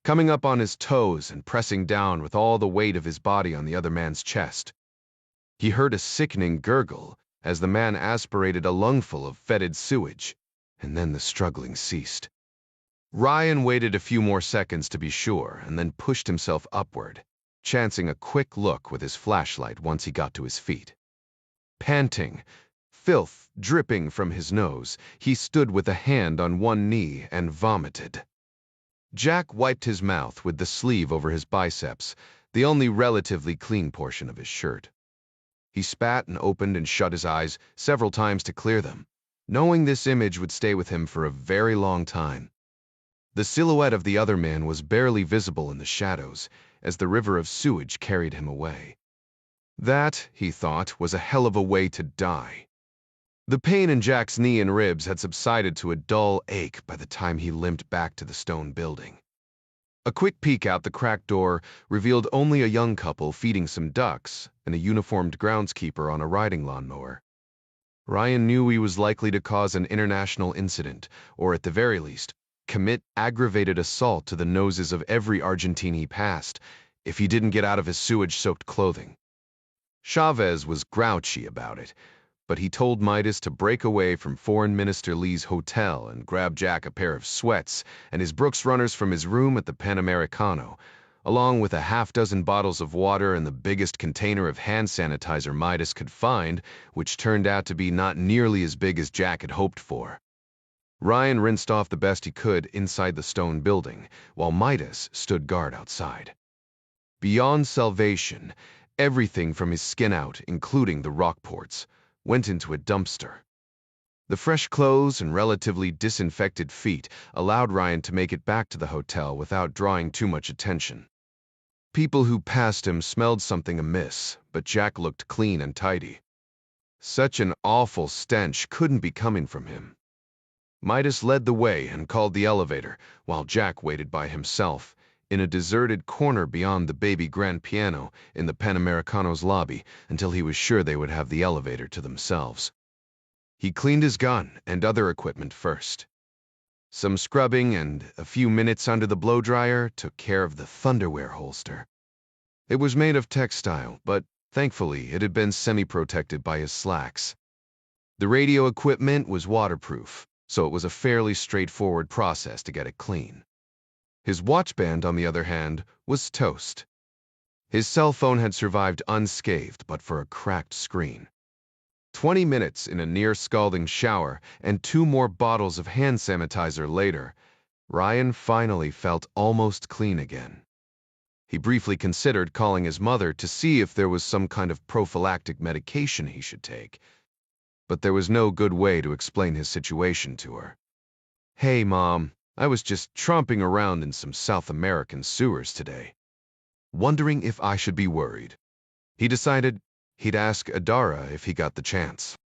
coming up on his toes and pressing down with all the weight of his body on the other man's chest. He heard a sickening gurgle as the man aspirated a lungful of fetid sewage, and then the struggling ceased. Ryan waited a few more seconds to be sure and then pushed himself upward, chancing a quick look with his flashlight once he got to his feet. Panting, filth dripping from his nose, he stood with a hand on one knee and vomited. Jack wiped his mouth with the sleeve over his biceps, the only relatively clean portion of his shirt. He spat and opened and shut his eyes several times to clear them, knowing this image would stay with him for a very long time. The silhouette of the other man was barely visible in the shadows as the river of sewage carried him away. That, he thought, was a hell of a way to die. The pain in Jack's knee and ribs had subsided to a dull ache by the time he limped back to the stone building. A quick peek out the cracked door revealed only a young couple feeding some ducks and a uniformed groundskeeper on a riding lawnmower. Ryan knew he was likely to cause an international incident, or at the very least, commit aggravated assault to the noses of every Argentine he passed if he didn't get out of his sewage-soaked clothing. Chavez was grouchy about it, but he told Midas to break away from Foreign Minister Lee's hotel and grab Jack a pair of sweats and his Brooks runners from his room at the Panamericano, along with a half-dozen bottles of water and the biggest container of hand sanitizer Midas could find, which turned out to be not nearly as big as Jack had hoped for. Ryan rinsed off the best he could inside the stone building, while Midas stood guard outside. Beyond salvation, everything from his skin out, including the rockports, went into a dumpster. The fresh clothes and relatively disinfected feet allowed Ryan to make it back to the hotel without drawing too much attention. People who passed him smelled something amiss, but Jack looked clean and tidy. Such an awful stench couldn't be coming from him. Midas led the way and called the elevator, while Jack waited by himself, in a deserted corner beyond the baby grand piano in the Panamericano's lobby until he was sure they would have the elevator to themselves. He cleaned his gun and other equipment first. Some scrubbing and a few minutes under the blow-dryer took care of the Thunderwear holster. It was made of textile, but thankfully it had been semi-protected by his slacks. The radio equipment was waterproof, so it was a fairly straightforward process to get it clean. His watchband, on the other hand, was toast. His cell phone had survived unscathed but for a cracked screen. 20 minutes in a near-scalding shower and 2 more bottles of hand sanitizer later, Ryan finally felt almost clean again. He briefly considered calling his mother to see if there was some kind of prophylactic medication he should take, but there was no good way to explain his situation to her. "Hey, Mom, I was just tromping around in some South American sewers today, wondering if I should be worried." He decided he'd ask Adara if he got the chance.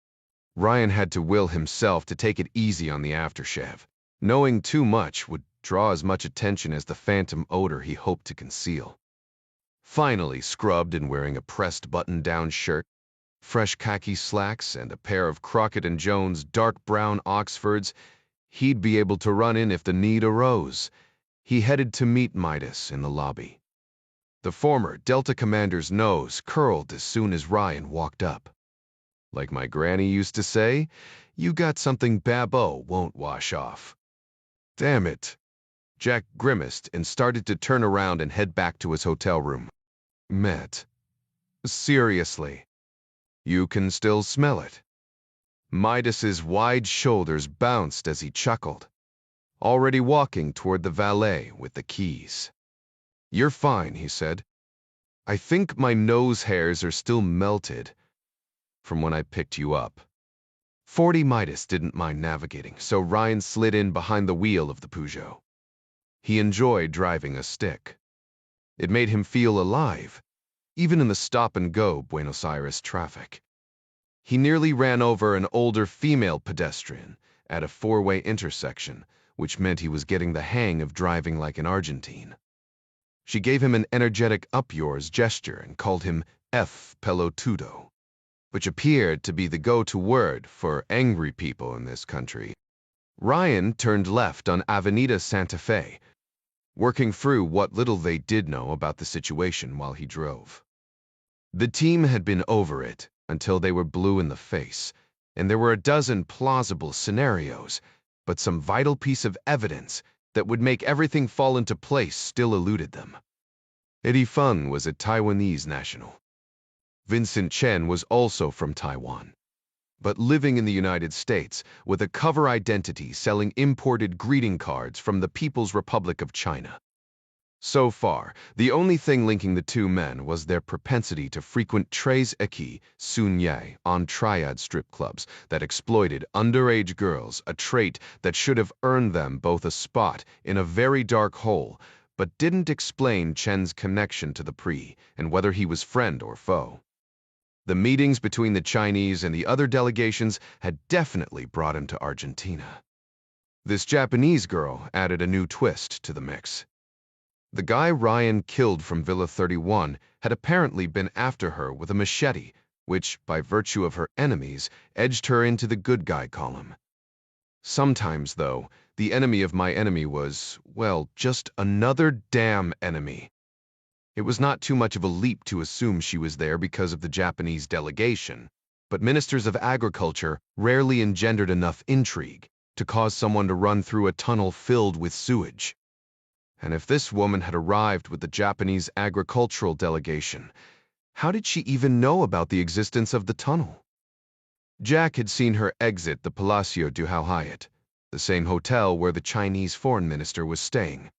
Ryan had to will himself to take it easy on the aftershave. Knowing too much would draw as much attention as the phantom odor he hoped to conceal. Finally scrubbed and wearing a pressed button-down shirt, fresh khaki slacks, and a pair of Crockett & Jones dark brown Oxfords, he'd be able to run in if the need arose. He headed to meet Midas in the lobby. The former Delta commander's nose curled as soon as Ryan walked up. Like my granny used to say, you got something Babbo won't wash off. Damn it. Jack grimaced and started to turn around and head back to his hotel room. Met. Seriously. You can still smell it. Midas's wide shoulders bounced as he chuckled, already walking toward the valet with the keys. You're fine, he said. I think my nose hairs are still melted from when I picked you up. 40 Midas didn't mind navigating, so Ryan slid in behind the wheel of the Peugeot. He enjoyed driving a stick. It made him feel alive, even in the stop-and-go Buenos Aires traffic. He nearly ran over an older female pedestrian at a 4-way intersection, which meant he was getting the hang of driving like an Argentine. She gave him an energetic up-yours gesture and called him F. Pelotudo, which appeared to be the go-to word for angry people in this country. Ryan turned left on Avenida Santa Fe, working through what little they did know about the situation while he drove. The team had been over it until they were blue in the face, and there were a dozen plausible scenarios, but some vital piece of evidence that would make everything fall into place still eluded them. Eddie Feng was a Taiwanese national. Vincent Chen was also from Taiwan, but living in the United States with a cover identity selling imported greeting cards from the People's Republic of China. So far, the only thing linking the two men was their propensity to frequent Tres Eki Sunye on triad strip clubs that exploited underage girls, a trait that should have earned them both a spot in a very dark hole, but didn't explain Chen's connection to the Pri and whether he was friend or foe. The meetings between the Chinese and the other delegations had definitely brought him to Argentina. This Japanese girl added a new twist to the mix. The guy Ryan killed from Villa 31 had apparently been after her with a machete, which, by virtue of her enemies, edged her into the good guy column. Sometimes, though, the enemy of my enemy was, well, just another damn enemy. It was not too much of a leap to assume she was there because of the Japanese delegation, but ministers of agriculture rarely engendered enough intrigue to cause someone to run through a tunnel filled with sewage. And if this woman had arrived with the Japanese agricultural delegation, how did she even know about the existence of the tunnel? Jack had seen her exit the Palacio Duhau Hyatt, the same hotel where the Chinese foreign minister was staying.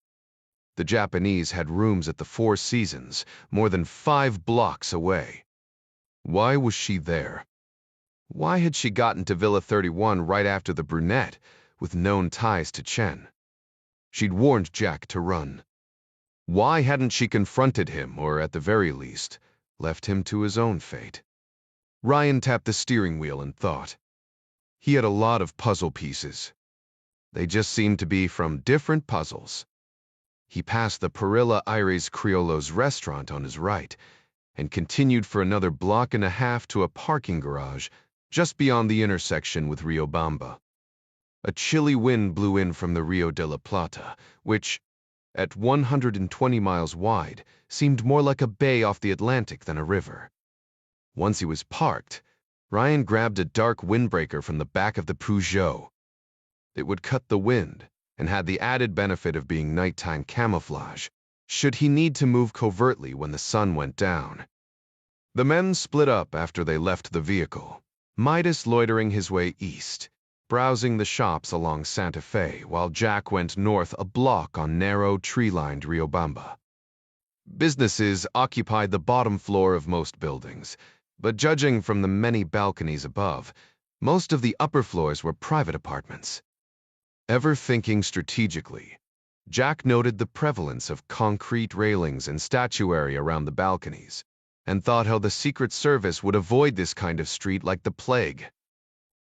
The Japanese had rooms at the Four Seasons, more than 5 blocks away. Why was she there? Why had she gotten to Villa 31 right after the brunette, with known ties to Chen? She'd warned Jack to run. Why hadn't she confronted him, or at the very least, left him to his own fate? Ryan tapped the steering wheel and thought. He had a lot of puzzle pieces. They just seemed to be from different puzzles. He passed the Perilla Aires Criollo's restaurant on his right and continued for another block and a half to a parking garage just beyond the intersection with Riobamba. A chilly wind blew in from the Rio de la Plata, which, at 120 miles wide, seemed more like a bay off the Atlantic than a river. Once he was parked, Ryan grabbed a dark windbreaker from the back of the Peugeot. It would cut the wind and had the added benefit of being nighttime camouflage, should he need to move covertly when the sun went down. The men split up after they left the vehicle. Midas loitering his way east, browsing the shops along Santa Fe, while Jack went north a block on narrow, tree-lined Riobamba. Businesses occupied the bottom floor of most buildings, but judging from the many balconies above, most of the upper floors were private apartments. Ever thinking strategically, Jack noted the prevalence of concrete railings and statuary around the balconies, and thought how the Secret Service would avoid this kind of street like the plague.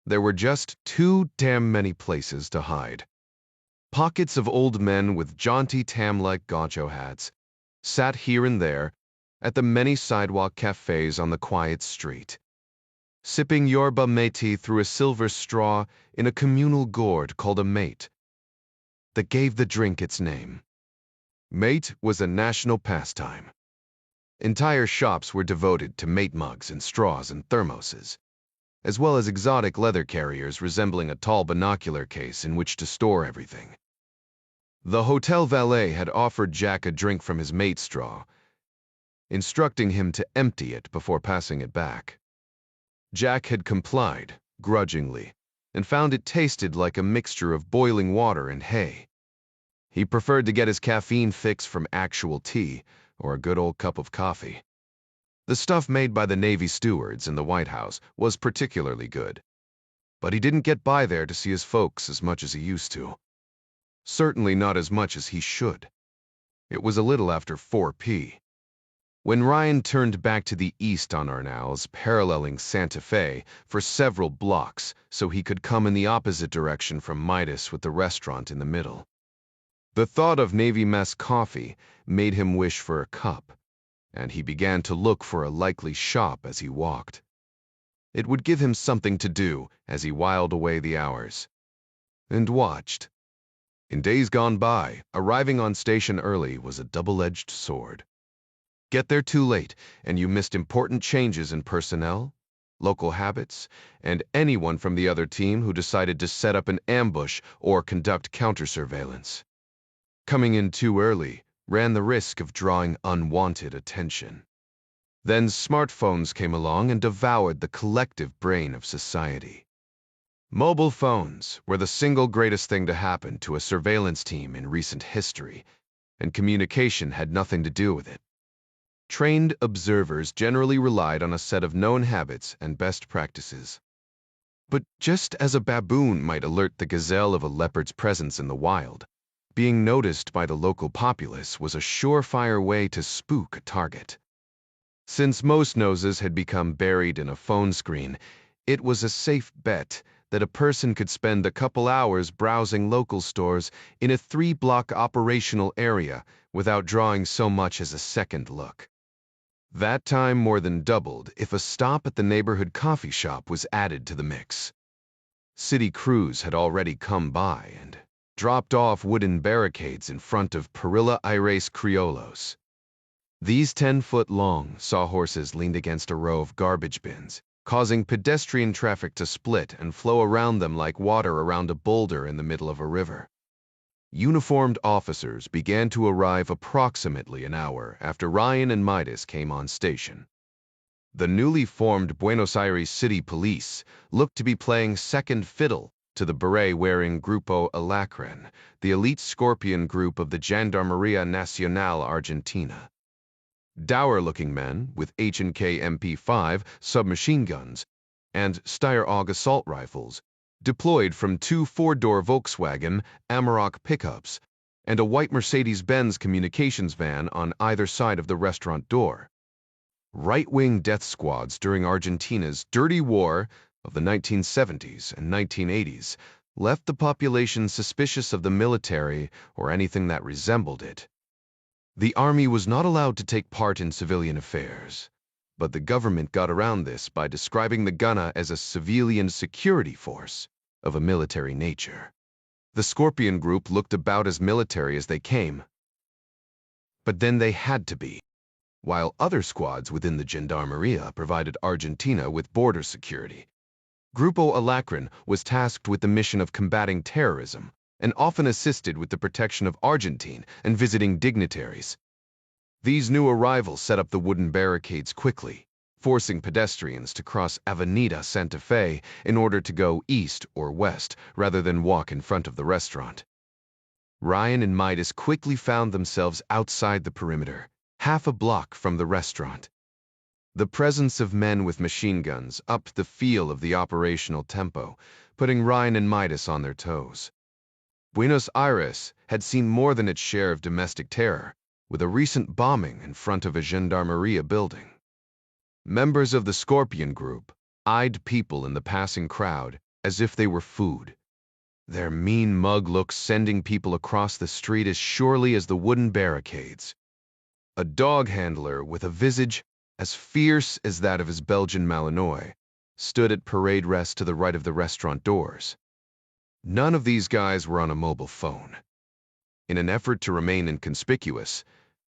There were just too damn many places to hide. Pockets of old men with jaunty tam-like gaucho hats sat here and there at the many sidewalk cafes on the quiet street, sipping yerba mate through a silver straw in a communal gourd called a mate that gave the drink its name. Mate was a national pastime. Entire shops were devoted to mate mugs and straws and thermoses, as well as exotic leather carriers resembling a tall binocular case in which to store everything. The hotel valet had offered Jack a drink from his mate straw, instructing him to empty it before passing it back. Jack had complied, grudgingly, and found it tasted like a mixture of boiling water and hay. He preferred to get his caffeine fix from actual tea or a good old cup of coffee. The stuff made by the Navy stewards in the White House was particularly good, but he didn't get by there to see his folks as much as he used to. Certainly not as much as he should. It was a little after 4 p. When Ryan turned back to the east on Arnal's, paralleling Santa Fe for several blocks so he could come in the opposite direction from Midas with the restaurant in the middle. The thought of Navy mess coffee made him wish for a cup, and he began to look for a likely shop as he walked. It would give him something to do as he whiled away the hours. And watched. In days gone by, arriving on station early was a double-edged sword. Get there too late, and you missed important changes in personnel, local habits, and anyone from the other team who decided to set up an ambush or conduct counter-surveillance. Coming in too early ran the risk of drawing unwanted attention. Then smartphones came along and devoured the collective brain of society. Mobile phones were the single greatest thing to happen to a surveillance team in recent history, and communication had nothing to do with it. Trained observers generally relied on a set of known habits and best practices. But just as a baboon might alert the gazelle of a leopard's presence in the wild, being noticed by the local populace was a surefire way to spook a target. Since most noses had become buried in a phone screen, it was a safe bet that a person could spend a couple hours browsing local stores in a 3-block operational area without drawing so much as a second look. That time more than doubled if a stop at the neighborhood coffee shop was added to the mix. City crews had already come by and dropped off wooden barricades in front of Perilla Aires Criollos. These 10-foot-long sawhorses leaned against a row of garbage bins, causing pedestrian traffic to split and flow around them like water around a boulder in the middle of a river. Uniformed officers began to arrive approximately an hour after Ryan and Midas came on station. The newly formed Buenos Aires City Police looked to be playing second fiddle to the beret-wearing Grupo Alacrán, the elite scorpion group of the Gendarmería Nacional Argentina. Dour-looking men with H&K MP5 submachine guns and Steyr-AUG assault rifles deployed from 2 4-door Volkswagen Amarok pickups and a white Mercedes-Benz communications van on either side of the restaurant door. Right-wing death squads during Argentina's dirty war of the 1970s and 1980s left the population suspicious of the military or anything that resembled it. The army was not allowed to take part in civilian affairs, but the government got around this by describing the Gunna as a civilian security force of a military nature. The Scorpion Group looked about as military as they came, but then they had to be, while other squads within the Gendarmeria provided Argentina with border security. Grupo Alacrán was tasked with the mission of combating terrorism and often assisted with the protection of Argentine and visiting dignitaries. These new arrivals set up the wooden barricades quickly, forcing pedestrians to cross Avenida Santa Fe in order to go east or west rather than walk in front of the restaurant. Ryan and Midas quickly found themselves outside the perimeter, half a block from the restaurant. The presence of men with machine guns upped the feel of the operational tempo, putting Ryan and Midas on their toes. Buenos Aires had seen more than its share of domestic terror, with a recent bombing in front of a gendarmeria building. Members of the Scorpion Group eyed people in the passing crowd as if they were food, their mean mug looks sending people across the street as surely as the wooden barricades. A dog handler with a visage as fierce as that of his Belgian Malinois stood at parade rest to the right of the restaurant doors. None of these guys were on a mobile phone. In an effort to remain inconspicuous,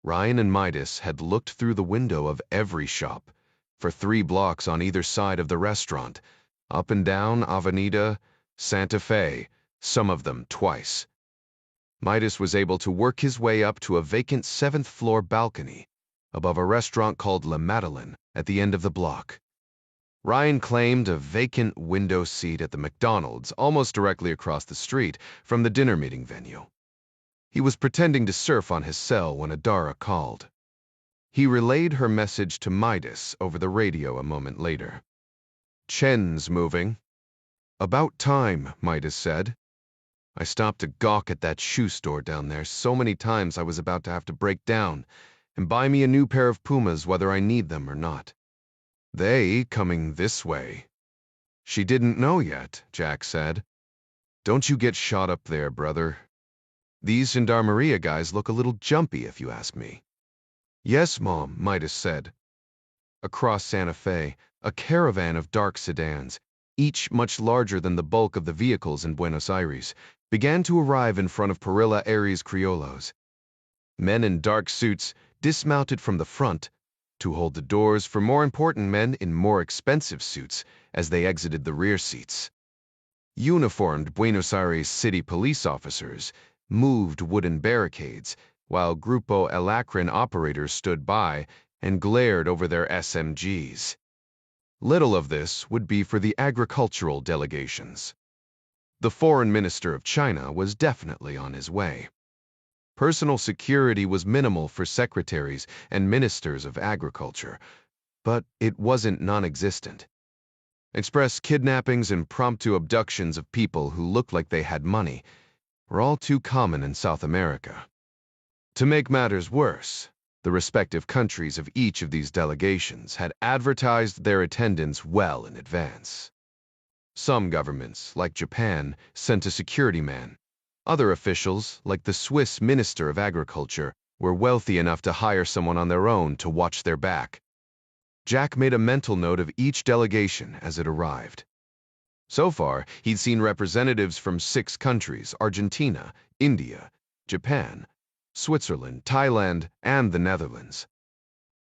Ryan and Midas had looked through the window of every shop, for 3 blocks on either side of the restaurant, up and down Avenida Santa Fe, some of them twice. Midas was able to work his way up to a vacant 7th-floor balcony above a restaurant called La Madeleine at the end of the block. Ryan claimed a vacant window seat at the McDonald's almost directly across the street from the dinner meeting venue. He was pretending to surf on his cell when Adara called. He relayed her message to Midas over the radio a moment later. "Chen's moving." "About time," Midas said. "I stopped to gawk at that shoe store down there so many times I was about to have to break down and buy me a new pair of Pumas whether I need them or not. They coming this way." "She didn't know yet," Jack said. "Don't you get shot up there, brother. These gendarmeria guys look a little jumpy, if you ask me." "Yes, Mom," Midas said. Across Santa Fe, a caravan of dark sedans, each much larger than the bulk of the vehicles in Buenos Aires, began to arrive in front of Parrilla Aries Criollos. Men in dark suits dismounted from the front to hold the doors for more important men in more expensive suits as they exited the rear seats. Uniformed Buenos Aires city police officers moved wooden barricades, while Grupo Alacrin operators stood by and glared over their SMGs. Little of this would be for the agricultural delegations. The foreign minister of China was definitely on his way. Personal security was minimal for secretaries and ministers of agriculture, but it wasn't non-existent. Express kidnappings and impromptu abductions of people who looked like they had money were all too common in South America. To make matters worse, the respective countries of each of these delegations had advertised their attendance well in advance. Some governments, like Japan, sent a security man. Other officials, like the Swiss Minister of Agriculture, were wealthy enough to hire someone on their own to watch their back. Jack made a mental note of each delegation as it arrived. So far, he'd seen representatives from 6 countries: Argentina, India, Japan, Switzerland, Thailand, and the Netherlands.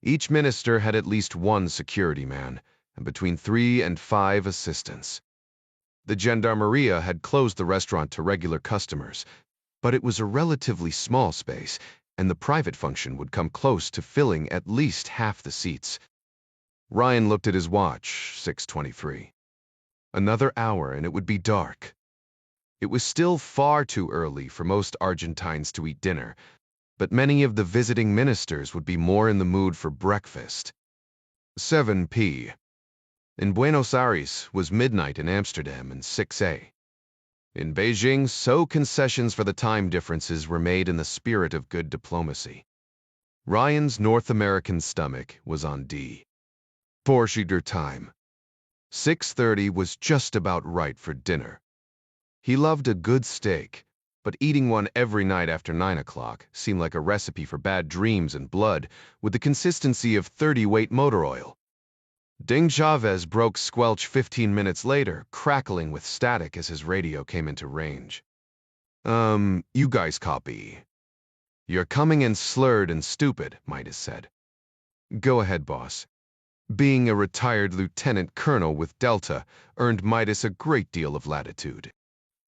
Each minister had at least 1 security man, and between 3 and 5 assistants. The Gendarmeria had closed the restaurant to regular customers, but it was a relatively small space, and the private function would come close to filling at least half the seats. Ryan looked at his watch, 6:23. Another hour and it would be dark. It was still far too early for most Argentines to eat dinner, but many of the visiting ministers would be more in the mood for breakfast. 7 p. In Buenos Aires was midnight in Amsterdam and 6 a. In Beijing, so concessions for the time differences were made in the spirit of good diplomacy. Ryan's North American stomach was on D. Portuguer time. 6:30 was just about right for dinner. He loved a good steak, but eating one every night after 9 o'clock seemed like a recipe for bad dreams and blood with the consistency of 30-weight motor oil. Ding Chavez broke squelch 15 minutes later, crackling with static as his radio came into range. You guys copy." "You're coming in slurred and stupid," Midas said. "Go ahead, boss." Being a retired lieutenant colonel with Delta earned Midas a great deal of latitude.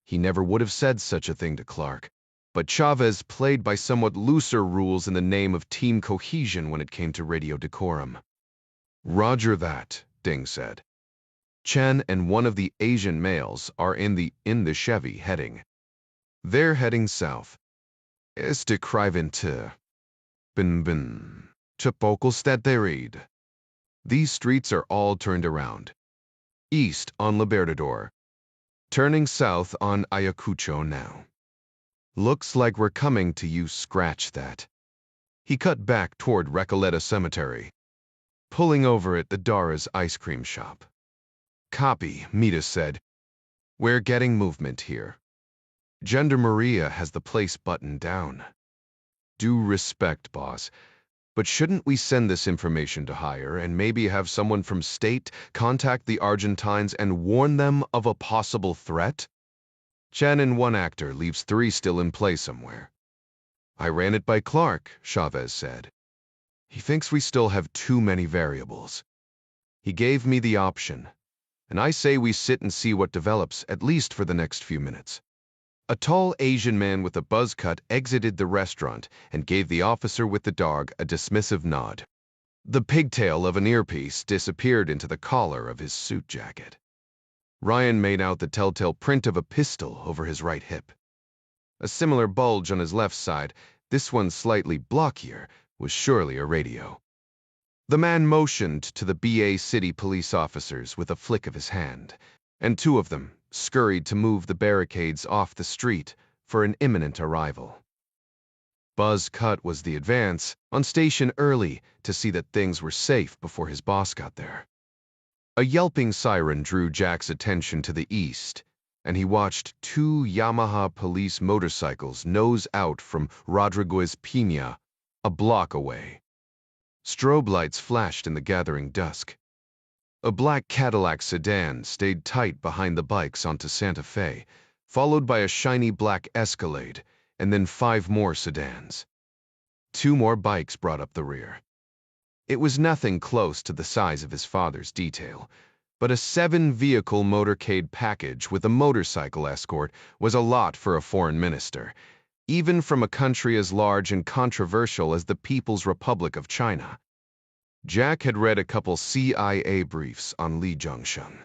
He never would have said such a thing to Clark, but Chavez played by somewhat looser rules in the name of team cohesion when it came to radio decorum. Roger that, Ding said. Chen and one of the Asian males are in the Chevy heading. They're heading south. Este kriven te. Bin. Chapokostad. These streets are all turned around. East on Libertador. Turning south on Ayacucho now. Looks like we're coming to you. Scratch that. He cut back toward Recoleta Cemetery, pulling over at the Dara's ice cream shop. Copy, Mita said. We're getting movement here. Gendarmeria has the place buttoned down. Due respect, boss. But shouldn't we send this information to higher and maybe have someone from state contact the Argentines and warn them of a possible threat? Chen and one actor leaves 3 still in play somewhere. I ran it by Clark, Chavez said. He thinks we still have too many variables. He gave me the option, and I say we sit and see what develops, at least for the next few minutes. A tall Asian man with a buzz cut exited the restaurant and gave the officer with the dog a dismissive nod. The pigtail of an earpiece disappeared into the collar of his suit jacket. Ryan made out the telltale print of a pistol over his right hip. A similar bulge on his left side, this one slightly blockier, was surely a radio. The man motioned to the BA City police officers with a flick of his hand, and 2 of them scurried to move the barricades off the street for an imminent arrival. Buzz Cut was the advance, on station early to see that things were safe before his boss got there. A yelping siren drew Jack's attention to the east, and he watched 2 Yamaha police motorcycles nose out from Rodriguez Pina, a block away. Strobe lights flashed in the gathering dusk. A black Cadillac sedan stayed tight behind the bikes onto Santa Fe, followed by a shiny black Escalade, and then 5 more sedans. 2 more bikes brought up the rear. It was nothing close to the size of his father's detail, but a 7-vehicle motorcade package with a motorcycle escort was a lot for a foreign minister, even from a country as large and controversial as the People's Republic of China. Jack had read a couple CIA briefs on Li Zhongsheng.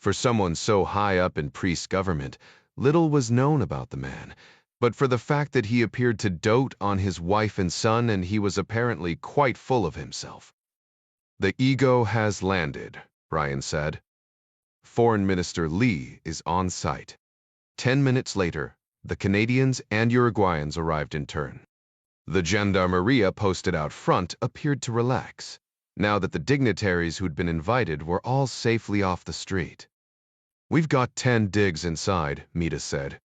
For someone so high up in priest government, little was known about the man, but for the fact that he appeared to dote on his wife and son, and he was apparently quite full of himself. The ego has landed, Ryan said. Foreign Minister Li is on site. 10 minutes later, the Canadians and Uruguayans arrived in turn. The Gendarmeria posted out front appeared to relax, now that the dignitaries who'd been invited were all safely off the street. We've got 10 digs inside, Mita said,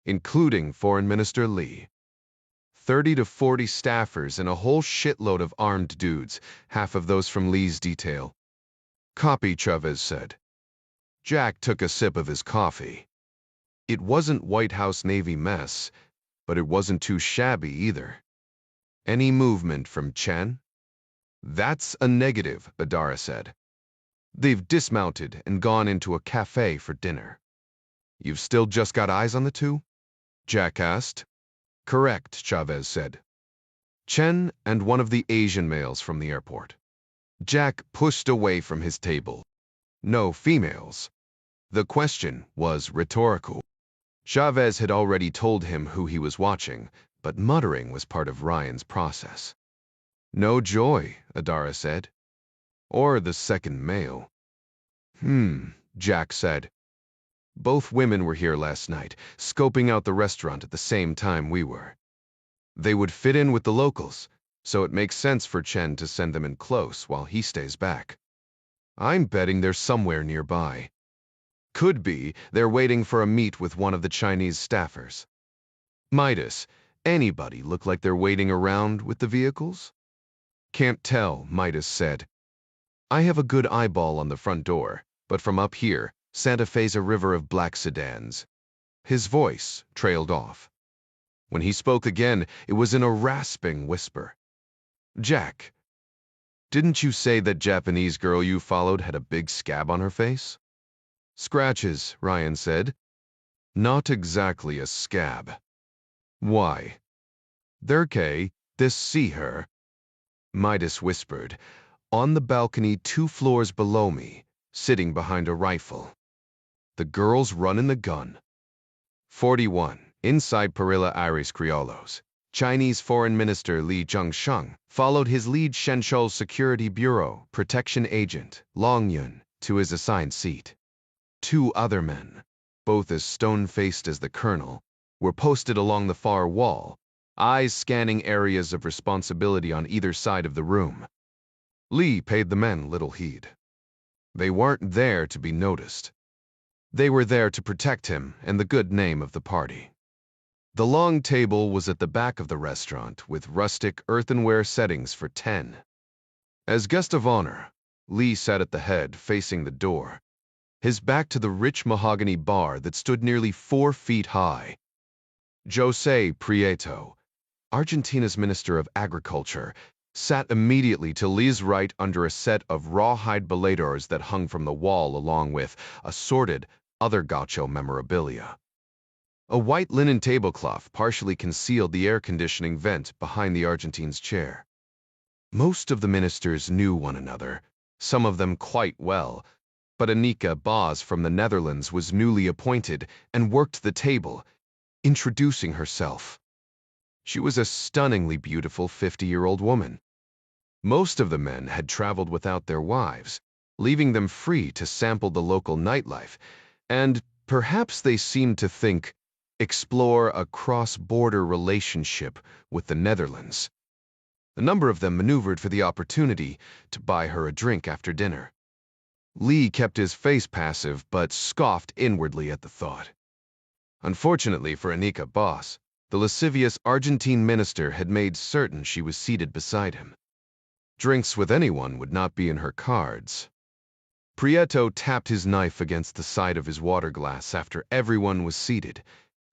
including Foreign Minister Li. 30 to 40 staffers and a whole shitload of armed dudes, half of those from Li's detail. Copy, Chavez said. Jack took a sip of his coffee. It wasn't White House Navy mess, but it wasn't too shabby either. Any movement from Chen? That's a negative, Adara said. They've dismounted and gone into a cafe for dinner. You've still just got eyes on the 2? Jack asked. Correct, Chavez said. Chen and one of the Asian males from the airport. Jack pushed away from his table. No females. The question was rhetorical. Chavez had already told him who he was watching, but muttering was part of Ryan's process. No joy, Adara said. Or the second male. Jack said. Both women were here last night, scoping out the restaurant at the same time we were. They would fit in with the locals, so it makes sense for Chen to send them in close while he stays back. I'm betting they're somewhere nearby. Could be they're waiting for a meet with one of the Chinese staffers. Midas, anybody look like they're waiting around with the vehicles? Can't tell, Midas said. I have a good eyeball on the front door, but from up here, Santa Fe's a river of black sedans. His voice trailed off. When he spoke again, it was in a rasping whisper. Jack, didn't you say that Japanese girl you followed had a big scab on her face? Scratches, Ryan said. Not exactly a scab. Why? Derke, this see her. Midas whispered. on the balcony 2 floors below me, sitting behind a rifle. The girl's running the gun. 41. Inside Parilla Aires Criollos, Chinese Foreign Minister Li Zhengsheng followed his lead Shenzhou Security Bureau protection agent, Long Yun, to his assigned seat. 2 other men, both as stone-faced as the colonel, were posted along the far wall, eyes scanning areas of responsibility on either side of the room. Li paid the men little heed. They weren't there to be noticed. They were there to protect him and the good name of the party. The long table was at the back of the restaurant with rustic earthenware settings for 10. As guest of honor, Li sat at the head facing the door, his back to the rich mahogany bar that stood nearly 4 feet high. José Prieto, Argentina's Minister of Agriculture, sat immediately to Li's right under a set of rawhide veladores that hung from the wall along with assorted other gaucho memorabilia. A white linen tablecloth partially concealed the air conditioning vent behind the Argentine's chair. Most of the ministers knew one another, some of them quite well, but Anika Bos from the Netherlands was newly appointed and worked the table, introducing herself. She was a stunningly beautiful 50-year-old woman. Most of the men had traveled without their wives, leaving them free to sample the local nightlife, and perhaps they seemed to think, explore a cross-border relationship with the Netherlands. A number of them maneuvered for the opportunity to buy her a drink after dinner. Li kept his face passive but scoffed inwardly at the thought. Unfortunately for Anika Bos, the lascivious Argentine minister had made certain she was seated beside him. Drinks with anyone would not be in her cards. Prieto tapped his knife against the side of his water glass after everyone was seated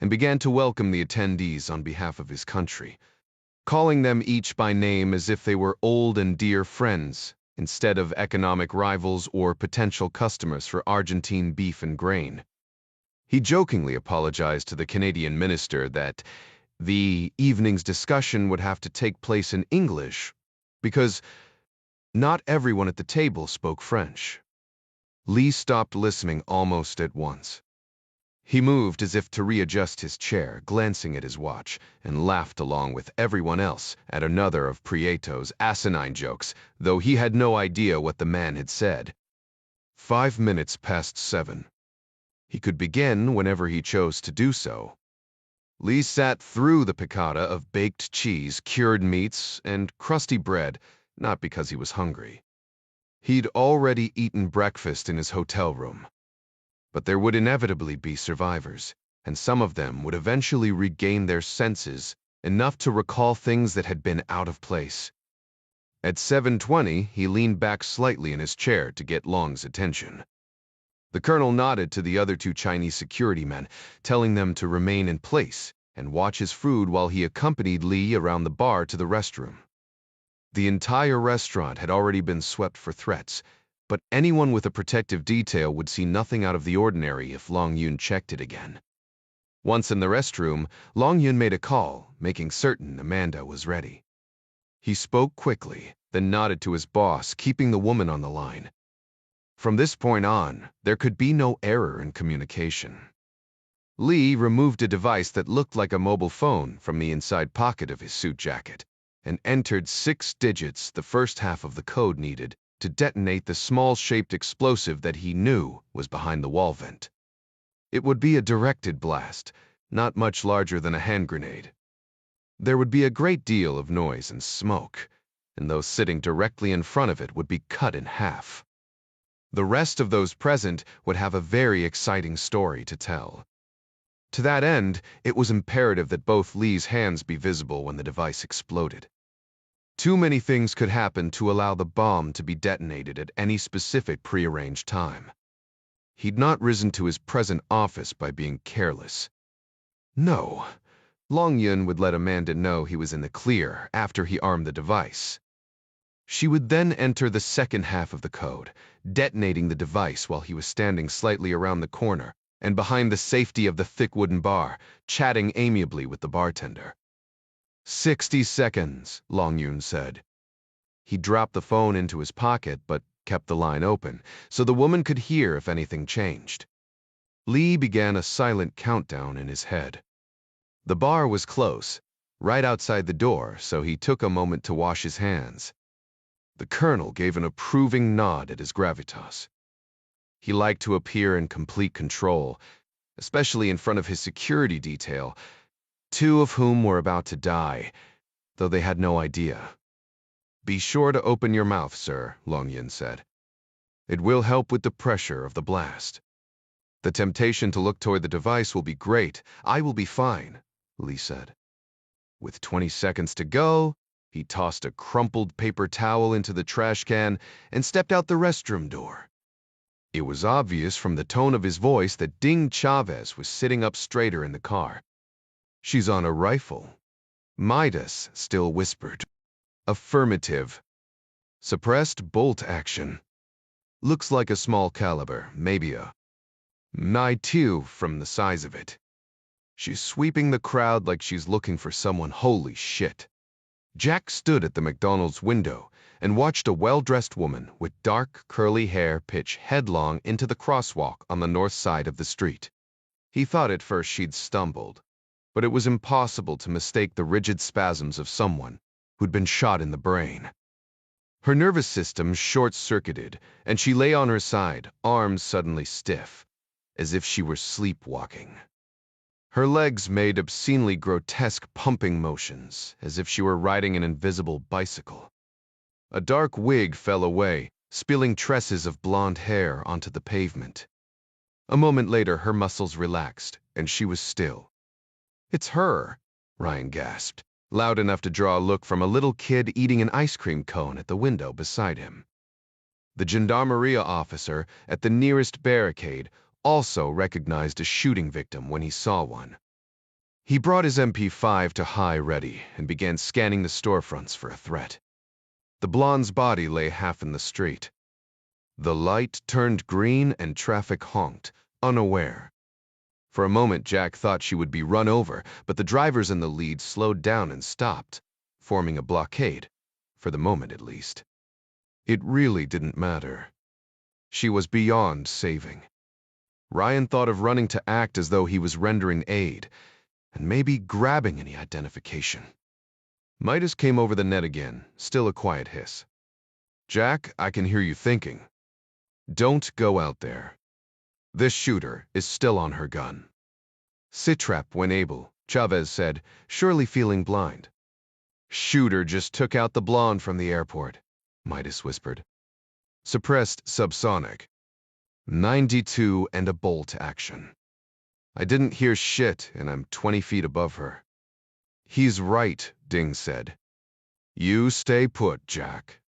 and began to welcome the attendees on behalf of his country, calling them each by name as if they were old and dear friends instead of economic rivals or potential customers for Argentine beef and grain. He jokingly apologized to the Canadian minister that the evening's discussion would have to take place in English because not everyone at the table spoke French. Li stopped listening almost at once. He moved as if to readjust his chair, glancing at his watch, and laughed along with everyone else at another of Prieto's asinine jokes, though he had no idea what the man had said. 5 minutes past 7. He could begin whenever he chose to do so. Li sat through the piccata of baked cheese, cured meats, and crusty bread, not because he was hungry. He'd already eaten breakfast in his hotel room. But there would inevitably be survivors, and some of them would eventually regain their senses, enough to recall things that had been out of place. At 7:20, he leaned back slightly in his chair to get Long's attention. The colonel nodded to the other 2 Chinese security men, telling them to remain in place and watch his food while he accompanied Li around the bar to the restroom. The entire restaurant had already been swept for threats, but anyone with a protective detail would see nothing out of the ordinary if Long Yun checked it again. Once in the restroom, Long Yun made a call, making certain Amanda was ready. He spoke quickly, then nodded to his boss, keeping the woman on the line. From this point on, there could be no error in communication. Li removed a device that looked like a mobile phone from the inside pocket of his suit jacket and entered 6 digits, the first half of the code needed to detonate the small-shaped explosive that he knew was behind the wall vent. It would be a directed blast, not much larger than a hand grenade. There would be a great deal of noise and smoke, and those sitting directly in front of it would be cut in half. The rest of those present would have a very exciting story to tell. To that end, it was imperative that both Li's hands be visible when the device exploded. Too many things could happen to allow the bomb to be detonated at any specific prearranged time. He'd not risen to his present office by being careless. No, Long Yun would let Amanda know he was in the clear after he armed the device. She would then enter the second half of the code, detonating the device while he was standing slightly around the corner and behind the safety of the thick wooden bar, chatting amiably with the bartender. 60 seconds, Long Yun said. He dropped the phone into his pocket but kept the line open, so the woman could hear if anything changed. Lee began a silent countdown in his head. The bar was close, right outside the door, so he took a moment to wash his hands. The colonel gave an approving nod at his gravitas. He liked to appear in complete control, especially in front of his security detail, two of whom were about to die, though they had no idea. "Be sure to open your mouth, sir," Longyin said. "It will help with the pressure of the blast. The temptation to look toward the device will be great. I will be fine," Lee said. With 20 seconds to go, he tossed a crumpled paper towel into the trash can and stepped out the restroom door. It was obvious from the tone of his voice that Ding Chavez was sitting up straighter in the car. "She's on a rifle," Midas still whispered. "Affirmative. Suppressed bolt action. Looks like a small caliber, maybe a .92 from the size of it. She's sweeping the crowd like she's looking for someone. Holy shit." Jack stood at the McDonald's window and watched a well-dressed woman with dark, curly hair pitch headlong into the crosswalk on the north side of the street. He thought at first she'd stumbled, but it was impossible to mistake the rigid spasms of someone who'd been shot in the brain. Her nervous system short-circuited, and she lay on her side, arms suddenly stiff, as if she were sleepwalking. Her legs made obscenely grotesque pumping motions, as if she were riding an invisible bicycle. A dark wig fell away, spilling tresses of blonde hair onto the pavement. A moment later, her muscles relaxed, and she was still. "It's her," Ryan gasped, loud enough to draw a look from a little kid eating an ice cream cone at the window beside him. The gendarmeria officer at the nearest barricade also recognized a shooting victim when he saw one. He brought his MP5 to high ready and began scanning the storefronts for a threat. The blonde's body lay half in the street. The light turned green and traffic honked, unaware. For a moment, Jack thought she would be run over, but the drivers in the lead slowed down and stopped, forming a blockade, for the moment at least. It really didn't matter. She was beyond saving. Ryan thought of running to act as though he was rendering aid, and maybe grabbing any identification. Midas came over the net again, still a quiet hiss. "Jack, I can hear you thinking. Don't go out there. This shooter is still on her gun." "Sitrap when able," Chavez said, surely feeling blind. "Shooter just took out the blonde from the airport," Midas whispered. "Suppressed subsonic. 92 and a bolt action. I didn't hear shit, and I'm 20 feet above her." "He's right," Ding said. "You stay put, Jack."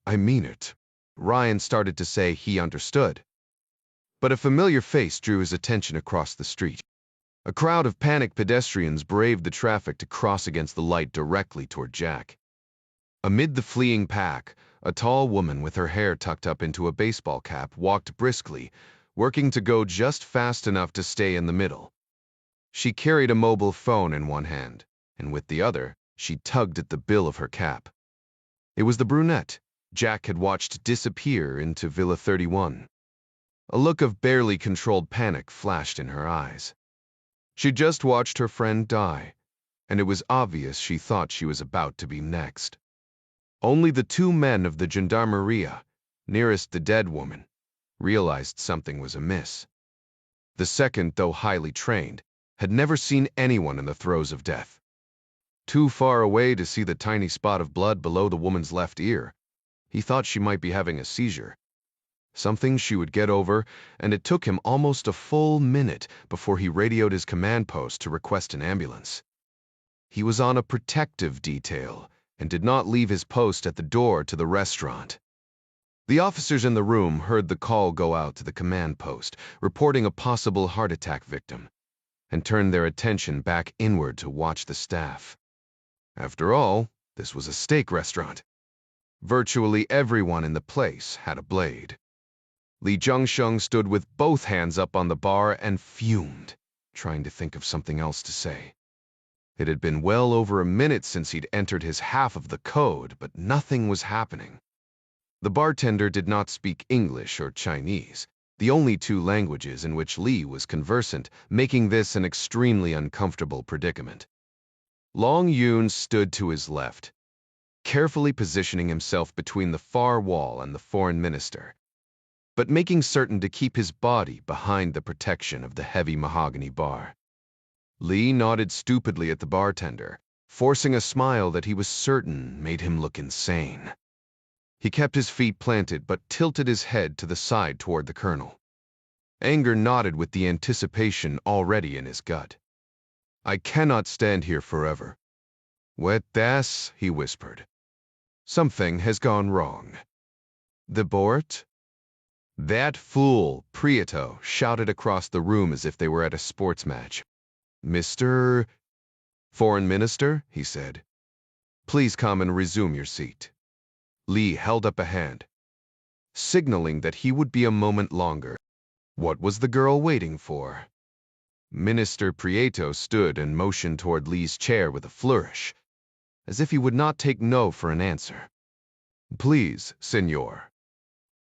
"I mean it." Ryan started to say he understood. But a familiar face drew his attention across the street. A crowd of panicked pedestrians braved the traffic to cross against the light directly toward Jack. Amid the fleeing pack, a tall woman with her hair tucked up into a baseball cap walked briskly, working to go just fast enough to stay in the middle. She carried a mobile phone in one hand, and with the other, she tugged at the bill of her cap. It was the brunette Jack had watched disappear into Villa 31. A look of barely controlled panic flashed in her eyes. She'd just watched her friend die, and it was obvious she thought she was about to be next. Only the two men of the gendarmeria, nearest the dead woman, realized something was amiss. The second, though highly trained, had never seen anyone in the throes of death. Too far away to see the tiny spot of blood below the woman's left ear, he thought she might be having a seizure. Something she would get over, and it took him almost a full minute before he radioed his command post to request an ambulance. He was on a protective detail and did not leave his post at the door to the restaurant. The officers in the room heard the call go out to the command post, reporting a possible heart attack victim, and turned their attention back inward to watch the staff. After all, this was a steak restaurant. Virtually everyone in the place had a blade. Li Zhengsheng stood with both hands up on the bar and fumed, trying to think of something else to say. It had been well over a minute since he'd entered his half of the code, but nothing was happening. The bartender did not speak English or Chinese, the only two languages in which Lee was conversant, making this an extremely uncomfortable predicament. Long Yun stood to his left, carefully positioning himself between the far wall and the foreign minister, but making certain to keep his body behind the protection of the heavy mahogany bar. Lee nodded stupidly at the bartender, forcing a smile that he was certain made him look insane. He kept his feet planted but tilted his head to the side toward the colonel. Anger nodded with the anticipation already in his gut. "I cannot stand here forever." "What das?" he whispered. "Something has gone wrong." "The Bort?" That fool, Prieto, shouted across the room as if they were at a sports match. "Mr. Foreign Minister," he said, "please come and resume your seat." Lee held up a hand, signaling that he would be a moment longer. What was the girl waiting for? Minister Prieto stood and motioned toward Lee's chair with a flourish, as if he would not take no for an answer. "Please, senor.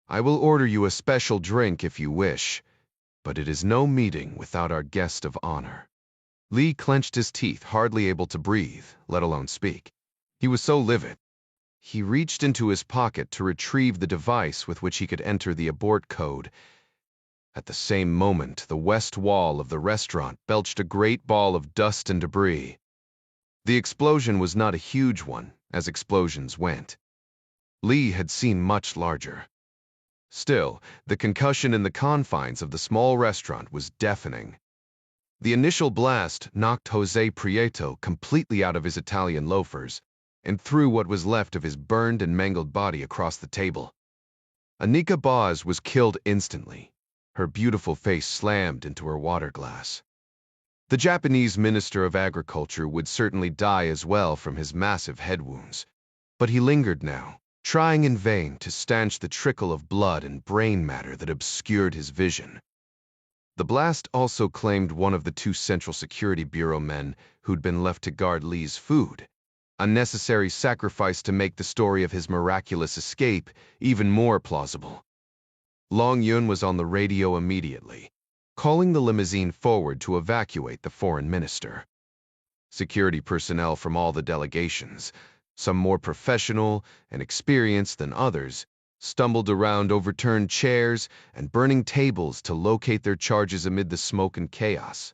I will order you a special drink if you wish, but it is no meeting without our guest of honor." Lee clenched his teeth, hardly able to breathe, let alone speak. He was so livid. He reached into his pocket to retrieve the device with which he could enter the abort code. At the same moment, the west wall of the restaurant belched a great ball of dust and debris. The explosion was not a huge one, as explosions went. Lee had seen much larger. Still, the concussion in the confines of the small restaurant was deafening. The initial blast knocked Jose Prieto completely out of his Italian loafers and threw what was left of his burned and mangled body across the table. Anika Boz was killed instantly, her beautiful face slammed into her water glass. The Japanese Minister of Agriculture would certainly die as well from his massive head wounds, but he lingered now, trying in vain to stanch the trickle of blood and brain matter that obscured his vision. The blast also claimed one of the two Central Security Bureau men who'd been left to guard Lee's food, a necessary sacrifice to make the story of his miraculous escape even more plausible. Long Yun was on the radio immediately, calling the limousine forward to evacuate the foreign minister. Security personnel from all the delegations, some more professional and experienced than others, stumbled around overturned chairs and burning tables to locate their charges amid the smoke and chaos.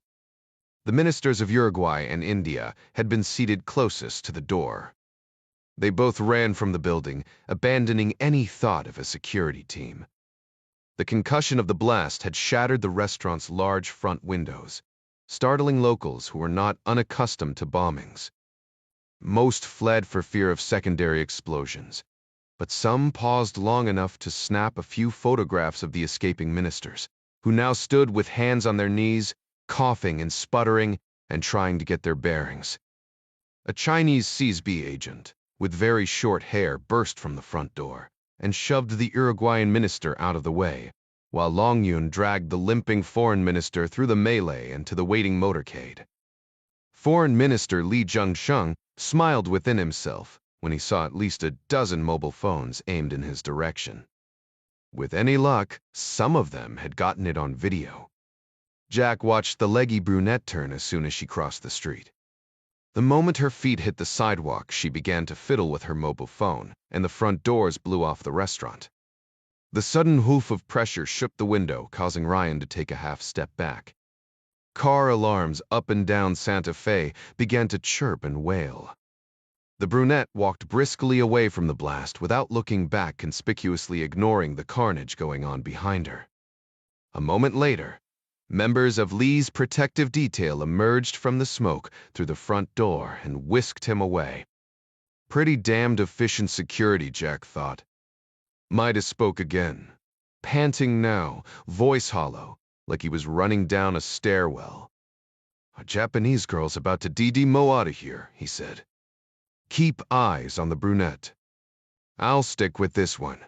The ministers of Uruguay and India had been seated closest to the door. They both ran from the building, abandoning any thought of a security team. The concussion of the blast had shattered the restaurant's large front windows, startling locals who were not unaccustomed to bombings. Most fled for fear of secondary explosions, but some paused long enough to snap a few photographs of the escaping ministers, who now stood with hands on their knees, coughing and sputtering and trying to get their bearings. A Chinese CSB agent, with very short hair, burst from the front door and shoved the Uruguayan minister out of the way, while Long Yun dragged the limping foreign minister through the melee and to the waiting motorcade. Foreign Minister Li Zhengsheng smiled within himself when he saw at least a dozen mobile phones aimed in his direction. With any luck, some of them had gotten it on video. Jack watched the leggy brunette turn as soon as she crossed the street. The moment her feet hit the sidewalk, she began to fiddle with her mobile phone, and the front doors blew off the restaurant. The sudden hoof of pressure shook the window, causing Ryan to take a half step back. Car alarms up and down Santa Fe began to chirp and wail. The brunette walked briskly away from the blast without looking back, conspicuously ignoring the carnage going on behind her. A moment later, members of Lee's protective detail emerged from the smoke through the front door and whisked him away. Pretty damned efficient security, Jack thought. Midas spoke again, panting now, voice hollow, like he was running down a stairwell. "A Japanese girl's about to DD-mo out of here," he said. "Keep eyes on the brunette. I'll stick with this one."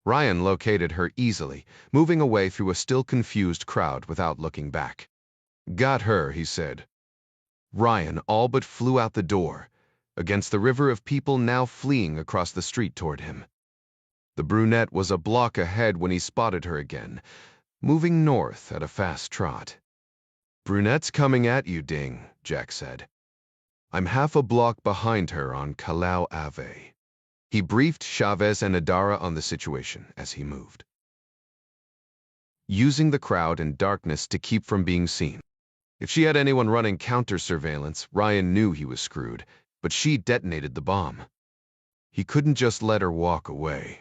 Ryan located her easily, moving away through a still confused crowd without looking back. "Got her," he said. Ryan all but flew out the door, against the river of people now fleeing across the street toward him. The brunette was a block ahead when he spotted her again, moving north at a fast trot. "Brunette's coming at you, Ding," Jack said. "I'm half a block behind her on Callao Ave." He briefed Chavez and Adara on the situation as he moved, using the crowd and darkness to keep from being seen. If she had anyone running counter-surveillance, Ryan knew he was screwed, but she detonated the bomb. He couldn't just let her walk away.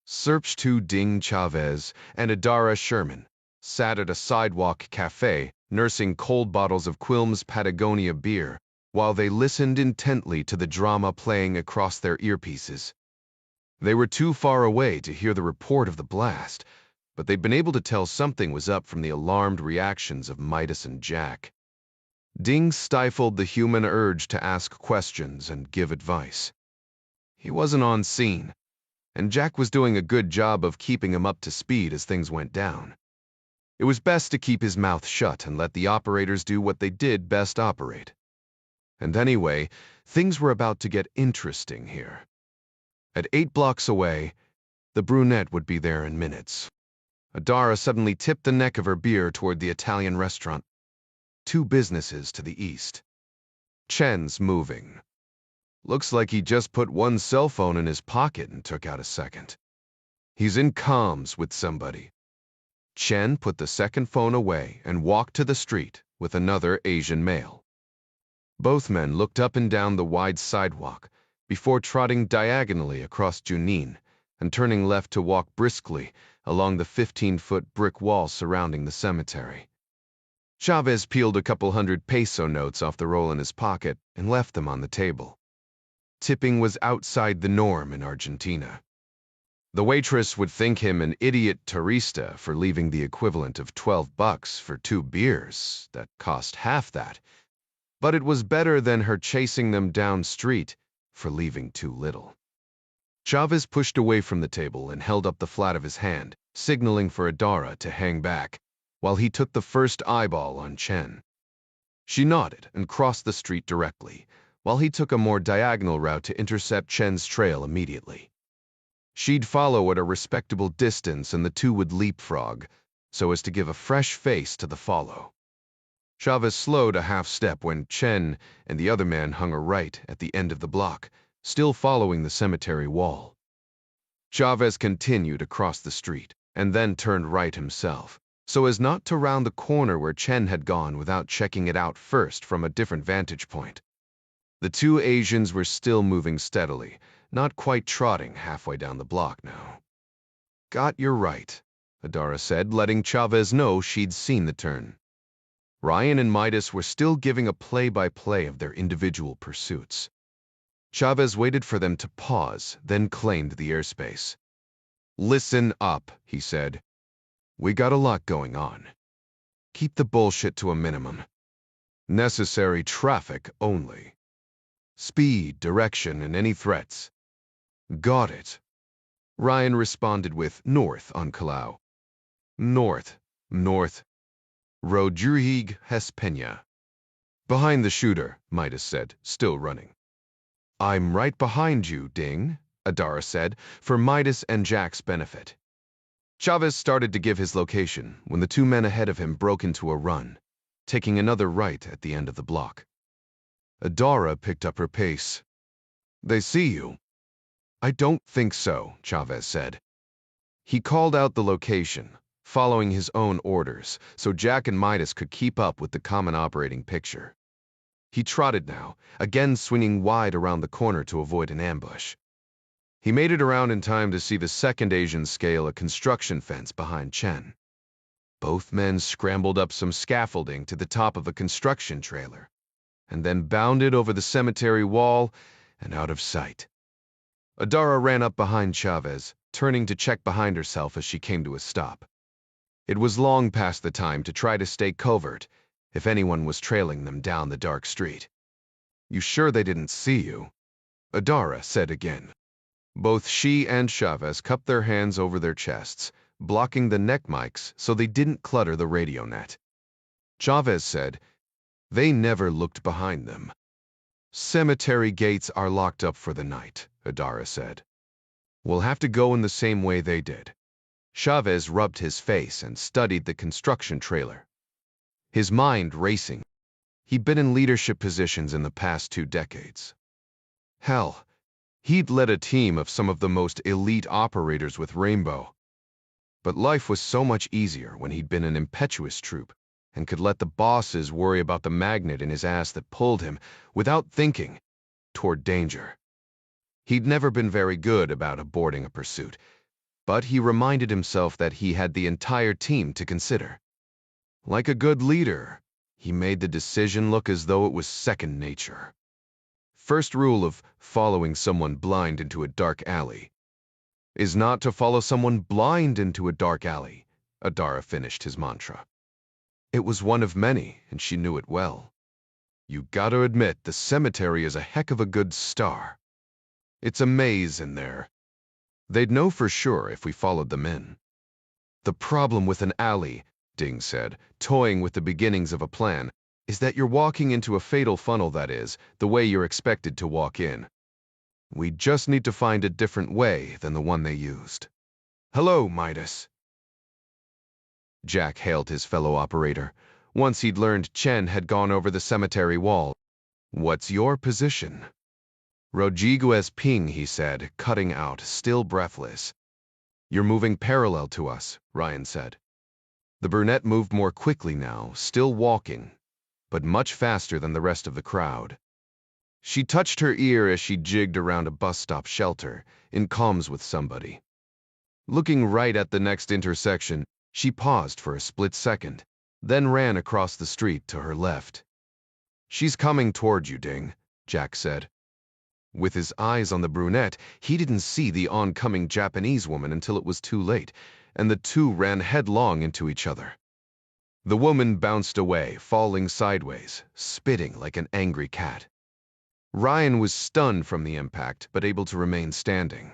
Search 2 Ding Chavez and Adara Sherman sat at a sidewalk cafe, nursing cold bottles of Quilmes Patagonia beer, while they listened intently to the drama playing across their earpieces. They were too far away to hear the report of the blast, but they'd been able to tell something was up from the alarmed reactions of Midas and Jack. Ding stifled the human urge to ask questions and give advice. He wasn't on scene, and Jack was doing a good job of keeping him up to speed as things went down. It was best to keep his mouth shut and let the operators do what they did best: operate. And anyway, things were about to get interesting here. At 8 blocks away, the brunette would be there in minutes. Adara suddenly tipped the neck of her beer toward the Italian restaurant. 2 businesses to the east. Chen's moving. Looks like he just put one cell phone in his pocket and took out a second. He's in comms with somebody. Chen put the second phone away and walked to the street with another Asian male. Both men looked up and down the wide sidewalk before trotting diagonally across Junín and turning left to walk briskly along the 15-foot brick wall surrounding the cemetery. Chavez peeled a couple $100 notes off the roll in his pocket and left them on the table. Tipping was outside the norm in Argentina. The waitress would think him an idiot turista for leaving the equivalent of $12 for 2 beers that cost half that, but it was better than her chasing them down street for leaving too little. Chavez pushed away from the table and held up the flat of his hand, signaling for Adara to hang back, while he took the first eyeball on Chen. She nodded and crossed the street directly, while he took a more diagonal route to intercept Chen's trail immediately. She'd follow at a respectable distance and the two would leapfrog, so as to give a fresh face to the follow. Chavez slowed a half step when Chen and the other man hung a right at the end of the block, still following the cemetery wall. Chavez continued across the street and then turned right himself, so as not to round the corner where Chen had gone without checking it out first from a different vantage point. The 2 Asians were still moving steadily, not quite trotting halfway down the block now. "Got your right," Adara said, letting Chavez know she'd seen the turn. Ryan and Midas were still giving a play-by-play of their individual pursuits. Chavez waited for them to pause, then claimed the airspace. "Listen up," he said. "We got a lot going on. Keep the bullshit to a minimum. Necessary traffic only. Speed, direction, and any threats." "Got it." Ryan responded with north on Callao. "North. Rodriguez Peña." "Behind the shooter," Midas said, still running. "I'm right behind you, Ding," Adara said, for Midas and Jack's benefit. Chavez started to give his location when the 2 men ahead of him broke into a run, taking another right at the end of the block. Adara picked up her pace. "They see you." "I don't think so," Chavez said. He called out the location, following his own orders, so Jack and Midas could keep up with the common operating picture. He trotted now, again swinging wide around the corner to avoid an ambush. He made it around in time to see the second Asian scale a construction fence behind Chen. Both men scrambled up some scaffolding to the top of a construction trailer, and then bounded over the cemetery wall and out of sight. Adara ran up behind Chavez, turning to check behind herself as she came to a stop. It was long past the time to try to stay covert if anyone was trailing them down the dark street. "You sure they didn't see you?" Adara said again. Both she and Chavez cupped their hands over their chests, blocking the neck mics so they didn't clutter the radio net. Chavez said, They never looked behind them. Cemetery gates are locked up for the night, Adara said. We'll have to go in the same way they did. Chavez rubbed his face and studied the construction trailer, his mind racing. He'd been in leadership positions in the past 2 decades. Hell, he'd led a team of some of the most elite operators with Rainbow. But life was so much easier when he'd been an impetuous troop and could let the bosses worry about the magnet in his ass that pulled him, without thinking, toward danger. He'd never been very good about aborting a pursuit, but he reminded himself that he had the entire team to consider. Like a good leader, he made the decision look as though it was second nature. First rule of following someone blind into a dark alley is not to follow someone blind into a dark alley, Adara finished his mantra. It was one of many, and she knew it well. You gotta admit, the cemetery is a heck of a good star. It's a maze in there. They'd know for sure if we followed them in. The problem with an alley, Ding said, toying with the beginnings of a plan, is that you're walking into a fatal funnel, that is, the way you're expected to walk in. We just need to find a different way than the one they used. Hello, Midas. Jack hailed his fellow operator, once he'd learned Chen had gone over the cemetery wall. What's your position? Rodriguez ping, he said, cutting out, still breathless. You're moving parallel to us, Ryan said. The brunette moved more quickly now, still walking, but much faster than the rest of the crowd. She touched her ear as she jigged around a bus stop shelter, in comms with somebody. Looking right at the next intersection, she paused for a split second, then ran across the street to her left. She's coming toward you, Ding, Jack said. With his eyes on the brunette, he didn't see the oncoming Japanese woman until it was too late, and the two ran headlong into each other. The woman bounced away, falling sideways, spitting like an angry cat. Ryan was stunned from the impact, but able to remain standing.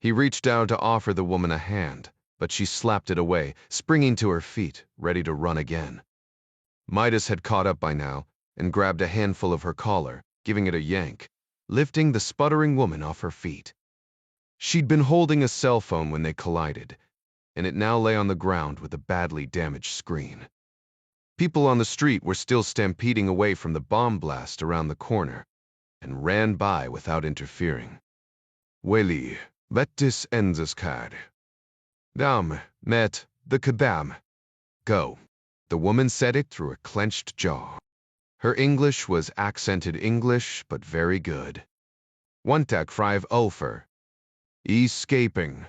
He reached out to offer the woman a hand, but she slapped it away, springing to her feet, ready to run again. Midas had caught up by now and grabbed a handful of her collar, giving it a yank, lifting the sputtering woman off her feet. She'd been holding a cell phone when they collided, and it now lay on the ground with a badly damaged screen. People on the street were still stampeding away from the bomb blast around the corner, and ran by without interfering. Weli, vettis enzaskad. Dam, met, the kadam. Go. The woman said it through a clenched jaw. Her English was accented English, but very good. One-tak 5 over. Escaping.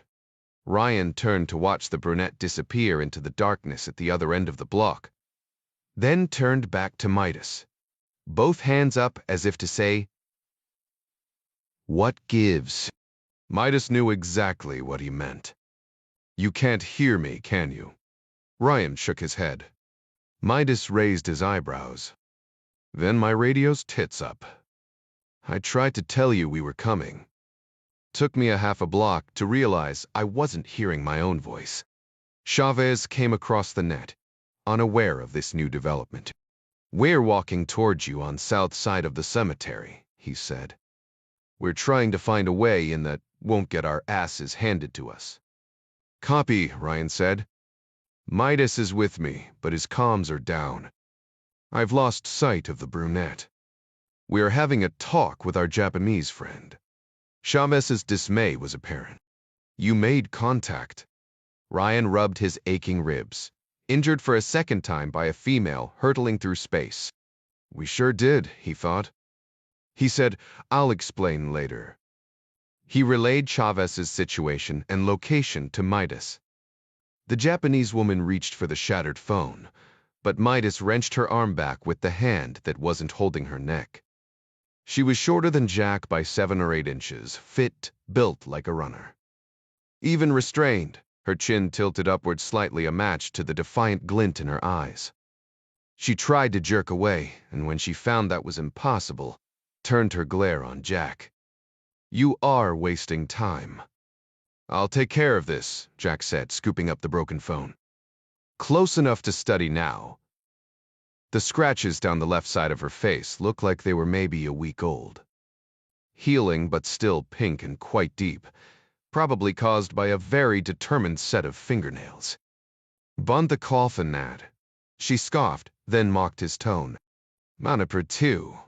Ryan turned to watch the brunette disappear into the darkness at the other end of the block, then turned back to Midas, both hands up as if to say, "What gives?" Midas knew exactly what he meant. "You can't hear me, can you?" Ryan shook his head. Midas raised his eyebrows. "Then my radio's tits up. I tried to tell you we were coming. Took me a half a block to realize I wasn't hearing my own voice." Chavez came across the net, unaware of this new development. "We're walking towards you on south side of the cemetery," he said. "We're trying to find a way in that won't get our asses handed to us." "Copy," Ryan said. "Midas is with me, but his comms are down. I've lost sight of the brunette. We are having a talk with our Japanese friend." Chavez's dismay was apparent. "You made contact." Ryan rubbed his aching ribs, injured for a second time by a female hurtling through space. "We sure did," he thought. He said, "I'll explain later." He relayed Chavez's situation and location to Midas. The Japanese woman reached for the shattered phone, but Midas wrenched her arm back with the hand that wasn't holding her neck. She was shorter than Jack by 7 or 8 inches, fit, built like a runner. Even restrained, her chin tilted upward slightly a match to the defiant glint in her eyes. She tried to jerk away, and when she found that was impossible, turned her glare on Jack. "You are wasting time." "I'll take care of this," Jack said, scooping up the broken phone. "Close enough to study now." The scratches down the left side of her face looked like they were maybe a week old. Healing but still pink and quite deep, probably caused by a very determined set of fingernails. "Bund the coffin, Nat," she scoffed, then mocked his tone. "Maniper too."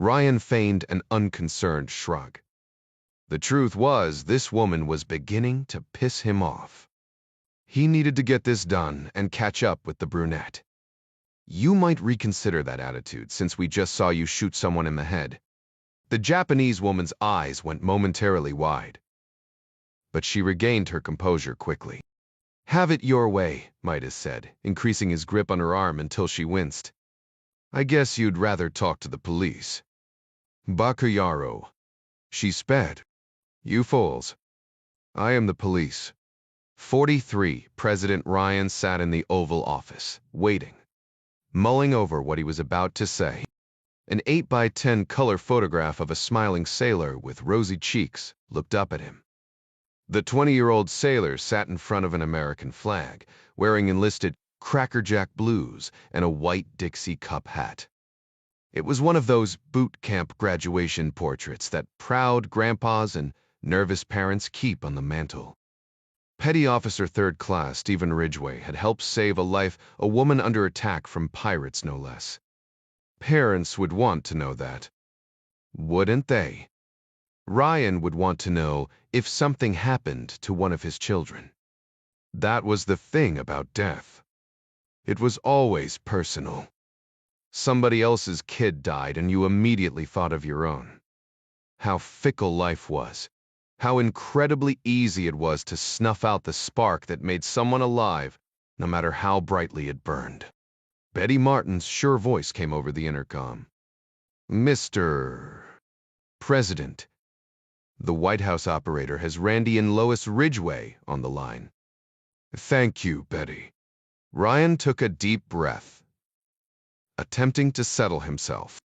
Ryan feigned an unconcerned shrug. The truth was, this woman was beginning to piss him off. He needed to get this done and catch up with the brunette. "You might reconsider that attitude since we just saw you shoot someone in the head." The Japanese woman's eyes went momentarily wide, but she regained her composure quickly. "Have it your way," Midas said, increasing his grip on her arm until she winced. "I guess you'd rather talk to the police." "Bakayaro," she sped. "You fools. I am the police." 43, President Ryan sat in the Oval Office, waiting, mulling over what he was about to say. An 8x10 color photograph of a smiling sailor with rosy cheeks looked up at him. The 20-year-old sailor sat in front of an American flag, wearing enlisted crackerjack blues and a white Dixie cup hat. It was one of those boot camp graduation portraits that proud grandpas and nervous parents keep on the mantle. Petty Officer Third Class Stephen Ridgway had helped save a life, a woman under attack from pirates no less. Parents would want to know that, wouldn't they? Ryan would want to know if something happened to one of his children. That was the thing about death. It was always personal. Somebody else's kid died and you immediately thought of your own. How fickle life was. How incredibly easy it was to snuff out the spark that made someone alive, no matter how brightly it burned. Betty Martin's sure voice came over the intercom. "Mr. President, the White House operator has Randy and Lois Ridgway on the line." "Thank you, Betty." Ryan took a deep breath, attempting to settle himself.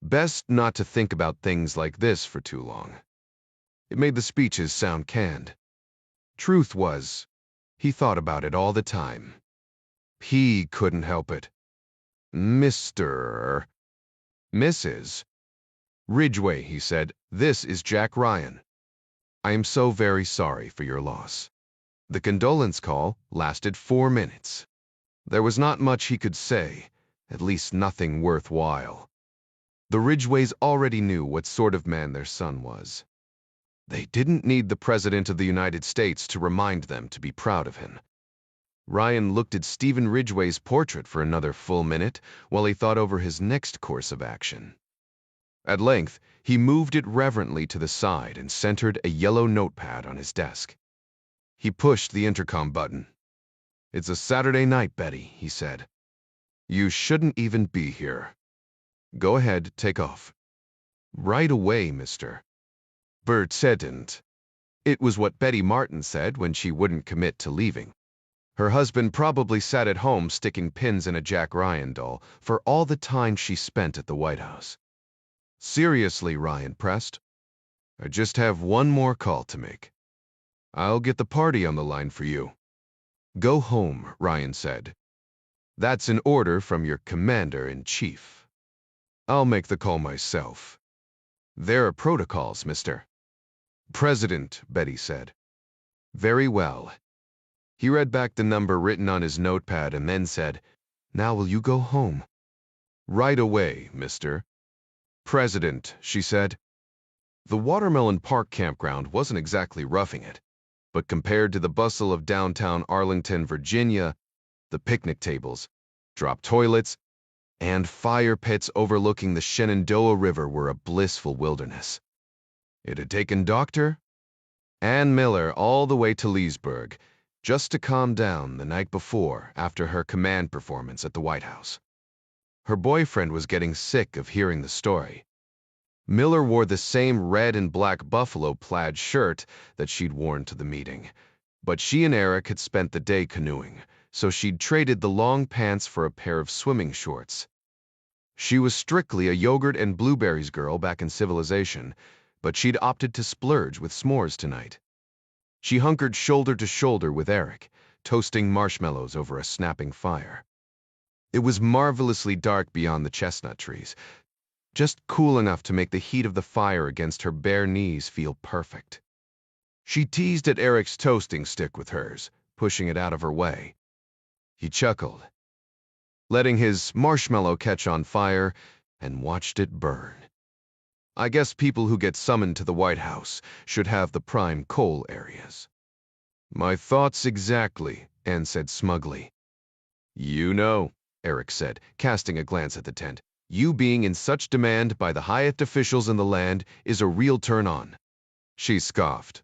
Best not to think about things like this for too long. It made the speeches sound canned. Truth was, he thought about it all the time. He couldn't help it. "Mr. Mrs. Ridgway," he said, "this is Jack Ryan. I am so very sorry for your loss." The condolence call lasted 4 minutes. There was not much he could say, at least nothing worthwhile. The Ridgways already knew what sort of man their son was. They didn't need the President of the United States to remind them to be proud of him. Ryan looked at Stephen Ridgway's portrait for another full minute while he thought over his next course of action. At length, he moved it reverently to the side and centered a yellow notepad on his desk. He pushed the intercom button. "It's a Saturday night, Betty," he said. "You shouldn't even be here. Go ahead, take off." "Right away, Mr. President." It was what Betty Martin said when she wouldn't commit to leaving. Her husband probably sat at home sticking pins in a Jack Ryan doll for all the time she spent at the White House. "Seriously," Ryan pressed. "I just have one more call to make. I'll get the party on the line for you." "Go home," Ryan said. "That's an order from your commander-in-chief. I'll make the call myself." "There are protocols, Mr. President," Betty said. "Very well." He read back the number written on his notepad and then said, "Now will you go home?" "Right away, Mr. President," she said. The Watermelon Park campground wasn't exactly roughing it, but compared to the bustle of downtown Arlington, Virginia, the picnic tables, drop toilets, and fire pits overlooking the Shenandoah River were a blissful wilderness. It had taken Dr. Ann Miller all the way to Leesburg just to calm down the night before after her command performance at the White House. Her boyfriend was getting sick of hearing the story. Miller wore the same red and black buffalo plaid shirt that she'd worn to the meeting, but she and Eric had spent the day canoeing, so she'd traded the long pants for a pair of swimming shorts. She was strictly a yogurt and blueberries girl back in civilization, but she'd opted to splurge with s'mores tonight. She hunkered shoulder to shoulder with Eric, toasting marshmallows over a snapping fire. It was marvelously dark beyond the chestnut trees, just cool enough to make the heat of the fire against her bare knees feel perfect. She teased at Eric's toasting stick with hers, pushing it out of her way. He chuckled, letting his marshmallow catch on fire, and watched it burn. I guess people who get summoned to the White House should have the prime coal areas. My thoughts exactly, Anne said smugly. You know, Eric said, casting a glance at the tent. You being in such demand by the highest officials in the land is a real turn-on. She scoffed.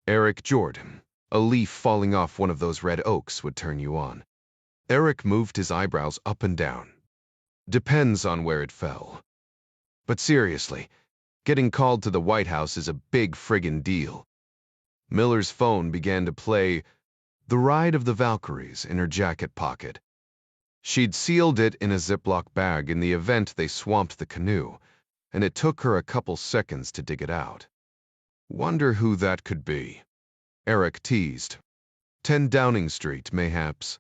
Eric Jordan, a leaf falling off one of those red oaks would turn you on. Eric moved his eyebrows up and down. Depends on where it fell. But seriously, getting called to the White House is a big friggin' deal. Miller's phone began to play The Ride of the Valkyries in her jacket pocket. She'd sealed it in a Ziploc bag in the event they swamped the canoe, and it took her a couple seconds to dig it out. Wonder who that could be, Eric teased. 10 Downing Street, mayhaps.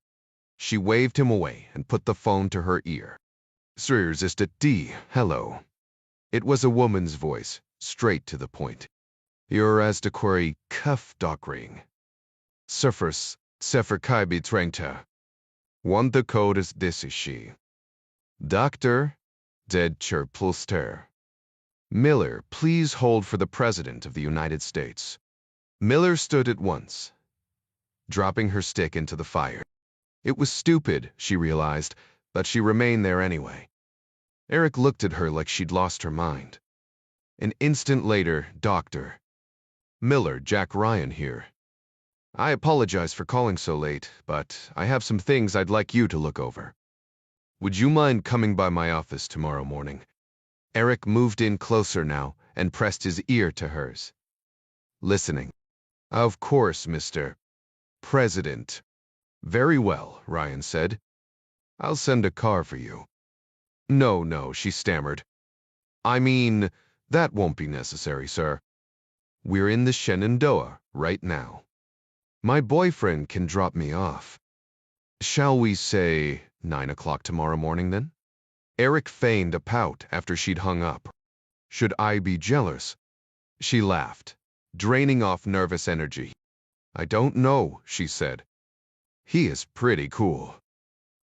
She waved him away and put the phone to her ear. Sirs, is it D? Hello. It was a woman's voice, straight to the point. You're as de query cuff dockring. Surfers, sefer kai betrengta. One the code is this is she. Doctor, dead chirplster. Miller, please hold for the President of the United States. Miller stood at once, dropping her stick into the fire. It was stupid, she realized, but she remained there anyway. Eric looked at her like she'd lost her mind. An instant later, Doctor. Miller, Jack Ryan here. I apologize for calling so late, but I have some things I'd like you to look over. Would you mind coming by my office tomorrow morning? Eric moved in closer now and pressed his ear to hers. Listening. Of course, Mr. President. Very well, Ryan said. I'll send a car for you. No, she stammered. I mean, that won't be necessary, sir. We're in the Shenandoah right now. My boyfriend can drop me off. Shall we say 9 o'clock tomorrow morning, then? Eric feigned a pout after she'd hung up. Should I be jealous? She laughed, draining off nervous energy. I don't know, she said. He is pretty cool.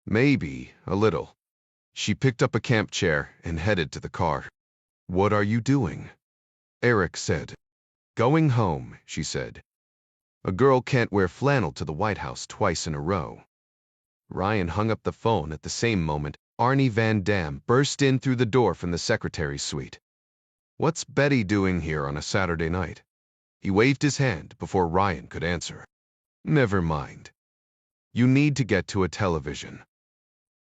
Maybe a little. She picked up a camp chair and headed to the car. What are you doing? Eric said. Going home, she said. A girl can't wear flannel to the White House twice in a row. Ryan hung up the phone at the same moment. Arnie Van Dam burst in through the door from the secretary's suite. What's Betty doing here on a Saturday night? He waved his hand before Ryan could answer. Never mind. You need to get to a television.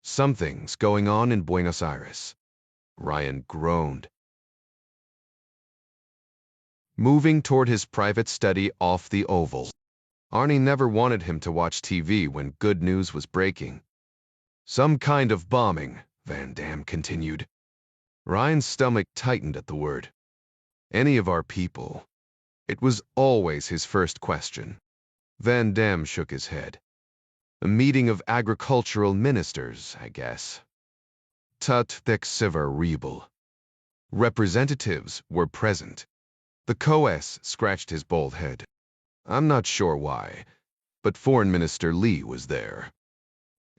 Something's going on in Buenos Aires. Ryan groaned. Moving toward his private study off the Oval. Arnie never wanted him to watch TV when good news was breaking. Some kind of bombing, Van Dam continued. Ryan's stomach tightened at the word. Any of our people. It was always his first question. Van Dam shook his head. A meeting of agricultural ministers, I guess. Tut thek siver rebel. Representatives were present. The co-S scratched his bald head. I'm not sure why, but Foreign Minister Lee was there.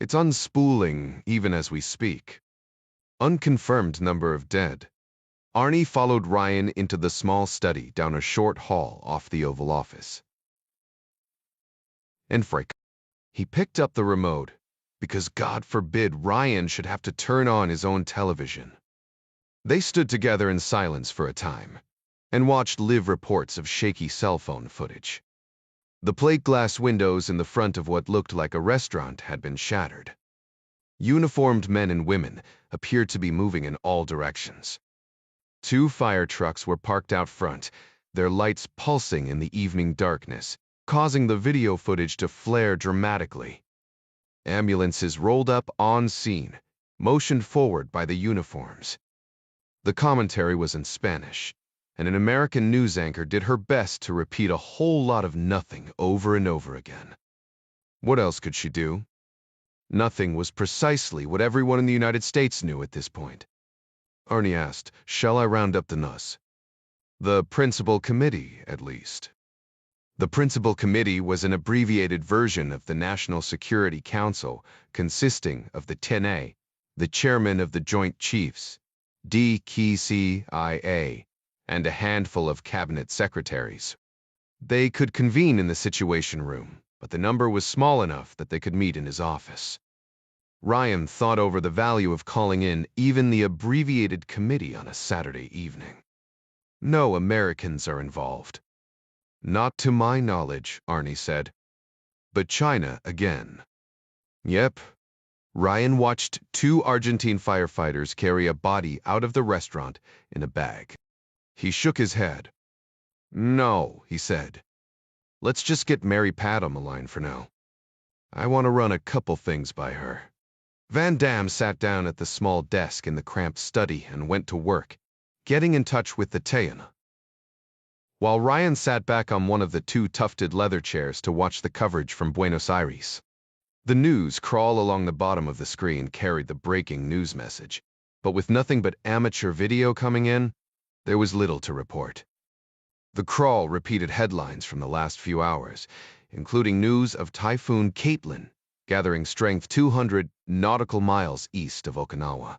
It's unspooling even as we speak. Unconfirmed number of dead. Arnie followed Ryan into the small study down a short hall off the Oval Office. And Frick. He picked up the remote, because God forbid Ryan should have to turn on his own television. They stood together in silence for a time, and watched live reports of shaky cell phone footage. The plate glass windows in the front of what looked like a restaurant had been shattered. Uniformed men and women appeared to be moving in all directions. 2 fire trucks were parked out front, their lights pulsing in the evening darkness, causing the video footage to flare dramatically. Ambulances rolled up on scene, motioned forward by the uniforms. The commentary was in Spanish, and an American news anchor did her best to repeat a whole lot of nothing over and over again. What else could she do? Nothing was precisely what everyone in the United States knew at this point. Arnie asked, "Shall I round up the nuss?" "The Principal Committee, at least." The Principal Committee was an abbreviated version of the National Security Council, consisting of the 10A, the chairman of the Joint Chiefs, DKCIA, and a handful of cabinet secretaries. They could convene in the Situation Room, but the number was small enough that they could meet in his office. Ryan thought over the value of calling in even the abbreviated committee on a Saturday evening. No Americans are involved. "Not to my knowledge," Arnie said. "But China again." "Yep." Ryan watched two Argentine firefighters carry a body out of the restaurant in a bag. He shook his head. "No," he said. "Let's just get Mary Pat on the line for now. I want to run a couple things by her." Van Damme sat down at the small desk in the cramped study and went to work, getting in touch with the Tayan. While Ryan sat back on one of the two tufted leather chairs to watch the coverage from Buenos Aires. The news crawl along the bottom of the screen carried the breaking news message, but with nothing but amateur video coming in, there was little to report. The crawl repeated headlines from the last few hours, including news of Typhoon Caitlin, gathering strength 200 nautical miles east of Okinawa.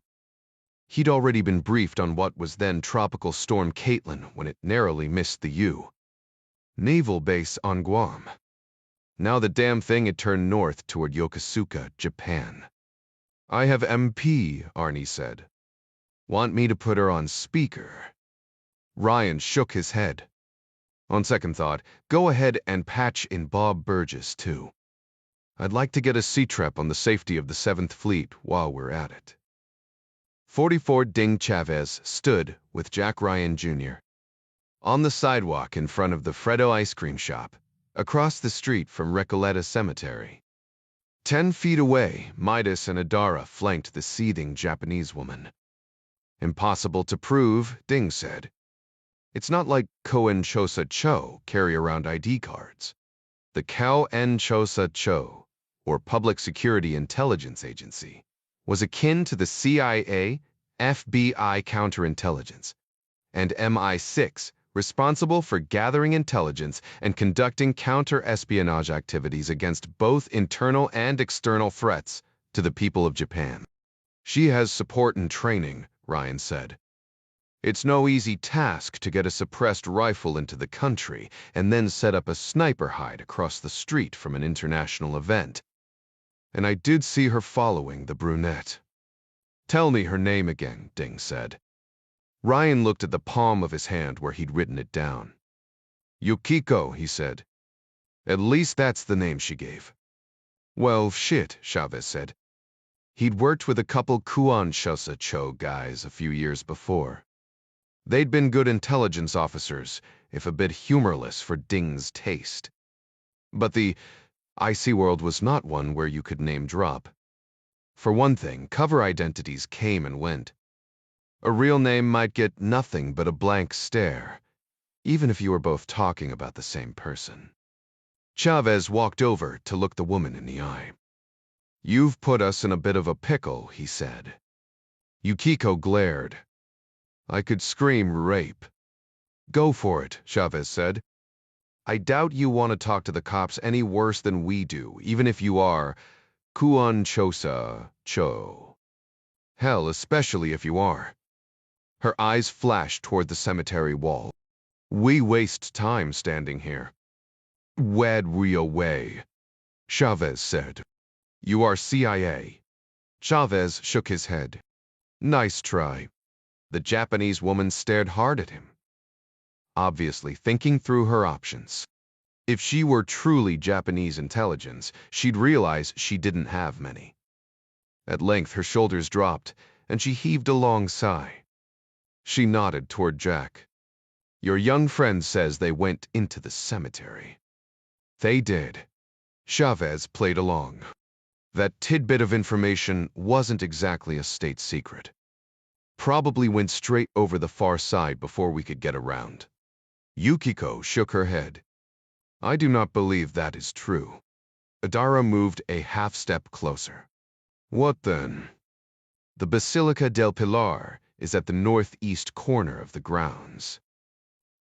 He'd already been briefed on what was then Tropical Storm Caitlin when it narrowly missed the Naval base on Guam. Now the damn thing had turned north toward Yokosuka, Japan. "I have MP," Arnie said. "Want me to put her on speaker?" Ryan shook his head. "On second thought, go ahead and patch in Bob Burgess, too. I'd like to get a C-trep on the safety of the 7th Fleet while we're at it." 44 Ding Chavez stood with Jack Ryan Jr. on the sidewalk in front of the Freddo ice cream shop, across the street from Recoleta Cemetery. 10 feet away, Midas and Adara flanked the seething Japanese woman. "Impossible to prove," Ding said. "It's not like Koen Chosa Cho carry around ID cards. The Koen Chosa Cho, or Public Security Intelligence Agency, was akin to the CIA, FBI counterintelligence, and MI6, responsible for gathering intelligence and conducting counter-espionage activities against both internal and external threats to the people of Japan. She has support and training," Ryan said. "It's no easy task to get a suppressed rifle into the country and then set up a sniper hide across the street from an international event. And I did see her following the brunette." "Tell me her name again," Ding said. Ryan looked at the palm of his hand where he'd written it down. "Yukiko," he said. "At least that's the name she gave." "Well, shit," Chavez said. He'd worked with a couple Kuan Chosa Cho guys a few years before. They'd been good intelligence officers, if a bit humorless for Ding's taste. But the IC world was not one where you could name drop. For one thing, cover identities came and went. A real name might get nothing but a blank stare, even if you were both talking about the same person. Chavez walked over to look the woman in the eye. "You've put us in a bit of a pickle," he said. Yukiko glared. "I could scream rape." "Go for it," Chavez said. "I doubt you want to talk to the cops any worse than we do, even if you are Kuan Chosa Cho. Hell, especially if you are." Her eyes flashed toward the cemetery wall. "We waste time standing here." "Wad we away," Chavez said. "You are CIA." Chavez shook his head. "Nice try." The Japanese woman stared hard at him, obviously thinking through her options. If she were truly Japanese intelligence, she'd realize she didn't have many. At length her shoulders dropped, and she heaved a long sigh. She nodded toward Jack. "Your young friend says they went into the cemetery." "They did." Chavez played along. That tidbit of information wasn't exactly a state secret. "Probably went straight over the far side before we could get around." Yukiko shook her head. "I do not believe that is true." Adara moved a half-step closer. What then? The Basilica del Pilar is at the northeast corner of the grounds.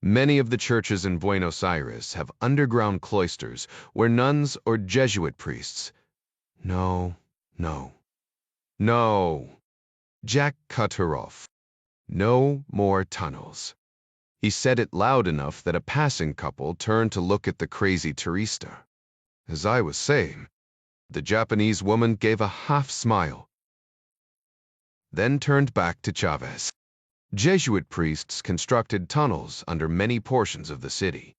Many of the churches in Buenos Aires have underground cloisters where nuns or Jesuit priests... No, no, no. Jack cut her off. No more tunnels. He said it loud enough that a passing couple turned to look at the crazy turista. As I was saying, the Japanese woman gave a half smile, then turned back to Chavez. Jesuit priests constructed tunnels under many portions of the city.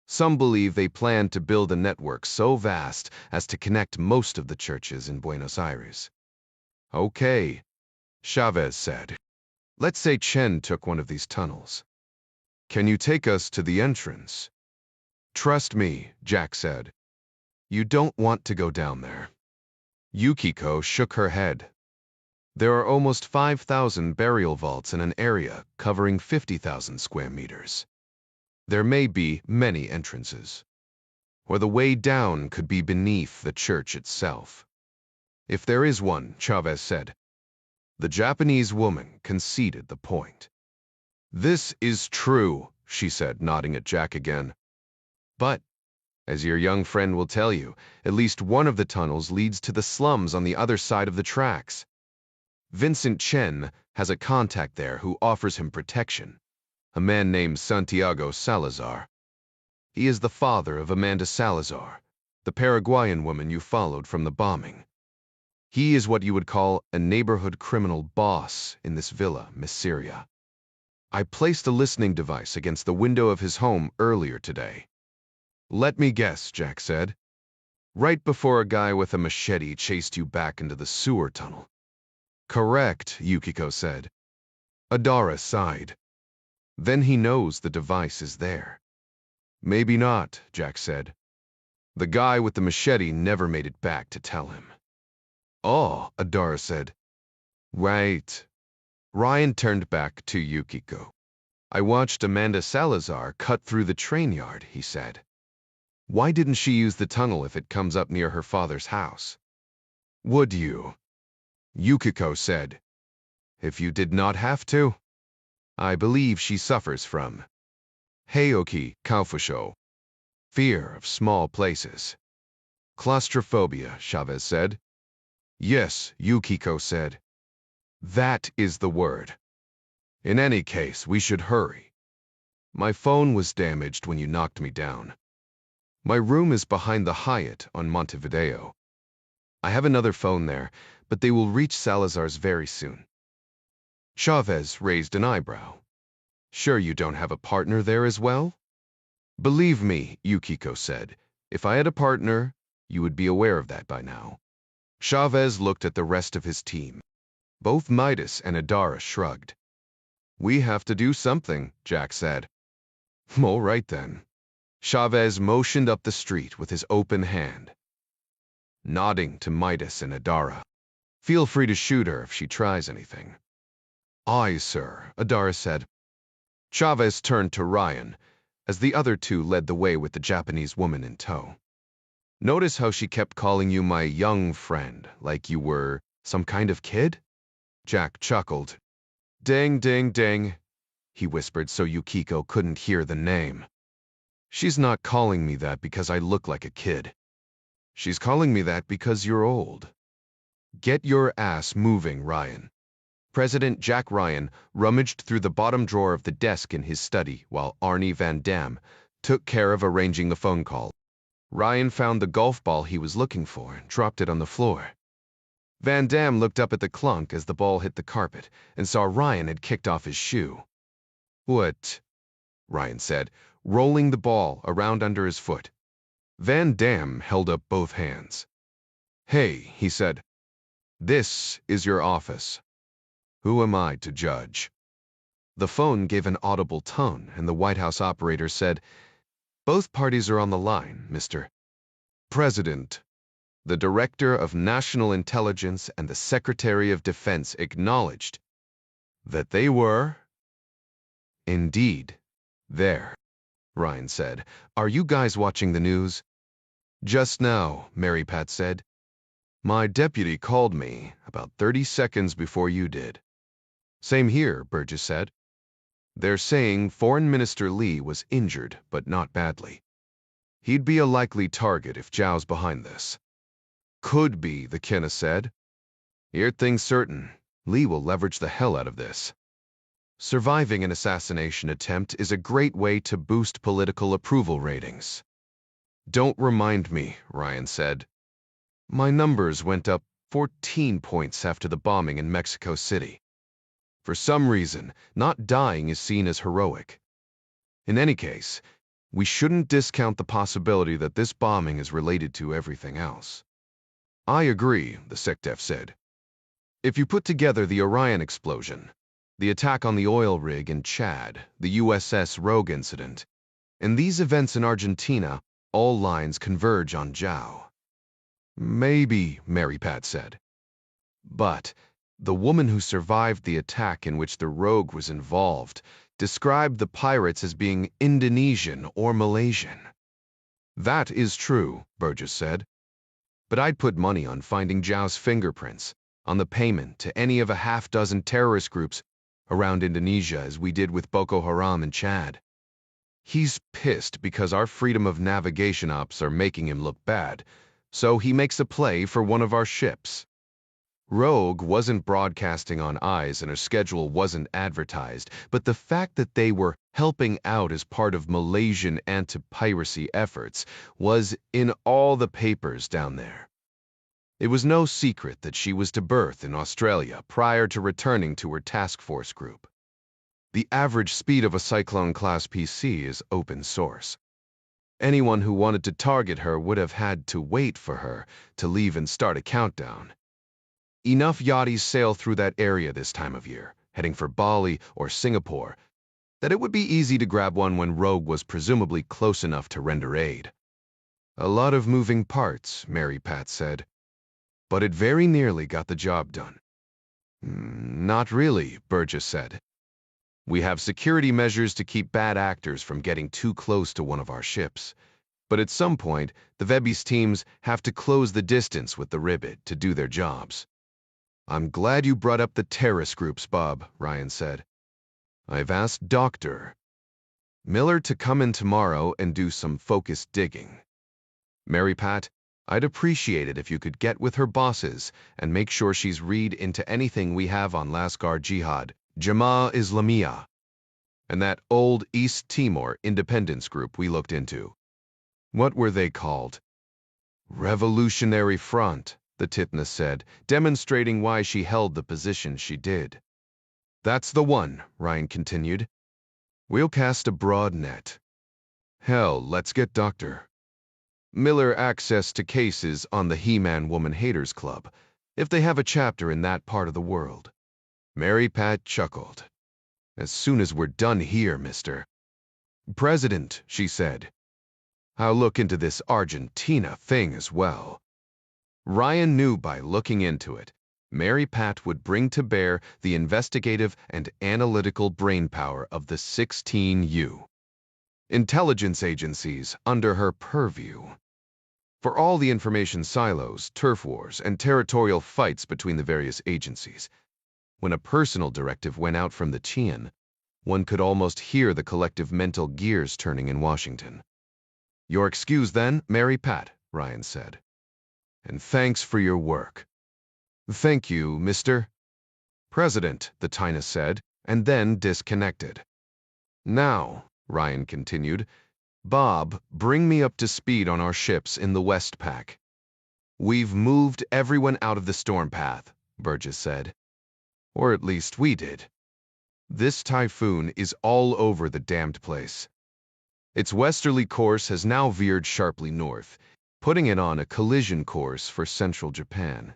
Some believe they planned to build a network so vast as to connect most of the churches in Buenos Aires. Okay, Chavez said. Let's say Chen took one of these tunnels. Can you take us to the entrance? Trust me, Jack said. You don't want to go down there. Yukiko shook her head. There are almost 5,000 burial vaults in an area covering 50,000 square meters. There may be many entrances, or the way down could be beneath the church itself. If there is one, Chavez said. The Japanese woman conceded the point. This is true, she said, nodding at Jack again. But, as your young friend will tell you, at least one of the tunnels leads to the slums on the other side of the tracks. Vincent Chen has a contact there who offers him protection, a man named Santiago Salazar. He is the father of Amanda Salazar, the Paraguayan woman you followed from the bombing. He is what you would call a neighborhood criminal boss in this villa, Miseria. I placed a listening device against the window of his home earlier today. Let me guess, Jack said. Right before a guy with a machete chased you back into the sewer tunnel. Correct, Yukiko said. Adara sighed. Then he knows the device is there. Maybe not, Jack said. The guy with the machete never made it back to tell him. Oh, Adara said. Right. Ryan turned back to Yukiko. I watched Amanda Salazar cut through the train yard, he said. Why didn't she use the tunnel if it comes up near her father's house? Would you? Yukiko said. If you did not have to? I believe she suffers from Heioki Kaufusho, fear of small places. Claustrophobia, Chavez said. Yes, Yukiko said. That is the word. In any case, we should hurry. My phone was damaged when you knocked me down. My room is behind the Hyatt on Montevideo. I have another phone there, but they will reach Salazar's very soon. Chavez raised an eyebrow. Sure you don't have a partner there as well? Believe me, Yukiko said, if I had a partner, you would be aware of that by now. Chavez looked at the rest of his team. Both Midas and Adara shrugged. We have to do something, Jack said. All right then. Chavez motioned up the street with his open hand, nodding to Midas and Adara. Feel free to shoot her if she tries anything. Aye, sir, Adara said. Chavez turned to Ryan, as the other two led the way with the Japanese woman in tow. Notice how she kept calling you my young friend, like you were some kind of kid? Jack chuckled. Ding, ding, ding, he whispered so Yukiko couldn't hear the name. She's not calling me that because I look like a kid. She's calling me that because you're old. Get your ass moving, Ryan. President Jack Ryan rummaged through the bottom drawer of the desk in his study while Arnie Van Dam took care of arranging the phone call. Ryan found the golf ball he was looking for and dropped it on the floor. Van Dam looked up at the clunk as the ball hit the carpet and saw Ryan had kicked off his shoe. What? Ryan said, rolling the ball around under his foot. Van Dam held up both hands. Hey, he said. This is your office. Who am I to judge? The phone gave an audible tone, and the White House operator said, Both parties are on the line, Mr. President. The Director of National Intelligence and the Secretary of Defense acknowledged that they were indeed there. Ryan said, Are you guys watching the news? Just now, Mary Pat said. My deputy called me about 30 seconds before you did. Same here, Burgess said. They're saying Foreign Minister Li was injured, but not badly. He'd be a likely target if Zhao's behind this. Could be, the Kenna said. Here thing's certain. Li will leverage the hell out of this. Surviving an assassination attempt is a great way to boost political approval ratings. Don't remind me, Ryan said. My numbers went up 14 points after the bombing in Mexico City. For some reason, not dying is seen as heroic. In any case, we shouldn't discount the possibility that this bombing is related to everything else. I agree, the SecDef said. If you put together the Orion explosion, the attack on the oil rig in Chad, the USS Rogue incident, and these events in Argentina, all lines converge on Zhao. Maybe, Mary Pat said. But the woman who survived the attack in which the Rogue was involved described the pirates as being Indonesian or Malaysian. That is true, Burgess said. But I'd put money on finding Zhao's fingerprints on the payment to any of a half-dozen terrorist groups around Indonesia as we did with Boko Haram in Chad. He's pissed because our freedom of navigation ops are making him look bad, so he makes a play for one of our ships. Rogue wasn't broadcasting on eyes and her schedule wasn't advertised, but the fact that they were helping out as part of Malaysian anti-piracy efforts was in all the papers down there. It was no secret that she was to berth in Australia prior to returning to her task force group. The average speed of a Cyclone-class PC is open source. Anyone who wanted to target her would have had to wait for her to leave and start a countdown. Enough yachties sail through that area this time of year, heading for Bali or Singapore, that it would be easy to grab one when Rogue was presumably close enough to render aid. A lot of moving parts, Mary Pat said. But it very nearly got the job done. Not really, Burgess said. We have security measures to keep bad actors from getting too close to one of our ships. But at some point, the Vebby's teams have to close the distance with the Ribbit to do their jobs. I'm glad you brought up the terrorist groups, Bob, Ryan said. I've asked Dr. Miller to come in tomorrow and do some focused digging. Mary Pat, I'd appreciate it if you could get with her bosses and make sure she's read into anything we have on Lascar Jihad, Jama'a Islamiyah, and that old East Timor independence group we looked into. What were they called? Revolutionary Front, the Titna said, demonstrating why she held the position she did. That's the one, Ryan continued. We'll cast a broad net. Hell, let's get Dr. Miller access to cases on the He-Man Woman Haters Club, if they have a chapter in that part of the world. Mary Pat chuckled. As soon as we're done here, Mr. President, she said. I'll look into this Argentina thing as well. Ryan knew by looking into it, Mary Pat would bring to bear the investigative and analytical brainpower of the 16U. Intelligence agencies under her purview. For all the information silos, turf wars, and territorial fights between the various agencies, when a personal directive went out from the Qian, one could almost hear the collective mental gears turning in Washington. Your excuse then, Mary Pat, Ryan said. And thanks for your work. Thank you, Mr. President, the Tina said, and then disconnected. Now, Ryan continued, Bob, bring me up to speed on our ships in the Westpac. We've moved everyone out of the storm path, Burgess said. Or at least we did. This typhoon is all over the damned place. Its westerly course has now veered sharply north, putting it on a collision course for central Japan.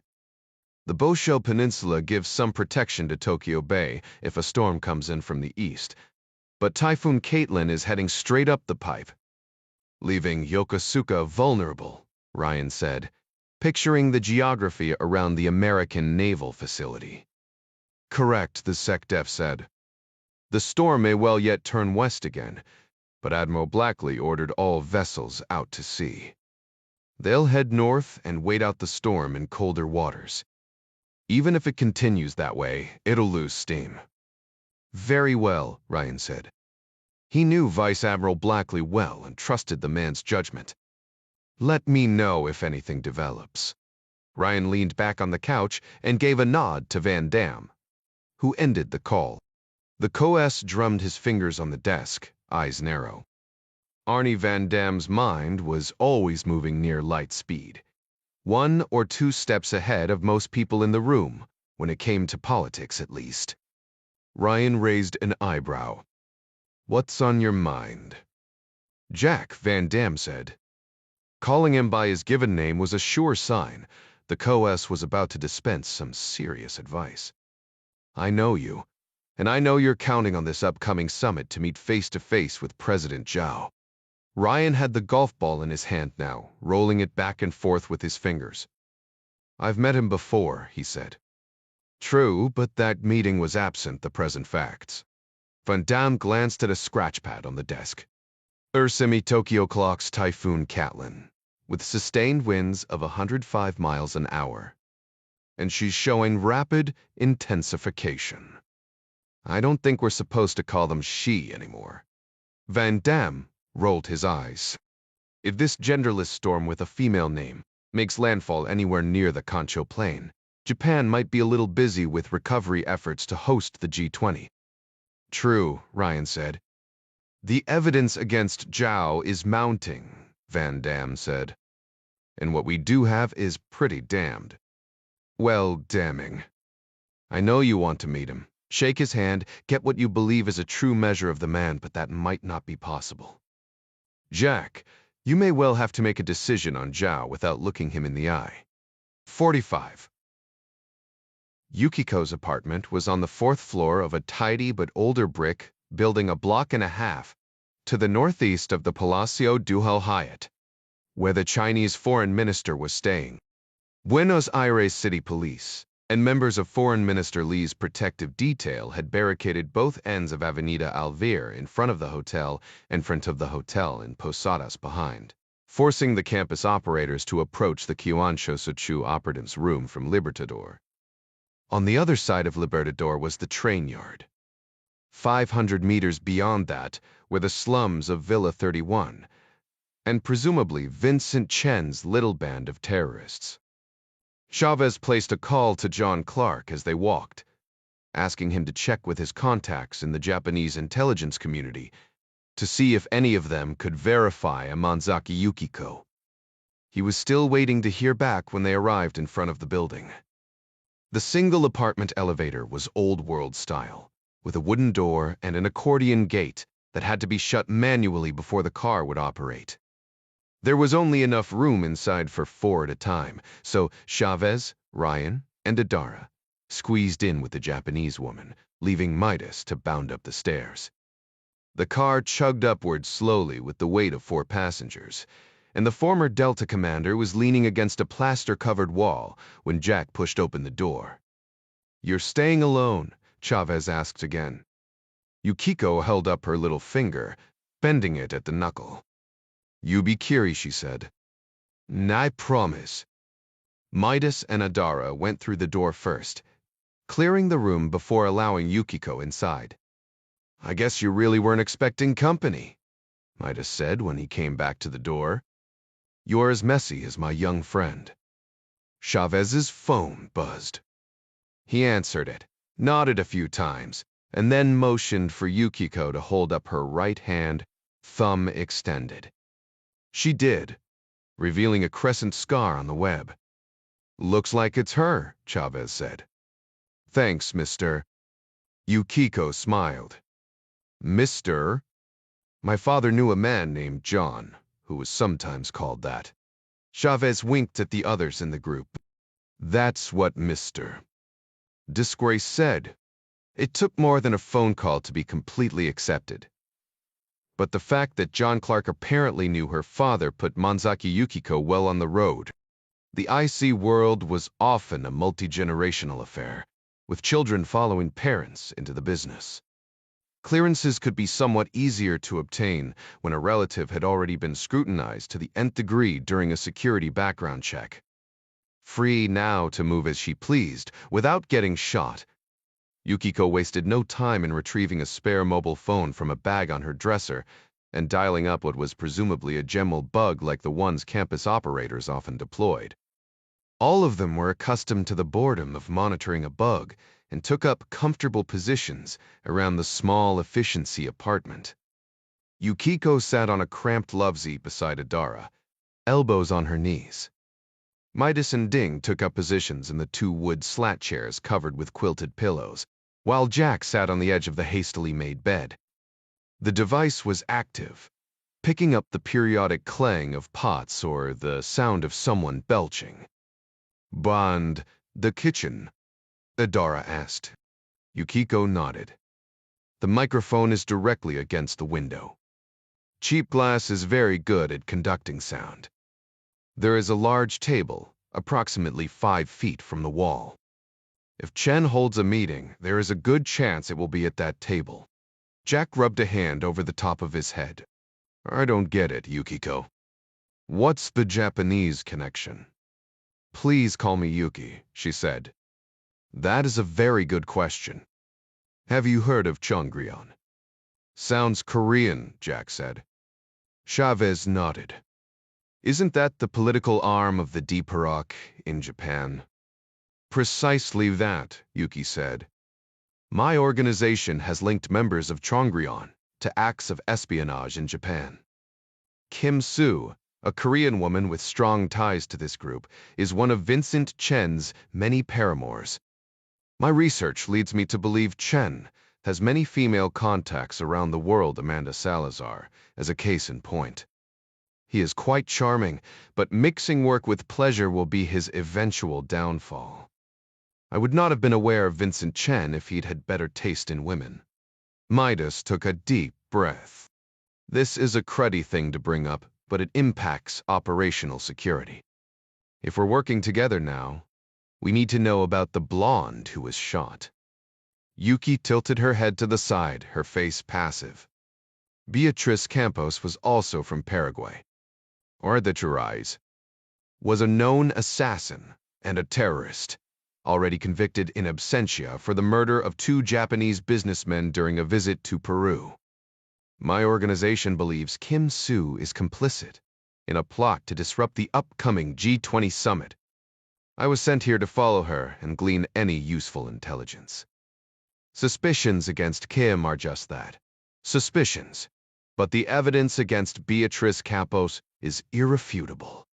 The Bosho Peninsula gives some protection to Tokyo Bay if a storm comes in from the east, but Typhoon Caitlin is heading straight up the pipe, leaving Yokosuka vulnerable, Ryan said, picturing the geography around the American naval facility. Correct, the SecDef said. The storm may well yet turn west again, but Admiral Blackley ordered all vessels out to sea. They'll head north and wait out the storm in colder waters. Even if it continues that way, it'll lose steam. Very well, Ryan said. He knew Vice Admiral Blackley well and trusted the man's judgment. Let me know if anything develops. Ryan leaned back on the couch and gave a nod to Van Dam, who ended the call. The co-S drummed his fingers on the desk, eyes narrow. Arnie Van Dam's mind was always moving near light speed, 1 or 2 steps ahead of most people in the room, when it came to politics at least. Ryan raised an eyebrow. What's on your mind? Jack, Van Dam said. Calling him by his given name was a sure sign. The co-S was about to dispense some serious advice. I know you, and I know you're counting on this upcoming summit to meet face-to-face with President Zhao. Ryan had the golf ball in his hand now, rolling it back and forth with his fingers. I've met him before, he said. True, but that meeting was absent the present facts. Van Dam glanced at a scratchpad on the desk. Semi-Tokyo clocks Typhoon Catlin, with sustained winds of 105 miles an hour. And she's showing rapid intensification. I don't think we're supposed to call them she anymore. Van Dam rolled his eyes. If this genderless storm with a female name makes landfall anywhere near the Kancho Plain, Japan might be a little busy with recovery efforts to host the G20. True, Ryan said. The evidence against Zhao is mounting, Van Dam said. And what we do have is pretty damned. Well, damning. I know you want to meet him. Shake his hand, get what you believe is a true measure of the man, but that might not be possible. Jack, you may well have to make a decision on Zhao without looking him in the eye. 45. Yukiko's apartment was on the 4th floor of a tidy but older brick building a block and a half to the northeast of the Palacio Duhal Hyatt, where the Chinese foreign minister was staying. Buenos Aires City Police and members of Foreign Minister Lee's protective detail had barricaded both ends of Avenida Alvear in front of the hotel and front of the hotel in Posadas behind, forcing the campus operators to approach the Qiansho operative's room from Libertador. On the other side of Libertador was the train yard. 500 meters beyond that were the slums of Villa 31, and presumably Vincent Chen's little band of terrorists. Chavez placed a call to John Clark as they walked, asking him to check with his contacts in the Japanese intelligence community to see if any of them could verify a Manzaki Yukiko. He was still waiting to hear back when they arrived in front of the building. The single apartment elevator was old-world style, with a wooden door and an accordion gate that had to be shut manually before the car would operate. There was only enough room inside for 4 at a time, so Chavez, Ryan, and Adara squeezed in with the Japanese woman, leaving Midas to bound up the stairs. The car chugged upward slowly with the weight of 4 passengers, and the former Delta commander was leaning against a plaster-covered wall when Jack pushed open the door. "You're staying alone?" Chavez asked again. Yukiko held up her little finger, bending it at the knuckle. "You be curious," she said. "I promise." Midas and Adara went through the door first, clearing the room before allowing Yukiko inside. "I guess you really weren't expecting company," Midas said when he came back to the door. "You're as messy as my young friend." Chavez's phone buzzed. He answered it, nodded a few times, and then motioned for Yukiko to hold up her right hand, thumb extended. She did, revealing a crescent scar on the web. "Looks like it's her," Chavez said. "Thanks, Mr." Yukiko smiled. "Mr.? My father knew a man named John, who was sometimes called that." Chavez winked at the others in the group. "That's what Mr. Disgrace said." It took more than a phone call to be completely accepted. But the fact that John Clark apparently knew her father put Manzaki Yukiko well on the road. The IC world was often a multi-generational affair, with children following parents into the business. Clearances could be somewhat easier to obtain when a relative had already been scrutinized to the nth degree during a security background check. Free now to move as she pleased, without getting shot, Yukiko wasted no time in retrieving a spare mobile phone from a bag on her dresser and dialing up what was presumably a gemal bug like the ones campus operators often deployed. All of them were accustomed to the boredom of monitoring a bug and took up comfortable positions around the small efficiency apartment. Yukiko sat on a cramped loveseat beside Adara, elbows on her knees. Midas and Ding took up positions in the two wood slat chairs covered with quilted pillows, while Jack sat on the edge of the hastily made bed. The device was active, picking up the periodic clang of pots or the sound of someone belching. "Bond, the kitchen?" Adara asked. Yukiko nodded. "The microphone is directly against the window. Cheap glass is very good at conducting sound. There is a large table, approximately 5 feet from the wall. If Chen holds a meeting, there is a good chance it will be at that table." Jack rubbed a hand over the top of his head. "I don't get it, Yukiko. What's the Japanese connection?" "Please call me Yuki," she said. "That is a very good question. Have you heard of Chongryon?" "Sounds Korean," Jack said. Chavez nodded. "Isn't that the political arm of the DPROC in Japan?" "Precisely that," Yuki said. "My organization has linked members of Chongryon to acts of espionage in Japan. Kim Soo, a Korean woman with strong ties to this group, is one of Vincent Chen's many paramours. My research leads me to believe Chen has many female contacts around the world, Amanda Salazar, as a case in point. He is quite charming, but mixing work with pleasure will be his eventual downfall. I would not have been aware of Vincent Chen if he'd had better taste in women." Midas took a deep breath. "This is a cruddy thing to bring up, but it impacts operational security. If we're working together now, we need to know about the blonde who was shot." Yuki tilted her head to the side, her face passive. "Beatriz Campos was also from Paraguay. Ardachariz was a known assassin and a terrorist, already convicted in absentia for the murder of 2 Japanese businessmen during a visit to Peru. My organization believes Kim Soo is complicit in a plot to disrupt the upcoming G20 summit. I was sent here to follow her and glean any useful intelligence. Suspicions against Kim are just that, suspicions, but the evidence against Beatriz Campos is irrefutable.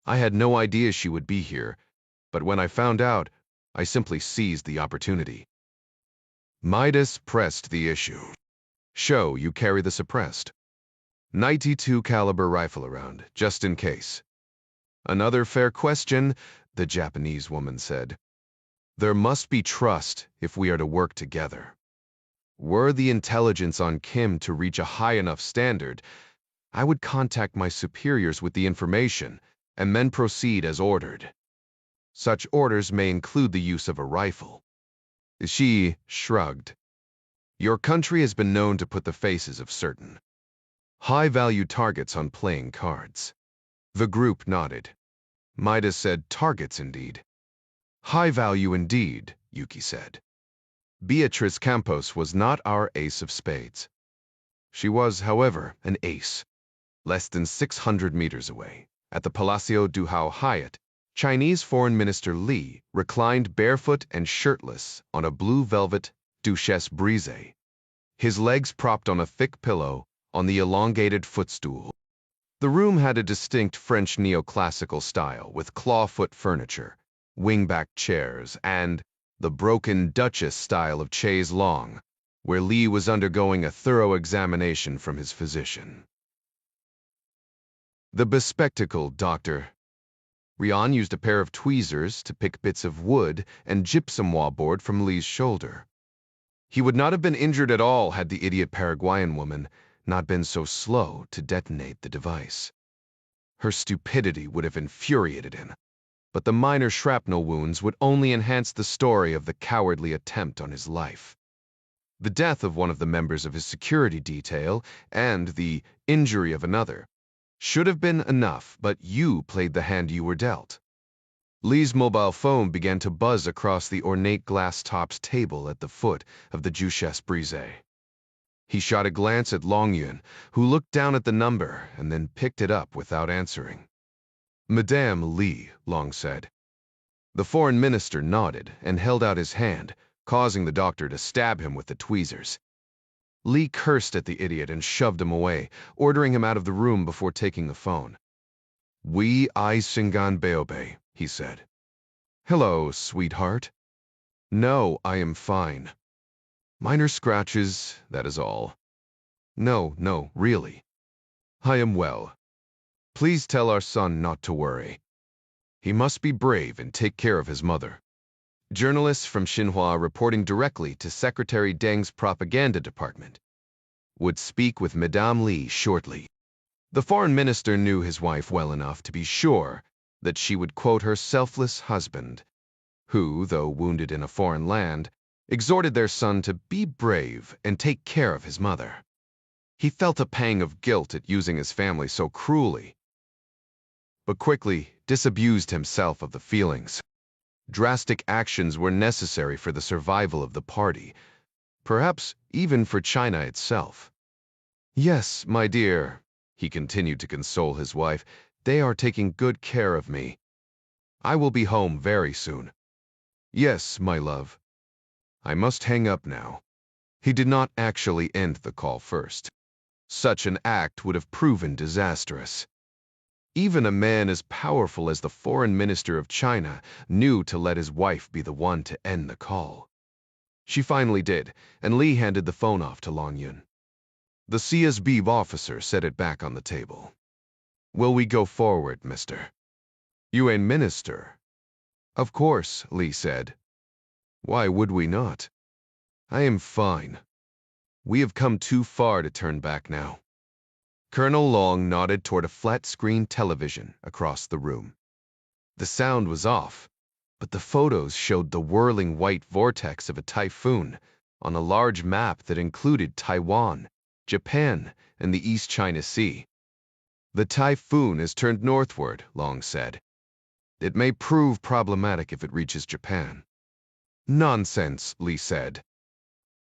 I had no idea she would be here, but when I found out, I simply seized the opportunity." Midas pressed the issue. "Show you carry the suppressed .92 caliber rifle around, just in case." "Another fair question," the Japanese woman said. "There must be trust if we are to work together. Were the intelligence on Kim to reach a high enough standard, I would contact my superiors with the information and then proceed as ordered. Such orders may include the use of a rifle." She shrugged. "Your country has been known to put the faces of certain high-value targets on playing cards." The group nodded. Midas said, "Targets indeed." "High value indeed," Yuki said. "Beatriz Campos was not our ace of spades. She was, however, an ace. Less than 600 meters away, at the Palacio Duhao Hyatt, Chinese Foreign Minister Li reclined barefoot and shirtless on a blue velvet Duchesse Brise, his legs propped on a thick pillow on the elongated footstool. The room had a distinct French neoclassical style with clawfoot furniture, wingback chairs, and the broken Duchess style of chaise longue, where Li was undergoing a thorough examination from his physician. The bespectacled doctor. Rian used a pair of tweezers to pick bits of wood and gypsum wallboard from Li's shoulder. He would not have been injured at all had the idiot Paraguayan woman not been so slow to detonate the device. Her stupidity would have infuriated him, but the minor shrapnel wounds would only enhance the story of the cowardly attempt on his life. The death of one of the members of his security detail and the injury of another should have been enough, but you played the hand you were dealt. Li's mobile phone began to buzz across the ornate glass-topped table at the foot of the Duchesse Brise. He shot a glance at Longyun, who looked down at the number and then picked it up without answering. Madame Li, Long said. The foreign minister nodded and held out his hand, causing the doctor to stab him with the tweezers. Li cursed at the idiot and shoved him away, ordering him out of the room before taking the phone. "Oui, I Singan Beobe," he said. "Hello, sweetheart." "No, I am fine. Minor scratches, that is all." No, really. I am well. Please tell our son not to worry. He must be brave and take care of his mother." Journalists from Xinhua reporting directly to Secretary Deng's propaganda department would speak with Madame Li shortly. The foreign minister knew his wife well enough to be sure that she would quote her selfless husband, who, though wounded in a foreign land, exhorted their son to be brave and take care of his mother. He felt a pang of guilt at using his family so cruelly, but quickly disabused himself of the feelings. Drastic actions were necessary for the survival of the party, perhaps even for China itself. "Yes, my dear," he continued to console his wife, "they are taking good care of me. I will be home very soon." "Yes, my love. I must hang up now." He did not actually end the call first. Such an act would have proven disastrous. Even a man as powerful as the foreign minister of China knew to let his wife be the one to end the call. She finally did, and Li handed the phone off to Longyun. The CSB officer set it back on the table. "Will we go forward, mister?" "You a minister?" "Of course," Li said. "Why would we not? I am fine. We have come too far to turn back now." Colonel Long nodded toward a flat-screen television across the room. The sound was off, but the photos showed the whirling white vortex of a typhoon on a large map that included Taiwan, Japan, and the East China Sea. "The typhoon has turned northward," Long said. "It may prove problematic if it reaches Japan." "Nonsense," Li said.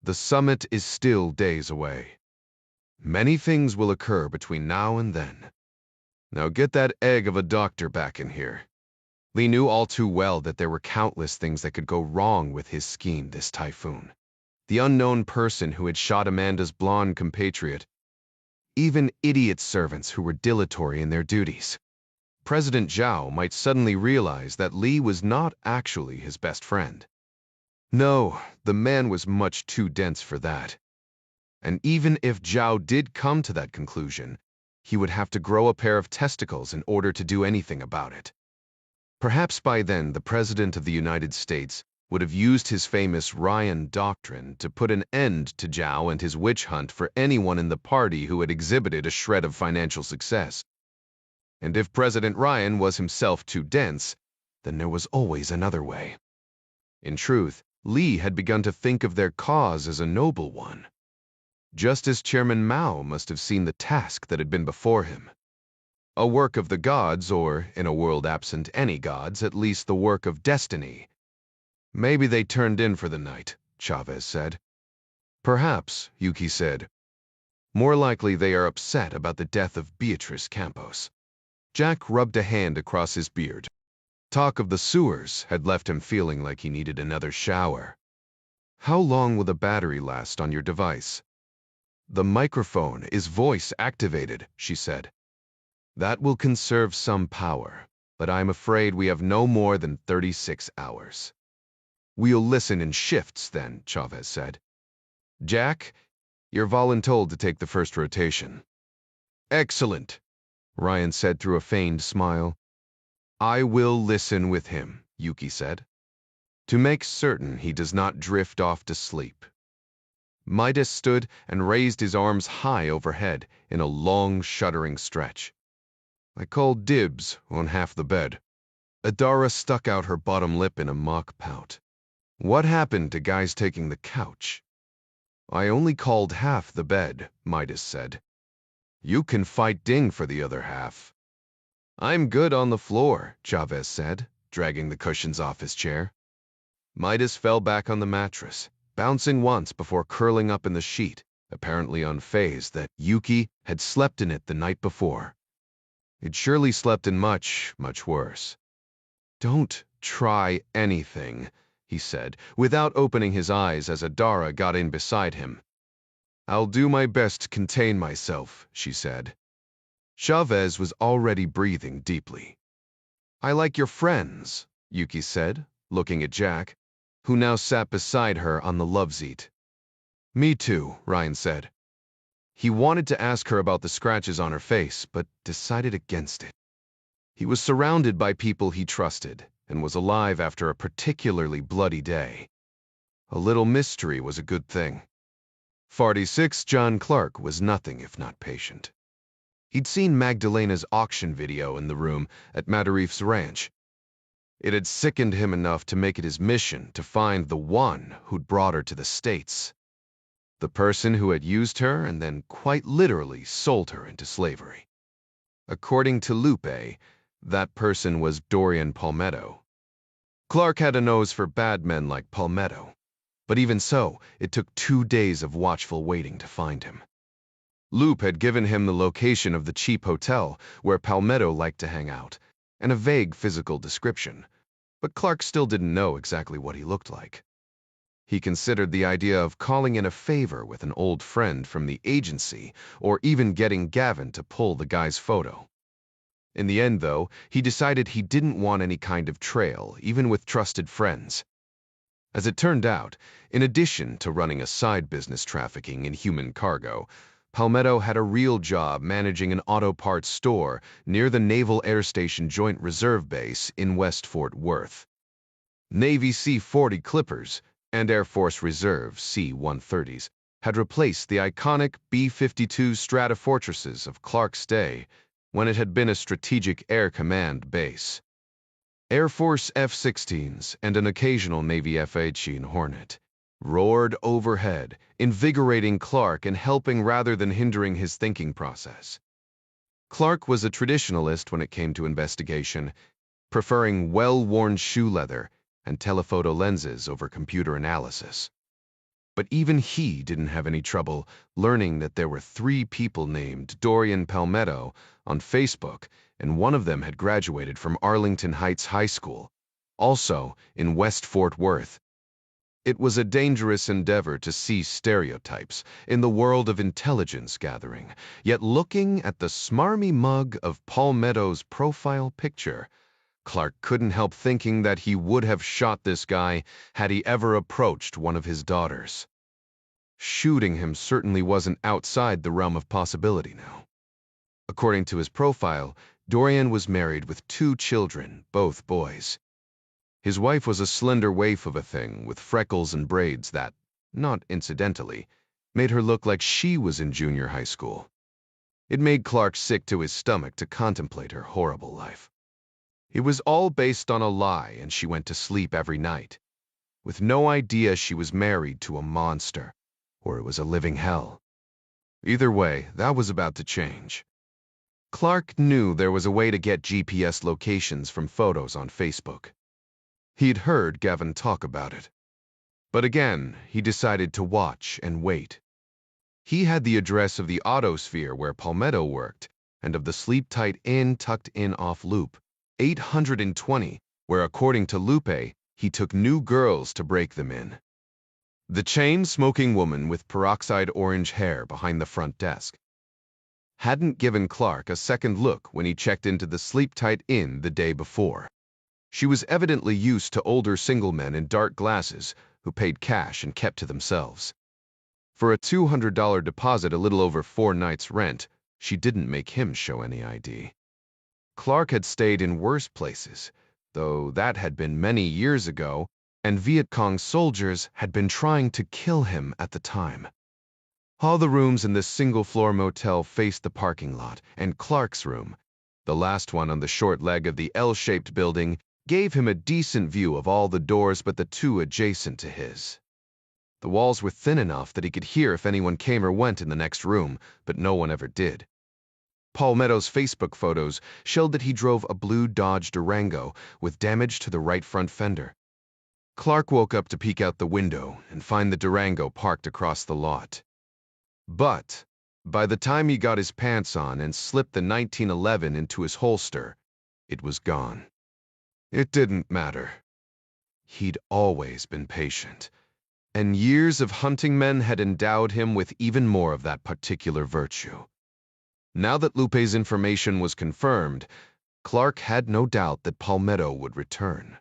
"The summit is still days away. Many things will occur between now and then. Now get that egg of a doctor back in here." Li knew all too well that there were countless things that could go wrong with his scheme this typhoon. The unknown person who had shot Amanda's blonde compatriot. Even idiot servants who were dilatory in their duties. President Zhao might suddenly realize that Li was not actually his best friend. No, the man was much too dense for that. And even if Zhao did come to that conclusion, he would have to grow a pair of testicles in order to do anything about it. Perhaps by then the President of the United States would have used his famous Ryan Doctrine to put an end to Zhao and his witch hunt for anyone in the party who had exhibited a shred of financial success. And if President Ryan was himself too dense, then there was always another way. In truth, Li had begun to think of their cause as a noble one, just as Chairman Mao must have seen the task that had been before him. A work of the gods, or, in a world absent any gods, at least the work of destiny. "Maybe they turned in for the night," Chavez said. "Perhaps," Yuki said. "More likely they are upset about the death of Beatrice Campos." Jack rubbed a hand across his beard. Talk of the sewers had left him feeling like he needed another shower. "How long will the battery last on your device?" "The microphone is voice-activated," she said. "That will conserve some power, but I'm afraid we have no more than 36 hours. "We'll listen in shifts then," Chavez said. "Jack, you're voluntold to take the first rotation." "Excellent," Ryan said through a feigned smile. "I will listen with him," Yuki said, "to make certain he does not drift off to sleep." Midas stood and raised his arms high overhead in a long, shuddering stretch. "I called dibs on half the bed." Adara stuck out her bottom lip in a mock pout. "What happened to guys taking the couch?" I only called half the bed, Midas said. You can fight Ding for the other half. I'm good on the floor, Chavez said, dragging the cushions off his chair. Midas fell back on the mattress, bouncing once before curling up in the sheet, apparently unfazed that Yuki had slept in it the night before. He'd surely slept in much, much worse. Don't try anything, he said, without opening his eyes as Adara got in beside him. I'll do my best to contain myself, she said. Chavez was already breathing deeply. I like your friends, Yuki said, looking at Jack, who now sat beside her on the love seat. Me too, Ryan said. He wanted to ask her about the scratches on her face, but decided against it. He was surrounded by people he trusted, and was alive after a particularly bloody day. A little mystery was a good thing. 46 John Clark was nothing if not patient. He'd seen Magdalena's auction video in the room at Matarif's ranch. It had sickened him enough to make it his mission to find the one who'd brought her to the States. The person who had used her and then quite literally sold her into slavery. According to Lupe, that person was Dorian Palmetto. Clark had a nose for bad men like Palmetto, but even so, it took 2 days of watchful waiting to find him. Lupe had given him the location of the cheap hotel where Palmetto liked to hang out, and a vague physical description, but Clark still didn't know exactly what he looked like. He considered the idea of calling in a favor with an old friend from the agency, or even getting Gavin to pull the guy's photo. In the end, though, he decided he didn't want any kind of trail, even with trusted friends. As it turned out, in addition to running a side business trafficking in human cargo, Palmetto had a real job managing an auto parts store near the Naval Air Station Joint Reserve Base in West Fort Worth. Navy C-40 Clippers and Air Force Reserve C-130s had replaced the iconic B-52 Stratofortresses of Clark's day when it had been a strategic air command base. Air Force F-16s and an occasional Navy F-18 Hornet roared overhead, invigorating Clark and helping rather than hindering his thinking process. Clark was a traditionalist when it came to investigation, preferring well-worn shoe leather and telephoto lenses over computer analysis. But even he didn't have any trouble learning that there were 3 people named Dorian Palmetto on Facebook, and one of them had graduated from Arlington Heights High School, also in West Fort Worth. It was a dangerous endeavor to see stereotypes in the world of intelligence gathering, yet looking at the smarmy mug of Palmetto's profile picture, Clark couldn't help thinking that he would have shot this guy had he ever approached one of his daughters. Shooting him certainly wasn't outside the realm of possibility now. According to his profile, Dorian was married with 2 children, both boys. His wife was a slender waif of a thing with freckles and braids that, not incidentally, made her look like she was in junior high school. It made Clark sick to his stomach to contemplate her horrible life. It was all based on a lie, and she went to sleep every night, with no idea she was married to a monster, or it was a living hell. Either way, that was about to change. Clark knew there was a way to get GPS locations from photos on Facebook. He'd heard Gavin talk about it. But again, he decided to watch and wait. He had the address of the Autosphere where Palmetto worked, and of the Sleep Tight Inn tucked in off Loop, 820, where according to Lupe, he took new girls to break them in. The chain-smoking woman with peroxide orange hair behind the front desk hadn't given Clark a second look when he checked into the Sleep Tight Inn the day before. She was evidently used to older single men in dark glasses who paid cash and kept to themselves. For a $200 deposit, a little over 4 nights' rent, she didn't make him show any ID. Clark had stayed in worse places, though that had been many years ago, and Viet Cong soldiers had been trying to kill him at the time. All the rooms in this single-floor motel faced the parking lot, and Clark's room, the last one on the short leg of the L-shaped building, gave him a decent view of all the doors but the 2 adjacent to his. The walls were thin enough that he could hear if anyone came or went in the next room, but no one ever did. Palmetto's Facebook photos showed that he drove a blue Dodge Durango with damage to the right front fender. Clark woke up to peek out the window and find the Durango parked across the lot. But by the time he got his pants on and slipped the 1911 into his holster, it was gone. It didn't matter. He'd always been patient, and years of hunting men had endowed him with even more of that particular virtue. Now that Lupe's information was confirmed, Clark had no doubt that Palmetto would return.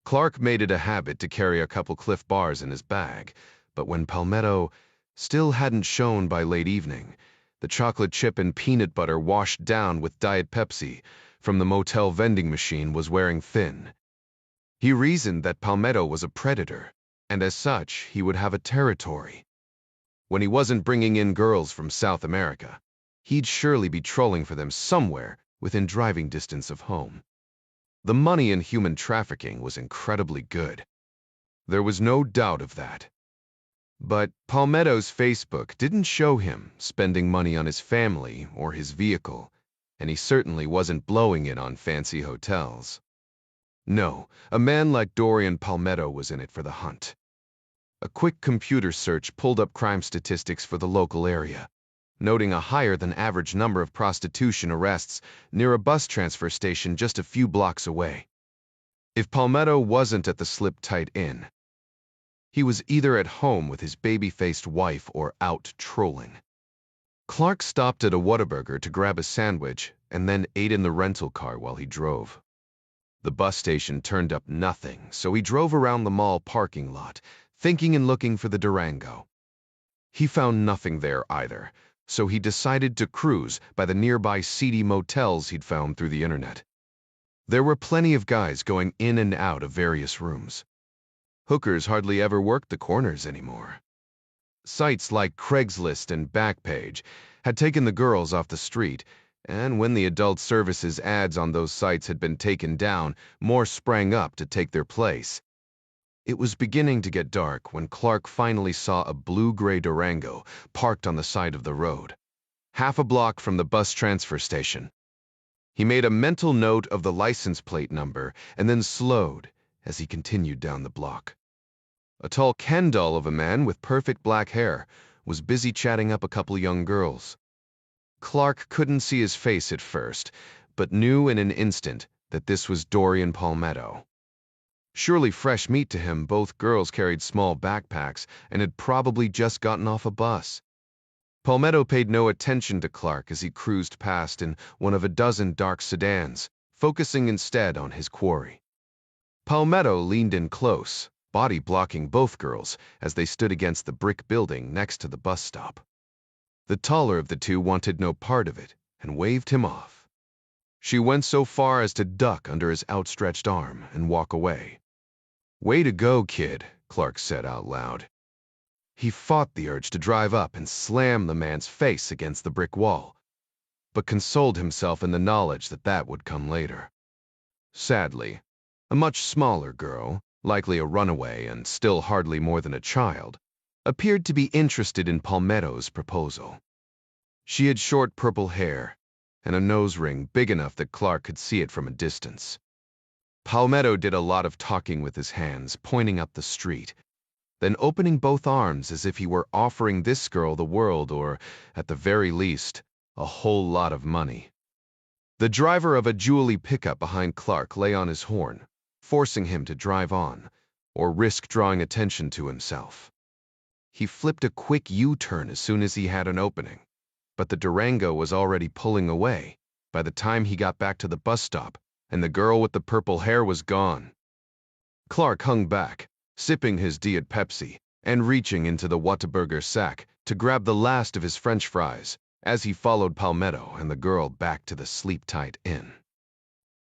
Clark made it a habit to carry a couple Cliff Bars in his bag, but when Palmetto still hadn't shown by late evening, the chocolate chip and peanut butter washed down with Diet Pepsi from the motel vending machine was wearing thin. He reasoned that Palmetto was a predator, and as such, he would have a territory. When he wasn't bringing in girls from South America, he'd surely be trolling for them somewhere within driving distance of home. The money in human trafficking was incredibly good. There was no doubt of that. But Palmetto's Facebook didn't show him spending money on his family or his vehicle, and he certainly wasn't blowing it on fancy hotels. No, a man like Dorian Palmetto was in it for the hunt. A quick computer search pulled up crime statistics for the local area, noting a higher than average number of prostitution arrests near a bus transfer station just a few blocks away. If Palmetto wasn't at the Slip-Tight Inn, he was either at home with his baby-faced wife or out trolling. Clark stopped at a Whataburger to grab a sandwich and then ate in the rental car while he drove. The bus station turned up nothing, so he drove around the mall parking lot, thinking and looking for the Durango. He found nothing there either, so he decided to cruise by the nearby seedy motels he'd found through the internet. There were plenty of guys going in and out of various rooms. Hookers hardly ever worked the corners anymore. Sites like Craigslist and Backpage had taken the girls off the street, and when the adult services ads on those sites had been taken down, more sprang up to take their place. It was beginning to get dark when Clark finally saw a blue-gray Durango parked on the side of the road, half a block from the bus transfer station. He made a mental note of the license plate number and then slowed as he continued down the block. A tall Ken doll of a man with perfect black hair was busy chatting up a couple young girls. Clark couldn't see his face at first, but knew in an instant that this was Dorian Palmetto. Surely fresh meat to him, both girls carried small backpacks and had probably just gotten off a bus. Palmetto paid no attention to Clark as he cruised past in one of a dozen dark sedans, focusing instead on his quarry. Palmetto leaned in close, body blocking both girls as they stood against the brick building next to the bus stop. The taller of the two wanted no part of it and waved him off. She went so far as to duck under his outstretched arm and walk away. "Way to go, kid," Clark said out loud. He fought the urge to drive up and slam the man's face against the brick wall, but consoled himself in the knowledge that that would come later. Sadly, a much smaller girl, likely a runaway and still hardly more than a child, appeared to be interested in Palmetto's proposal. She had short purple hair and a nose ring big enough that Clark could see it from a distance. Palmetto did a lot of talking with his hands, pointing up the street, then opening both arms as if he were offering this girl the world or, at the very least, a whole lot of money. The driver of a Julie pickup behind Clark lay on his horn, forcing him to drive on, or risk drawing attention to himself. He flipped a quick U-turn as soon as he had an opening, but the Durango was already pulling away by the time he got back to the bus stop, and the girl with the purple hair was gone. Clark hung back, sipping his Diet Pepsi and reaching into the Whataburger sack to grab the last of his French fries as he followed Palmetto and the girl back to the Sleep-Tight Inn.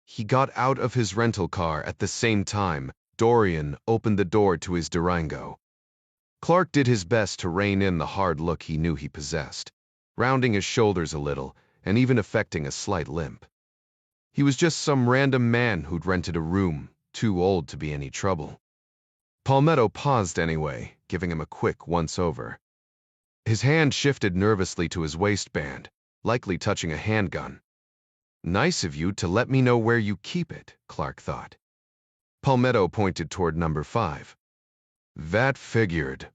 He got out of his rental car at the same time Dorian opened the door to his Durango. Clark did his best to rein in the hard look he knew he possessed, rounding his shoulders a little and even affecting a slight limp. He was just some random man who'd rented a room, too old to be any trouble. Palmetto paused anyway, giving him a quick once-over. His hand shifted nervously to his waistband, likely touching a handgun. "Nice of you to let me know where you keep it," Clark thought. Palmetto pointed toward number 5. That figured.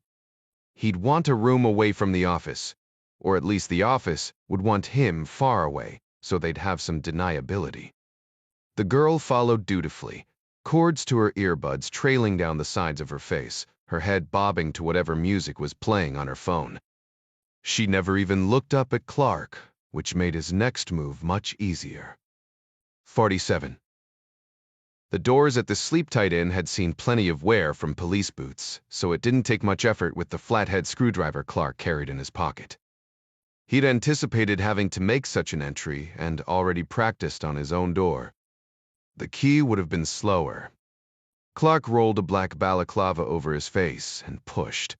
He'd want a room away from the office, or at least the office would want him far away, so they'd have some deniability. The girl followed dutifully, cords to her earbuds trailing down the sides of her face, her head bobbing to whatever music was playing on her phone. She never even looked up at Clark, which made his next move much easier. 47. The doors at the Sleep-Tight Inn had seen plenty of wear from police boots, so it didn't take much effort with the flathead screwdriver Clark carried in his pocket. He'd anticipated having to make such an entry and already practiced on his own door. The key would have been slower. Clark rolled a black balaclava over his face and pushed.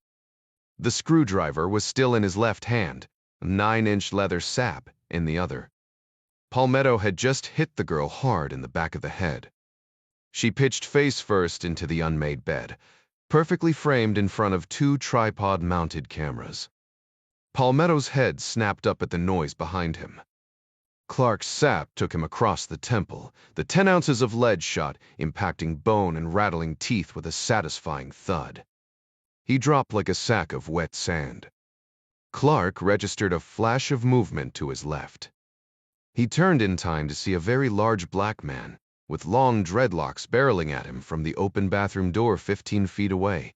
The screwdriver was still in his left hand, a 9-inch leather sap in the other. Palmetto had just hit the girl hard in the back of the head. She pitched face first into the unmade bed, perfectly framed in front of 2 tripod-mounted cameras. Palmetto's head snapped up at the noise behind him. Clark's sap took him across the temple, the 10 ounces of lead shot impacting bone and rattling teeth with a satisfying thud. He dropped like a sack of wet sand. Clark registered a flash of movement to his left. He turned in time to see a very large black man, with long dreadlocks barreling at him from the open bathroom door 15 feet away.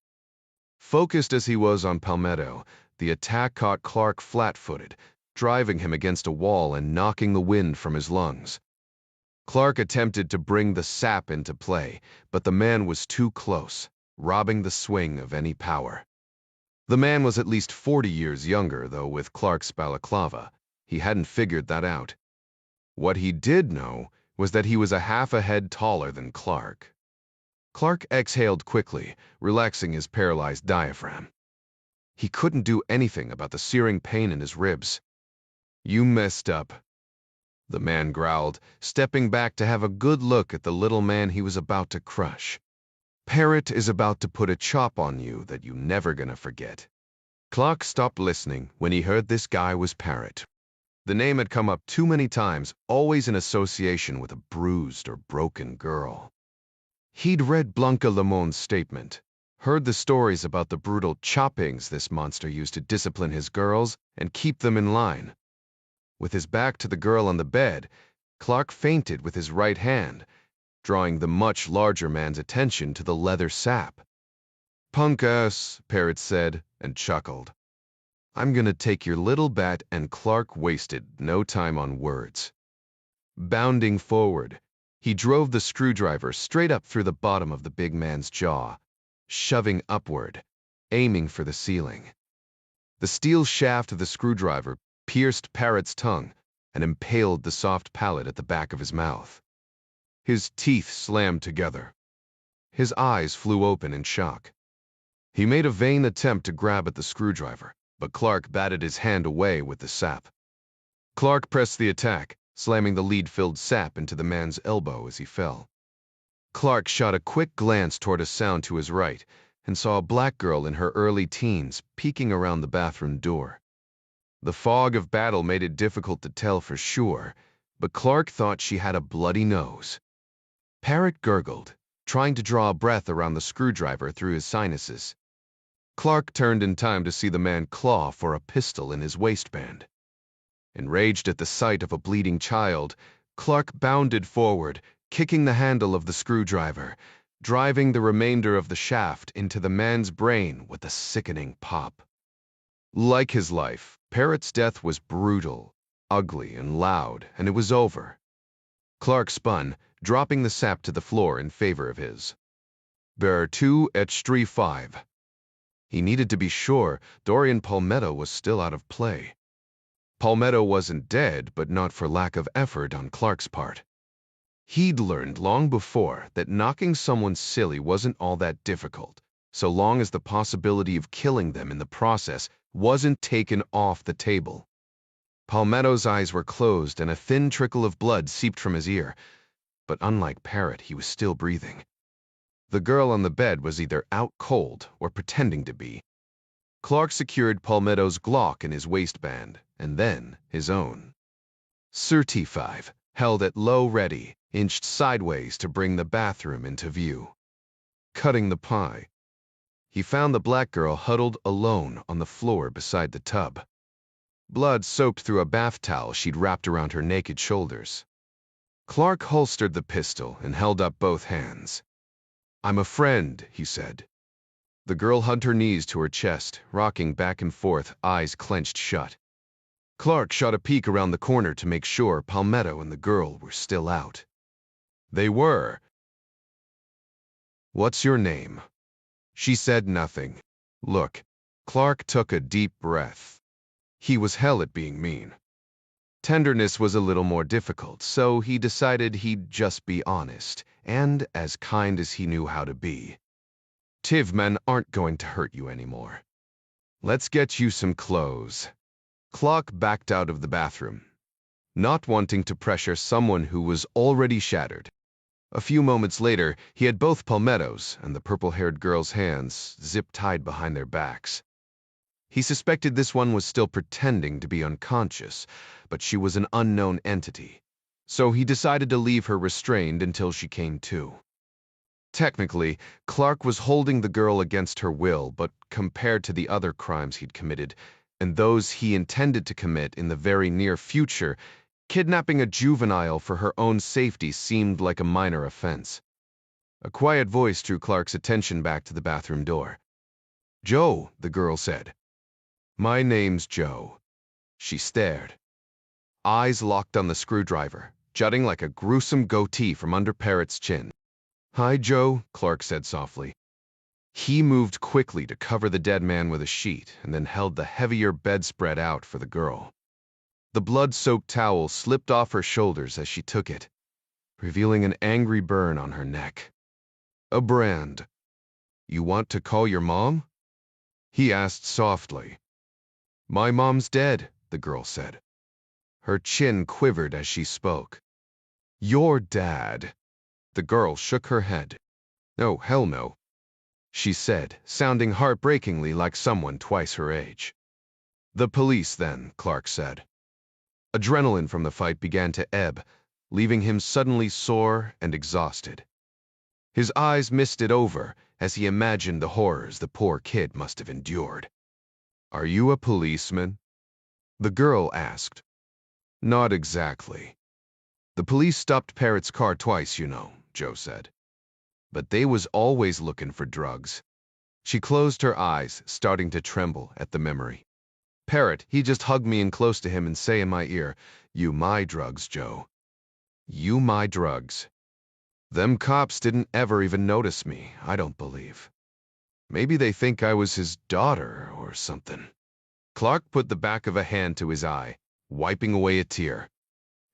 Focused as he was on Palmetto, the attack caught Clark flat-footed, driving him against a wall and knocking the wind from his lungs. Clark attempted to bring the sap into play, but the man was too close, robbing the swing of any power. The man was at least 40 years younger, though with Clark's balaclava, he hadn't figured that out. What he did know was that he was a half a head taller than Clark. Clark exhaled quickly, relaxing his paralyzed diaphragm. He couldn't do anything about the searing pain in his ribs. "You messed up," the man growled, stepping back to have a good look at the little man he was about to crush. "Parrot is about to put a chop on you that you never gonna forget." Clark stopped listening when he heard this guy was Parrot. The name had come up too many times, always in association with a bruised or broken girl. He'd read Blanca Lemon's statement, heard the stories about the brutal choppings this monster used to discipline his girls and keep them in line. With his back to the girl on the bed, Clark feinted with his right hand, drawing the much larger man's attention to the leather sap. "Punk ass," Parrot said, and chuckled. "I'm gonna take your little bat," and Clark wasted no time on words. Bounding forward, he drove the screwdriver straight up through the bottom of the big man's jaw, shoving upward, aiming for the ceiling. The steel shaft of the screwdriver pierced Parrot's tongue and impaled the soft palate at the back of his mouth. His teeth slammed together. His eyes flew open in shock. He made a vain attempt to grab at the screwdriver, but Clark batted his hand away with the sap. Clark pressed the attack, slamming the lead-filled sap into the man's elbow as he fell. Clark shot a quick glance toward a sound to his right and saw a black girl in her early teens peeking around the bathroom door. The fog of battle made it difficult to tell for sure, but Clark thought she had a bloody nose. Parrot gurgled, trying to draw a breath around the screwdriver through his sinuses. Clark turned in time to see the man claw for a pistol in his waistband. Enraged at the sight of a bleeding child, Clark bounded forward, kicking the handle of the screwdriver, driving the remainder of the shaft into the man's brain with a sickening pop. Like his life, Parrot's death was brutal, ugly, and loud, and it was over. Clark spun, dropping the sap to the floor in favor of his. Bear 2 et 5. He needed to be sure Dorian Palmetto was still out of play. Palmetto wasn't dead, but not for lack of effort on Clark's part. He'd learned long before that knocking someone silly wasn't all that difficult, so long as the possibility of killing them in the process wasn't taken off the table. Palmetto's eyes were closed and a thin trickle of blood seeped from his ear, but unlike Parrot, he was still breathing. The girl on the bed was either out cold or pretending to be, Clark secured Palmetto's Glock in his waistband, and then his own. Sir T5, held at low ready, inched sideways to bring the bathroom into view. Cutting the pie, he found the black girl huddled alone on the floor beside the tub. Blood soaked through a bath towel she'd wrapped around her naked shoulders. Clark holstered the pistol and held up both hands. "I'm a friend," he said. The girl hugged her knees to her chest, rocking back and forth, eyes clenched shut. Clark shot a peek around the corner to make sure Palmetto and the girl were still out. They were. "What's your name?" She said nothing. "Look." Clark took a deep breath. He was hell at being mean. Tenderness was a little more difficult, so he decided he'd just be honest, and as kind as he knew how to be. "Tiv men aren't going to hurt you anymore. Let's get you some clothes." Clark backed out of the bathroom, not wanting to pressure someone who was already shattered. A few moments later, he had both Palmetto's and the purple-haired girl's hands zip-tied behind their backs. He suspected this one was still pretending to be unconscious, but she was an unknown entity, so he decided to leave her restrained until she came to. Technically, Clark was holding the girl against her will, but compared to the other crimes he'd committed, and those he intended to commit in the very near future, kidnapping a juvenile for her own safety seemed like a minor offense. A quiet voice drew Clark's attention back to the bathroom door. "Joe," the girl said. "My name's Joe." She stared. Eyes locked on the screwdriver, jutting like a gruesome goatee from under Parrot's chin. "Hi, Joe," Clark said softly. He moved quickly to cover the dead man with a sheet and then held the heavier bedspread out for the girl. The blood-soaked towel slipped off her shoulders as she took it, revealing an angry burn on her neck. "A brand. You want to call your mom?" he asked softly. "My mom's dead," the girl said. Her chin quivered as she spoke. "Your dad?" The girl shook her head. "Oh, hell no," she said, sounding heartbreakingly like someone twice her age. "The police, then," Clark said. Adrenaline from the fight began to ebb, leaving him suddenly sore and exhausted. His eyes misted over as he imagined the horrors the poor kid must have endured. "Are you a policeman?" the girl asked. "Not exactly. The police stopped Parrot's car twice, you know," Joe said. "But they was always looking for drugs." She closed her eyes, starting to tremble at the memory. "Parrot, he just hugged me in close to him and say in my ear, 'You my drugs, Joe. You my drugs.' Them cops didn't ever even notice me, I don't believe. Maybe they think I was his daughter or something." Clark put the back of a hand to his eye, wiping away a tear,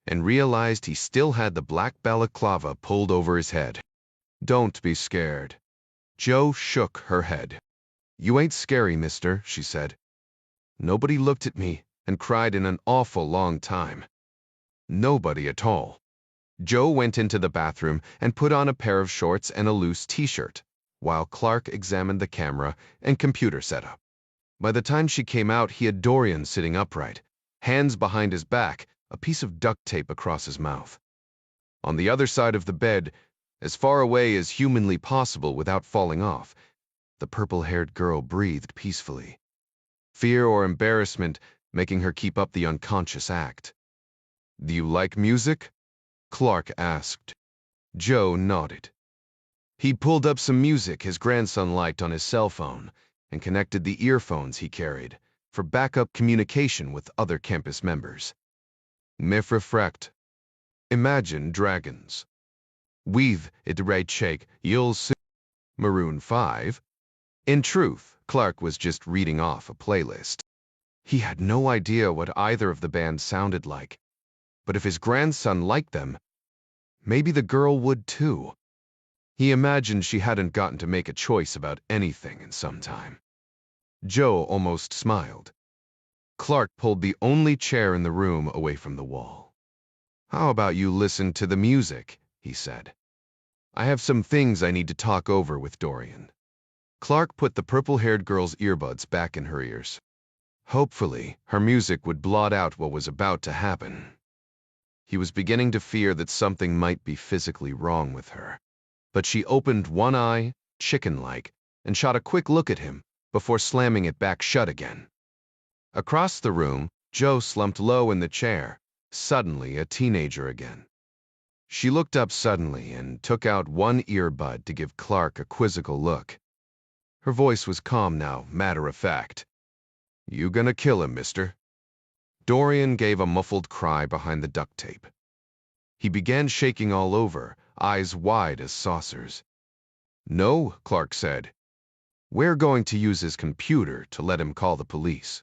and realized he still had the black balaclava pulled over his head. "Don't be scared." Joe shook her head. "You ain't scary, mister," she said. "Nobody looked at me and cried in an awful long time. Nobody at all." Joe went into the bathroom and put on a pair of shorts and a loose t-shirt, while Clark examined the camera and computer setup. By the time she came out, he had Dorian sitting upright, hands behind his back, a piece of duct tape across his mouth. On the other side of the bed, as far away as humanly possible without falling off, the purple-haired girl breathed peacefully, fear or embarrassment making her keep up the unconscious act. "Do you like music?" Clark asked. Joe nodded. He pulled up some music his grandson liked on his cell phone and connected the earphones he carried for backup communication with other campus members. "Mifrefrect. Imagine Dragons. We've it right shake, you'll see. Maroon 5. In truth, Clark was just reading off a playlist. He had no idea what either of the bands sounded like, but if his grandson liked them, maybe the girl would too. He imagined she hadn't gotten to make a choice about anything in some time. Joe almost smiled. Clark pulled the only chair in the room away from the wall. "How about you listen to the music?" he said. "I have some things I need to talk over with Dorian." Clark put the purple-haired girl's earbuds back in her ears. Hopefully, her music would blot out what was about to happen. He was beginning to fear that something might be physically wrong with her. But she opened one eye, chicken-like, and shot a quick look at him before slamming it back shut again. Across the room, Jo slumped low in the chair, suddenly a teenager again. She looked up suddenly and took out one earbud to give Clark a quizzical look. Her voice was calm now, matter-of-fact. "You gonna kill him, mister?" Dorian gave a muffled cry behind the duct tape. He began shaking all over, eyes wide as saucers. "No," Clark said. "We're going to use his computer to let him call the police."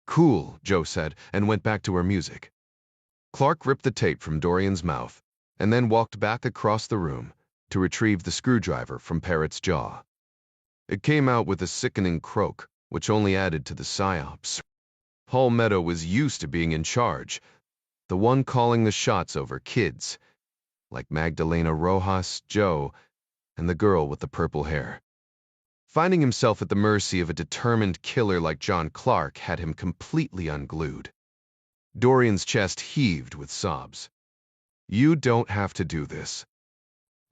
"Cool," Jo said, and went back to her music. Clark ripped the tape from Dorian's mouth and then walked back across the room to retrieve the screwdriver from Parrot's jaw. It came out with a sickening croak, which only added to the psyops. Palmetto was used to being in charge, the one calling the shots over kids, like Magdalena Rojas, Jo, and the girl with the purple hair. Finding himself at the mercy of a determined killer like John Clark had him completely unglued. Dorian's chest heaved with sobs. "You don't have to do this."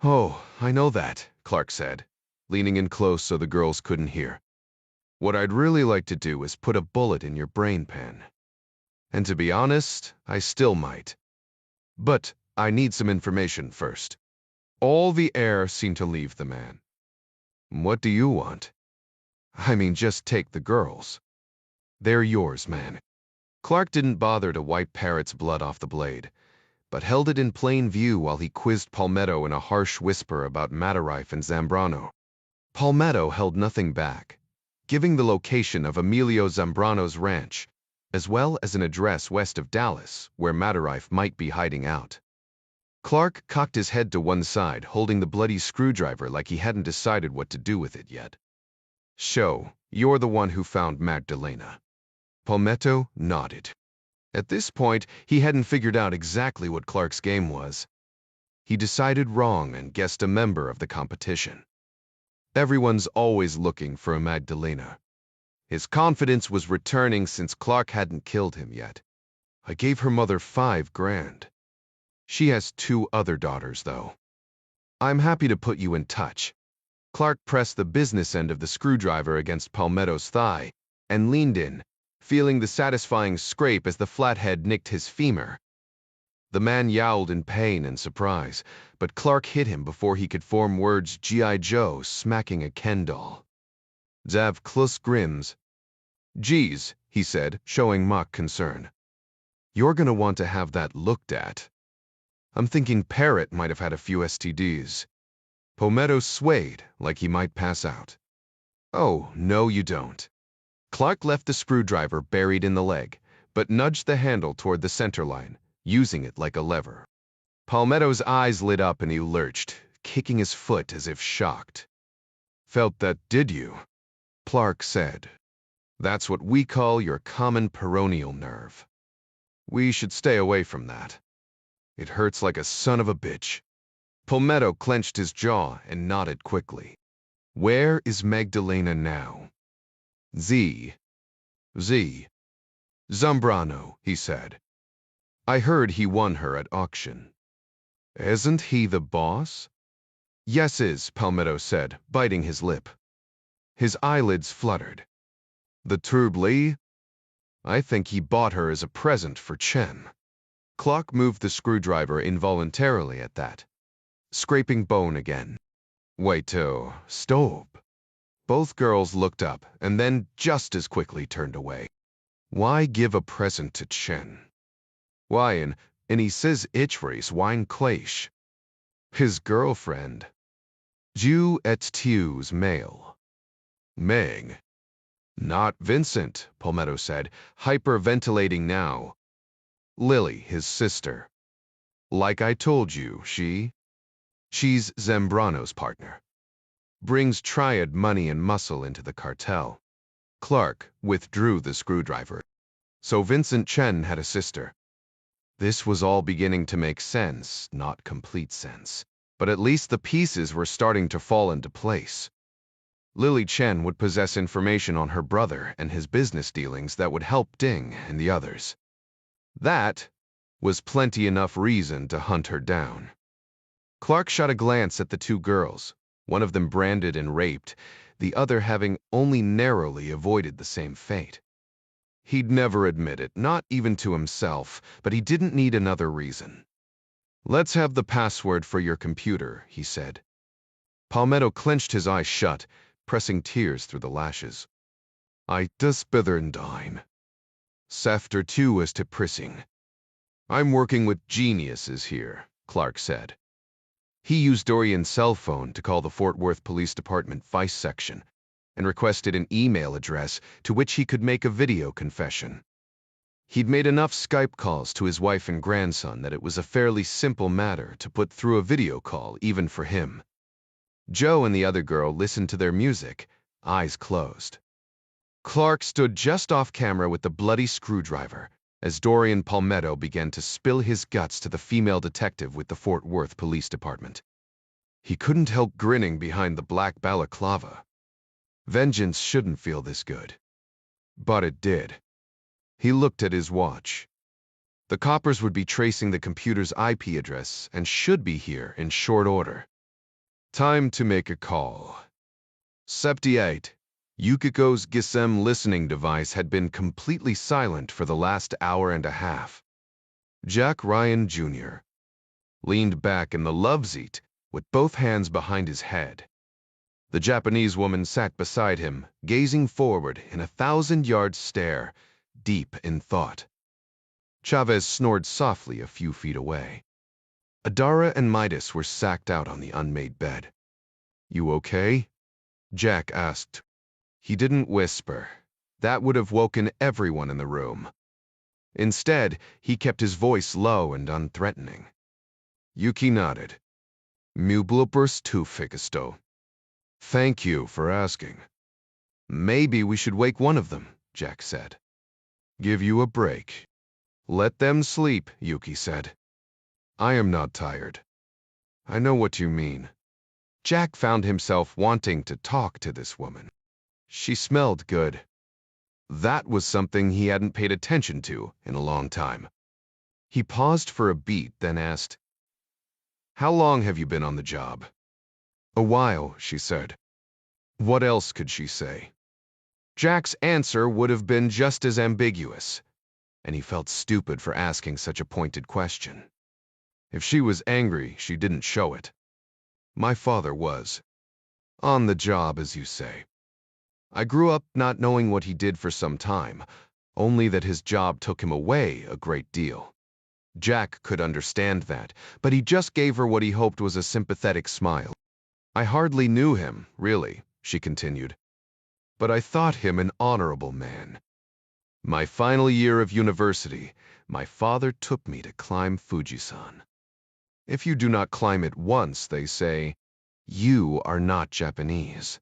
"Oh, I know that," Clark said, leaning in close so the girls couldn't hear. "What I'd really like to do is put a bullet in your brain pan. And to be honest, I still might. But I need some information first." All the air seemed to leave the man. "What do you want?" "I mean, just take the girls. They're yours, man." Clark didn't bother to wipe Parrot's blood off the blade, but held it in plain view while he quizzed Palmetto in a harsh whisper about Matarife and Zambrano. Palmetto held nothing back, giving the location of Emilio Zambrano's ranch, as well as an address west of Dallas where Matarife might be hiding out. Clark cocked his head to one side, holding the bloody screwdriver like he hadn't decided what to do with it yet. "So, you're the one who found Magdalena." Palmetto nodded. At this point, he hadn't figured out exactly what Clark's game was. He decided wrong and guessed a member of the competition. Everyone's always looking for a Magdalena. His confidence was returning since Clark hadn't killed him yet. "I gave her mother $5,000. She has 2 other daughters, though. I'm happy to put you in touch." Clark pressed the business end of the screwdriver against Palmetto's thigh and leaned in, feeling the satisfying scrape as the flathead nicked his femur. The man yowled in pain and surprise, but Clark hit him before he could form words G.I. Joe smacking a Ken doll. "Zav klus grims." "Geez," he said, showing mock concern. "You're gonna want to have that looked at. I'm thinking Parrot might have had a few STDs." Palmetto swayed like he might pass out. "Oh, no you don't." Clark left the screwdriver buried in the leg, but nudged the handle toward the center line, using it like a lever. Palmetto's eyes lit up and he lurched, kicking his foot as if shocked. "Felt that, did you?" Clark said. "That's what we call your common peroneal nerve. We should stay away from that. It hurts like a son of a bitch." Palmetto clenched his jaw and nodded quickly. "Where is Magdalena now?" Z. Zambrano, he said. "I heard he won her at auction." "Isn't he the boss?" "Yes is," Palmetto said, biting his lip. His eyelids fluttered. "The Turblee? I think he bought her as a present for Chen." Clark moved the screwdriver involuntarily at that, scraping bone again. "Wait till, stop." Both girls looked up and then just as quickly turned away. "Why give a present to Chen?" "Why, and he says Ichrace wine claish." "His girlfriend." "Jew et Tews male." "Meg." "Not Vincent," Palmetto said, hyperventilating now. "Lily, his sister. Like I told you, she's Zambrano's partner. Brings triad money and muscle into the cartel." Clark withdrew the screwdriver. So Vincent Chen had a sister. This was all beginning to make sense, not complete sense, but at least the pieces were starting to fall into place. Lily Chen would possess information on her brother and his business dealings that would help Ding and the others. That was plenty enough reason to hunt her down. Clark shot a glance at the two girls, one of them branded and raped, the other having only narrowly avoided the same fate. He'd never admit it, not even to himself, but he didn't need another reason. "Let's have the password for your computer," he said. Palmetto clenched his eyes shut, pressing tears through the lashes. "I despithern Sefter 2 as to prissing. I'm working with geniuses here," Clark said. He used Dorian's cell phone to call the Fort Worth Police Department Vice Section and requested an email address to which he could make a video confession. He'd made enough Skype calls to his wife and grandson that it was a fairly simple matter to put through a video call even for him. Joe and the other girl listened to their music, eyes closed. Clark stood just off camera with the bloody screwdriver as Dorian Palmetto began to spill his guts to the female detective with the Fort Worth Police Department. He couldn't help grinning behind the black balaclava. Vengeance shouldn't feel this good. But it did. He looked at his watch. The coppers would be tracing the computer's IP address and should be here in short order. Time to make a call. 78. Yukiko's GSM listening device had been completely silent for the last hour and a half. Jack Ryan, Jr. leaned back in the love seat with both hands behind his head. The Japanese woman sat beside him, gazing forward in a 1,000-yard stare, deep in thought. Chavez snored softly a few feet away. Adara and Midas were sacked out on the unmade bed. "You okay?" Jack asked. He didn't whisper. That would have woken everyone in the room. Instead, he kept his voice low and unthreatening. Yuki nodded. "Mu bloopers tu fikisto." "Thank you for asking." "Maybe we should wake one of them," Jack said. "Give you a break." "Let them sleep," Yuki said. "I am not tired." "I know what you mean." Jack found himself wanting to talk to this woman. She smelled good. That was something he hadn't paid attention to in a long time. He paused for a beat, then asked, "How long have you been on the job?" "A while," she said. What else could she say? Jack's answer would have been just as ambiguous, and he felt stupid for asking such a pointed question. If she was angry, she didn't show it. "My father was. On the job, as you say. I grew up not knowing what he did for some time, only that his job took him away a great deal." Jack could understand that, but he just gave her what he hoped was a sympathetic smile. "I hardly knew him, really," she continued, "but I thought him an honorable man. My final year of university, my father took me to climb Fujisan. If you do not climb it once, they say, you are not Japanese."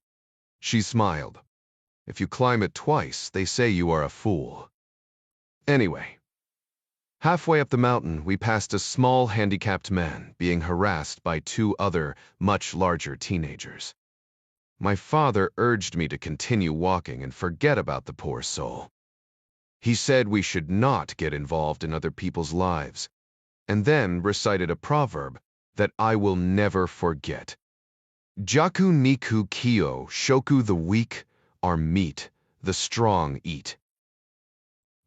She smiled. "If you climb it twice, they say you are a fool." Anyway, halfway up the mountain, we passed a small handicapped man being harassed by two other, much larger teenagers. My father urged me to continue walking and forget about the poor soul. He said we should not get involved in other people's lives, and then recited a proverb that I will never forget. "Jaku niku kyo shoku, the weak are meat, the strong eat."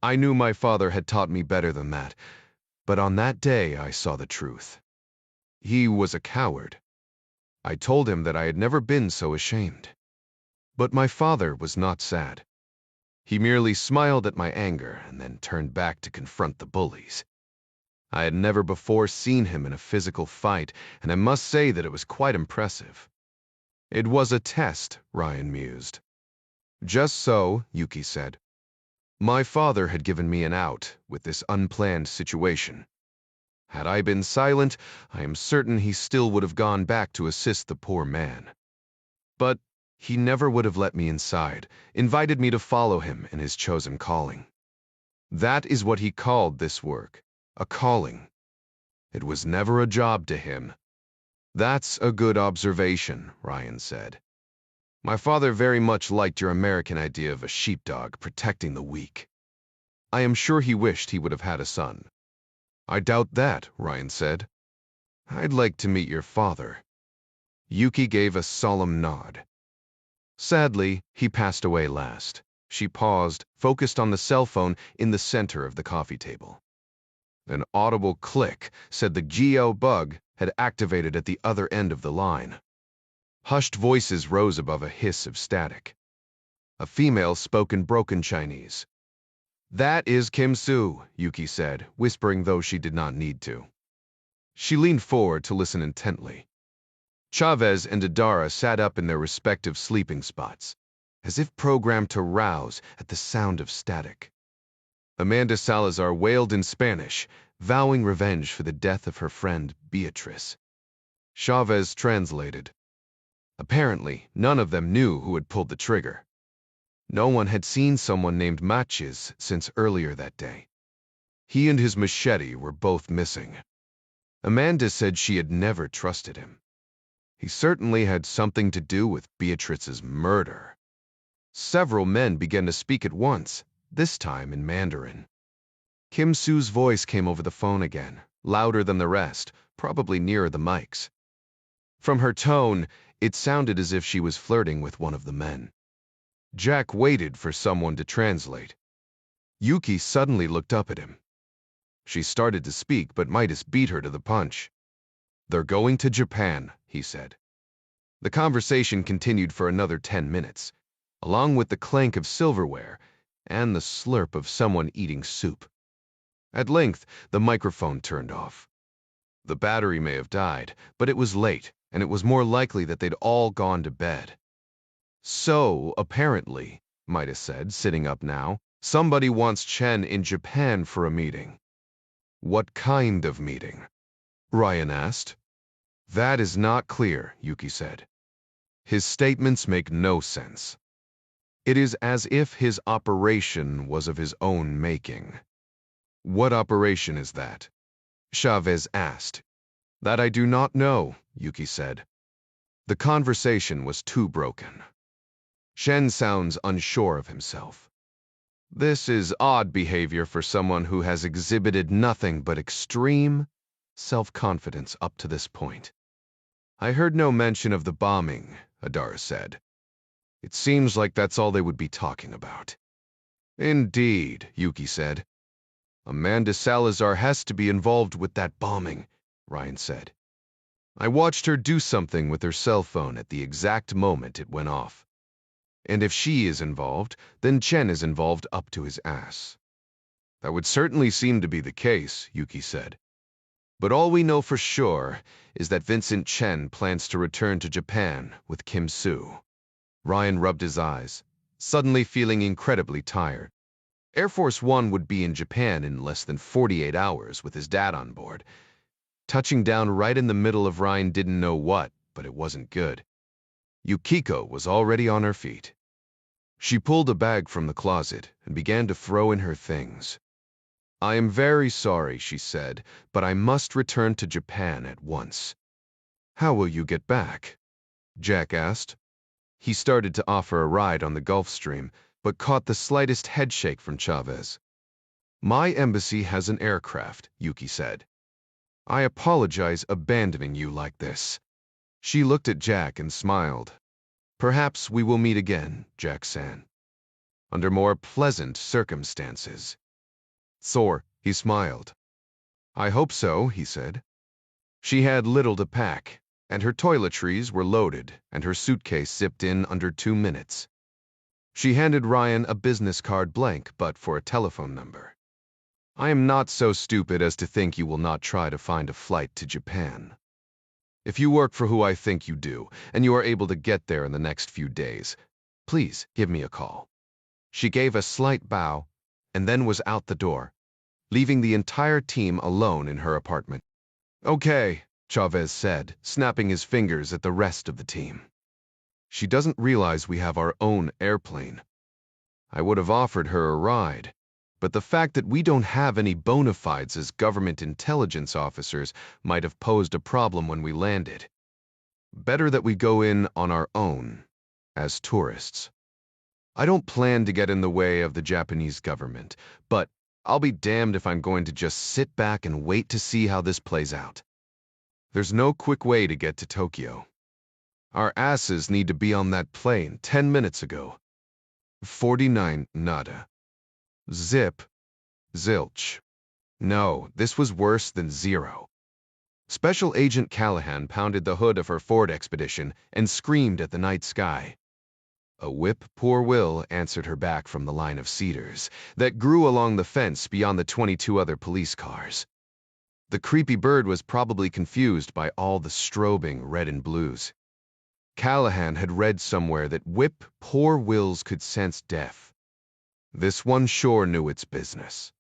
I knew my father had taught me better than that, but on that day I saw the truth. He was a coward. I told him that I had never been so ashamed. But my father was not sad. He merely smiled at my anger and then turned back to confront the bullies. I had never before seen him in a physical fight, and I must say that it was quite impressive. It was a test, Ryan mused. Just so, Yuki said. My father had given me an out with this unplanned situation. Had I been silent, I am certain he still would have gone back to assist the poor man. But he never would have let me inside, invited me to follow him in his chosen calling. That is what he called this work, a calling. It was never a job to him. That's a good observation, Ryan said. My father very much liked your American idea of a sheepdog protecting the weak. I am sure he wished he would have had a son. I doubt that, Ryan said. I'd like to meet your father. Yuki gave a solemn nod. Sadly, he passed away last. She paused, focused on the cell phone in the center of the coffee table. An audible click said the Geo bug had activated at the other end of the line. Hushed voices rose above a hiss of static. A female spoke in broken Chinese. That is Kim Soo, Yuki said, whispering though she did not need to. She leaned forward to listen intently. Chavez and Adara sat up in their respective sleeping spots, as if programmed to rouse at the sound of static. Amanda Salazar wailed in Spanish, vowing revenge for the death of her friend Beatrice. Chavez translated. Apparently, none of them knew who had pulled the trigger. No one had seen someone named Matches since earlier that day. He and his machete were both missing. Amanda said she had never trusted him. He certainly had something to do with Beatrice's murder. Several men began to speak at once, this time in Mandarin. Kim Soo's voice came over the phone again, louder than the rest, probably nearer the mics. From her tone, it sounded as if she was flirting with one of the men. Jack waited for someone to translate. Yuki suddenly looked up at him. She started to speak, but Midas beat her to the punch. They're going to Japan, he said. The conversation continued for another 10 minutes, along with the clank of silverware and the slurp of someone eating soup. At length, the microphone turned off. The battery may have died, but it was late, and it was more likely that they'd all gone to bed. So, apparently, Midas said, sitting up now, somebody wants Chen in Japan for a meeting. What kind of meeting? Ryan asked. That is not clear, Yuki said. His statements make no sense. It is as if his operation was of his own making. What operation is that? Chavez asked. That I do not know, Yuki said. The conversation was too broken. Shen sounds unsure of himself. This is odd behavior for someone who has exhibited nothing but extreme self-confidence up to this point. I heard no mention of the bombing, Adara said. It seems like that's all they would be talking about. Indeed, Yuki said. Amanda Salazar has to be involved with that bombing, Ryan said. I watched her do something with her cell phone at the exact moment it went off. And if she is involved, then Chen is involved up to his ass. That would certainly seem to be the case, Yuki said. But all we know for sure is that Vincent Chen plans to return to Japan with Kim Soo. Ryan rubbed his eyes, suddenly feeling incredibly tired. Air Force One would be in Japan in less than 48 hours with his dad on board. Touching down right in the middle of Ryan didn't know what, but it wasn't good. Yukiko was already on her feet. She pulled a bag from the closet and began to throw in her things. I am very sorry, she said, but I must return to Japan at once. How will you get back? Jack asked. He started to offer a ride on the Gulfstream, but caught the slightest headshake from Chavez. My embassy has an aircraft, Yuki said. I apologize abandoning you like this. She looked at Jack and smiled. Perhaps we will meet again, Jack said. Under more pleasant circumstances. Sore, he smiled. I hope so, he said. She had little to pack, and her toiletries were loaded and her suitcase zipped in under 2 minutes. She handed Ryan a business card blank but for a telephone number. I am not so stupid as to think you will not try to find a flight to Japan. If you work for who I think you do, and you are able to get there in the next few days, please give me a call. She gave a slight bow and then was out the door, leaving the entire team alone in her apartment. Okay, Chavez said, snapping his fingers at the rest of the team. She doesn't realize we have our own airplane. I would have offered her a ride, but the fact that we don't have any bona fides as government intelligence officers might have posed a problem when we landed. Better that we go in on our own. as tourists. I don't plan to get in the way of the Japanese government, but I'll be damned if I'm going to just sit back and wait to see how this plays out. There's no quick way to get to Tokyo. Our asses need to be on that plane 10 minutes ago. 49 nada. Zip. Zilch. No, this was worse than zero. Special Agent Callahan pounded the hood of her Ford Expedition and screamed at the night sky. A whip poor will answered her back from the line of cedars that grew along the fence beyond the 22 other police cars. The creepy bird was probably confused by all the strobing red and blues. Callahan had read somewhere that whip poor wills could sense death. This one sure knew its business.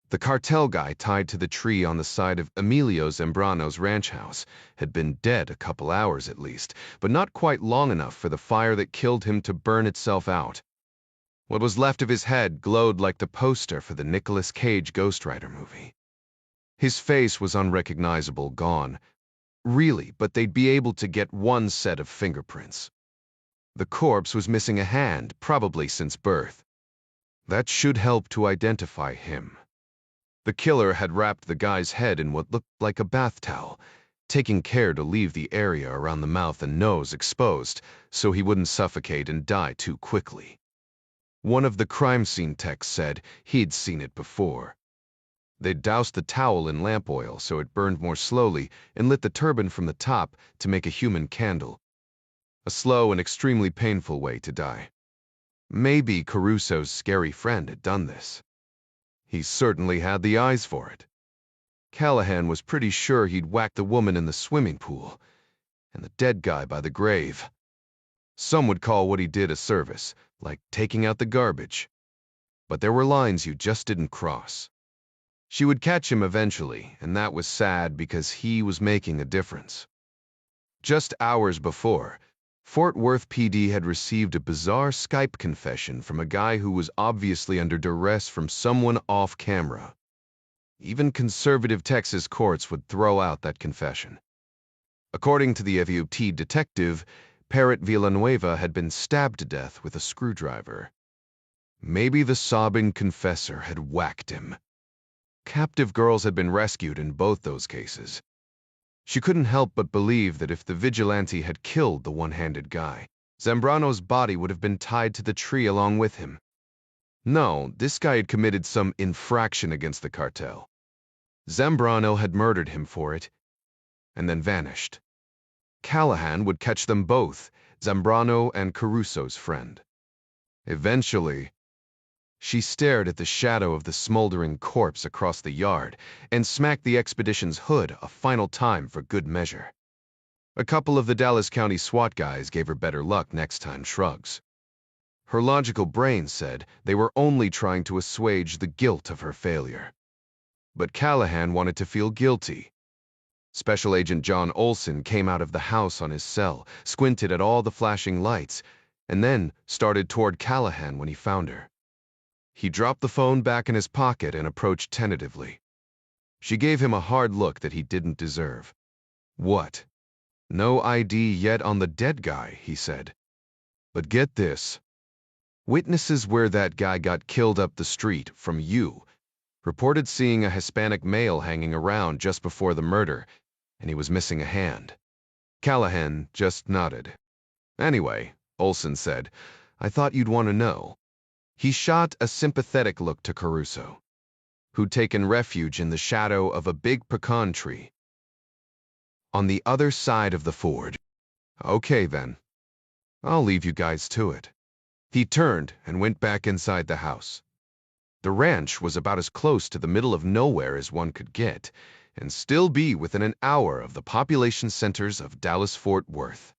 The cartel guy tied to the tree on the side of Emilio Zambrano's ranch house had been dead a couple hours at least, but not quite long enough for the fire that killed him to burn itself out. What was left of his head glowed like the poster for the Nicolas Cage Ghost Rider movie. His face was unrecognizable, gone. Really, but they'd be able to get one set of fingerprints. The corpse was missing a hand, probably since birth. That should help to identify him. The killer had wrapped the guy's head in what looked like a bath towel, taking care to leave the area around the mouth and nose exposed so he wouldn't suffocate and die too quickly. One of the crime scene techs said he'd seen it before. They'd doused the towel in lamp oil so it burned more slowly and lit the turban from the top to make a human candle. A slow and extremely painful way to die. Maybe Caruso's scary friend had done this. He certainly had the eyes for it. Callahan was pretty sure he'd whacked the woman in the swimming pool and the dead guy by the grave. Some would call what he did a service, like taking out the garbage. But there were lines you just didn't cross. She would catch him eventually, and that was sad because he was making a difference. Just hours before, Fort Worth PD had received a bizarre Skype confession from a guy who was obviously under duress from someone off camera. Even conservative Texas courts would throw out that confession. According to the FUT detective, Parrot Villanueva had been stabbed to death with a screwdriver. Maybe the sobbing confessor had whacked him. Captive girls had been rescued in both those cases. She couldn't help but believe that if the vigilante had killed the one-handed guy, Zambrano's body would have been tied to the tree along with him. No, this guy had committed some infraction against the cartel. Zambrano had murdered him for it, and then vanished. Callahan would catch them both, Zambrano and Caruso's friend. Eventually, she stared at the shadow of the smoldering corpse across the yard and smacked the expedition's hood a final time for good measure. A couple of the Dallas County SWAT guys gave her better luck next time shrugs. Her logical brain said they were only trying to assuage the guilt of her failure. But Callahan wanted to feel guilty. Special Agent John Olson came out of the house on his cell, squinted at all the flashing lights, and then started toward Callahan when he found her. He dropped the phone back in his pocket and approached tentatively. She gave him a hard look that he didn't deserve. What? No ID yet on the dead guy, he said. But get this. Witnesses where that guy got killed up the street from you reported seeing a Hispanic male hanging around just before the murder, and he was missing a hand. Callahan just nodded. Anyway, Olson said, I thought you'd want to know. He shot a sympathetic look to Caruso, who'd taken refuge in the shadow of a big pecan tree on the other side of the ford. Okay, then. I'll leave you guys to it. He turned and went back inside the house. The ranch was about as close to the middle of nowhere as one could get, and still be within an hour of the population centers of Dallas-Fort Worth.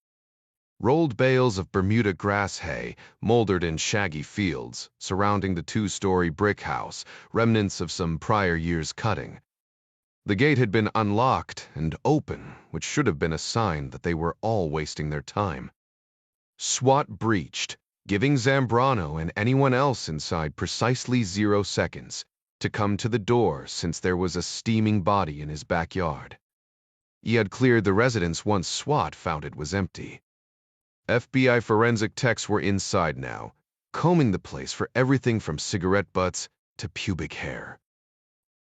Rolled bales of Bermuda grass hay moldered in shaggy fields, surrounding the two-story brick house, remnants of some prior year's cutting. The gate had been unlocked and open, which should have been a sign that they were all wasting their time. SWAT breached, giving Zambrano and anyone else inside precisely 0 seconds to come to the door since there was a steaming body in his backyard. He had cleared the residence once SWAT found it was empty. FBI forensic techs were inside now, combing the place for everything from cigarette butts to pubic hair.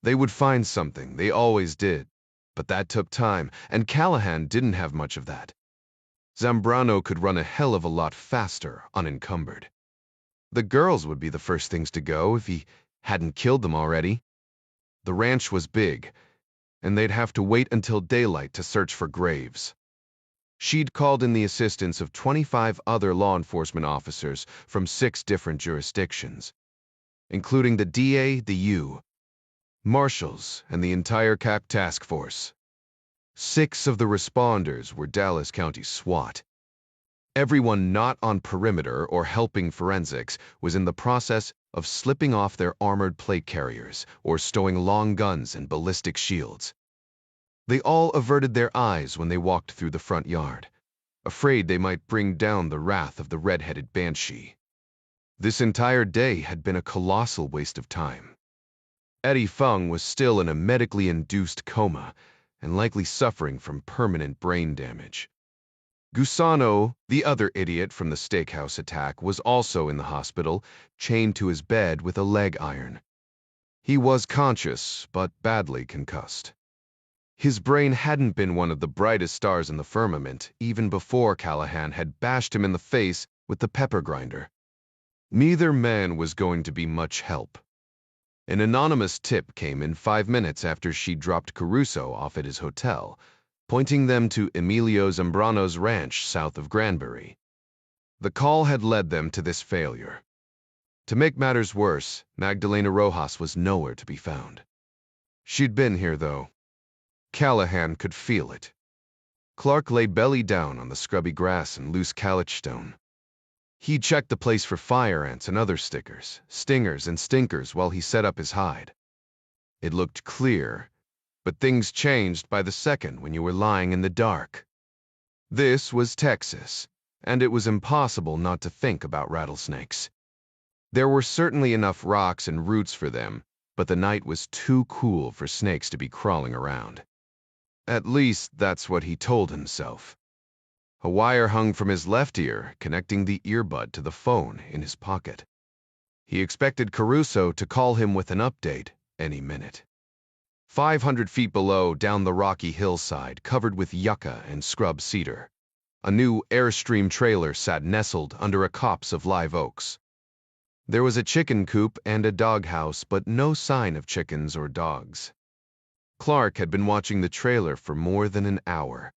They would find something, they always did, but that took time, and Callahan didn't have much of that. Zambrano could run a hell of a lot faster, unencumbered. The girls would be the first things to go if he hadn't killed them already. The ranch was big, and they'd have to wait until daylight to search for graves. She'd called in the assistance of 25 other law enforcement officers from 6 different jurisdictions, including the DA, the U, marshals, and the entire CAP task force. 6 of the responders were Dallas County SWAT. Everyone not on perimeter or helping forensics was in the process of slipping off their armored plate carriers or stowing long guns and ballistic shields. They all averted their eyes when they walked through the front yard, afraid they might bring down the wrath of the red-headed banshee. This entire day had been a colossal waste of time. Eddie Fung was still in a medically induced coma and likely suffering from permanent brain damage. Gusano, the other idiot from the steakhouse attack, was also in the hospital, chained to his bed with a leg iron. He was conscious, but badly concussed. His brain hadn't been one of the brightest stars in the firmament, even before Callahan had bashed him in the face with the pepper grinder. Neither man was going to be much help. An anonymous tip came in 5 minutes after she dropped Caruso off at his hotel, pointing them to Emilio Zambrano's ranch south of Granbury. The call had led them to this failure. To make matters worse, Magdalena Rojas was nowhere to be found. She'd been here, though. Callahan could feel it. Clark lay belly down on the scrubby grass and loose caliche stone. He checked the place for fire ants and other stickers, stingers and stinkers while he set up his hide. It looked clear, but things changed by the second when you were lying in the dark. This was Texas, and it was impossible not to think about rattlesnakes. There were certainly enough rocks and roots for them, but the night was too cool for snakes to be crawling around. At least that's what he told himself. A wire hung from his left ear, connecting the earbud to the phone in his pocket. He expected Caruso to call him with an update any minute. 500 feet below, down the rocky hillside, covered with yucca and scrub cedar, a new Airstream trailer sat nestled under a copse of live oaks. There was a chicken coop and a doghouse, but no sign of chickens or dogs. Clark had been watching the trailer for more than an hour.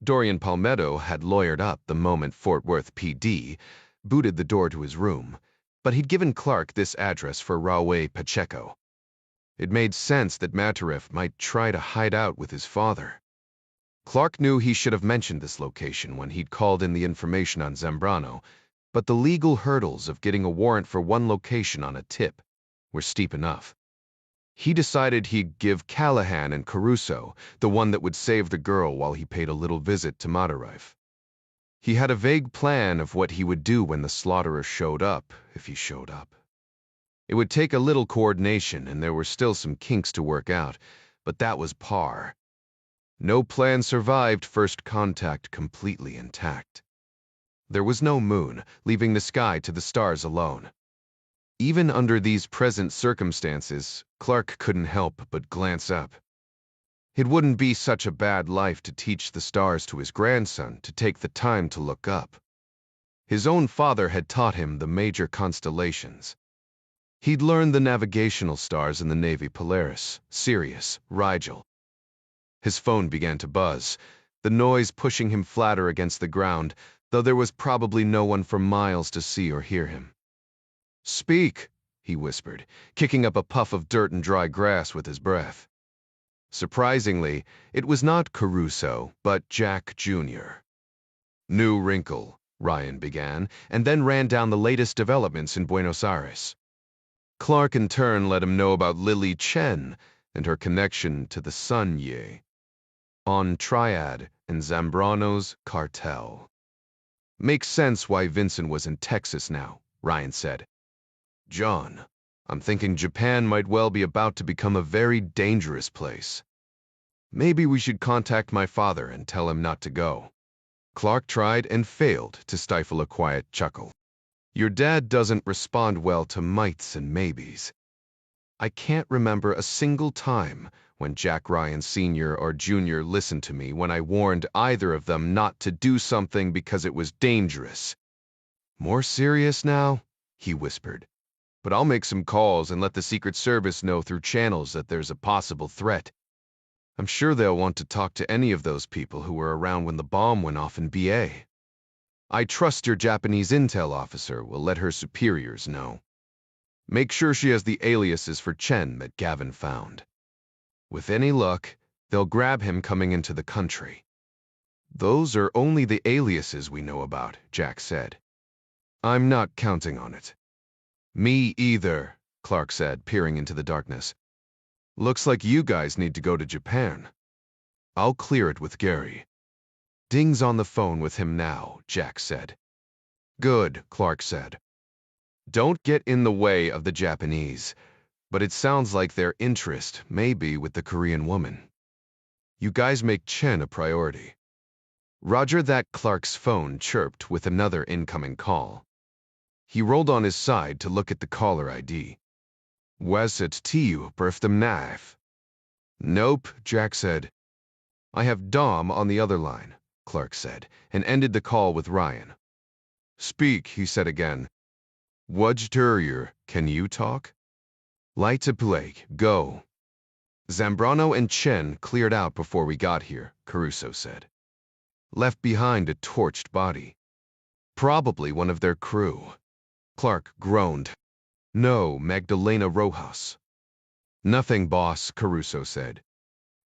Dorian Palmetto had lawyered up the moment Fort Worth PD booted the door to his room, but he'd given Clark this address for Raul Pacheco. It made sense that Matarif might try to hide out with his father. Clark knew he should have mentioned this location when he'd called in the information on Zambrano, but the legal hurdles of getting a warrant for one location on a tip were steep enough. He decided he'd give Callahan and Caruso the one that would save the girl while he paid a little visit to Matarif. He had a vague plan of what he would do when the slaughterer showed up, if he showed up. It would take a little coordination, and there were still some kinks to work out, but that was par. No plan survived first contact completely intact. There was no moon, leaving the sky to the stars alone. Even under these present circumstances, Clark couldn't help but glance up. It wouldn't be such a bad life to teach the stars to his grandson to take the time to look up. His own father had taught him the major constellations. He'd learned the navigational stars in the Navy: Polaris, Sirius, Rigel. His phone began to buzz, the noise pushing him flatter against the ground, though there was probably no one for miles to see or hear him. "Speak," he whispered, kicking up a puff of dirt and dry grass with his breath. Surprisingly, it was not Caruso, but Jack Jr. "New wrinkle," Ryan began, and then ran down the latest developments in Buenos Aires. Clark in turn let him know about Lily Chen and her connection to the Sun Ye, on Triad and Zambrano's cartel. "Makes sense why Vincent was in Texas now," Ryan said. "John, I'm thinking Japan might well be about to become a very dangerous place. Maybe we should contact my father and tell him not to go." Clark tried and failed to stifle a quiet chuckle. Your dad doesn't respond well to mights and maybes. I can't remember a single time when Jack Ryan Sr. or Jr. listened to me when I warned either of them not to do something because it was dangerous. More serious now? He whispered. But I'll make some calls and let the Secret Service know through channels that there's a possible threat. I'm sure they'll want to talk to any of those people who were around when the bomb went off in BA. I trust your Japanese intel officer will let her superiors know. Make sure she has the aliases for Chen that Gavin found. With any luck, they'll grab him coming into the country. Those are only the aliases we know about, Jack said. I'm not counting on it. Me either, Clark said, peering into the darkness. Looks like you guys need to go to Japan. I'll clear it with Gary. Ding's on the phone with him now, Jack said. Good, Clark said. Don't get in the way of the Japanese, but it sounds like their interest may be with the Korean woman. You guys make Chen a priority. Roger that. Clark's phone chirped with another incoming call. He rolled on his side to look at the caller ID. Was it you, Birthday Knife? Nope, Jack said. I have Dom on the other line, Clark said, and ended the call with Ryan. Speak, he said again. Wudge Terrier, can you talk? Light to plague, go. Zambrano and Chen cleared out before we got here, Caruso said. Left behind a torched body. Probably one of their crew. Clark groaned. No, Magdalena Rojas. Nothing, boss, Caruso said.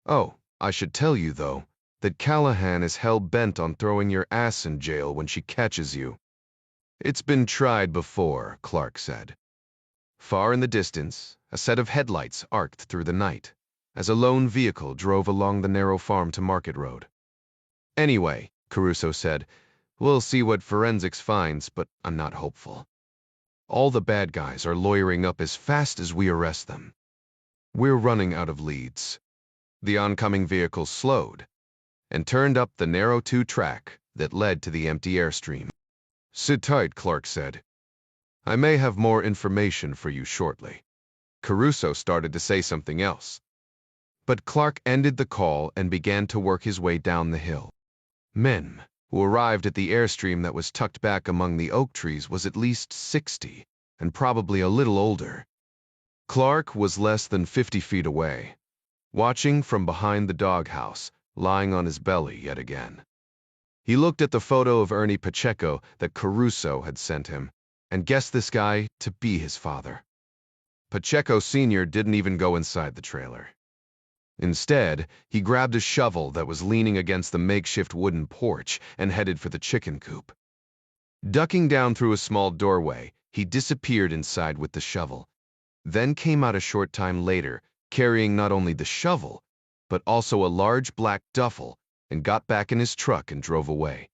Oh, I should tell you, though, that Callahan is hell-bent on throwing your ass in jail when she catches you. It's been tried before, Clark said. Far in the distance, a set of headlights arced through the night, as a lone vehicle drove along the narrow farm to Market Road. Anyway, Caruso said, we'll see what forensics finds, but I'm not hopeful. All the bad guys are lawyering up as fast as we arrest them. We're running out of leads. The oncoming vehicle slowed and turned up the narrow two-track that led to the empty airstream. Sit tight, Clark said. I may have more information for you shortly. Caruso started to say something else, but Clark ended the call and began to work his way down the hill. Mim, who arrived at the airstream that was tucked back among the oak trees, was at least 60 and probably a little older. Clark was less than 50 feet away, watching from behind the doghouse, lying on his belly yet again. He looked at the photo of Ernie Pacheco that Caruso had sent him and guessed this guy to be his father. Pacheco Sr. didn't even go inside the trailer. Instead, he grabbed a shovel that was leaning against the makeshift wooden porch and headed for the chicken coop. Ducking down through a small doorway, he disappeared inside with the shovel, then came out a short time later, carrying not only the shovel, but also a large black duffel, and got back in his truck and drove away.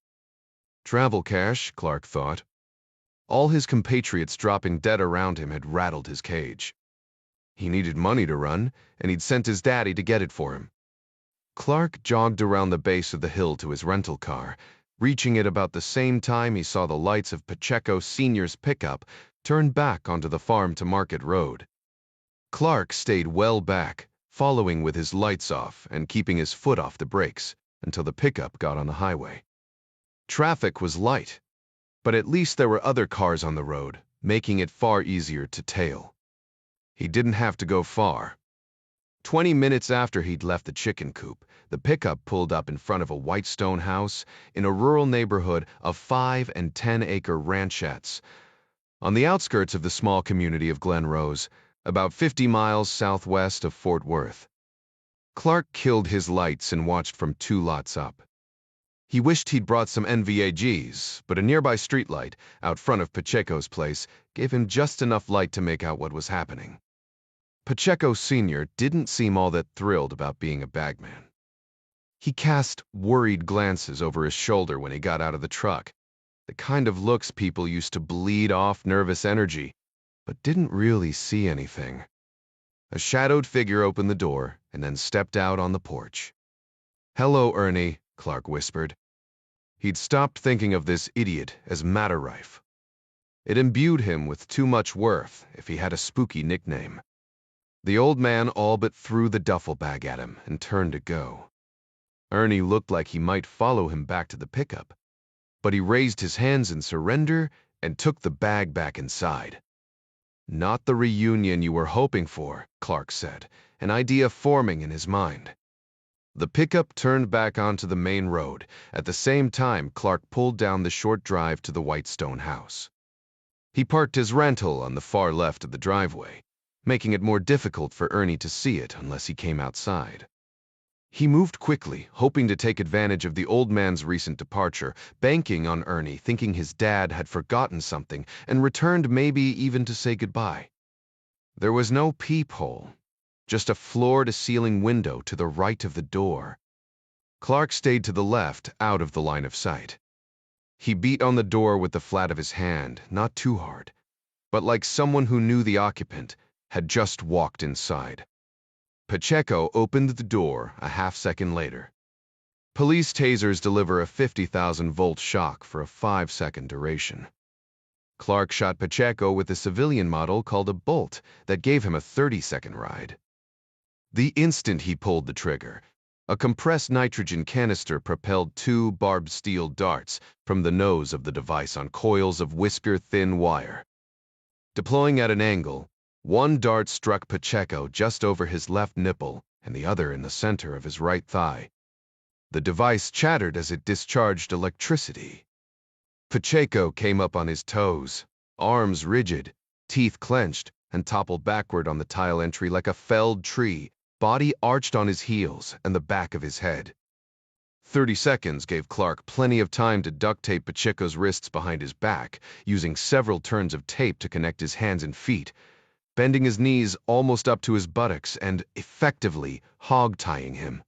Travel cash, Clark thought. All his compatriots dropping dead around him had rattled his cage. He needed money to run, and he'd sent his daddy to get it for him. Clark jogged around the base of the hill to his rental car, reaching it about the same time he saw the lights of Pacheco Sr.'s pickup turn back onto the farm to Market Road. Clark stayed well back, following with his lights off and keeping his foot off the brakes until the pickup got on the highway. Traffic was light, but at least there were other cars on the road, making it far easier to tail. He didn't have to go far. 20 minutes after he'd left the chicken coop, the pickup pulled up in front of a white stone house in a rural neighborhood of 5- and 10-acre ranchettes on the outskirts of the small community of Glen Rose, about 50 miles southwest of Fort Worth. Clark killed his lights and watched from 2 lots up. He wished he'd brought some NVAGs, but a nearby streetlight out front of Pacheco's place gave him just enough light to make out what was happening. Pacheco Sr. didn't seem all that thrilled about being a bagman. He cast worried glances over his shoulder when he got out of the truck, the kind of looks people used to bleed off nervous energy, but didn't really see anything. A shadowed figure opened the door and then stepped out on the porch. "Hello, Ernie," Clark whispered. He'd stopped thinking of this idiot as matter-rife. It imbued him with too much worth if he had a spooky nickname. The old man all but threw the duffel bag at him and turned to go. Ernie looked like he might follow him back to the pickup, but he raised his hands in surrender and took the bag back inside. "Not the reunion you were hoping for," Clark said, an idea forming in his mind. The pickup turned back onto the main road. At the same time, Clark pulled down the short drive to the white stone house. He parked his rental on the far left of the driveway, making it more difficult for Ernie to see it unless he came outside. He moved quickly, hoping to take advantage of the old man's recent departure, banking on Ernie, thinking his dad had forgotten something and returned maybe even to say goodbye. There was no peephole, just a floor-to-ceiling window to the right of the door. Clark stayed to the left, out of the line of sight. He beat on the door with the flat of his hand, not too hard, but like someone who knew the occupant had just walked inside. Pacheco opened the door a half-second later. Police tasers deliver a 50,000-volt shock for a 5-second duration. Clark shot Pacheco with a civilian model called a Bolt that gave him a 30-second ride. The instant he pulled the trigger, a compressed nitrogen canister propelled 2 barbed steel darts from the nose of the device on coils of whisker-thin wire. Deploying at an angle, one dart struck Pacheco just over his left nipple and the other in the center of his right thigh. The device chattered as it discharged electricity. Pacheco came up on his toes, arms rigid, teeth clenched, and toppled backward on the tile entry like a felled tree, body arched on his heels and the back of his head. 30 seconds gave Clark plenty of time to duct tape Pacheco's wrists behind his back, using several turns of tape to connect his hands and feet, bending his knees almost up to his buttocks and effectively hog-tying him.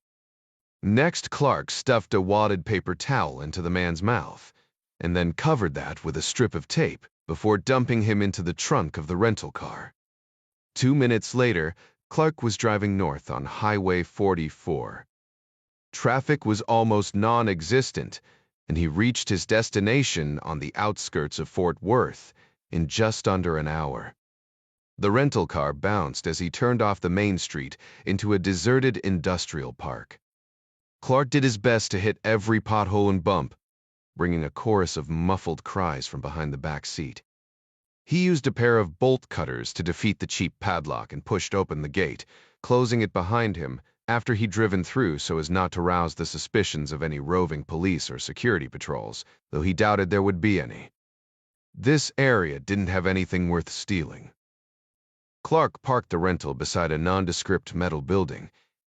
Next, Clark stuffed a wadded paper towel into the man's mouth, and then covered that with a strip of tape before dumping him into the trunk of the rental car. 2 minutes later, Clark was driving north on Highway 44. Traffic was almost non-existent, and he reached his destination on the outskirts of Fort Worth in just under an hour. The rental car bounced as he turned off the main street into a deserted industrial park. Clark did his best to hit every pothole and bump, bringing a chorus of muffled cries from behind the back seat. He used a pair of bolt cutters to defeat the cheap padlock and pushed open the gate, closing it behind him after he'd driven through so as not to rouse the suspicions of any roving police or security patrols, though he doubted there would be any. This area didn't have anything worth stealing. Clark parked the rental beside a nondescript metal building,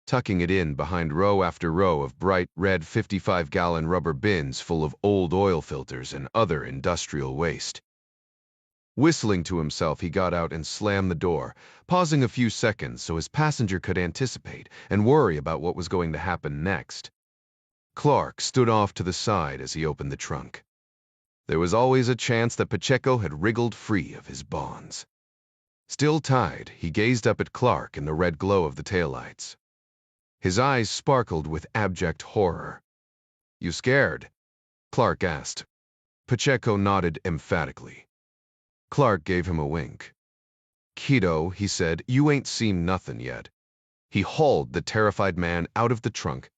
tucking it in behind row after row of bright red 55-gallon rubber bins full of old oil filters and other industrial waste. Whistling to himself, he got out and slammed the door, pausing a few seconds so his passenger could anticipate and worry about what was going to happen next. Clark stood off to the side as he opened the trunk. There was always a chance that Pacheco had wriggled free of his bonds. Still tied, he gazed up at Clark in the red glow of the taillights. His eyes sparkled with abject horror. "You scared?" Clark asked. Pacheco nodded emphatically. Clark gave him a wink. "Kiddo," he said, "you ain't seen nothing yet." He hauled the terrified man out of the trunk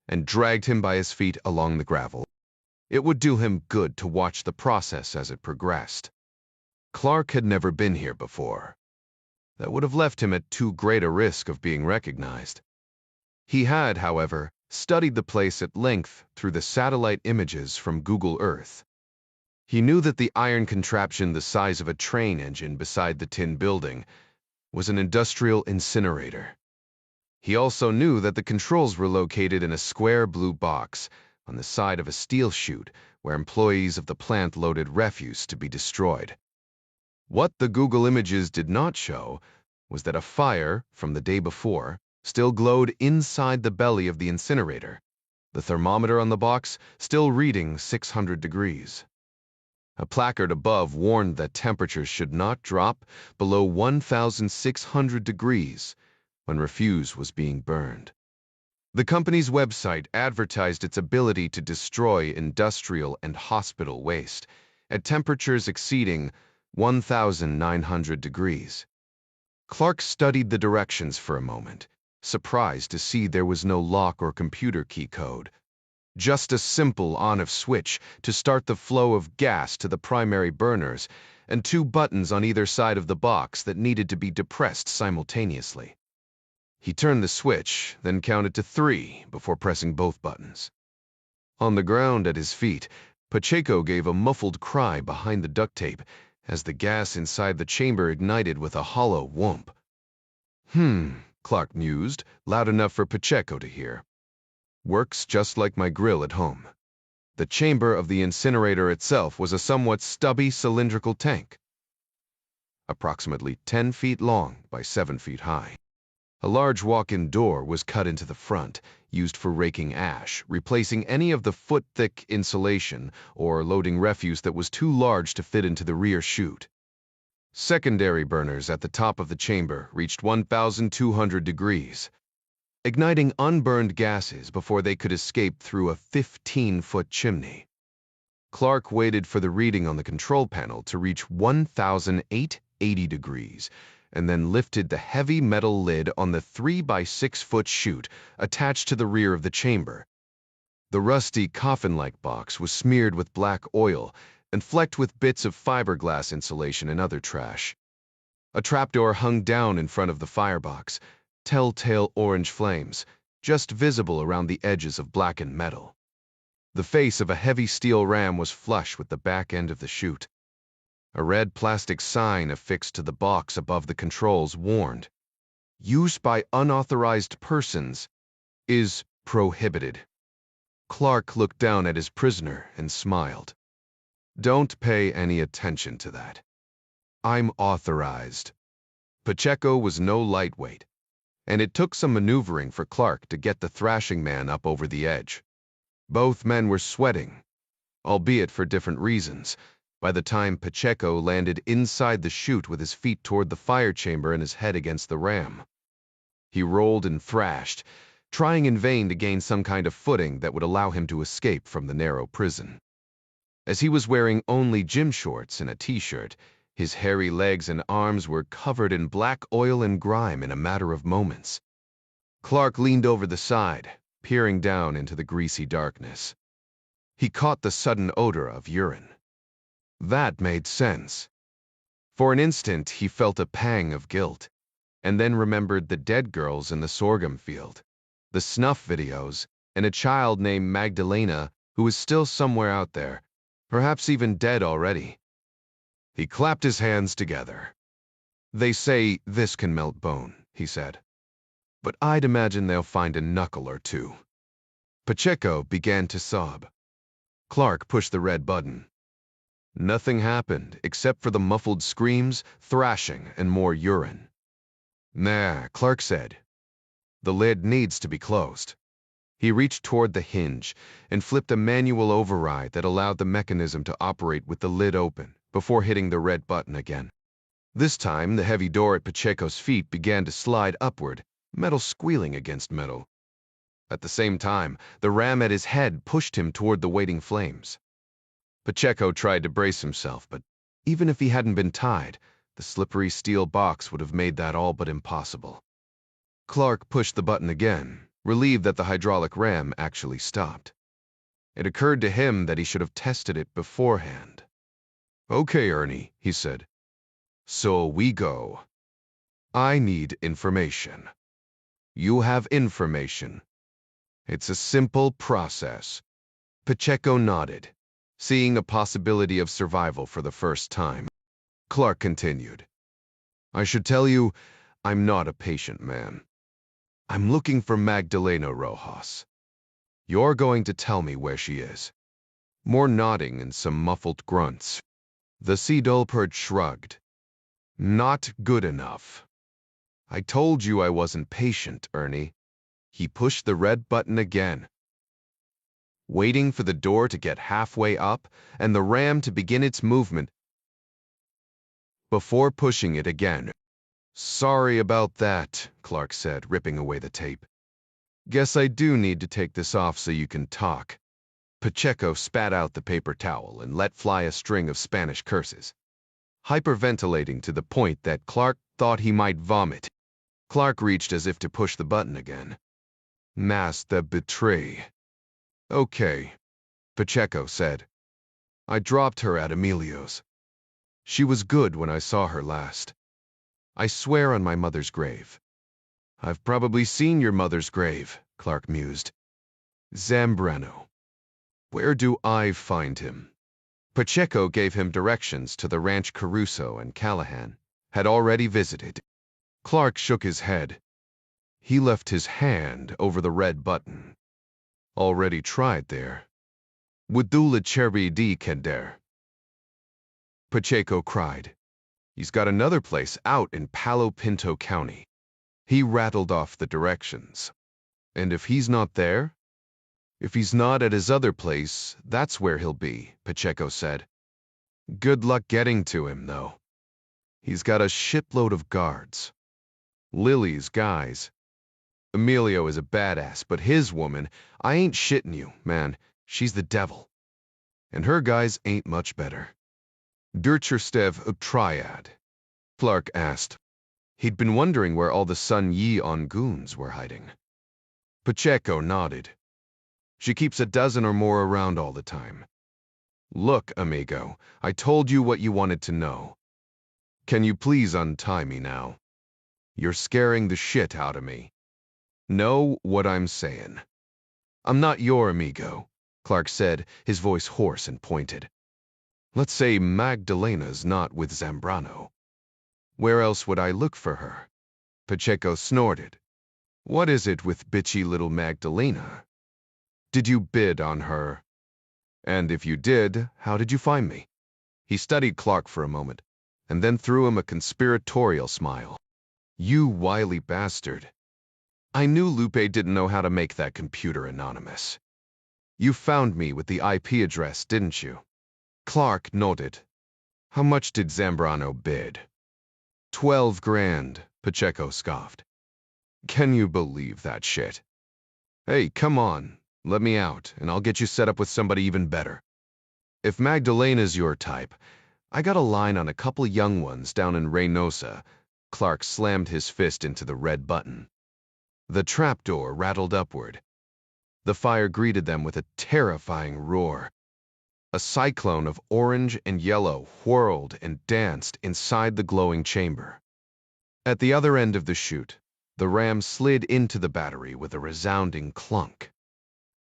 and dragged him by his feet along the gravel. It would do him good to watch the process as it progressed. Clark had never been here before. That would have left him at too great a risk of being recognized. He had, however, studied the place at length through the satellite images from Google Earth. He knew that the iron contraption the size of a train engine beside the tin building was an industrial incinerator. He also knew that the controls were located in a square blue box on the side of a steel chute where employees of the plant loaded refuse to be destroyed. What the Google images did not show was that a fire from the day before still glowed inside the belly of the incinerator, the thermometer on the box still reading 600 degrees. A placard above warned that temperatures should not drop below 1,600 degrees when refuse was being burned. The company's website advertised its ability to destroy industrial and hospital waste at temperatures exceeding 1,900 degrees. Clark studied the directions for a moment, surprised to see there was no lock or computer key code. Just a simple on-off switch to start the flow of gas to the primary burners, and two buttons on either side of the box that needed to be depressed simultaneously. He turned the switch, then counted to 3 before pressing both buttons. On the ground at his feet, Pacheco gave a muffled cry behind the duct tape as the gas inside the chamber ignited with a hollow whoomp. Clark mused, loud enough for Pacheco to hear. Works just like my grill at home. The chamber of the incinerator itself was a somewhat stubby cylindrical tank, approximately 10 feet long by 7 feet high. A large walk-in door was cut into the front, used for raking ash, replacing any of the foot-thick insulation or loading refuse that was too large to fit into the rear chute. Secondary burners at the top of the chamber reached 1,200 degrees, igniting unburned gases before they could escape through a 15-foot chimney. Clark waited for the reading on the control panel to reach 1,880 degrees, and then lifted the heavy metal lid on the 3 by 6 foot chute attached to the rear of the chamber. The rusty coffin-like box was smeared with black oil and flecked with bits of fiberglass insulation and other trash. A trapdoor hung down in front of the firebox, telltale orange flames, just visible around the edges of blackened metal. The face of a heavy steel ram was flush with the back end of the chute. A red plastic sign affixed to the box above the controls warned, "Use by unauthorized persons is prohibited." Clark looked down at his prisoner and smiled. "Don't pay any attention to that. I'm authorized." Pacheco was no lightweight, and it took some maneuvering for Clark to get the thrashing man up over the edge. Both men were sweating, albeit for different reasons, by the time Pacheco landed inside the chute with his feet toward the fire chamber and his head against the ram. He rolled and thrashed, trying in vain to gain some kind of footing that would allow him to escape from the narrow prison. As he was wearing only gym shorts and a t-shirt, his hairy legs and arms were covered in black oil and grime in a matter of moments. Clark leaned over the side, peering down into the greasy darkness. He caught the sudden odor of urine. That made sense. For an instant, he felt a pang of guilt, and then remembered the dead girls in the sorghum field, the snuff videos, and a child named Magdalena who was still somewhere out there, perhaps even dead already. He clapped his hands together. "They say this can melt bone," he said. "But I'd imagine they'll find a knuckle or two." Pacheco began to sob. Clark pushed the red button. Nothing happened except for the muffled screams, thrashing, and more urine. "Nah," Clark said. "The lid needs to be closed." He reached toward the hinge and flipped a manual override that allowed the mechanism to operate with the lid open before hitting the red button again. This time, the heavy door at Pacheco's feet began to slide upward, metal squealing against metal. At the same time, the ram at his head pushed him toward the waiting flames. Pacheco tried to brace himself, but even if he hadn't been tied, the slippery steel box would have made that all but impossible. Clark pushed the button again, relieved that the hydraulic ram actually stopped. It occurred to him that he should have tested it beforehand. "Okay, Ernie," he said. "So we go. I need information. You have information. It's a simple process." Pacheco nodded, seeing a possibility of survival for the first time. Clark continued. "I should tell you, I'm not a patient man. I'm looking for Magdalena Rojas. You're going to tell me where she is." More nodding and some muffled grunts. The Seedolperd shrugged. "Not good enough. I told you I wasn't patient, Ernie." He pushed the red button again, waiting for the door to get halfway up and the ram to begin its movement before pushing it again. "Sorry about that," Clark said, ripping away the tape. Guess I do need to take this off so you can talk. Pacheco spat out the paper towel and let fly a string of Spanish curses, hyperventilating to the point that Clark thought he might vomit. Clark reached as if to push the button again. Mass that betray. Okay, Pacheco said. I dropped her at Emilio's. She was good when I saw her last. I swear on my mother's grave. I've probably seen your mother's grave, Clark mused. Zambrano. Where do I find him? Pacheco gave him directions to the ranch Caruso and Callahan had already visited. Clark shook his head. He left his hand over the red button. Already tried there. Wudula Cherby di Kender. Pacheco cried. He's got another place out in Palo Pinto County. He rattled off the directions. And if he's not there? If he's not at his other place, that's where he'll be, Pacheco said. Good luck getting to him, though. He's got a shipload of guards. Lily's guys. Emilio is a badass, but his woman, I ain't shitting you, man, she's the devil. And her guys ain't much better. Durcherstev a triad? Clark asked. He'd been wondering where all the Sun Yi on goons were hiding. Pacheco nodded. She keeps a dozen or more around all the time. Look, amigo, I told you what you wanted to know. Can you please untie me now? You're scaring the shit out of me. Know what I'm saying. I'm not your amigo, Clark said, his voice hoarse and pointed. Let's say Magdalena's not with Zambrano. Where else would I look for her? Pacheco snorted. What is it with bitchy little Magdalena? Did you bid on her? And if you did, how did you find me? He studied Clark for a moment, and then threw him a conspiratorial smile. You wily bastard. I knew Lupe didn't know how to make that computer anonymous. You found me with the IP address, didn't you? Clark nodded. How much did Zambrano bid? 12 grand, Pacheco scoffed. Can you believe that shit? Hey, come on. Let me out, and I'll get you set up with somebody even better. If Magdalena's your type, I got a line on a couple young ones down in Reynosa. Clark slammed his fist into the red button. The trapdoor rattled upward. The fire greeted them with a terrifying roar. A cyclone of orange and yellow whirled and danced inside the glowing chamber. At the other end of the chute, the ram slid into the battery with a resounding clunk.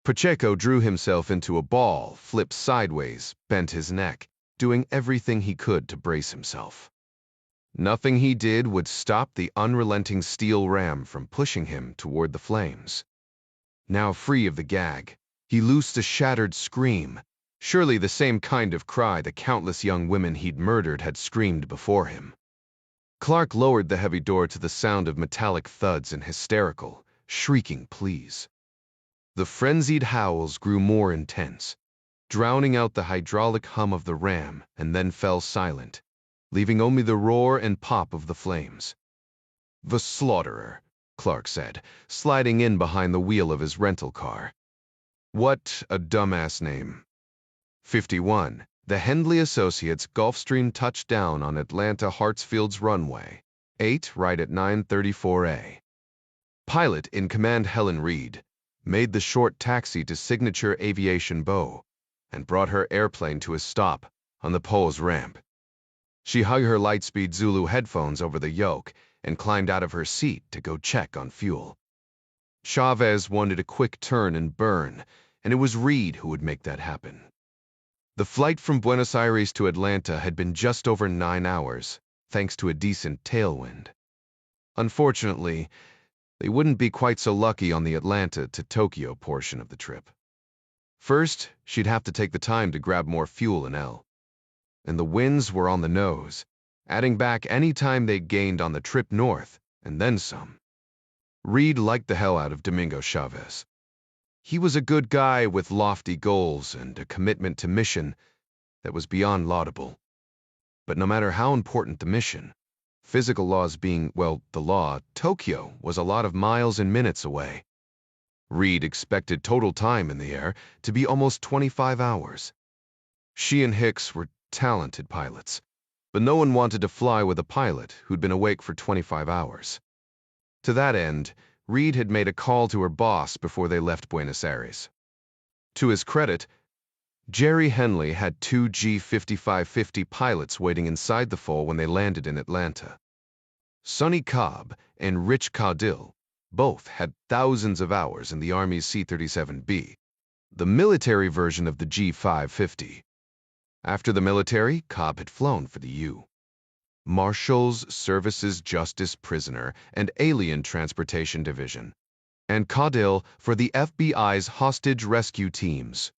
Pacheco drew himself into a ball, flipped sideways, bent his neck, doing everything he could to brace himself. Nothing he did would stop the unrelenting steel ram from pushing him toward the flames. Now free of the gag, he loosed a shattered scream, surely the same kind of cry the countless young women he'd murdered had screamed before him. Clark lowered the heavy door to the sound of metallic thuds and hysterical, shrieking pleas. The frenzied howls grew more intense, drowning out the hydraulic hum of the ram, and then fell silent, leaving only the roar and pop of the flames. The slaughterer, Clark said, sliding in behind the wheel of his rental car. What a dumbass name. 51. The Hendley Associates Gulfstream touched down on Atlanta Hartsfield's runway, 8 right at 9:34 a. Pilot in command Helen Reed made the short taxi to Signature Aviation Bow and brought her airplane to a stop on the pole's ramp. She hung her Lightspeed Zulu headphones over the yoke and climbed out of her seat to go check on fuel. Chavez wanted a quick turn and burn, and it was Reed who would make that happen. The flight from Buenos Aires to Atlanta had been just over 9 hours, thanks to a decent tailwind. Unfortunately, they wouldn't be quite so lucky on the Atlanta to Tokyo portion of the trip. First, she'd have to take the time to grab more fuel in L. And the winds were on the nose, adding back any time they gained on the trip north, and then some. Reed liked the hell out of Domingo Chavez. He was a good guy with lofty goals and a commitment to mission that was beyond laudable. But no matter how important the mission, physical laws being, well, the law, Tokyo was a lot of miles and minutes away. Reed expected total time in the air to be almost 25 hours. She and Hicks were talented pilots, but no one wanted to fly with a pilot who'd been awake for 25 hours. To that end, Reed had made a call to her boss before they left Buenos Aires. To his credit, Jerry Henley had two G5550 pilots waiting inside the foal when they landed in Atlanta. Sonny Cobb and Rich Caudill both had thousands of hours in the Army's C-37B, the military version of the G550. After the military, Cobb had flown for the U. Marshals Services Justice Prisoner and Alien Transportation Division, and Caudill for the FBI's hostage rescue teams.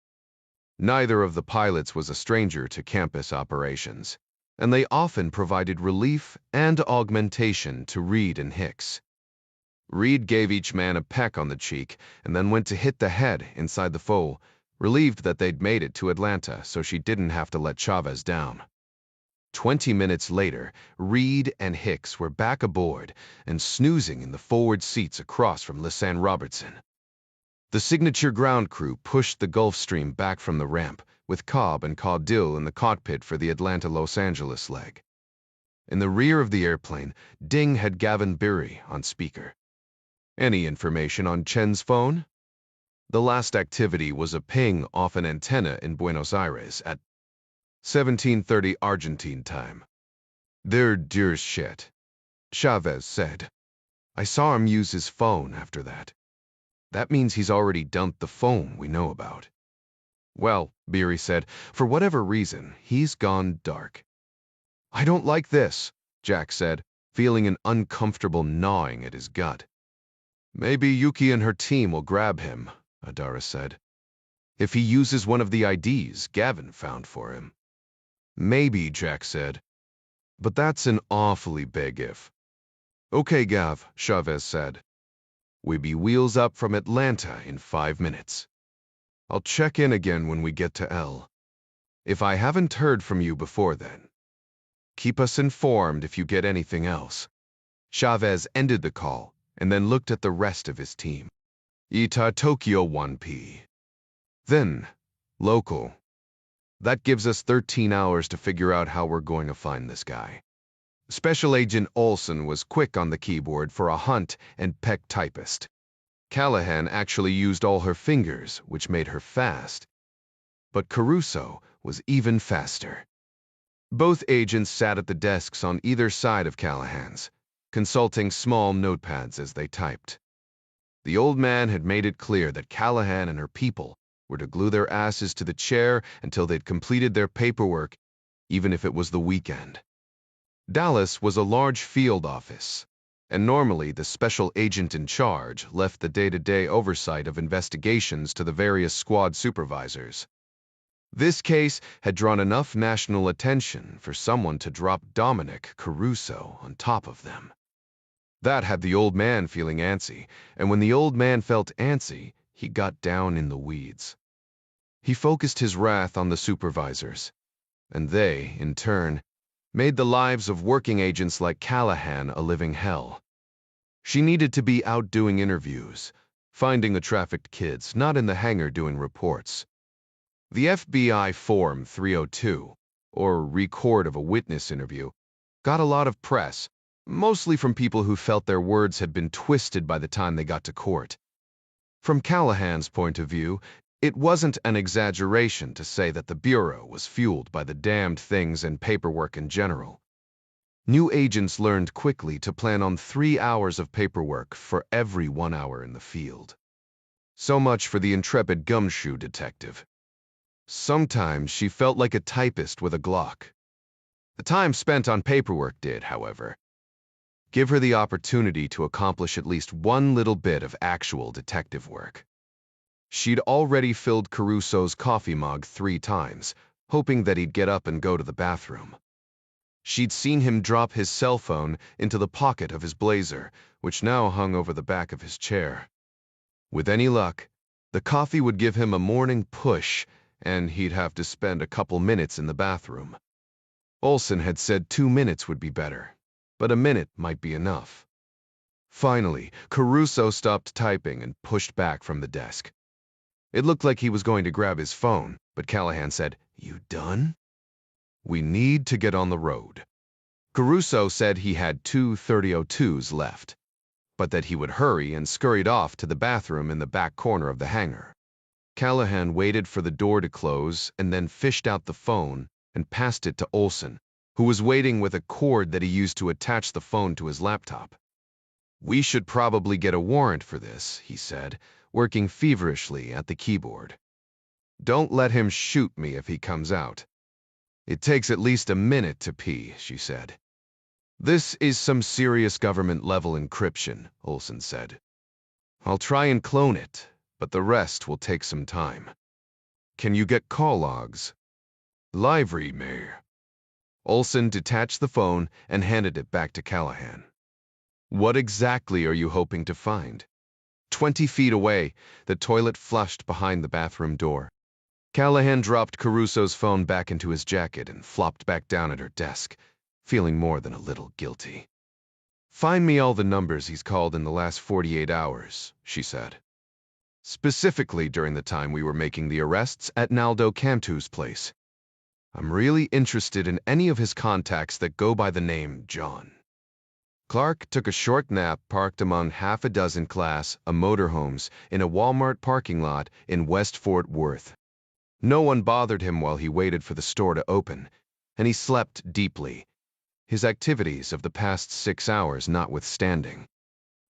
Neither of the pilots was a stranger to campus operations, and they often provided relief and augmentation to Reed and Hicks. Reed gave each man a peck on the cheek and then went to hit the head inside the foal, relieved that they'd made it to Atlanta so she didn't have to let Chavez down. 20 minutes later, Reed and Hicks were back aboard and snoozing in the forward seats across from Lisanne Robertson. The signature ground crew pushed the Gulfstream back from the ramp, with Cobb and Caudill in the cockpit for the Atlanta-Los Angeles leg. In the rear of the airplane, Ding had Gavin Beery on speaker. "Any information on Chen's phone?" The last activity was a ping off an antenna in Buenos Aires at 17:30 Argentine time. "They're dear shit," Chavez said. "I saw him use his phone after that. That means he's already dumped the phone we know about." "Well," Beery said, "for whatever reason, he's gone dark." "I don't like this," Jack said, feeling an uncomfortable gnawing at his gut. "Maybe Yuki and her team will grab him," Adara said. "If he uses one of the IDs Gavin found for him." "Maybe," Jack said. "But that's an awfully big if." "Okay, Gav," Chavez said. "We be wheels up from Atlanta in 5 minutes. I'll check in again when we get to L. If I haven't heard from you before then, keep us informed if you get anything else." Chavez ended the call and then looked at the rest of his team. "Ita Tokyo 1P. Then, local. That gives us 13 hours to figure out how we're going to find this guy." Special Agent Olson was quick on the keyboard for a Hunt and Peck typist. Callahan actually used all her fingers, which made her fast. But Caruso was even faster. Both agents sat at the desks on either side of Callahan's, consulting small notepads as they typed. The old man had made it clear that Callahan and her people were to glue their asses to the chair until they'd completed their paperwork, even if it was the weekend. Dallas was a large field office, and normally the special agent in charge left the day-to-day oversight of investigations to the various squad supervisors. This case had drawn enough national attention for someone to drop Dominic Caruso on top of them. That had the old man feeling antsy, and when the old man felt antsy, he got down in the weeds. He focused his wrath on the supervisors, and they, in turn, made the lives of working agents like Callahan a living hell. She needed to be out doing interviews, finding the trafficked kids, not in the hangar doing reports. The FBI Form 302, or record of a witness interview, got a lot of press, mostly from people who felt their words had been twisted by the time they got to court. From Callahan's point of view, it wasn't an exaggeration to say that the Bureau was fueled by the damned things and paperwork in general. New agents learned quickly to plan on 3 hours of paperwork for every 1 hour in the field. So much for the intrepid gumshoe detective. Sometimes she felt like a typist with a Glock. The time spent on paperwork did, however, give her the opportunity to accomplish at least one little bit of actual detective work. She'd already filled Caruso's coffee mug 3 times, hoping that he'd get up and go to the bathroom. She'd seen him drop his cell phone into the pocket of his blazer, which now hung over the back of his chair. With any luck, the coffee would give him a morning push, and he'd have to spend a couple minutes in the bathroom. Olson had said 2 minutes would be better, but a minute might be enough. Finally, Caruso stopped typing and pushed back from the desk. It looked like he was going to grab his phone, but Callahan said, "You done? We need to get on the road." Caruso said he had two 3002s left, but that he would hurry and scurried off to the bathroom in the back corner of the hangar. Callahan waited for the door to close and then fished out the phone and passed it to Olson, who was waiting with a cord that he used to attach the phone to his laptop. "We should probably get a warrant for this," he said, working feverishly at the keyboard. "Don't let him shoot me if he comes out." "It takes at least a minute to pee," she said. "This is some serious government-level encryption," Olson said. "I'll try and clone it, but the rest will take some time." "Can you get call logs?" "Livery, Mayor." Olson detached the phone and handed it back to Callahan. "What exactly are you hoping to find?" 20 feet away, the toilet flushed behind the bathroom door. Callahan dropped Caruso's phone back into his jacket and flopped back down at her desk, feeling more than a little guilty. "Find me all the numbers he's called in the last 48 hours, she said. "Specifically during the time we were making the arrests at Naldo Cantu's place. I'm really interested in any of his contacts that go by the name John." Clark took a short nap parked among half a dozen Class A motorhomes in a Walmart parking lot in West Fort Worth. No one bothered him while he waited for the store to open, and he slept deeply, his activities of the past 6 hours notwithstanding.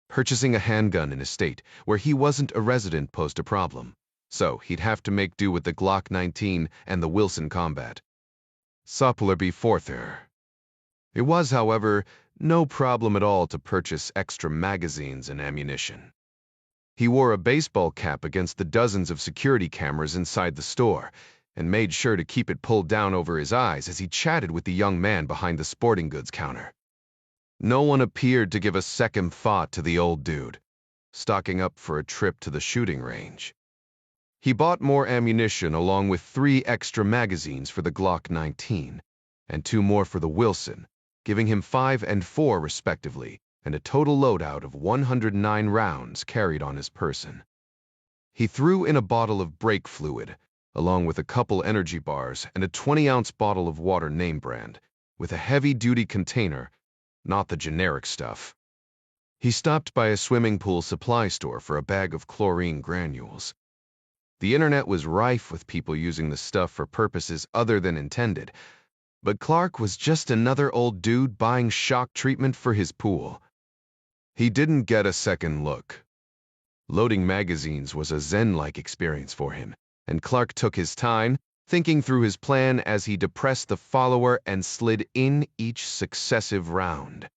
Purchasing a handgun in a state where he wasn't a resident posed a problem, so he'd have to make do with the Glock 19 and the Wilson Combat. Suppler be forther. It was, however, no problem at all to purchase extra magazines and ammunition. He wore a baseball cap against the dozens of security cameras inside the store, and made sure to keep it pulled down over his eyes as he chatted with the young man behind the sporting goods counter. No one appeared to give a second thought to the old dude, stocking up for a trip to the shooting range. He bought more ammunition along with 3 extra magazines for the Glock 19, and 2 more for the Wilson, giving him 5 and 4 respectively, and a total loadout of 109 rounds carried on his person. He threw in a bottle of brake fluid, along with a couple energy bars and a 20-ounce bottle of water name brand, with a heavy-duty container, not the generic stuff. He stopped by a swimming pool supply store for a bag of chlorine granules. The internet was rife with people using the stuff for purposes other than intended, but Clark was just another old dude buying shock treatment for his pool. He didn't get a second look. Loading magazines was a zen-like experience for him, and Clark took his time, thinking through his plan as he depressed the follower and slid in each successive round.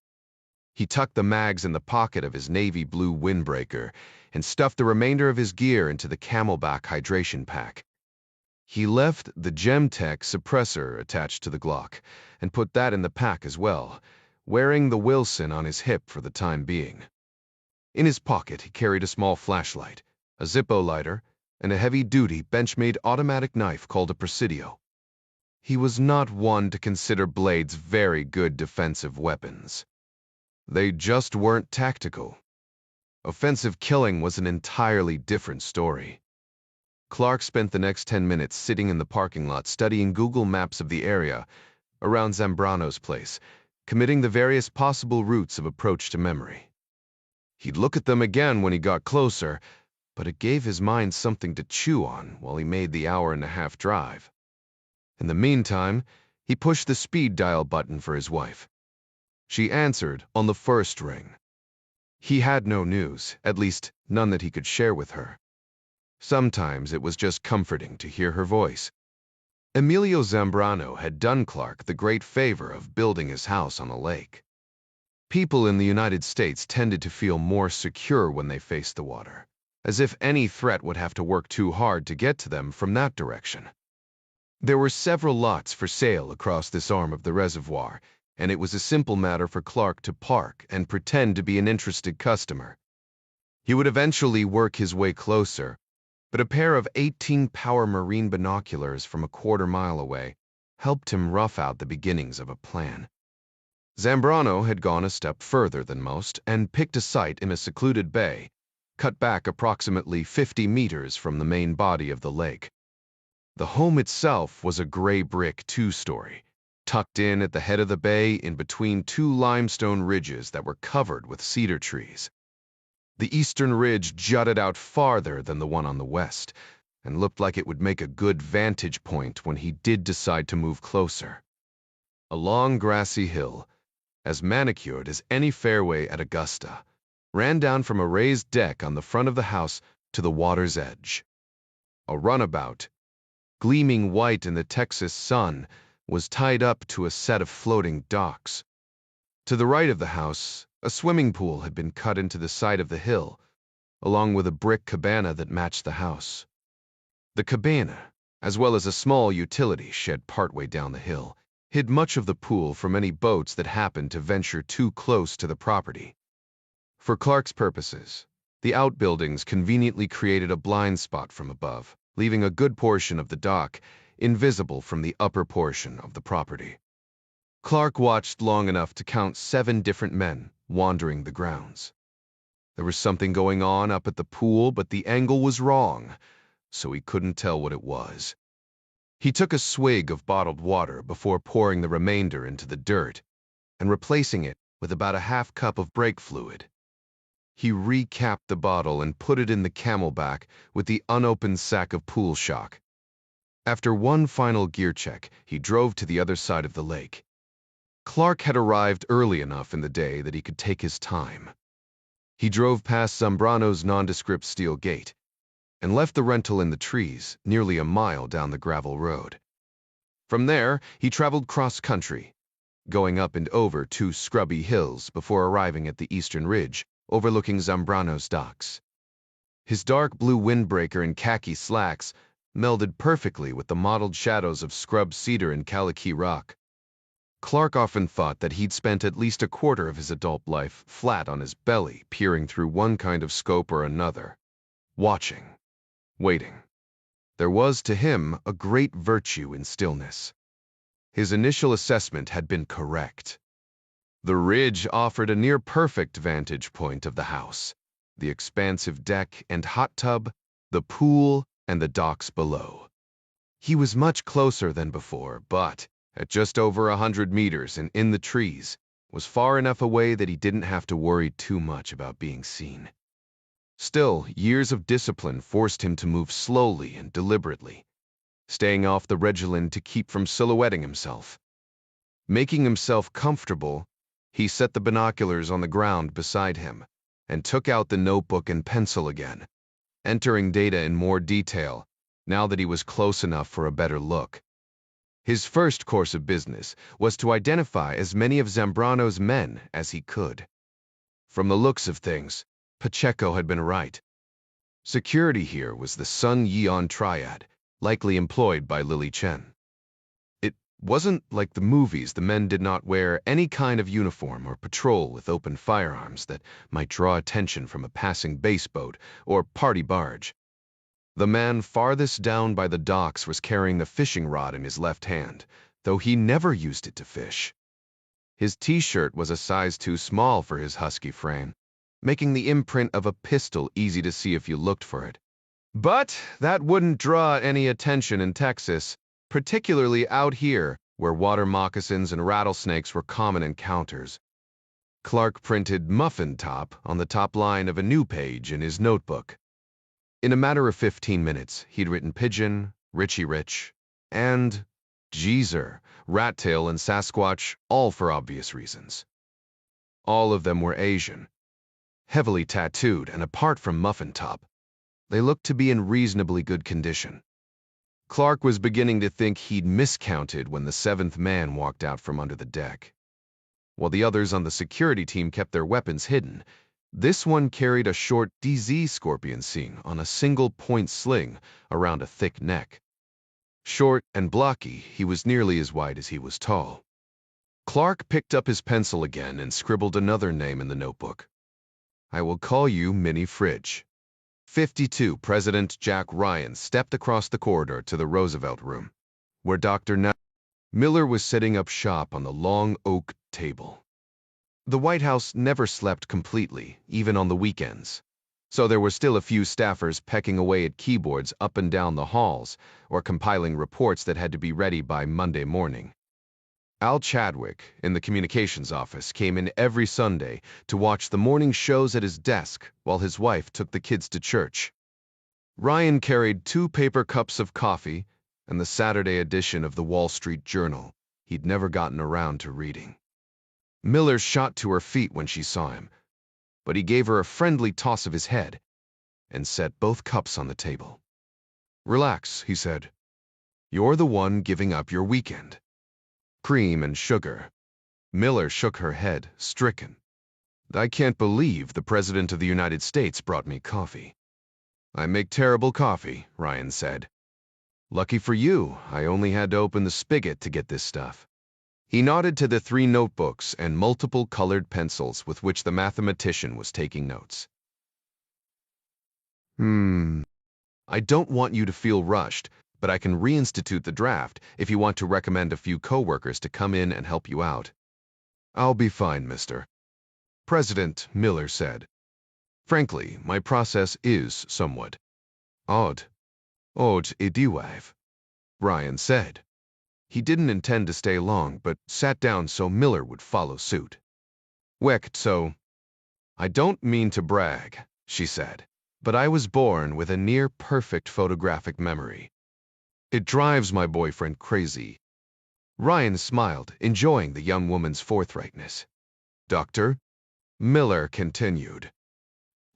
He tucked the mags in the pocket of his navy blue windbreaker and stuffed the remainder of his gear into the Camelback hydration pack. He left the Gemtech suppressor attached to the Glock and put that in the pack as well, wearing the Wilson on his hip for the time being. In his pocket, he carried a small flashlight, a Zippo lighter, and a heavy-duty Benchmade automatic knife called a Presidio. He was not one to consider blades very good defensive weapons. They just weren't tactical. Offensive killing was an entirely different story. Clark spent the next 10 minutes sitting in the parking lot studying Google Maps of the area around Zambrano's place, committing the various possible routes of approach to memory. He'd look at them again when he got closer, but it gave his mind something to chew on while he made the hour-and-a-half drive. In the meantime, he pushed the speed dial button for his wife. She answered on the first ring. He had no news, at least none that he could share with her. Sometimes it was just comforting to hear her voice. Emilio Zambrano had done Clark the great favor of building his house on a lake. People in the United States tended to feel more secure when they faced the water, as if any threat would have to work too hard to get to them from that direction. There were several lots for sale across this arm of the reservoir, and it was a simple matter for Clark to park and pretend to be an interested customer. He would eventually work his way closer, but a pair of 18-power marine binoculars from a quarter mile away helped him rough out the beginnings of a plan. Zambrano had gone a step further than most and picked a site in a secluded bay, cut back approximately 50 meters from the main body of the lake. The home itself was a gray brick two-story, tucked in at the head of the bay in between two limestone ridges that were covered with cedar trees. The eastern ridge jutted out farther than the one on the west, and looked like it would make a good vantage point when he did decide to move closer. A long grassy hill, as manicured as any fairway at Augusta, ran down from a raised deck on the front of the house to the water's edge. A runabout, gleaming white in the Texas sun, was tied up to a set of floating docks. To the right of the house, a swimming pool had been cut into the side of the hill, along with a brick cabana that matched the house. The cabana, as well as a small utility shed partway down the hill, hid much of the pool from any boats that happened to venture too close to the property. For Clark's purposes, the outbuildings conveniently created a blind spot from above, leaving a good portion of the dock invisible from the upper portion of the property. Clark watched long enough to count 7 different men wandering the grounds. There was something going on up at the pool, but the angle was wrong, so he couldn't tell what it was. He took a swig of bottled water before pouring the remainder into the dirt and replacing it with about a half cup of brake fluid. He recapped the bottle and put it in the camelback with the unopened sack of pool shock. After one final gear check, he drove to the other side of the lake. Clark had arrived early enough in the day that he could take his time. He drove past Zambrano's nondescript steel gate and left the rental in the trees nearly a mile down the gravel road. From there, he traveled cross-country, going up and over 2 scrubby hills before arriving at the eastern ridge overlooking Zambrano's docks. His dark blue windbreaker and khaki slacks melded perfectly with the mottled shadows of scrub cedar and calico rock. Clark often thought that he'd spent at least a quarter of his adult life flat on his belly, peering through one kind of scope or another, watching, waiting. There was, to him, a great virtue in stillness. His initial assessment had been correct. The ridge offered a near-perfect vantage point of the house, the expansive deck and hot tub, the pool, and the docks below. He was much closer than before, but at just over 100 meters and in the trees, was far enough away that he didn't have to worry too much about being seen. Still, years of discipline forced him to move slowly and deliberately, staying off the Regillin to keep from silhouetting himself. Making himself comfortable, he set the binoculars on the ground beside him and took out the notebook and pencil again, entering data in more detail now that he was close enough for a better look. His first course of business was to identify as many of Zambrano's men as he could. From the looks of things, Pacheco had been right. Security here was the Sun Yeon triad, likely employed by Lily Chen. It wasn't like the movies. The men did not wear any kind of uniform or patrol with open firearms that might draw attention from a passing base boat or party barge. The man farthest down by the docks was carrying a fishing rod in his left hand, though he never used it to fish. His t-shirt was a size too small for his husky frame, making the imprint of a pistol easy to see if you looked for it. But that wouldn't draw any attention in Texas, particularly out here, where water moccasins and rattlesnakes were common encounters. Clark printed "muffin top" on the top line of a new page in his notebook. In a matter of 15 minutes, he'd written pigeon, Richie Rich, and geezer, rat tail, and Sasquatch, all for obvious reasons. All of them were Asian, heavily tattooed, and apart from Muffin Top, they looked to be in reasonably good condition. Clark was beginning to think he'd miscounted when the 7th man walked out from under the deck. While the others on the security team kept their weapons hidden, this one carried a short DZ scorpion sling on a single-point sling around a thick neck. Short and blocky, he was nearly as wide as he was tall. Clark picked up his pencil again and scribbled another name in the notebook. "I will call you Mini Fridge." 52 President Jack Ryan stepped across the corridor to the Roosevelt Room, where Dr. Miller was setting up shop on the long oak table. The White House never slept completely, even on the weekends. So there were still a few staffers pecking away at keyboards up and down the halls, or compiling reports that had to be ready by Monday morning. Al Chadwick, in the communications office, came in every Sunday to watch the morning shows at his desk while his wife took the kids to church. Ryan carried 2 paper cups of coffee and the Saturday edition of the Wall Street Journal he'd never gotten around to reading. Miller shot to her feet when she saw him, but he gave her a friendly toss of his head and set both cups on the table. "Relax," he said. "You're the one giving up your weekend. Cream and sugar." Miller shook her head, stricken. "I can't believe the President of the United States brought me coffee." "I make terrible coffee," Ryan said. "Lucky for you, I only had to open the spigot to get this stuff." He nodded to the 3 notebooks and multiple colored pencils with which the mathematician was taking notes. I don't want you to feel rushed, but I can reinstitute the draft if you want to recommend a few coworkers to come in and help you out." "I'll be fine, Mr. President," Miller said. "Frankly, my process is somewhat odd." "Odd idiwave," Ryan said. He didn't intend to stay long, but sat down so Miller would follow suit. "Wecht so. I don't mean to brag," she said, "but I was born with a near-perfect photographic memory. It drives my boyfriend crazy." Ryan smiled, enjoying the young woman's forthrightness. "Doctor?" Miller continued.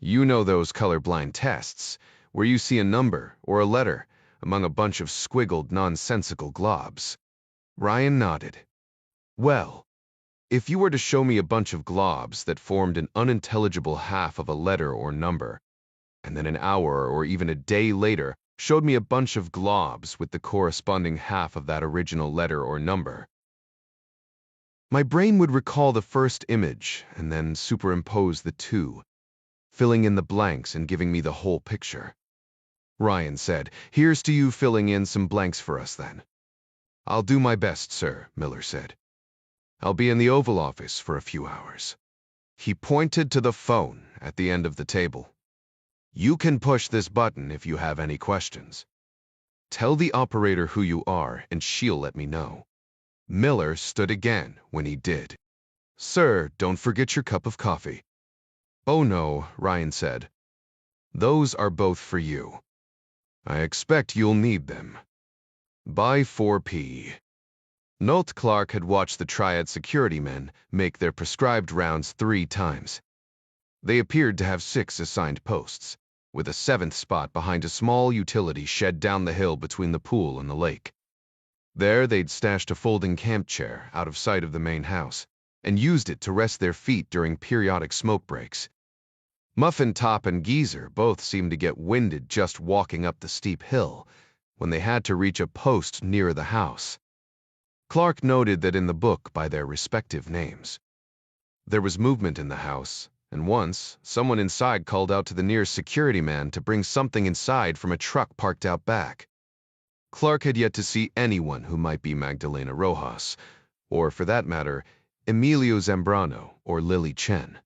"You know those colorblind tests, where you see a number or a letter among a bunch of squiggled, nonsensical globs?" Ryan nodded. "Well, if you were to show me a bunch of globs that formed an unintelligible half of a letter or number, and then an hour or even a day later showed me a bunch of globs with the corresponding half of that original letter or number, my brain would recall the first image and then superimpose the 2, filling in the blanks and giving me the whole picture." Ryan said, "Here's to you filling in some blanks for us then." "I'll do my best, sir," Miller said. "I'll be in the Oval Office for a few hours." He pointed to the phone at the end of the table. "You can push this button if you have any questions. Tell the operator who you are, and she'll let me know." Miller stood again when he did. "Sir, don't forget your cup of coffee." "Oh no," Ryan said. "Those are both for you. I expect you'll need them. By 4 p." Nolt Clark had watched the Triad security men make their prescribed rounds 3 times. They appeared to have 6 assigned posts, with a 7th spot behind a small utility shed down the hill between the pool and the lake. There they'd stashed a folding camp chair out of sight of the main house, and used it to rest their feet during periodic smoke breaks. Muffin Top and Geezer both seemed to get winded just walking up the steep hill when they had to reach a post near the house. Clark noted that in the book by their respective names. There was movement in the house, and once, someone inside called out to the nearest security man to bring something inside from a truck parked out back. Clark had yet to see anyone who might be Magdalena Rojas, or for that matter, Emilio Zambrano or Lily Chen.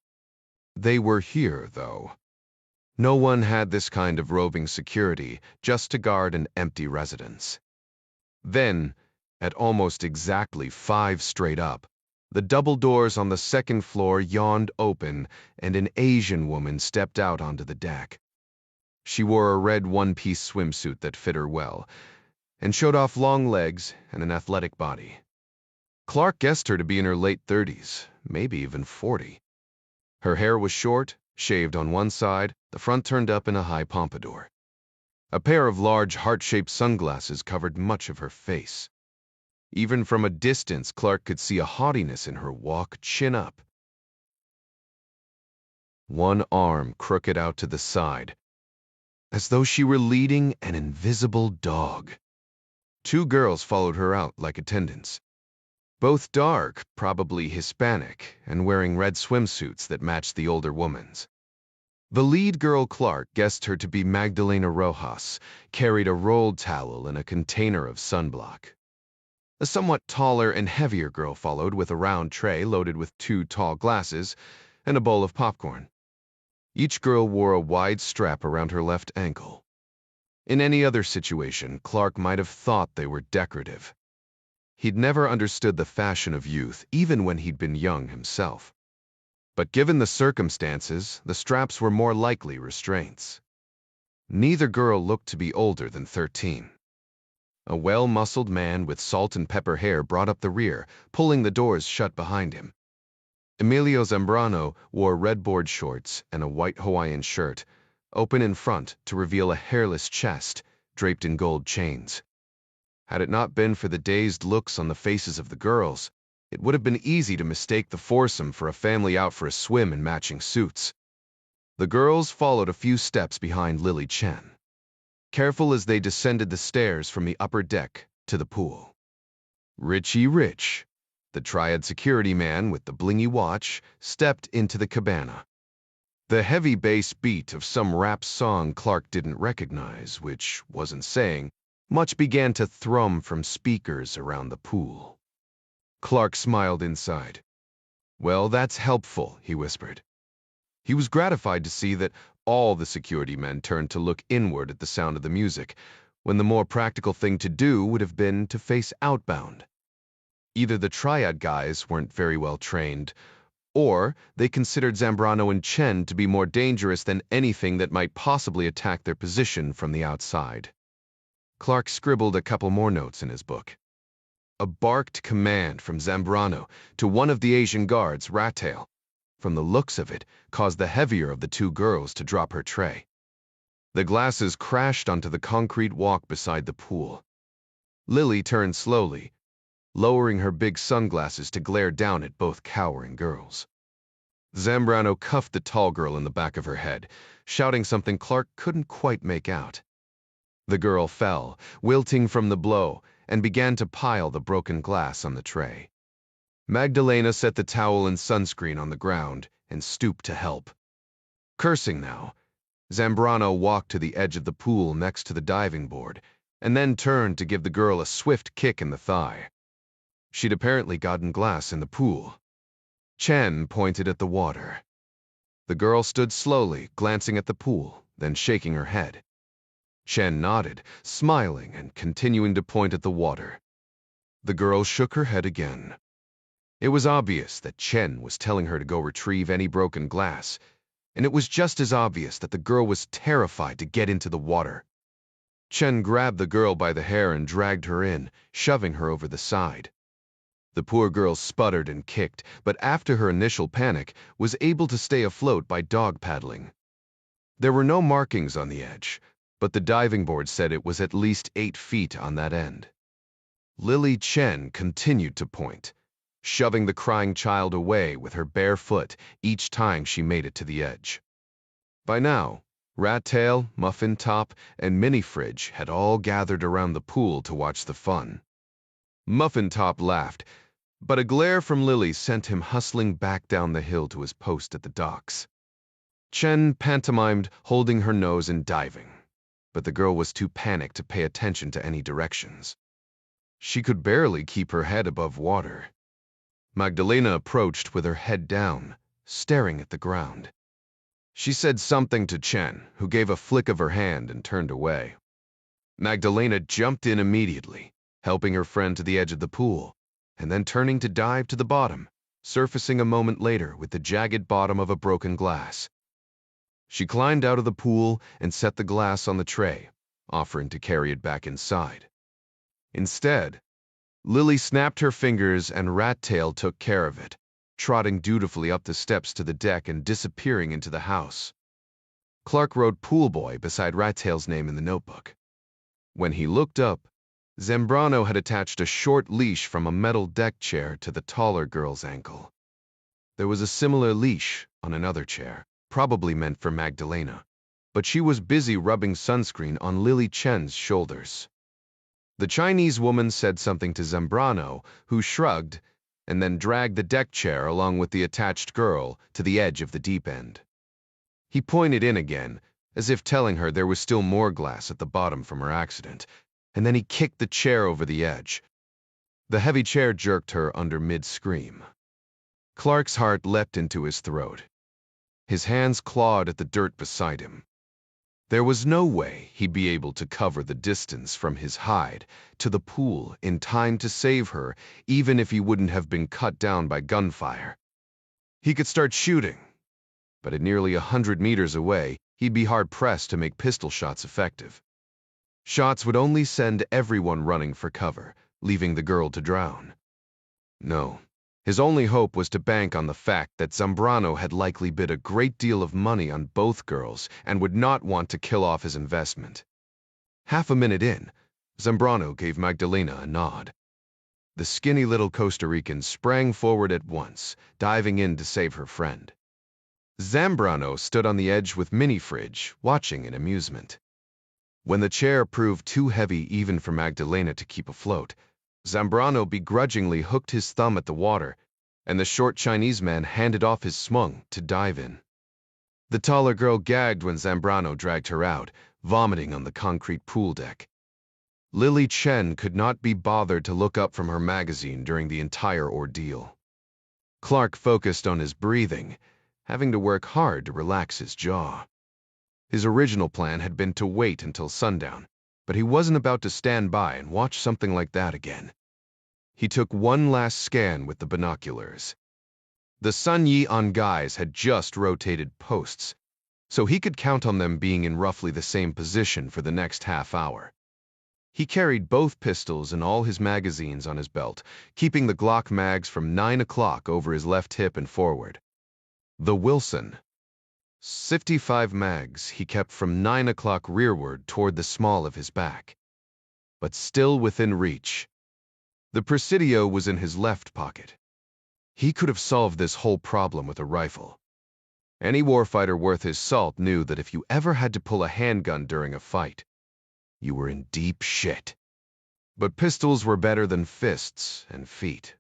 They were here, though. No one had this kind of roving security just to guard an empty residence. Then, at almost exactly 5 straight up, the double doors on the 2nd floor yawned open, and an Asian woman stepped out onto the deck. She wore a red one-piece swimsuit that fit her well, and showed off long legs and an athletic body. Clark guessed her to be in her late 30s, maybe even 40. Her hair was short, shaved on one side, the front turned up in a high pompadour. A pair of large heart-shaped sunglasses covered much of her face. Even from a distance, Clark could see a haughtiness in her walk, chin up. One arm crooked out to the side, as though she were leading an invisible dog. 2 girls followed her out like attendants. Both dark, probably Hispanic, and wearing red swimsuits that matched the older woman's. The lead girl, Clark, guessed her to be Magdalena Rojas, carried a rolled towel and a container of sunblock. A somewhat taller and heavier girl followed with a round tray loaded with 2 tall glasses and a bowl of popcorn. Each girl wore a wide strap around her left ankle. In any other situation, Clark might have thought they were decorative. He'd never understood the fashion of youth, even when he'd been young himself. But given the circumstances, the straps were more likely restraints. Neither girl looked to be older than 13. A well-muscled man with salt and pepper hair brought up the rear, pulling the doors shut behind him. Emilio Zambrano wore red board shorts and a white Hawaiian shirt, open in front to reveal a hairless chest draped in gold chains. Had it not been for the dazed looks on the faces of the girls, it would have been easy to mistake the foursome for a family out for a swim in matching suits. The girls followed a few steps behind Lily Chen, careful as they descended the stairs from the upper deck to the pool. Richie Rich, the triad security man with the blingy watch, stepped into the cabana. The heavy bass beat of some rap song Clark didn't recognize, which wasn't saying much, began to thrum from speakers around the pool. Clark smiled inside. "Well, that's helpful," he whispered. He was gratified to see that all the security men turned to look inward at the sound of the music, when the more practical thing to do would have been to face outbound. Either the triad guys weren't very well trained, or they considered Zambrano and Chen to be more dangerous than anything that might possibly attack their position from the outside. Clark scribbled a couple more notes in his book. A barked command from Zambrano to one of the Asian guards, Rattail, from the looks of it, caused the heavier of the 2 girls to drop her tray. The glasses crashed onto the concrete walk beside the pool. Lily turned slowly, lowering her big sunglasses to glare down at both cowering girls. Zambrano cuffed the tall girl in the back of her head, shouting something Clark couldn't quite make out. The girl fell, wilting from the blow, and began to pile the broken glass on the tray. Magdalena set the towel and sunscreen on the ground and stooped to help. Cursing now, Zambrano walked to the edge of the pool next to the diving board and then turned to give the girl a swift kick in the thigh. She'd apparently gotten glass in the pool. Chen pointed at the water. The girl stood slowly, glancing at the pool, then shaking her head. Chen nodded, smiling and continuing to point at the water. The girl shook her head again. It was obvious that Chen was telling her to go retrieve any broken glass, and it was just as obvious that the girl was terrified to get into the water. Chen grabbed the girl by the hair and dragged her in, shoving her over the side. The poor girl sputtered and kicked, but after her initial panic, was able to stay afloat by dog paddling. There were no markings on the edge, but the diving board said it was at least 8 feet on that end. Lily Chen continued to point, shoving the crying child away with her bare foot each time she made it to the edge. By now, Rat Tail, Muffin Top, and Mini Fridge had all gathered around the pool to watch the fun. Muffin Top laughed, but a glare from Lily sent him hustling back down the hill to his post at the docks. Chen pantomimed holding her nose and diving, but the girl was too panicked to pay attention to any directions. She could barely keep her head above water. Magdalena approached with her head down, staring at the ground. She said something to Chen, who gave a flick of her hand and turned away. Magdalena jumped in immediately, helping her friend to the edge of the pool, and then turning to dive to the bottom, surfacing a moment later with the jagged bottom of a broken glass. She climbed out of the pool and set the glass on the tray, offering to carry it back inside. Instead, Lily snapped her fingers and Rat Tail took care of it, trotting dutifully up the steps to the deck and disappearing into the house. Clark wrote Pool Boy beside Rat Tail's name in the notebook. When he looked up, Zambrano had attached a short leash from a metal deck chair to the taller girl's ankle. There was a similar leash on another chair, probably meant for Magdalena, but she was busy rubbing sunscreen on Lily Chen's shoulders. The Chinese woman said something to Zambrano, who shrugged, and then dragged the deck chair along with the attached girl to the edge of the deep end. He pointed in again, as if telling her there was still more glass at the bottom from her accident, and then he kicked the chair over the edge. The heavy chair jerked her under mid-scream. Clark's heart leapt into his throat. His hands clawed at the dirt beside him. There was no way he'd be able to cover the distance from his hide to the pool in time to save her, even if he wouldn't have been cut down by gunfire. He could start shooting, but at nearly 100 meters away, he'd be hard-pressed to make pistol shots effective. Shots would only send everyone running for cover, leaving the girl to drown. No, his only hope was to bank on the fact that Zambrano had likely bid a great deal of money on both girls and would not want to kill off his investment. Half a minute in, Zambrano gave Magdalena a nod. The skinny little Costa Rican sprang forward at once, diving in to save her friend. Zambrano stood on the edge with Mini-Fridge, watching in amusement. When the chair proved too heavy even for Magdalena to keep afloat, Zambrano begrudgingly hooked his thumb at the water, and the short Chinese man handed off his smung to dive in. The taller girl gagged when Zambrano dragged her out, vomiting on the concrete pool deck. Lily Chen could not be bothered to look up from her magazine during the entire ordeal. Clark focused on his breathing, having to work hard to relax his jaw. His original plan had been to wait until sundown, but he wasn't about to stand by and watch something like that again. He took one last scan with the binoculars. The Sun Yi-on guys had just rotated posts, so he could count on them being in roughly the same position for the next half hour. He carried both pistols and all his magazines on his belt, keeping the Glock mags from 9 o'clock over his left hip and forward. The Wilson 55 mags he kept from 9 o'clock rearward toward the small of his back, but still within reach. The Presidio was in his left pocket. He could have solved this whole problem with a rifle. Any warfighter worth his salt knew that if you ever had to pull a handgun during a fight, you were in deep shit. But pistols were better than fists and feet.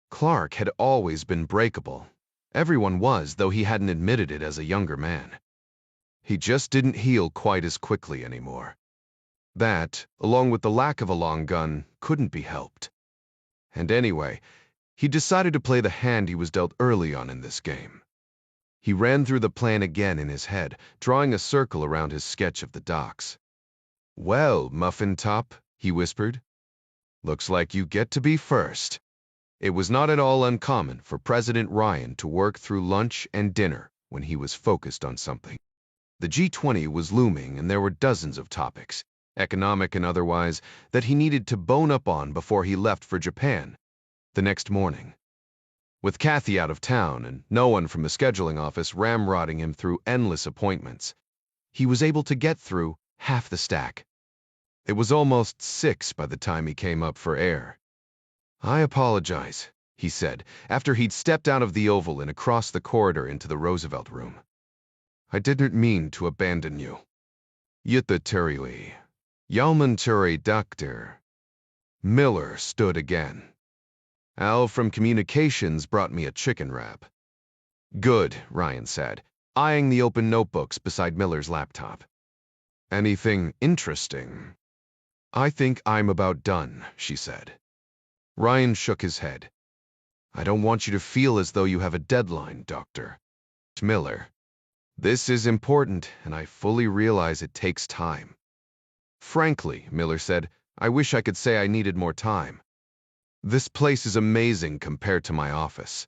Clark had always been breakable. Everyone was, though he hadn't admitted it as a younger man. He just didn't heal quite as quickly anymore. That, along with the lack of a long gun, couldn't be helped. And anyway, he decided to play the hand he was dealt early on in this game. He ran through the plan again in his head, drawing a circle around his sketch of the docks. "Well, Muffin Top," he whispered, "looks like you get to be first." It was not at all uncommon for President Ryan to work through lunch and dinner when he was focused on something. The G20 was looming, and there were dozens of topics, economic and otherwise, that he needed to bone up on before he left for Japan the next morning. With Kathy out of town and no one from the scheduling office ramrodding him through endless appointments, he was able to get through half the stack. It was almost 6 by the time he came up for air. "I apologize," he said, after he'd stepped out of the Oval and across the corridor into the Roosevelt room. "I didn't mean to abandon you. Yitta Terry, Yalman Terry Doctor." Miller stood again. "Al from Communications brought me a chicken wrap." "Good," Ryan said, eyeing the open notebooks beside Miller's laptop. "Anything interesting?" "I think I'm about done," she said. Ryan shook his head. "I don't want you to feel as though you have a deadline, Doctor." Miller. "This is important, and I fully realize it takes time." "Frankly," Miller said, "I wish I could say I needed more time. This place is amazing compared to my office.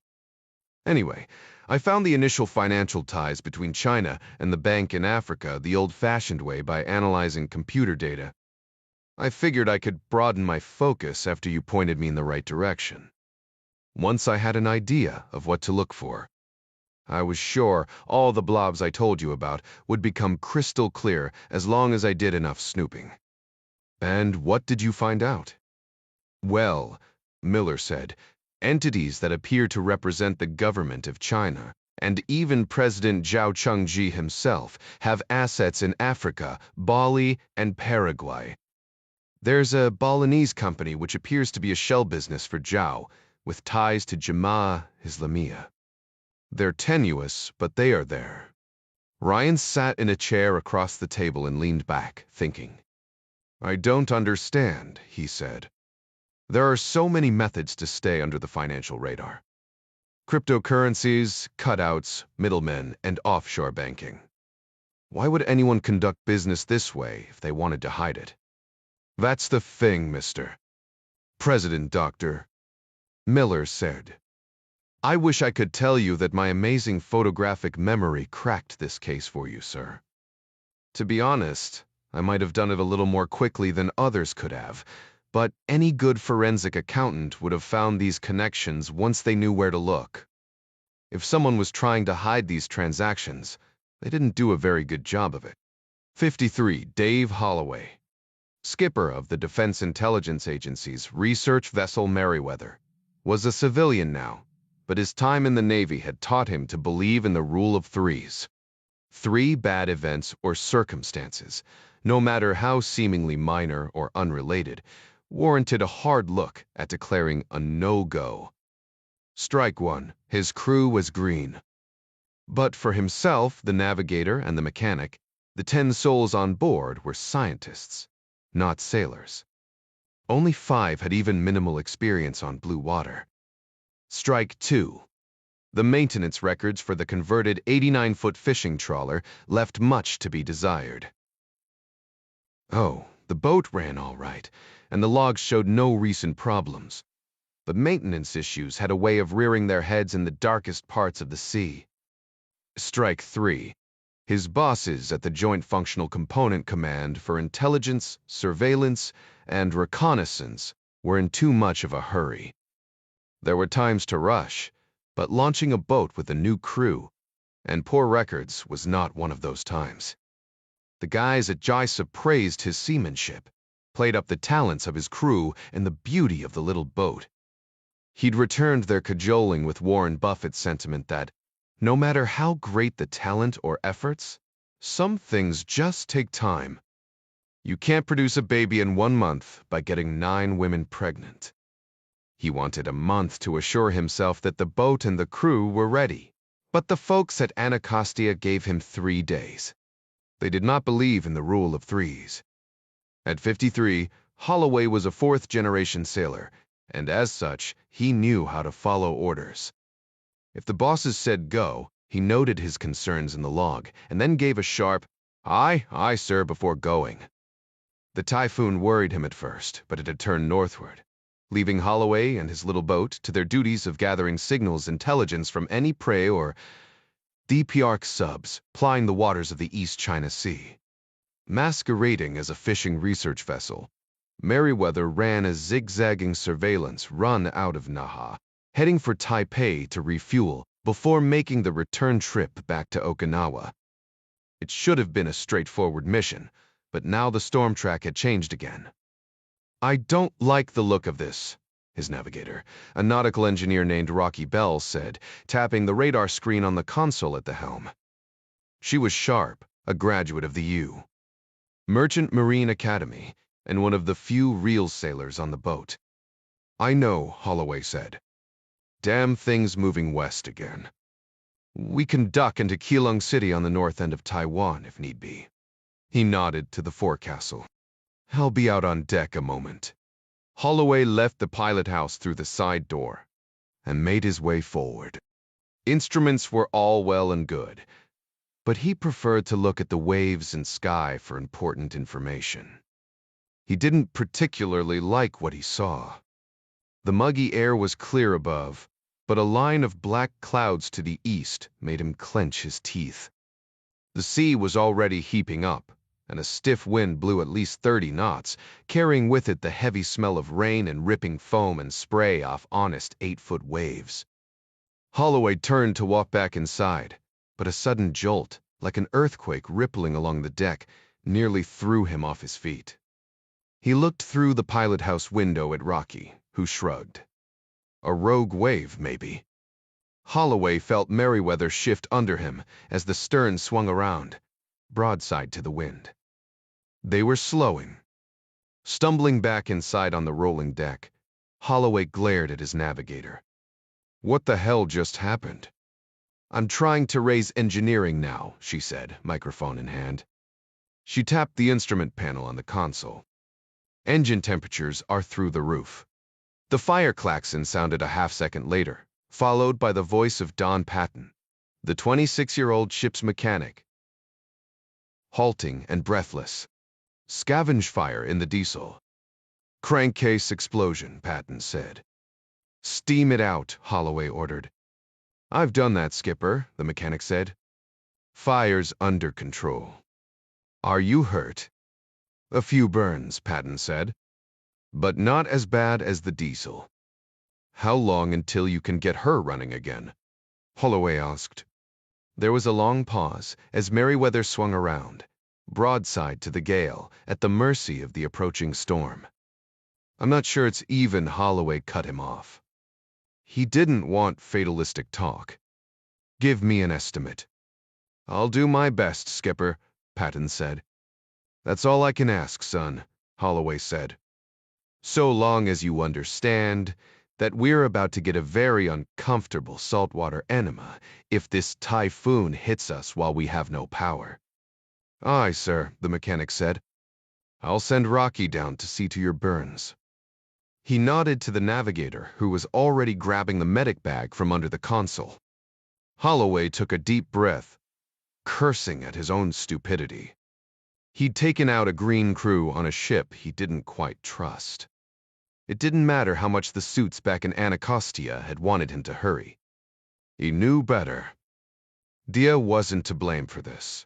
Anyway, I found the initial financial ties between China and the bank in Africa the old-fashioned way by analyzing computer data. I figured I could broaden my focus after you pointed me in the right direction. Once I had an idea of what to look for, I was sure all the blobs I told you about would become crystal clear as long as I did enough snooping." "And what did you find out?" "Well," Miller said, "entities that appear to represent the government of China, and even President Zhao Chengji himself, have assets in Africa, Bali, and Paraguay. There's a Balinese company which appears to be a shell business for Zhao, with ties to Jama'a Islamiyah. They're tenuous, but they are there." Ryan sat in a chair across the table and leaned back, thinking. "I don't understand," he said. There are so many methods to stay under the financial radar. Cryptocurrencies, cutouts, middlemen, and offshore banking. Why would anyone conduct business this way if they wanted to hide it? That's the thing, Mr. President Dr. Miller said. I wish I could tell you that my amazing photographic memory cracked this case for you, sir. To be honest, I might have done it a little more quickly than others could have, but any good forensic accountant would have found these connections once they knew where to look. If someone was trying to hide these transactions, they didn't do a very good job of it. 53. Dave Holloway, skipper of the Defense Intelligence Agency's research vessel Merriweather, was a civilian now, but his time in the Navy had taught him to believe in the rule of threes. 3 bad events or circumstances, no matter how seemingly minor or unrelated, warranted a hard look at declaring a no-go. Strike 1. His crew was green. But for himself, the navigator, and the mechanic, the 10 souls on board were scientists, not sailors. Only 5 had even minimal experience on blue water. Strike 2. The maintenance records for the converted 89-foot fishing trawler left much to be desired. Oh, the boat ran all right, and the logs showed no recent problems. But maintenance issues had a way of rearing their heads in the darkest parts of the sea. Strike 3. His bosses at the Joint Functional Component Command for Intelligence, Surveillance, and Reconnaissance were in too much of a hurry. There were times to rush, but launching a boat with a new crew and poor records was not one of those times. The guys at JISA praised his seamanship, played up the talents of his crew and the beauty of the little boat. He'd returned their cajoling with Warren Buffett's sentiment that, no matter how great the talent or efforts, some things just take time. You can't produce a baby in 1 month by getting 9 women pregnant. He wanted a month to assure himself that the boat and the crew were ready, but the folks at Anacostia gave him 3 days. They did not believe in the rule of threes. At 53, Holloway was a 4th-generation sailor, and as such, he knew how to follow orders. If the bosses said go, he noted his concerns in the log, and then gave a sharp, "Aye, aye, sir," before going. The typhoon worried him at first, but it had turned northward, leaving Holloway and his little boat to their duties of gathering signals intelligence from any prey or DPRC subs plying the waters of the East China Sea. Masquerading as a fishing research vessel, Merriweather ran a zigzagging surveillance run out of Naha, heading for Taipei to refuel before making the return trip back to Okinawa. It should have been a straightforward mission, but now the storm track had changed again. "I don't like the look of this," his navigator, a nautical engineer named Rocky Bell, said, tapping the radar screen on the console at the helm. She was Sharp, a graduate of the U. Merchant Marine Academy, and one of the few real sailors on the boat. "I know," Holloway said. "Damn thing's moving west again. We can duck into Keelung City on the north end of Taiwan if need be." He nodded to the forecastle. "I'll be out on deck a moment." Holloway left the pilot house through the side door and made his way forward. Instruments were all well and good, but he preferred to look at the waves and sky for important information. He didn't particularly like what he saw. The muggy air was clear above, but a line of black clouds to the east made him clench his teeth. The sea was already heaping up, and a stiff wind blew at least 30 knots, carrying with it the heavy smell of rain and ripping foam and spray off honest 8-foot waves. Holloway turned to walk back inside, but a sudden jolt, like an earthquake rippling along the deck, nearly threw him off his feet. He looked through the pilot house window at Rocky, who shrugged. A rogue wave, maybe. Holloway felt Merriweather shift under him as the stern swung around, broadside to the wind. They were slowing. Stumbling back inside on the rolling deck, Holloway glared at his navigator. "What the hell just happened?" "I'm trying to raise engineering now," she said, microphone in hand. She tapped the instrument panel on the console. "Engine temperatures are through the roof. The fire klaxon sounded a half-second later, followed by the voice of Don Patton, the 26-year-old ship's mechanic. Halting and breathless. Scavenge fire in the diesel. Crankcase explosion, Patton said. Steam it out, Holloway ordered. I've done that, Skipper, the mechanic said. Fire's under control. Are you hurt? A few burns, Patton said. But not as bad as the diesel. How long until you can get her running again? Holloway asked. There was a long pause as Merriweather swung around, broadside to the gale, at the mercy of the approaching storm. I'm not sure it's even. Holloway cut him off. He didn't want fatalistic talk. Give me an estimate. I'll do my best, Skipper, Patton said. That's all I can ask, son, Holloway said. So long as you understand that we're about to get a very uncomfortable saltwater enema if this typhoon hits us while we have no power. Aye, sir, the mechanic said. I'll send Rocky down to see to your burns. He nodded to the navigator, who was already grabbing the medic bag from under the console. Holloway took a deep breath, cursing at his own stupidity. He'd taken out a green crew on a ship he didn't quite trust. It didn't matter how much the suits back in Anacostia had wanted him to hurry. He knew better. Dia wasn't to blame for this.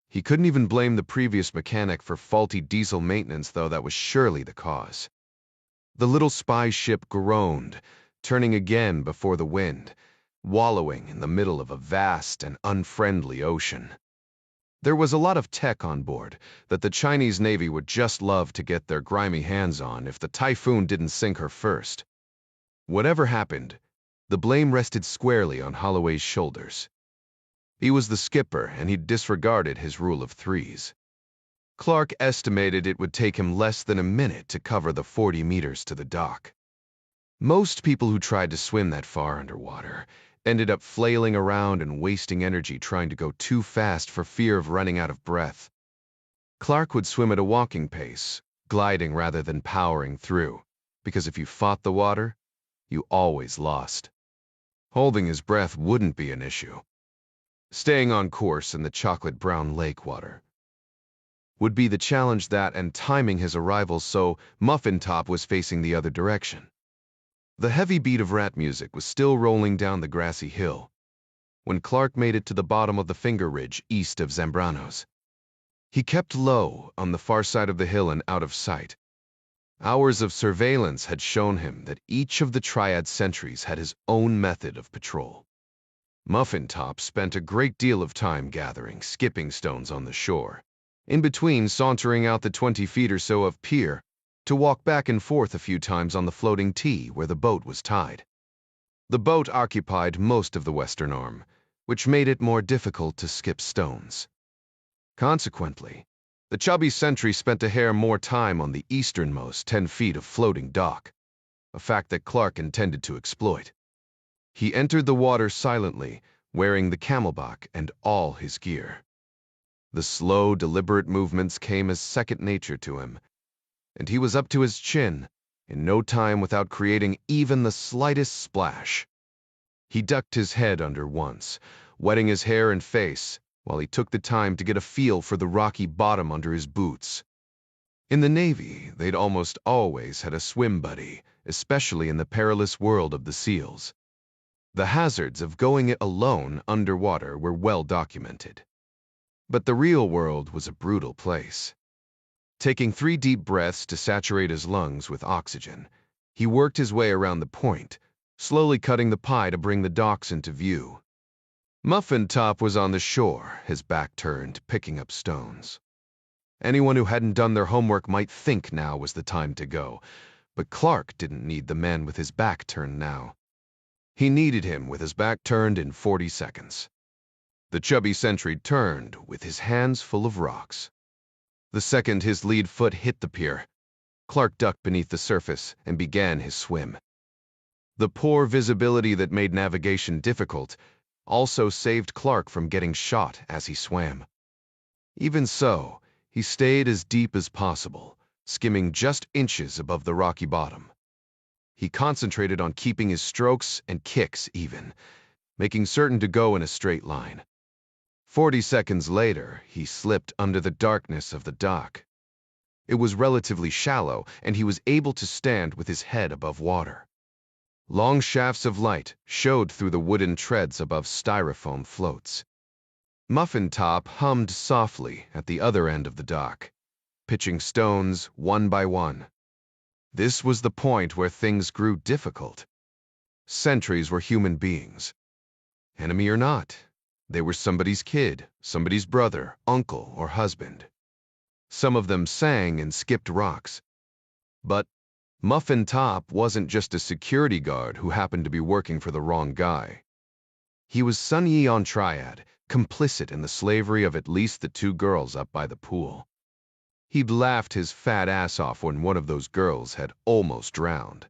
He couldn't even blame the previous mechanic for faulty diesel maintenance, though that was surely the cause. The little spy ship groaned, turning again before the wind, wallowing in the middle of a vast and unfriendly ocean. There was a lot of tech on board that the Chinese Navy would just love to get their grimy hands on if the typhoon didn't sink her first. Whatever happened, the blame rested squarely on Holloway's shoulders. He was the skipper, and he'd disregarded his rule of threes. Clark estimated it would take him less than a minute to cover the 40 meters to the dock. Most people who tried to swim that far underwater ended up flailing around and wasting energy trying to go too fast for fear of running out of breath. Clark would swim at a walking pace, gliding rather than powering through, because if you fought the water, you always lost. Holding his breath wouldn't be an issue. Staying on course in the chocolate-brown lake water would be the challenge, that and timing his arrival so Muffin Top was facing the other direction. The heavy beat of rat music was still rolling down the grassy hill when Clark made it to the bottom of the finger ridge east of Zambranos. He kept low on the far side of the hill and out of sight. Hours of surveillance had shown him that each of the Triad sentries had his own method of patrol. Muffin Top spent a great deal of time gathering skipping stones on the shore, in between sauntering out the 20 feet or so of pier to walk back and forth a few times on the floating tee where the boat was tied. The boat occupied most of the western arm, which made it more difficult to skip stones. Consequently, the chubby sentry spent a hair more time on the easternmost 10 feet of floating dock, a fact that Clark intended to exploit. He entered the water silently, wearing the camelback and all his gear. The slow, deliberate movements came as second nature to him, and he was up to his chin in no time without creating even the slightest splash. He ducked his head under once, wetting his hair and face, while he took the time to get a feel for the rocky bottom under his boots. In the Navy, they'd almost always had a swim buddy, especially in the perilous world of the SEALs. The hazards of going it alone underwater were well documented. But the real world was a brutal place. Taking 3 deep breaths to saturate his lungs with oxygen, he worked his way around the point, slowly cutting the pie to bring the docks into view. Muffin Top was on the shore, his back turned, picking up stones. Anyone who hadn't done their homework might think now was the time to go, but Clark didn't need the man with his back turned now. He needed him with his back turned in 40 seconds. The chubby sentry turned with his hands full of rocks. The second his lead foot hit the pier, Clark ducked beneath the surface and began his swim. The poor visibility that made navigation difficult also saved Clark from getting shot as he swam. Even so, he stayed as deep as possible, skimming just inches above the rocky bottom. He concentrated on keeping his strokes and kicks even, making certain to go in a straight line. 40 seconds later, he slipped under the darkness of the dock. It was relatively shallow, and he was able to stand with his head above water. Long shafts of light showed through the wooden treads above styrofoam floats. Muffin Top hummed softly at the other end of the dock, pitching stones one by one. This was the point where things grew difficult. Sentries were human beings. Enemy or not, they were somebody's kid, somebody's brother, uncle, or husband. Some of them sang and skipped rocks. But Muffin Top wasn't just a security guard who happened to be working for the wrong guy. He was Sun Yeon Triad, complicit in the slavery of at least the 2 girls up by the pool. He'd laughed his fat ass off when one of those girls had almost drowned.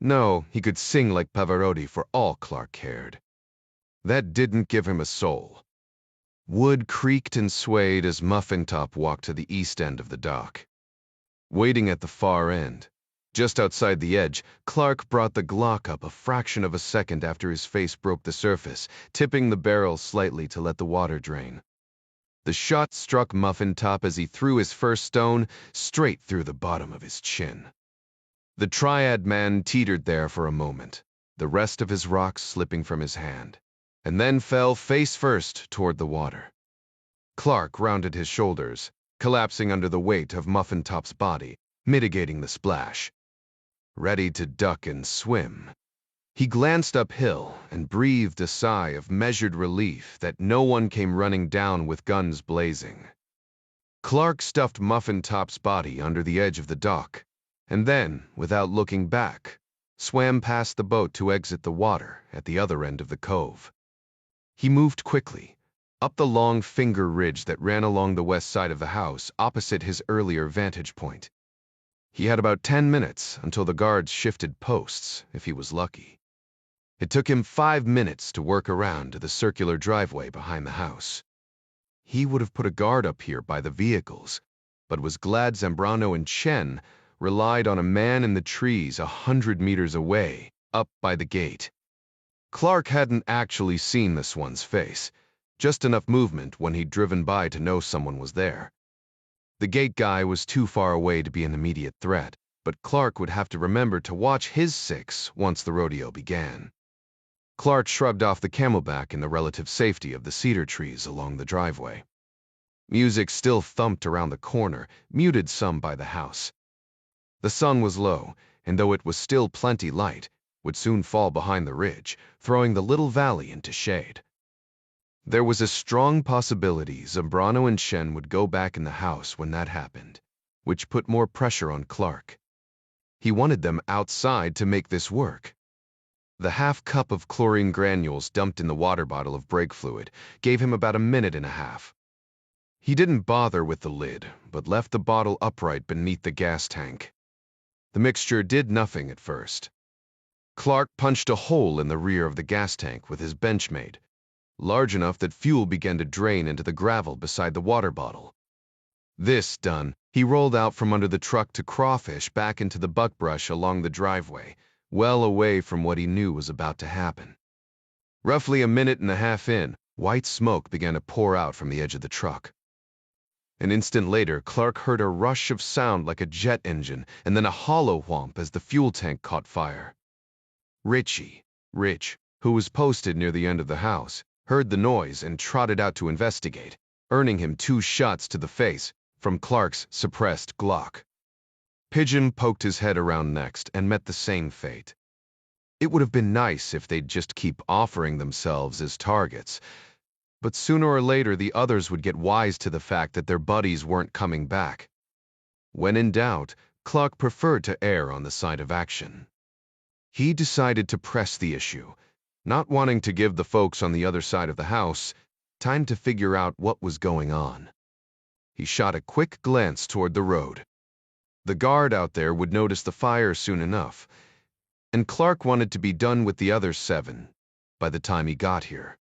No, he could sing like Pavarotti for all Clark cared. That didn't give him a soul. Wood creaked and swayed as Muffin Top walked to the east end of the dock. Waiting at the far end, just outside the edge, Clark brought the Glock up a fraction of a second after his face broke the surface, tipping the barrel slightly to let the water drain. The shot struck Muffin Top as he threw his first stone straight through the bottom of his chin. The Triad man teetered there for a moment, the rest of his rocks slipping from his hand, and then fell face first toward the water. Clark rounded his shoulders, collapsing under the weight of Muffin Top's body, mitigating the splash. Ready to duck and swim, he glanced uphill and breathed a sigh of measured relief that no one came running down with guns blazing. Clark stuffed Muffin Top's body under the edge of the dock, and then, without looking back, swam past the boat to exit the water at the other end of the cove. He moved quickly, up the long finger ridge that ran along the west side of the house opposite his earlier vantage point. He had about 10 minutes until the guards shifted posts, if he was lucky. It took him 5 minutes to work around to the circular driveway behind the house. He would have put a guard up here by the vehicles, but was glad Zambrano and Chen relied on a man in the trees 100 meters away, up by the gate. Clark hadn't actually seen this one's face, just enough movement when he'd driven by to know someone was there. The gate guy was too far away to be an immediate threat, but Clark would have to remember to watch his 6 once the rodeo began. Clark shrugged off the camelback in the relative safety of the cedar trees along the driveway. Music still thumped around the corner, muted some by the house. The sun was low, and though it was still plenty light, would soon fall behind the ridge, throwing the little valley into shade. There was a strong possibility Zambrano and Chen would go back in the house when that happened, which put more pressure on Clark. He wanted them outside to make this work. The half cup of chlorine granules dumped in the water bottle of brake fluid gave him about a minute and a half. He didn't bother with the lid, but left the bottle upright beneath the gas tank. The mixture did nothing at first. Clark punched a hole in the rear of the gas tank with his Benchmade, large enough that fuel began to drain into the gravel beside the water bottle. This done, he rolled out from under the truck to crawfish back into the buckbrush along the driveway, well away from what he knew was about to happen. Roughly a minute and a half in, white smoke began to pour out from the edge of the truck. An instant later, Clark heard a rush of sound like a jet engine, and then a hollow whomp as the fuel tank caught fire. Rich, who was posted near the end of the house, heard the noise and trotted out to investigate, earning him 2 shots to the face from Clark's suppressed Glock. Pigeon poked his head around next and met the same fate. It would have been nice if they'd just keep offering themselves as targets, but sooner or later the others would get wise to the fact that their buddies weren't coming back. When in doubt, Clark preferred to err on the side of action. He decided to press the issue, not wanting to give the folks on the other side of the house time to figure out what was going on. He shot a quick glance toward the road. The guard out there would notice the fire soon enough, and Clark wanted to be done with the other 7 by the time he got here.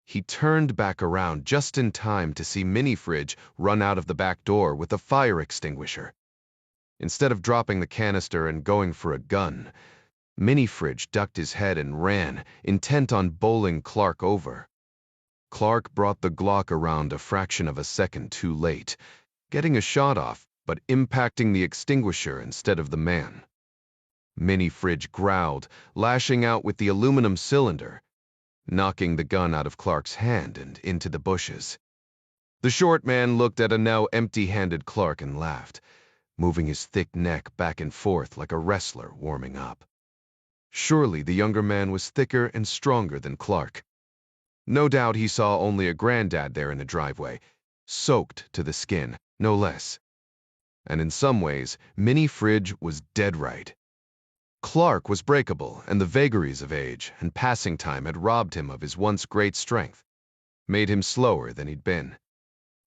He turned back around just in time to see Mini Fridge run out of the back door with a fire extinguisher. Instead of dropping the canister and going for a gun, Mini-Fridge ducked his head and ran, intent on bowling Clark over. Clark brought the Glock around a fraction of a second too late, getting a shot off, but impacting the extinguisher instead of the man. Mini-Fridge growled, lashing out with the aluminum cylinder, knocking the gun out of Clark's hand and into the bushes. The short man looked at a now empty-handed Clark and laughed, moving his thick neck back and forth like a wrestler warming up. Surely the younger man was thicker and stronger than Clark. No doubt he saw only a granddad there in the driveway, soaked to the skin, no less. And in some ways, Mini-Fridge was dead right. Clark was breakable, and the vagaries of age and passing time had robbed him of his once great strength, made him slower than he'd been.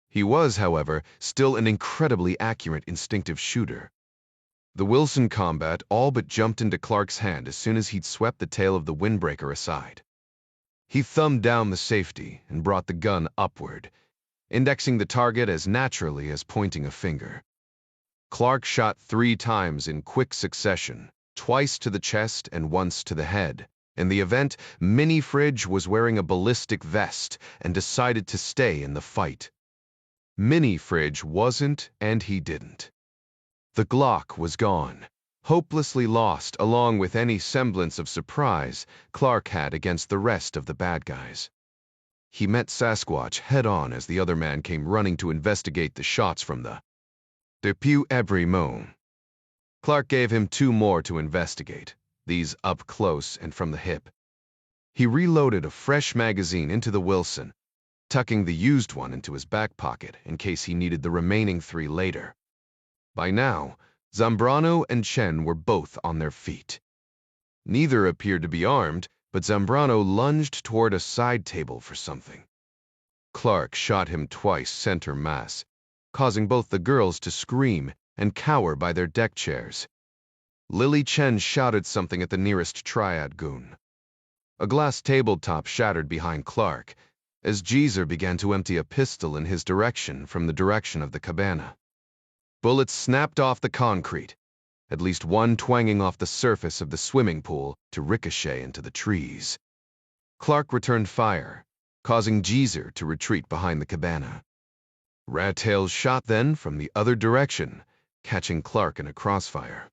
He was, however, still an incredibly accurate instinctive shooter. The Wilson combat all but jumped into Clark's hand as soon as he'd swept the tail of the windbreaker aside. He thumbed down the safety and brought the gun upward, indexing the target as naturally as pointing a finger. Clark shot 3 times in quick succession, twice to the chest and once to the head. In the event, Mini-Fridge was wearing a ballistic vest and decided to stay in the fight. Mini-Fridge wasn't, and he didn't. The Glock was gone, hopelessly lost along with any semblance of surprise Clark had against the rest of the bad guys. He met Sasquatch head-on as the other man came running to investigate the shots from the Depuis every moan. Clark gave him 2 more to investigate, these up close and from the hip. He reloaded a fresh magazine into the Wilson, tucking the used one into his back pocket in case he needed the remaining 3 later. By now, Zambrano and Chen were both on their feet. Neither appeared to be armed, but Zambrano lunged toward a side table for something. Clark shot him twice center mass, causing both the girls to scream and cower by their deck chairs. Lily Chen shouted something at the nearest triad goon. A glass tabletop shattered behind Clark, as Geezer began to empty a pistol in his direction from the direction of the cabana. Bullets snapped off the concrete, at least one twanging off the surface of the swimming pool to ricochet into the trees. Clark returned fire, causing Geezer to retreat behind the cabana. Rat-tails shot then from the other direction, catching Clark in a crossfire.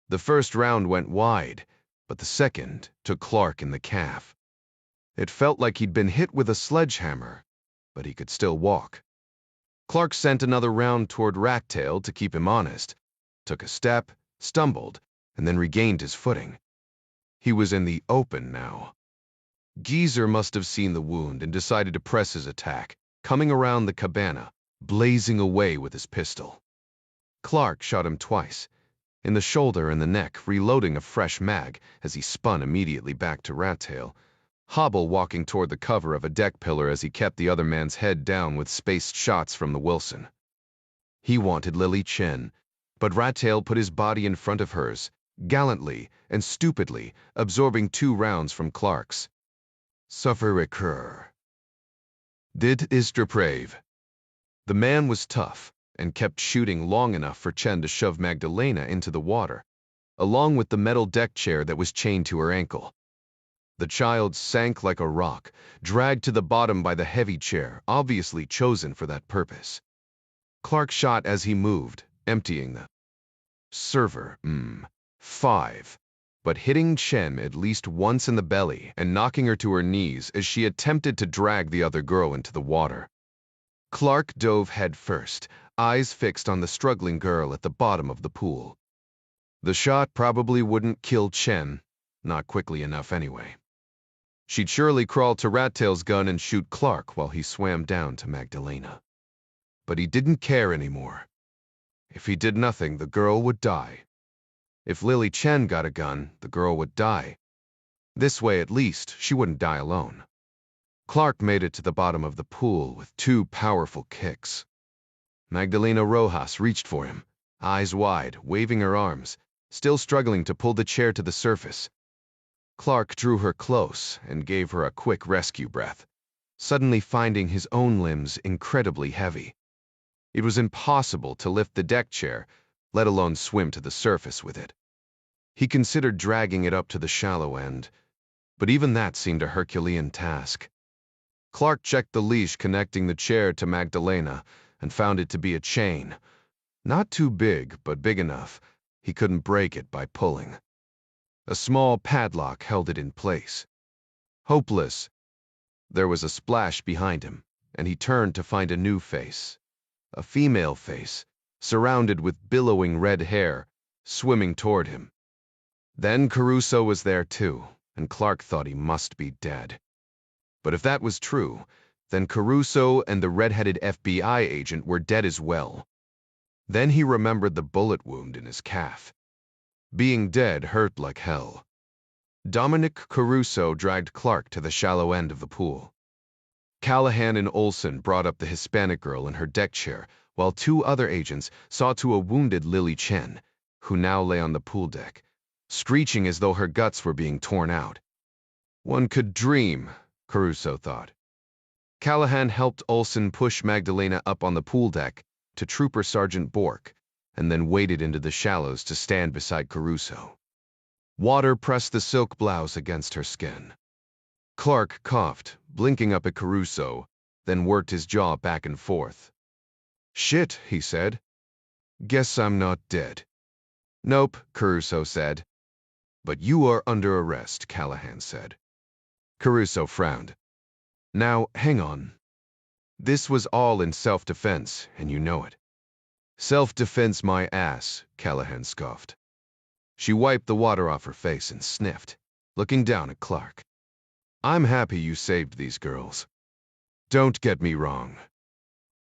The first round went wide, but the second took Clark in the calf. It felt like he'd been hit with a sledgehammer, but he could still walk. Clark sent another round toward Rat-tail to keep him honest, took a step, stumbled, and then regained his footing. He was in the open now. Geezer must have seen the wound and decided to press his attack, coming around the cabana, blazing away with his pistol. Clark shot him twice, in the shoulder and the neck, reloading a fresh mag as he spun immediately back to Rat-tail, Hobble walking toward the cover of a deck pillar as he kept the other man's head down with spaced shots from the Wilson. He wanted Lily Chen, but Rat-tail put his body in front of hers, gallantly and stupidly, absorbing 2 rounds from Clark's. Suffer recur. Did is deprave. The man was tough and kept shooting long enough for Chen to shove Magdalena into the water, along with the metal deck chair that was chained to her ankle. The child sank like a rock, dragged to the bottom by the heavy chair, obviously chosen for that purpose. Clark shot as he moved, emptying the server, 5, but hitting Chen at least once in the belly and knocking her to her knees as she attempted to drag the other girl into the water. Clark dove head first, eyes fixed on the struggling girl at the bottom of the pool. The shot probably wouldn't kill Chen, not quickly enough anyway. She'd surely crawl to Rat-tail's gun and shoot Clark while he swam down to Magdalena. But he didn't care anymore. If he did nothing, the girl would die. If Lily Chen got a gun, the girl would die. This way, at least, she wouldn't die alone. Clark made it to the bottom of the pool with 2 powerful kicks. Magdalena Rojas reached for him, eyes wide, waving her arms, still struggling to pull the chair to the surface. Clark drew her close and gave her a quick rescue breath, suddenly finding his own limbs incredibly heavy. It was impossible to lift the deck chair, let alone swim to the surface with it. He considered dragging it up to the shallow end, but even that seemed a Herculean task. Clark checked the leash connecting the chair to Magdalena and found it to be a chain. Not too big, but big enough. He couldn't break it by pulling. A small padlock held it in place. Hopeless. There was a splash behind him, and he turned to find a new face. A female face, surrounded with billowing red hair, swimming toward him. Then Caruso was there too, and Clark thought he must be dead. But if that was true, then Caruso and the red-headed FBI agent were dead as well. Then he remembered the bullet wound in his calf. Being dead hurt like hell. Dominic Caruso dragged Clark to the shallow end of the pool. Callahan and Olson brought up the Hispanic girl in her deck chair, while two other agents saw to a wounded Lily Chen, who now lay on the pool deck, screeching as though her guts were being torn out. One could dream, Caruso thought. Callahan helped Olson push Magdalena up on the pool deck to Trooper Sergeant Bork, and then waded into the shallows to stand beside Caruso. Water pressed the silk blouse against her skin. Clark coughed, blinking up at Caruso, then worked his jaw back and forth. "Shit," he said. "Guess I'm not dead." "Nope," Caruso said. "But you are under arrest," Callahan said. Caruso frowned. "Now, hang on. This was all in self-defense, and you know it." "Self-defense my ass," Callahan scoffed. She wiped the water off her face and sniffed, looking down at Clark. "I'm happy you saved these girls. Don't get me wrong.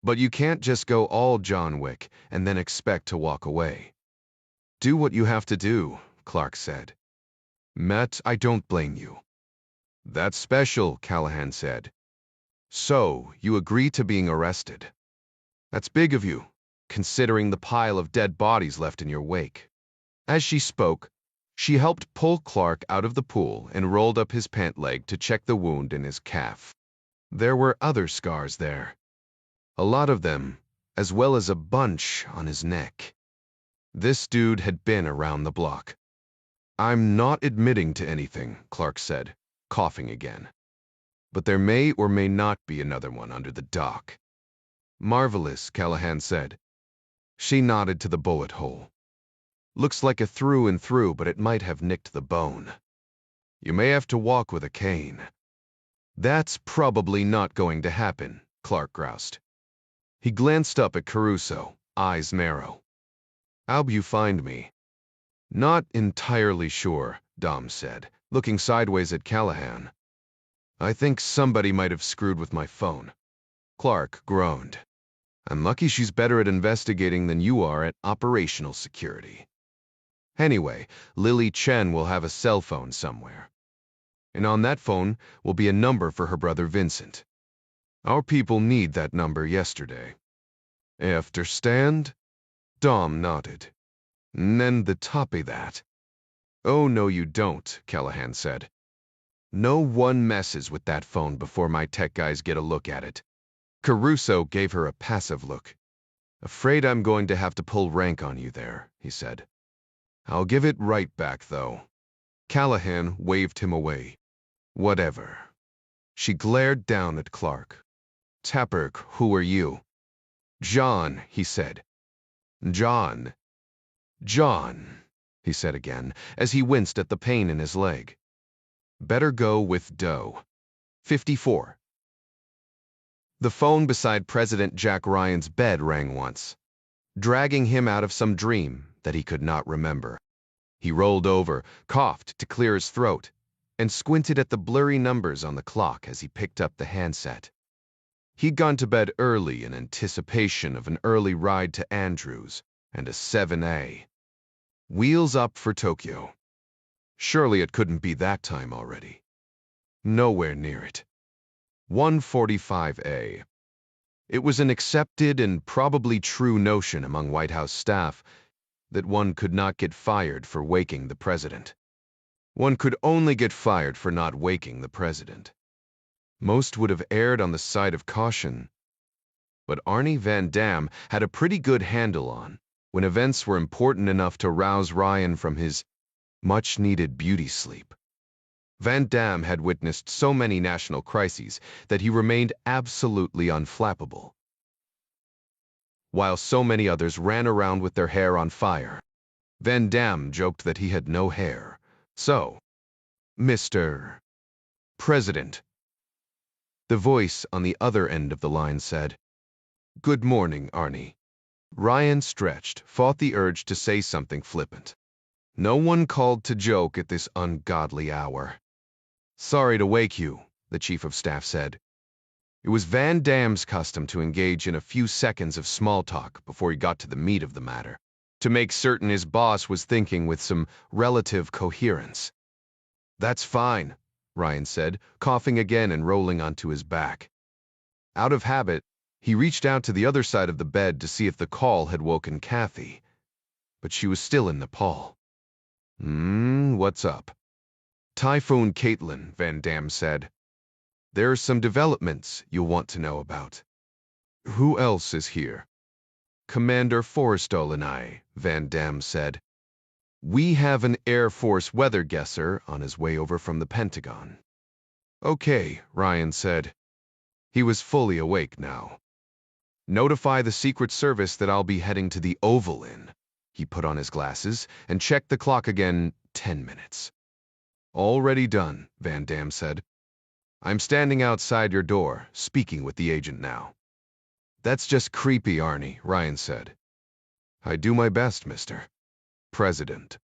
But you can't just go all John Wick and then expect to walk away." "Do what you have to do," Clark said. "Matt, I don't blame you." "That's special," Callahan said. "So, you agree to being arrested. That's big of you, considering the pile of dead bodies left in your wake." As she spoke, she helped pull Clark out of the pool and rolled up his pant leg to check the wound in his calf. There were other scars there. A lot of them, as well as a bunch on his neck. This dude had been around the block. "I'm not admitting to anything," Clark said, coughing again. "But there may or may not be another one under the dock." "Marvelous," Callahan said. She nodded to the bullet hole. "Looks like a through and through, but it might have nicked the bone. You may have to walk with a cane." "That's probably not going to happen," Clark groused. He glanced up at Caruso, eyes narrow. "How'd you find me?" "Not entirely sure," Dom said, looking sideways at Callahan. "I think somebody might have screwed with my phone." Clark groaned. "I'm lucky she's better at investigating than you are at operational security. Anyway, Lily Chen will have a cell phone somewhere. And on that phone will be a number for her brother Vincent. Our people need that number yesterday. Afterstand?" Dom nodded. "And the top of that." "Oh, no you don't," Callahan said. "No one messes with that phone before my tech guys get a look at it." Caruso gave her a passive look. "Afraid I'm going to have to pull rank on you there," he said. "I'll give it right back, though." Callahan waved him away. "Whatever." She glared down at Clark. "Tapperk, who are you?" "John," he said. "John." "John," he said again, as he winced at the pain in his leg. "Better go with Doe. 54. The phone beside President Jack Ryan's bed rang once, dragging him out of some dream that he could not remember. He rolled over, coughed to clear his throat, and squinted at the blurry numbers on the clock as he picked up the handset. He'd gone to bed early in anticipation of an early ride to Andrews and a 7A. Wheels up for Tokyo. Surely it couldn't be that time already. Nowhere near it. 1:45 A. It was an accepted and probably true notion among White House staff that one could not get fired for waking the president. One could only get fired for not waking the president. Most would have erred on the side of caution, but Arnie Van Dam had a pretty good handle on when events were important enough to rouse Ryan from his much-needed beauty sleep. Van Damme had witnessed so many national crises that he remained absolutely unflappable, while so many others ran around with their hair on fire. Van Damme joked that he had no hair. So, Mr. President, the voice on the other end of the line said, "Good morning, Arnie." Ryan stretched, fought the urge to say something flippant. No one called to joke at this ungodly hour. "Sorry to wake you," the chief of staff said. It was Van Damme's custom to engage in a few seconds of small talk before he got to the meat of the matter, to make certain his boss was thinking with some relative coherence. "That's fine," Ryan said, coughing again and rolling onto his back. Out of habit, he reached out to the other side of the bed to see if the call had woken Kathy, but she was still in Nepal. What's up?" "Typhoon Caitlin," Van Damme said. "There are some developments you'll want to know about." "Who else is here?" "Commander Forrestal and I," Van Damme said. "We have an Air Force weather guesser on his way over from the Pentagon." "Okay," Ryan said. He was fully awake now. "Notify the Secret Service that I'll be heading to the Oval in." He put on his glasses and checked the clock again. 10 minutes. "Already done," Van Damme said. "I'm standing outside your door, speaking with the agent now." "That's just creepy, Arnie," Ryan said. "I do my best, Mr. President."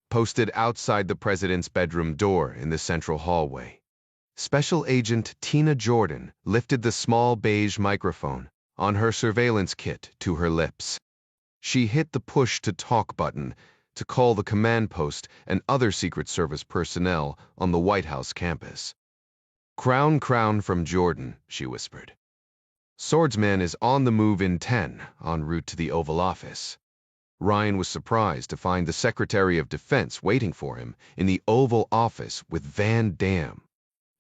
Posted outside the president's bedroom door in the central hallway, Special Agent Tina Jordan lifted the small beige microphone on her surveillance kit to her lips. She hit the push-to-talk button to call the command post and other Secret Service personnel on the White House campus. Crown from Jordan," she whispered. "Swordsman is on the move in 10, en route to the Oval Office." Ryan was surprised to find the Secretary of Defense waiting for him in the Oval Office with Van Damme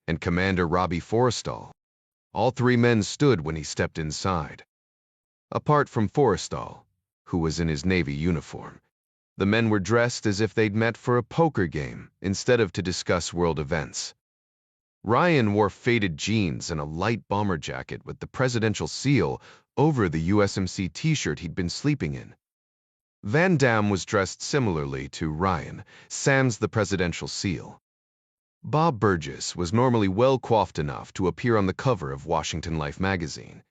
and Commander Robbie Forrestal. All three men stood when he stepped inside. Apart from Forrestal, who was in his Navy uniform, the men were dressed as if they'd met for a poker game instead of to discuss world events. Ryan wore faded jeans and a light bomber jacket with the presidential seal over the USMC t-shirt he'd been sleeping in. Van Damme was dressed similarly to Ryan, sans the presidential seal. Bob Burgess was normally well coiffed enough to appear on the cover of Washington Life magazine,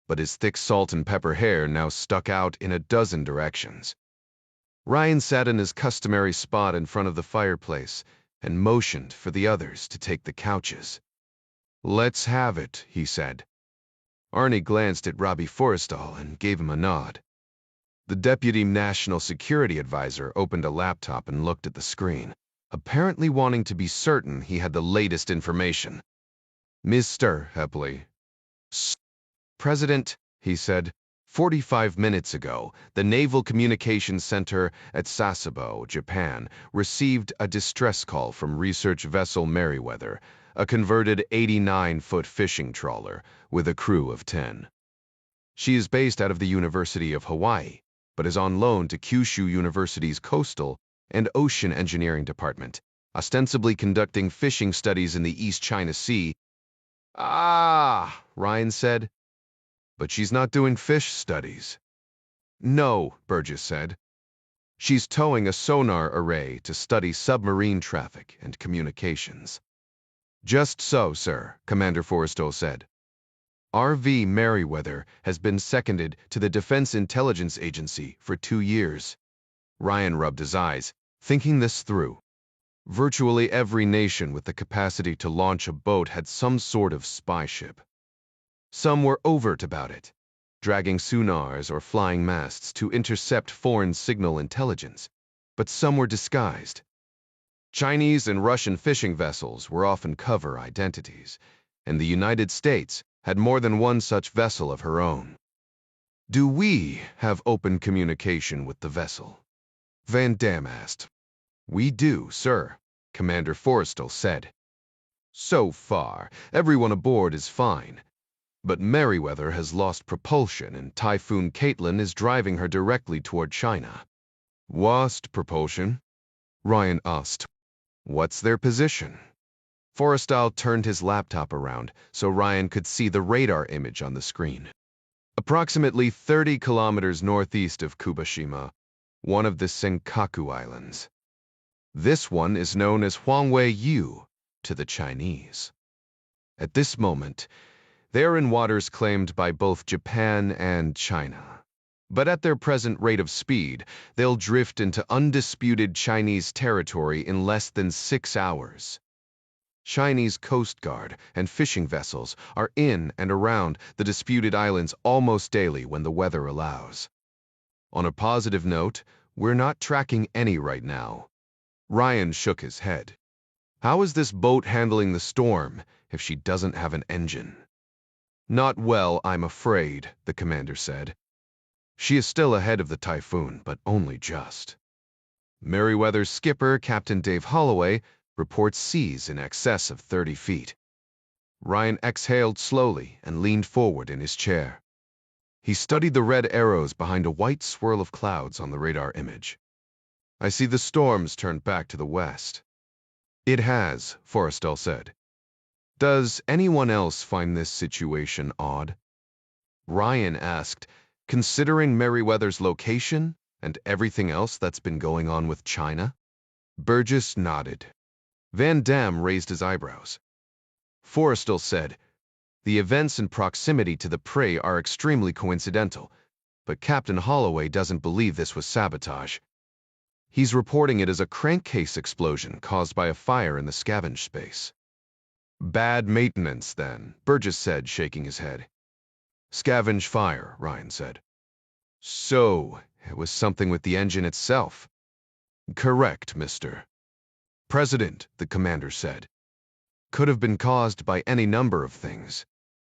but his thick salt and pepper hair now stuck out in a dozen directions. Ryan sat in his customary spot in front of the fireplace and motioned for the others to take the couches. "Let's have it," he said. Arnie glanced at Robbie Forrestal and gave him a nod. The Deputy National Security Advisor opened a laptop and looked at the screen, apparently wanting to be certain he had the latest information. "Mr. Hepley." "President," he said, 45 minutes ago, the Naval Communications Center at Sasebo, Japan, received a distress call from research vessel Merriweather, a converted 89-foot fishing trawler with a crew of 10. She is based out of the University of Hawaii, but is on loan to Kyushu University's Coastal and Ocean Engineering Department, ostensibly conducting fishing studies in the East China Sea. "Ah," Ryan said. "But she's not doing fish studies." "No," Burgess said. "She's towing a sonar array to study submarine traffic and communications." "Just so, sir," Commander Forrestal said. "RV Merriweather has been seconded to the Defense Intelligence Agency for 2 years. Ryan rubbed his eyes, thinking this through. Virtually every nation with the capacity to launch a boat had some sort of spy ship. Some were overt about it, dragging sonars or flying masts to intercept foreign signal intelligence, but some were disguised. Chinese and Russian fishing vessels were often cover identities, and the United States had more than one such vessel of her own. "Do we have open communication with the vessel?" Van Damme asked. "We do, sir," Commander Forrestal said. "So far, everyone aboard is fine. But Merryweather has lost propulsion and Typhoon Caitlin is driving her directly toward China. Lost propulsion? Ryan asked. What's their position? Forrestal turned his laptop around so Ryan could see the radar image on the screen. Approximately 30 kilometers northeast of Kubashima, one of the Senkaku Islands. This one is known as Huangwei-Yu to the Chinese. At this moment, they are in waters claimed by both Japan and China. But at their present rate of speed, they'll drift into undisputed Chinese territory in less than 6 hours. Chinese Coast Guard and fishing vessels are in and around the disputed islands almost daily when the weather allows. On a positive note, we're not tracking any right now. Ryan shook his head. How is this boat handling the storm if she doesn't have an engine? Not well, I'm afraid, the commander said. She is still ahead of the typhoon, but only just. Merryweather's skipper, Captain Dave Holloway, reports seas in excess of 30 feet. Ryan exhaled slowly and leaned forward in his chair. He studied the red arrows behind a white swirl of clouds on the radar image. I see the storm's turned back to the west. It has, Forrestal said. Does anyone else find this situation odd? Ryan asked, considering Merryweather's location and everything else that's been going on with China? Burgess nodded. Van Damme raised his eyebrows. Forrestal said, the events in proximity to the prey are extremely coincidental, but Captain Holloway doesn't believe this was sabotage. He's reporting it as a crankcase explosion caused by a fire in the scavenge space. Bad maintenance, then, Burgess said, shaking his head. Scavenge fire, Ryan said. So, it was something with the engine itself. Correct, Mr. President, the commander said. Could have been caused by any number of things,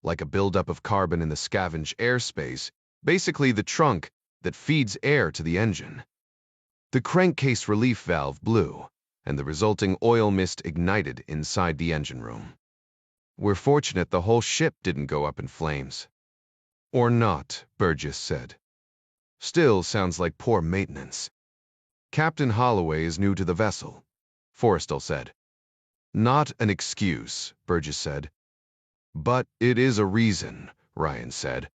like a buildup of carbon in the scavenge airspace, basically the trunk that feeds air to the engine. The crankcase relief valve blew, and the resulting oil mist ignited inside the engine room. We're fortunate the whole ship didn't go up in flames. Or not, Burgess said. Still sounds like poor maintenance. Captain Holloway is new to the vessel, Forrestal said. Not an excuse, Burgess said. But it is a reason, Ryan said.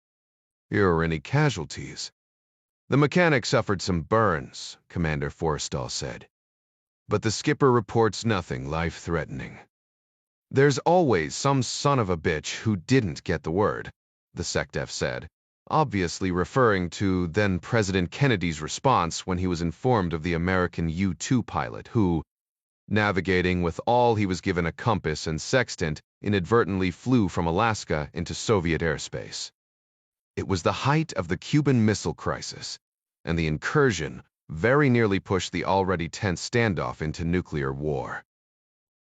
Here are any casualties? The mechanic suffered some burns, Commander Forrestal said. But the skipper reports nothing life-threatening. There's always some son of a bitch who didn't get the word, the SecDef said, obviously referring to then-President Kennedy's response when he was informed of the American U-2 pilot who, navigating with all he was given a compass and sextant, inadvertently flew from Alaska into Soviet airspace. It was the height of the Cuban Missile Crisis, and the incursion very nearly pushed the already tense standoff into nuclear war.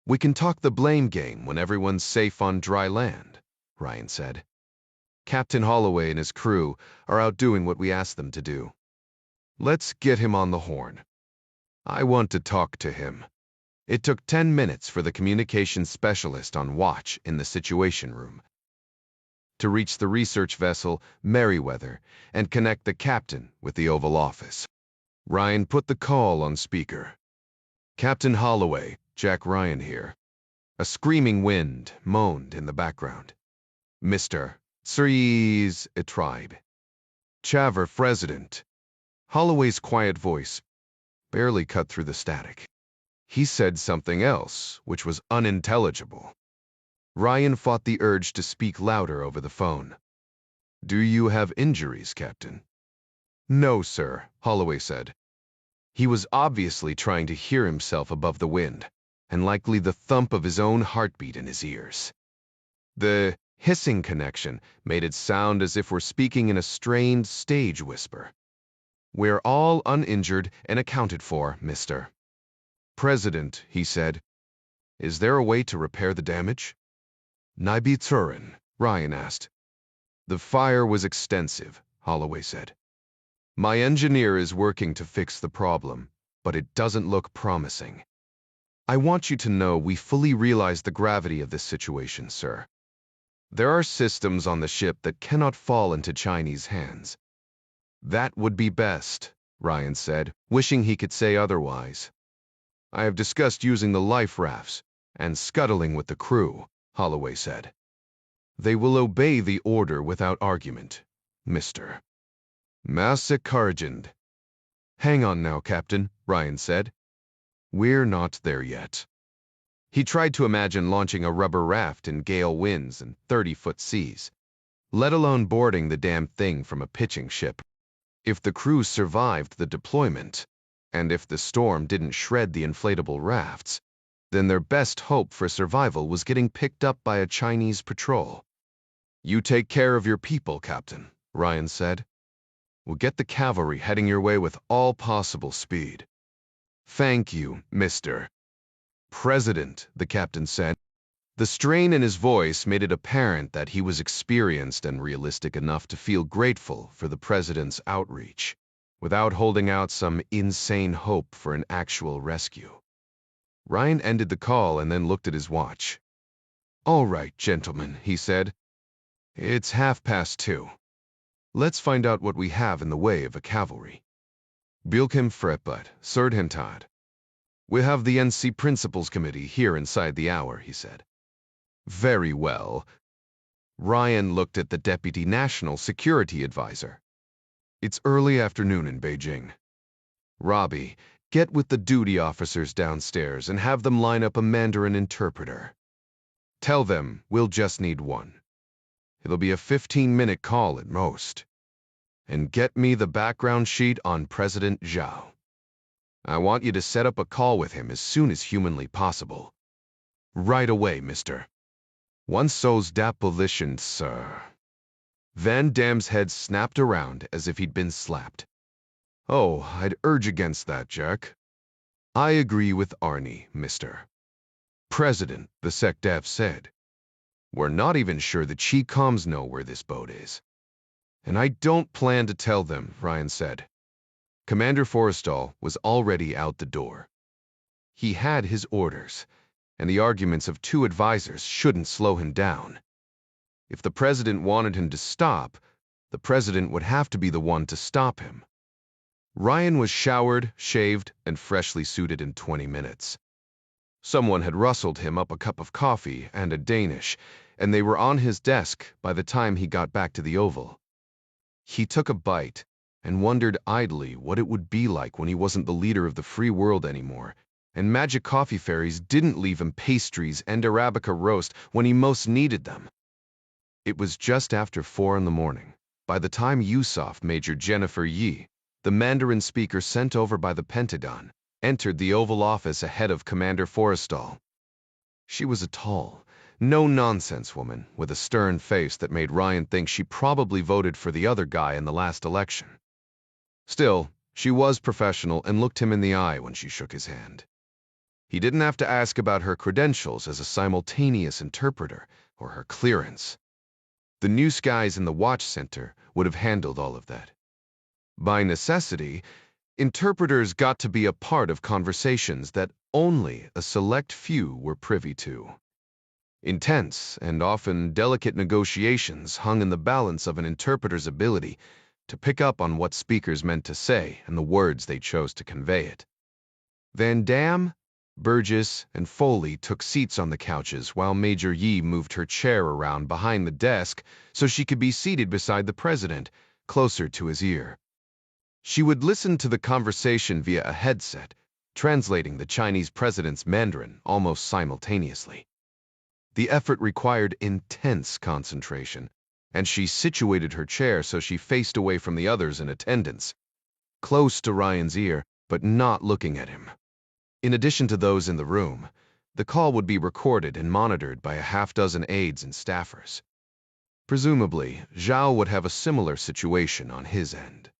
We can talk the blame game when everyone's safe on dry land, Ryan said. Captain Holloway and his crew are out doing what we asked them to do. Let's get him on the horn. I want to talk to him. It took 10 minutes for the communications specialist on watch in the Situation Room to reach the research vessel Merryweather and connect the captain with the Oval Office. Ryan put the call on speaker. Captain Holloway, Jack Ryan here. A screaming wind moaned in the background. Mr. Cerise a tribe. Chaver President. Holloway's quiet voice barely cut through the static. He said something else, which was unintelligible. Ryan fought the urge to speak louder over the phone. Do you have injuries, Captain? No, sir, Holloway said. He was obviously trying to hear himself above the wind, and likely the thump of his own heartbeat in his ears. The hissing connection made it sound as if we're speaking in a strained stage whisper. We're all uninjured and accounted for, Mr. President, he said. Is there a way to repair the damage? Nibiturin, Ryan asked. The fire was extensive, Holloway said. My engineer is working to fix the problem, but it doesn't look promising. I want you to know we fully realize the gravity of this situation, sir. There are systems on the ship that cannot fall into Chinese hands. That would be best, Ryan said, wishing he could say otherwise. I have discussed using the life rafts and scuttling with the crew, Holloway said. They will obey the order without argument, Mr. Massacargand. Hang on now, Captain, Ryan said. We're not there yet. He tried to imagine launching a rubber raft in gale winds and 30-foot seas, let alone boarding the damn thing from a pitching ship. If the crew survived the deployment, and if the storm didn't shred the inflatable rafts, then their best hope for survival was getting picked up by a Chinese patrol. You take care of your people, Captain, Ryan said. We'll get the cavalry heading your way with all possible speed. Thank you, Mr. President, the captain said. The strain in his voice made it apparent that he was experienced and realistic enough to feel grateful for the president's outreach, without holding out some insane hope for an actual rescue. Ryan ended the call and then looked at his watch. All right, gentlemen, he said. It's 2:30. Let's find out what we have in the way of a cavalry. Bilkim Freput, Surdhentad. We have the NC Principals Committee here inside the hour, he said. Very well. Ryan looked at the Deputy National Security Advisor. It's early afternoon in Beijing. Robbie, get with the duty officers downstairs and have them line up a Mandarin interpreter. Tell them we'll just need one. It'll be a 15-minute call at most. And get me the background sheet on President Zhao. I want you to set up a call with him as soon as humanly possible. Right away, mister. One so's deposition, sir. Van Damme's head snapped around as if he'd been slapped. Oh, I'd urge against that, Jack. I agree with Arnie, mister. President, the SecDef said. We're not even sure the Chi Coms know where this boat is. And I don't plan to tell them, Ryan said. Commander Forrestal was already out the door. He had his orders, and the arguments of two advisors shouldn't slow him down. If the president wanted him to stop, the president would have to be the one to stop him. Ryan was showered, shaved, and freshly suited in 20 minutes. Someone had rustled him up a cup of coffee and a Danish, and they were on his desk by the time he got back to the Oval. He took a bite and wondered idly what it would be like when he wasn't the leader of the free world anymore, and magic coffee fairies didn't leave him pastries and Arabica roast when he most needed them. It was just after 4 in the morning. By the time Yusuf Major Jennifer Yi, the Mandarin speaker sent over by the Pentagon, entered the Oval Office ahead of Commander Forrestal. She was a tall, no-nonsense woman with a stern face that made Ryan think she probably voted for the other guy in the last election. Still, she was professional and looked him in the eye when she shook his hand. He didn't have to ask about her credentials as a simultaneous interpreter or her clearance. The new guys in the watch center would have handled all of that. By necessity, interpreters got to be a part of conversations that only a select few were privy to. Intense and often delicate negotiations hung in the balance of an interpreter's ability to pick up on what speakers meant to say and the words they chose to convey it. Van Damme, Burgess, and Foley took seats on the couches while Major Yi moved her chair around behind the desk so she could be seated beside the president, closer to his ear. She would listen to the conversation via a headset, translating the Chinese president's Mandarin almost simultaneously. The effort required intense concentration, and she situated her chair so she faced away from the others in attendance, close to Ryan's ear, but not looking at him. In addition to those in the room, the call would be recorded and monitored by a half-dozen aides and staffers. Presumably, Zhao would have a similar situation on his end.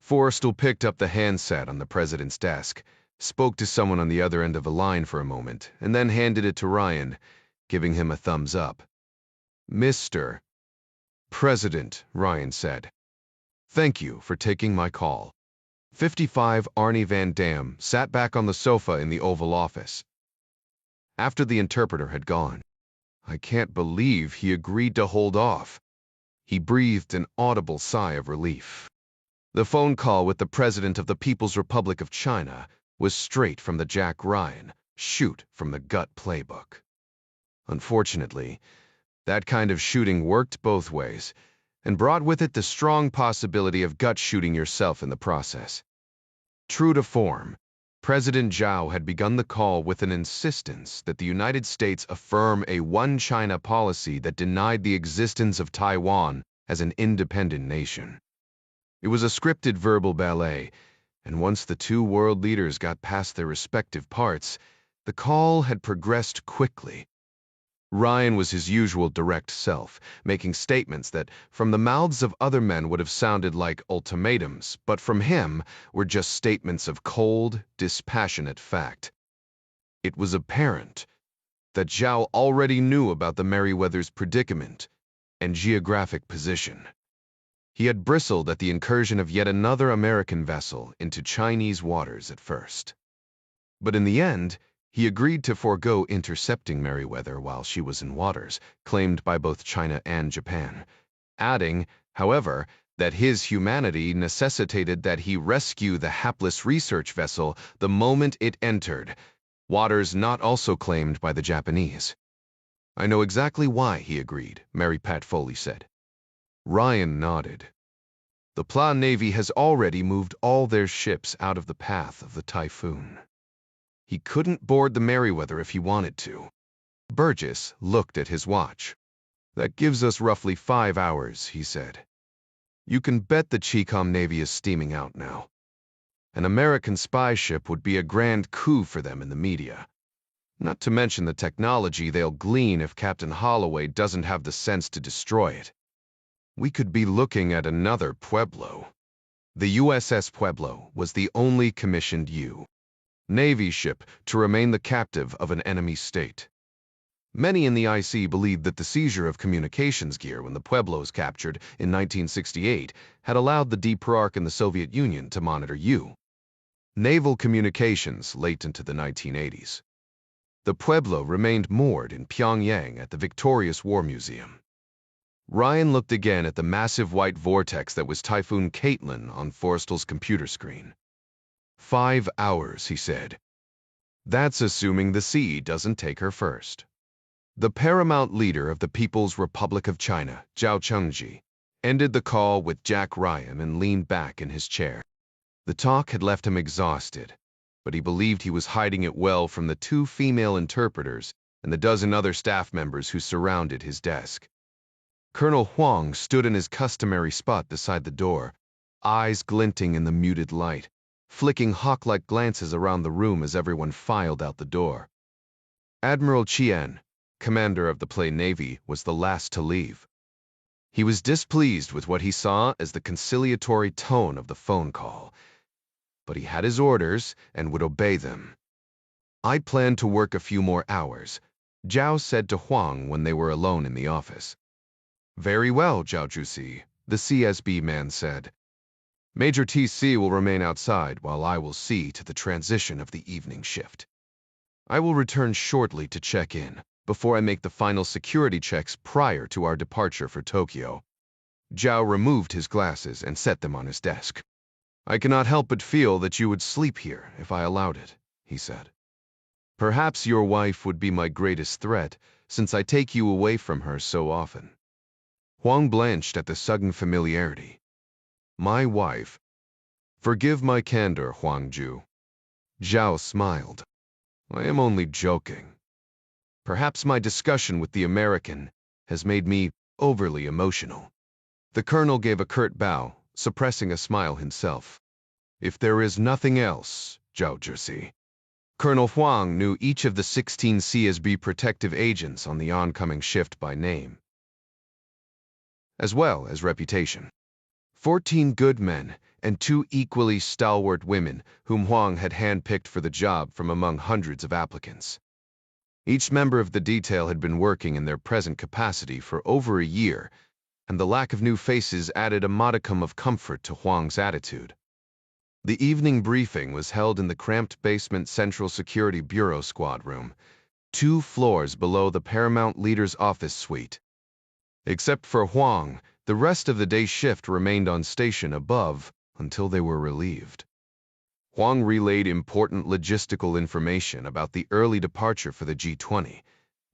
Forrestal picked up the handset on the president's desk, spoke to someone on the other end of a line for a moment, and then handed it to Ryan, giving him a thumbs up. Mr. President, Ryan said. Thank you for taking my call. 55 Arnie Van Damme sat back on the sofa in the Oval Office. After the interpreter had gone, I can't believe he agreed to hold off. He breathed an audible sigh of relief. The phone call with the President of the People's Republic of China was straight from the Jack Ryan, shoot from the gut playbook. Unfortunately, that kind of shooting worked both ways, and brought with it the strong possibility of gut shooting yourself in the process. True to form, President Zhao had begun the call with an insistence that the United States affirm a one China policy that denied the existence of Taiwan as an independent nation. It was a scripted verbal ballet, and once the two world leaders got past their respective parts, the call had progressed quickly. Ryan was his usual direct self, making statements that from the mouths of other men would have sounded like ultimatums, but from him were just statements of cold, dispassionate fact. It was apparent that Zhao already knew about the Merryweather's predicament and geographic position. He had bristled at the incursion of yet another American vessel into Chinese waters at first. But in the end, he agreed to forego intercepting Merryweather while she was in waters claimed by both China and Japan, adding, however, that his humanity necessitated that he rescue the hapless research vessel the moment it entered, waters not also claimed by the Japanese. I know exactly why he agreed, Mary Pat Foley said. Ryan nodded. The Pla Navy has already moved all their ships out of the path of the typhoon. He couldn't board the Merryweather if he wanted to. Burgess looked at his watch. That gives us roughly 5 hours, he said. You can bet the Chicom Navy is steaming out now. An American spy ship would be a grand coup for them in the media. Not to mention the technology they'll glean if Captain Holloway doesn't have the sense to destroy it. We could be looking at another Pueblo. The USS Pueblo was the only commissioned Navy ship to remain the captive of an enemy state. Many in the IC believed that the seizure of communications gear when the Pueblos captured in 1968 had allowed the DPRK and the Soviet Union to monitor naval communications late into the 1980s. The Pueblo remained moored in Pyongyang at the Victorious War Museum. Ryan looked again at the massive white vortex that was Typhoon Caitlin on Forrestal's computer screen. 5 hours, he said. That's assuming the sea doesn't take her first. The paramount leader of the People's Republic of China, Zhao Chengji, ended the call with Jack Ryan and leaned back in his chair. The talk had left him exhausted, but he believed he was hiding it well from the 2 female interpreters and the dozen other staff members who surrounded his desk. Colonel Huang stood in his customary spot beside the door, eyes glinting in the muted light, flicking hawk-like glances around the room as everyone filed out the door. Admiral Chien, commander of the Pla Navy, was the last to leave. He was displeased with what he saw as the conciliatory tone of the phone call, but he had his orders and would obey them. I plan to work a few more hours, Zhao said to Huang when they were alone in the office. Very well, Zhao Jusi, the CSB man said. Major TC will remain outside while I will see to the transition of the evening shift. I will return shortly to check in, before I make the final security checks prior to our departure for Tokyo. Zhao removed his glasses and set them on his desk. I cannot help but feel that you would sleep here if I allowed it, he said. Perhaps your wife would be my greatest threat, since I take you away from her so often. Huang blanched at the sudden familiarity. My wife. Forgive my candor, Huangju. Zhao smiled. I am only joking. Perhaps my discussion with the American has made me overly emotional. The colonel gave a curt bow, suppressing a smile himself. If there is nothing else, Zhao Zhisi. Colonel Huang knew each of the 16 CSB protective agents on the oncoming shift by name, as well as reputation. 14 good men and 2 equally stalwart women whom Huang had handpicked for the job from among hundreds of applicants. Each member of the detail had been working in their present capacity for over a year, and the lack of new faces added a modicum of comfort to Huang's attitude. The evening briefing was held in the cramped basement Central Security Bureau squad room, 2 floors below the Paramount Leader's office suite. Except for Huang, the rest of the day shift remained on station above until they were relieved. Huang relayed important logistical information about the early departure for the G20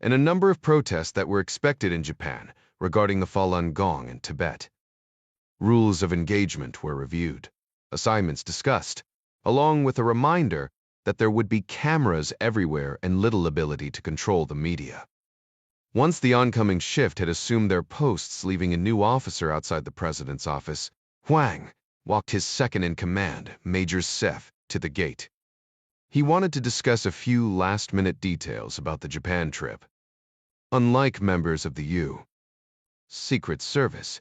and a number of protests that were expected in Japan regarding the Falun Gong in Tibet. Rules of engagement were reviewed, assignments discussed, along with a reminder that there would be cameras everywhere and little ability to control the media. Once the oncoming shift had assumed their posts, leaving a new officer outside the president's office, Huang walked his second-in-command, Major Seth, to the gate. He wanted to discuss a few last-minute details about the Japan trip. Unlike members of the U.S. Secret Service,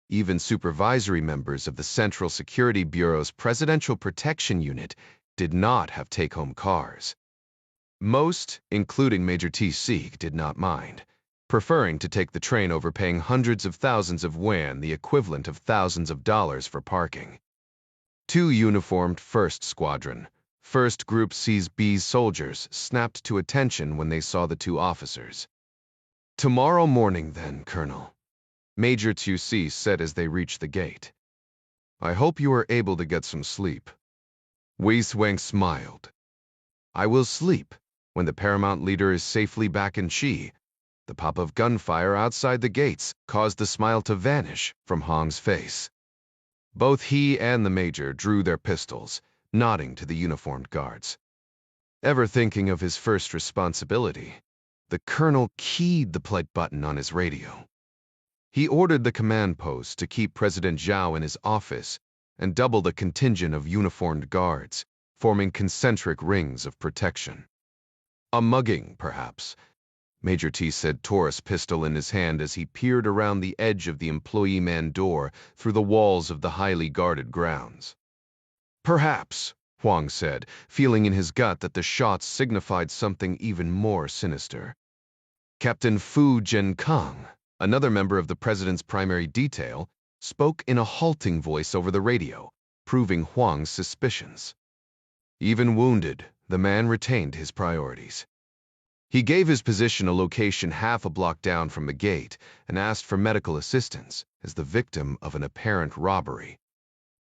even supervisory members of the Central Security Bureau's Presidential Protection Unit did not have take-home cars. Most, including Major T.C., did not mind, preferring to take the train over paying hundreds of thousands of yuan, the equivalent of thousands of dollars for parking. 2 uniformed 1st Squadron, 1st Group C's soldiers snapped to attention when they saw the 2 officers. "Tomorrow morning then, Colonel," Major T.C. said as they reached the gate. "I hope you are able to get some sleep." Wei Swang smiled. "I will sleep when the Paramount Leader is safely back in Chi." The pop of gunfire outside the gates caused the smile to vanish from Huang's face. Both he and the Major drew their pistols, nodding to the uniformed guards. Ever thinking of his first responsibility, the Colonel keyed the plate button on his radio. He ordered the command post to keep President Zhao in his office and double the contingent of uniformed guards, forming concentric rings of protection. "A mugging, perhaps," Major T said, Taurus pistol in his hand as he peered around the edge of the employee man door through the walls of the highly guarded grounds. "Perhaps," Huang said, feeling in his gut that the shots signified something even more sinister. Captain Fu Jinkang, another member of the president's primary detail, spoke in a halting voice over the radio, proving Huang's suspicions. Even wounded, the man retained his priorities. He gave his position a location half a block down from the gate and asked for medical assistance as the victim of an apparent robbery.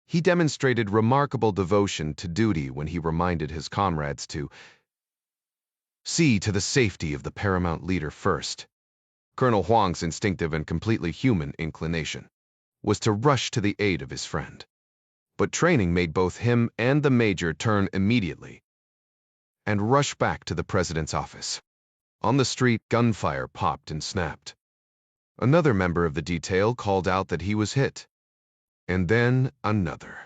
He demonstrated remarkable devotion to duty when he reminded his comrades to see to the safety of the Paramount Leader first. Colonel Huang's instinctive and completely human inclination was to rush to the aid of his friend. But training made both him and the Major turn immediately and rush back to the president's office. On the street, gunfire popped and snapped. Another member of the detail called out that he was hit. And then another.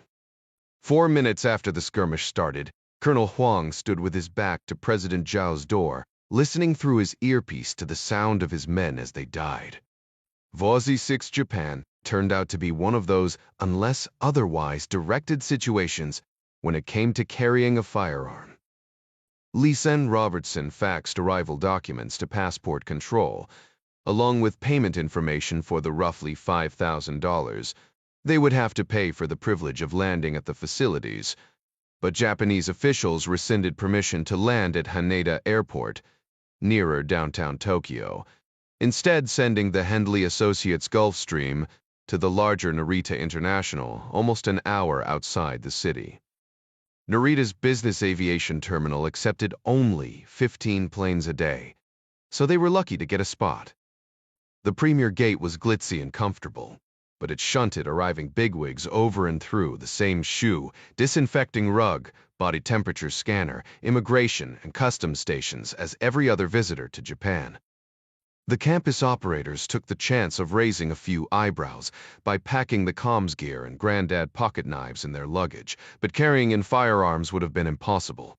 4 minutes after the skirmish started, Colonel Huang stood with his back to President Zhao's door, listening through his earpiece to the sound of his men as they died. Vozi 6 Japan turned out to be one of those unless otherwise directed situations when it came to carrying a firearm. Leeson Robertson faxed arrival documents to passport control, along with payment information for the roughly $5,000 they would have to pay for the privilege of landing at the facilities, but Japanese officials rescinded permission to land at Haneda Airport, nearer downtown Tokyo, instead sending the Hendley Associates Gulfstream to the larger Narita International, almost an hour outside the city. Narita's business aviation terminal accepted only 15 planes a day, so they were lucky to get a spot. The Premier Gate was glitzy and comfortable, but it shunted arriving bigwigs over and through the same shoe, disinfecting rug, body temperature scanner, immigration, and customs stations as every other visitor to Japan. The campus operators took the chance of raising a few eyebrows by packing the comms gear and granddad pocket knives in their luggage, but carrying in firearms would have been impossible.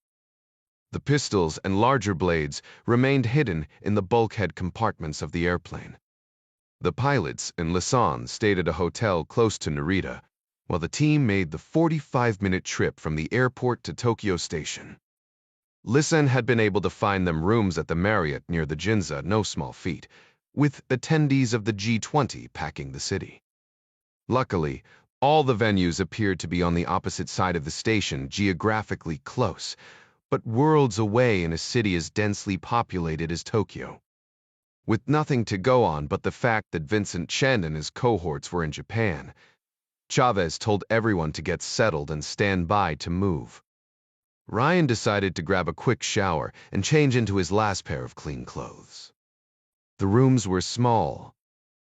The pistols and larger blades remained hidden in the bulkhead compartments of the airplane. The pilots and Lisan stayed at a hotel close to Narita, while the team made the 45-minute trip from the airport to Tokyo Station. Lisan had been able to find them rooms at the Marriott near the Ginza, no small feat, with attendees of the G20 packing the city. Luckily, all the venues appeared to be on the opposite side of the station, geographically close, but worlds away in a city as densely populated as Tokyo. With nothing to go on but the fact that Vincent Chen and his cohorts were in Japan, Chavez told everyone to get settled and stand by to move. Ryan decided to grab a quick shower and change into his last pair of clean clothes. The rooms were small,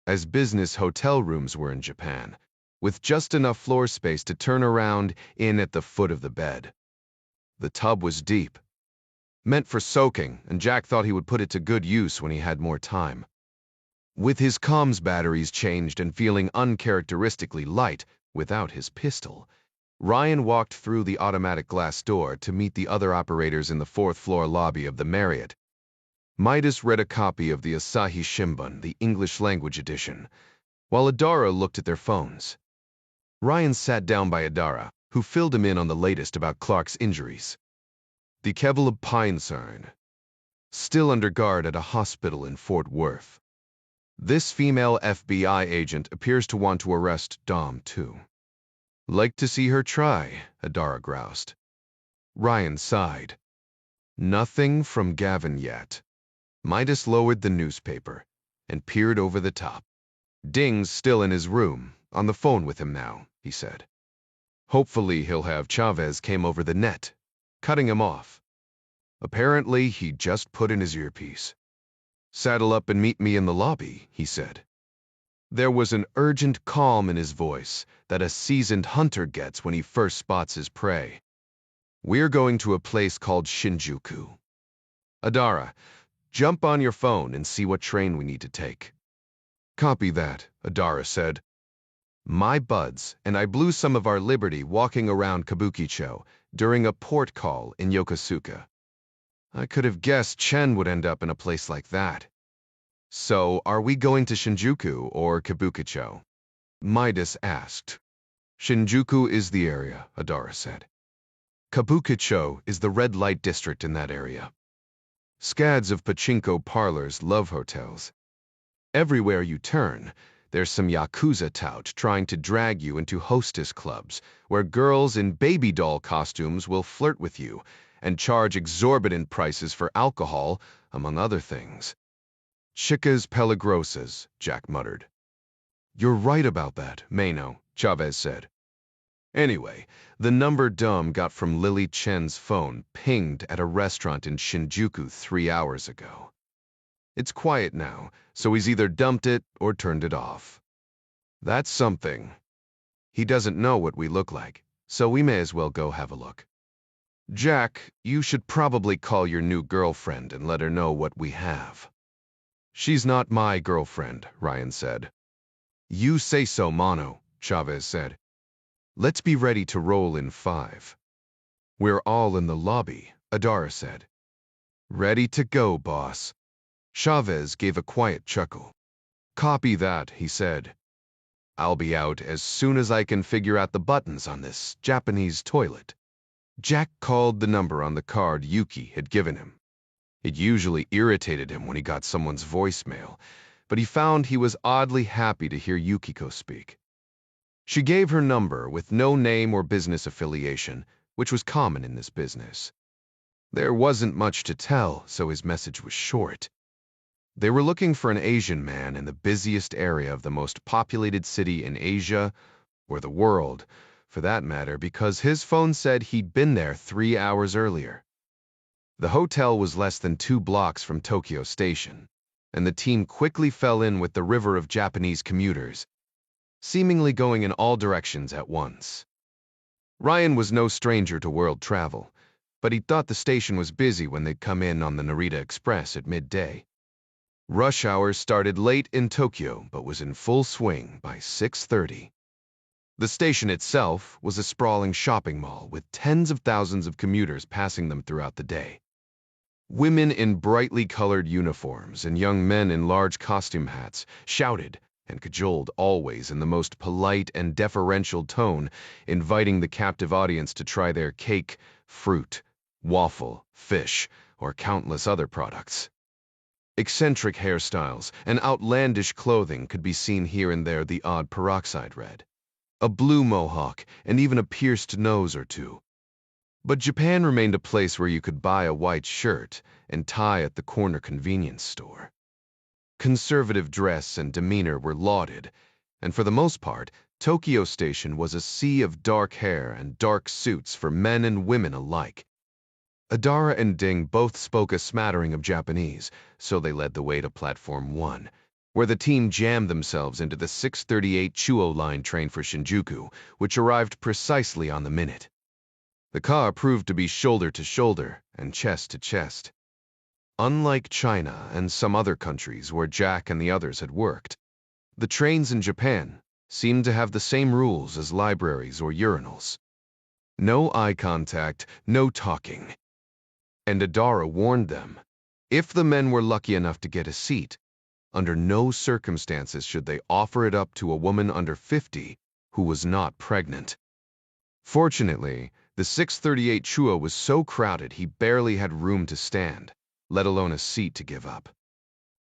as business hotel rooms were in Japan, with just enough floor space to turn around in at the foot of the bed. The tub was deep, meant for soaking, and Jack thought he would put it to good use when he had more time. With his comms batteries changed and feeling uncharacteristically light without his pistol, Ryan walked through the automatic glass door to meet the other operators in the fourth-floor lobby of the Marriott. Midas read a copy of the Asahi Shimbun, the English-language edition, while Adara looked at their phones. Ryan sat down by Adara, who filled him in on the latest about Clark's injuries. The Kevalab Pinecern, still under guard at a hospital in Fort Worth. This female FBI agent appears to want to arrest Dom, too. Like to see her try, Adara groused. Ryan sighed. Nothing from Gavin yet. Midas lowered the newspaper and peered over the top. Ding's still in his room, on the phone with him now, he said. Hopefully he'll have Chavez came over the net, cutting him off. Apparently he just put in his earpiece. Saddle up and meet me in the lobby, he said. There was an urgent calm in his voice that a seasoned hunter gets when he first spots his prey. We're going to a place called Shinjuku. Adara, jump on your phone and see what train we need to take. Copy that, Adara said. My buds and I blew some of our liberty walking around Kabukicho during a port call in Yokosuka. I could have guessed Chen would end up in a place like that. So, are we going to Shinjuku or Kabukicho? Midas asked. Shinjuku is the area, Adara said. Kabukicho is the red light district in that area. Scads of pachinko parlors love hotels. Everywhere you turn, there's some Yakuza tout trying to drag you into hostess clubs, where girls in baby doll costumes will flirt with you and charge exorbitant prices for alcohol, among other things. Chicas peligrosas, Jack muttered. You're right about that, Mano, Chavez said. Anyway, the number Dom got from Lily Chen's phone pinged at a restaurant in Shinjuku 3 hours ago. It's quiet now, so he's either dumped it or turned it off. That's something. He doesn't know what we look like, so we may as well go have a look. Jack, you should probably call your new girlfriend and let her know what we have. She's not my girlfriend, Ryan said. You say so, Mono, Chavez said. Let's be ready to roll in 5. We're all in the lobby, Adara said. Ready to go, boss. Chavez gave a quiet chuckle. Copy that, he said. I'll be out as soon as I can figure out the buttons on this Japanese toilet. Jack called the number on the card Yuki had given him. It usually irritated him when he got someone's voicemail, but he found he was oddly happy to hear Yukiko speak. She gave her number with no name or business affiliation, which was common in this business. There wasn't much to tell, so his message was short. They were looking for an Asian man in the busiest area of the most populated city in Asia, or the world, for that matter, because his phone said he'd been there 3 hours earlier. The hotel was less than 2 blocks from Tokyo Station, and the team quickly fell in with the river of Japanese commuters, seemingly going in all directions at once. Ryan was no stranger to world travel, but he thought the station was busy when they'd come in on the Narita Express at midday. Rush hour started late in Tokyo, but was in full swing by 6:30. The station itself was a sprawling shopping mall with tens of thousands of commuters passing them throughout the day. Women in brightly colored uniforms and young men in large costume hats shouted and cajoled, always in the most polite and deferential tone, inviting the captive audience to try their cake, fruit, waffle, fish, or countless other products. Eccentric hairstyles and outlandish clothing could be seen here and there, the odd peroxide red, a blue mohawk, and even a pierced nose or two. But Japan remained a place where you could buy a white shirt and tie at the corner convenience store. Conservative dress and demeanor were lauded, and for the most part, Tokyo Station was a sea of dark hair and dark suits for men and women alike. Adara and Ding both spoke a smattering of Japanese, so they led the way to Platform 1, where the team jammed themselves into the 6:38 Chuo Line train for Shinjuku, which arrived precisely on the minute. The car proved to be shoulder to shoulder and chest to chest. Unlike China and some other countries where Jack and the others had worked, the trains in Japan seemed to have the same rules as libraries or urinals. No eye contact, no talking. And Adara warned them, if the men were lucky enough to get a seat, under no circumstances should they offer it up to a woman under 50 who was not pregnant. Fortunately, the 6:38 Chuo was so crowded he barely had room to stand, let alone a seat to give up.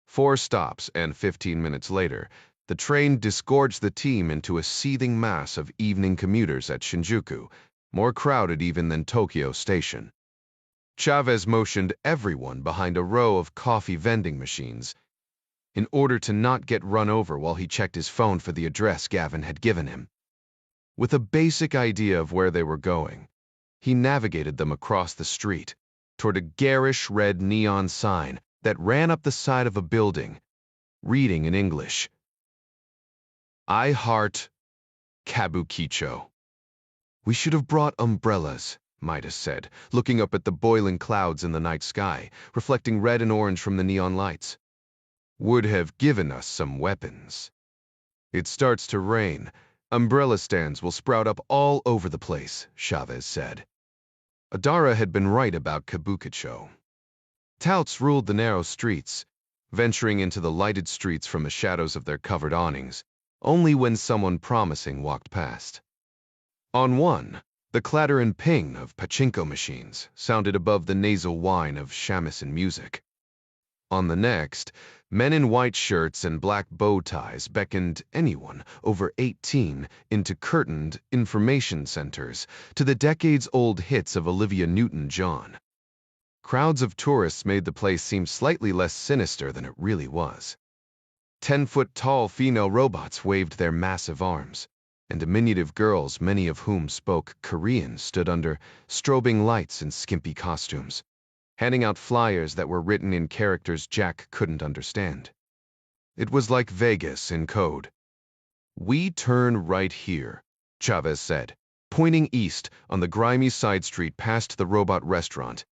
4 stops and 15 minutes later, the train disgorged the team into a seething mass of evening commuters at Shinjuku, more crowded even than Tokyo Station. Chavez motioned everyone behind a row of coffee vending machines in order to not get run over while he checked his phone for the address Gavin had given him. With a basic idea of where they were going, he navigated them across the street toward a garish red neon sign that ran up the side of a building, reading in English, I heart Kabukicho. We should have brought umbrellas, Midas said, looking up at the boiling clouds in the night sky, reflecting red and orange from the neon lights. Would have given us some weapons. It starts to rain. Umbrella stands will sprout up all over the place, Chavez said. Adara had been right about Kabukicho. Touts ruled the narrow streets, venturing into the lighted streets from the shadows of their covered awnings, only when someone promising walked past. On one, the clatter and ping of pachinko machines sounded above the nasal whine of shamisen music. On the next, men in white shirts and black bow ties beckoned anyone over 18 into curtained information centers to the decades-old hits of Olivia Newton-John. Crowds of tourists made the place seem slightly less sinister than it really was. 10-foot-tall female robots waved their massive arms, and diminutive girls, many of whom spoke Korean, stood under strobing lights in skimpy costumes, handing out flyers that were written in characters Jack couldn't understand. It was like Vegas in code. We turn right here, Chavez said, pointing east on the grimy side street past the robot restaurant.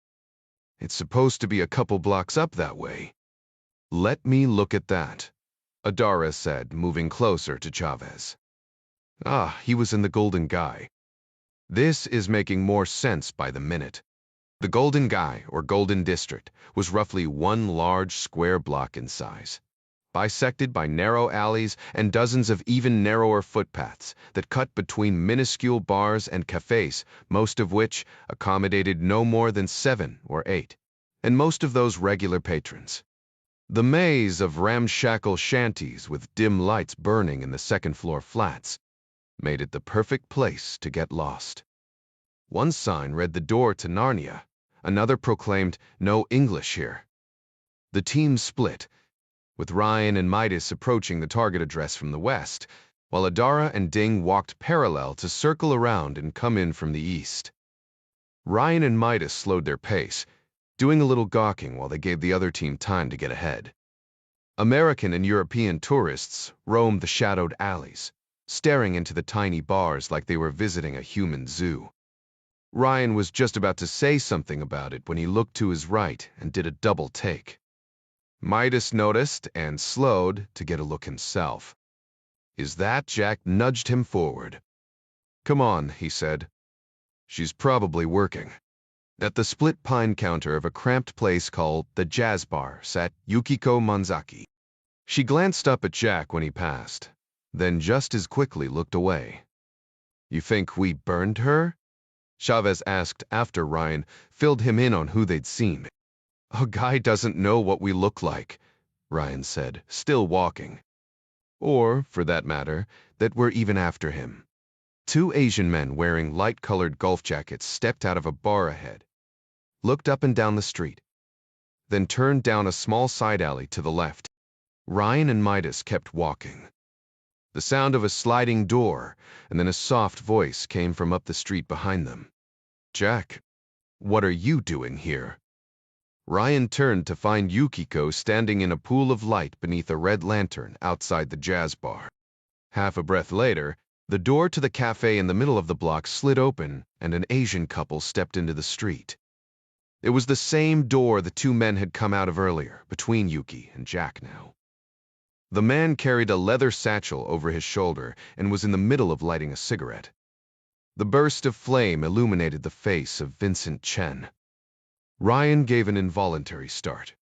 It's supposed to be a couple blocks up that way. Let me look at that, Adara said, moving closer to Chavez. Ah, he was in the Golden Guy. This is making more sense by the minute. The Golden Guy, or Golden District, was roughly one large square block in size, bisected by narrow alleys and dozens of even narrower footpaths that cut between minuscule bars and cafes, most of which accommodated no more than 7 or 8, and most of those regular patrons. The maze of ramshackle shanties with dim lights burning in the second-floor flats made it the perfect place to get lost. One sign read the door to Narnia. Another proclaimed, no English here. The team split, with Ryan and Midas approaching the target address from the west, while Adara and Ding walked parallel to circle around and come in from the east. Ryan and Midas slowed their pace, doing a little gawking while they gave the other team time to get ahead. American and European tourists roamed the shadowed alleys, staring into the tiny bars like they were visiting a human zoo. Ryan was just about to say something about it when he looked to his right and did a double take. Midas noticed and slowed to get a look himself. Is that Jack nudged him forward? Come on, he said. She's probably working. At the split pine counter of a cramped place called the Jazz Bar sat Yukiko Manzaki. She glanced up at Jack when he passed, then just as quickly looked away. You think we burned her? Chavez asked after Ryan filled him in on who they'd seen. A guy doesn't know what we look like, Ryan said, still walking. Or, for that matter, that we're even after him. Two Asian men wearing light-colored golf jackets stepped out of a bar ahead, looked up and down the street, then turned down a small side alley to the left. Ryan and Midas kept walking. The sound of a sliding door and then a soft voice came from up the street behind them. "Jack, what are you doing here?" Ryan turned to find Yukiko standing in a pool of light beneath a red lantern outside the jazz bar. Half a breath later, the door to the cafe in the middle of the block slid open and an Asian couple stepped into the street. It was the same door the two men had come out of earlier, between Yuki and Jack now. The man carried a leather satchel over his shoulder and was in the middle of lighting a cigarette. The burst of flame illuminated the face of Vincent Chen. Ryan gave an involuntary start.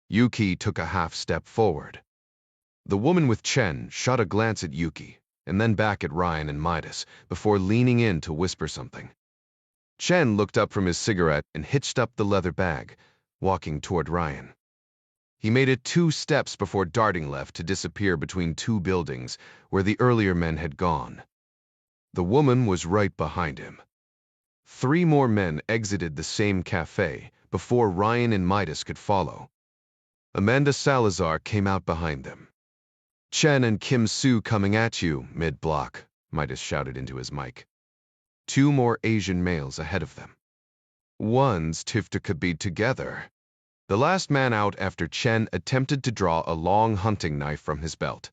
Yuki took a half step forward. The woman with Chen shot a glance at Yuki and then back at Ryan and Midas before leaning in to whisper something. Chen looked up from his cigarette and hitched up the leather bag, walking toward Ryan. He made it 2 steps before darting left to disappear between 2 buildings where the earlier men had gone. The woman was right behind him. 3 more men exited the same cafe before Ryan and Midas could follow. Amanda Salazar came out behind them. "Chen and Kim Soo coming at you, mid-block," Midas shouted into his mic. 2 more Asian males ahead of them. "One's Tifta could be together." The last man out after Chen attempted to draw a long hunting knife from his belt,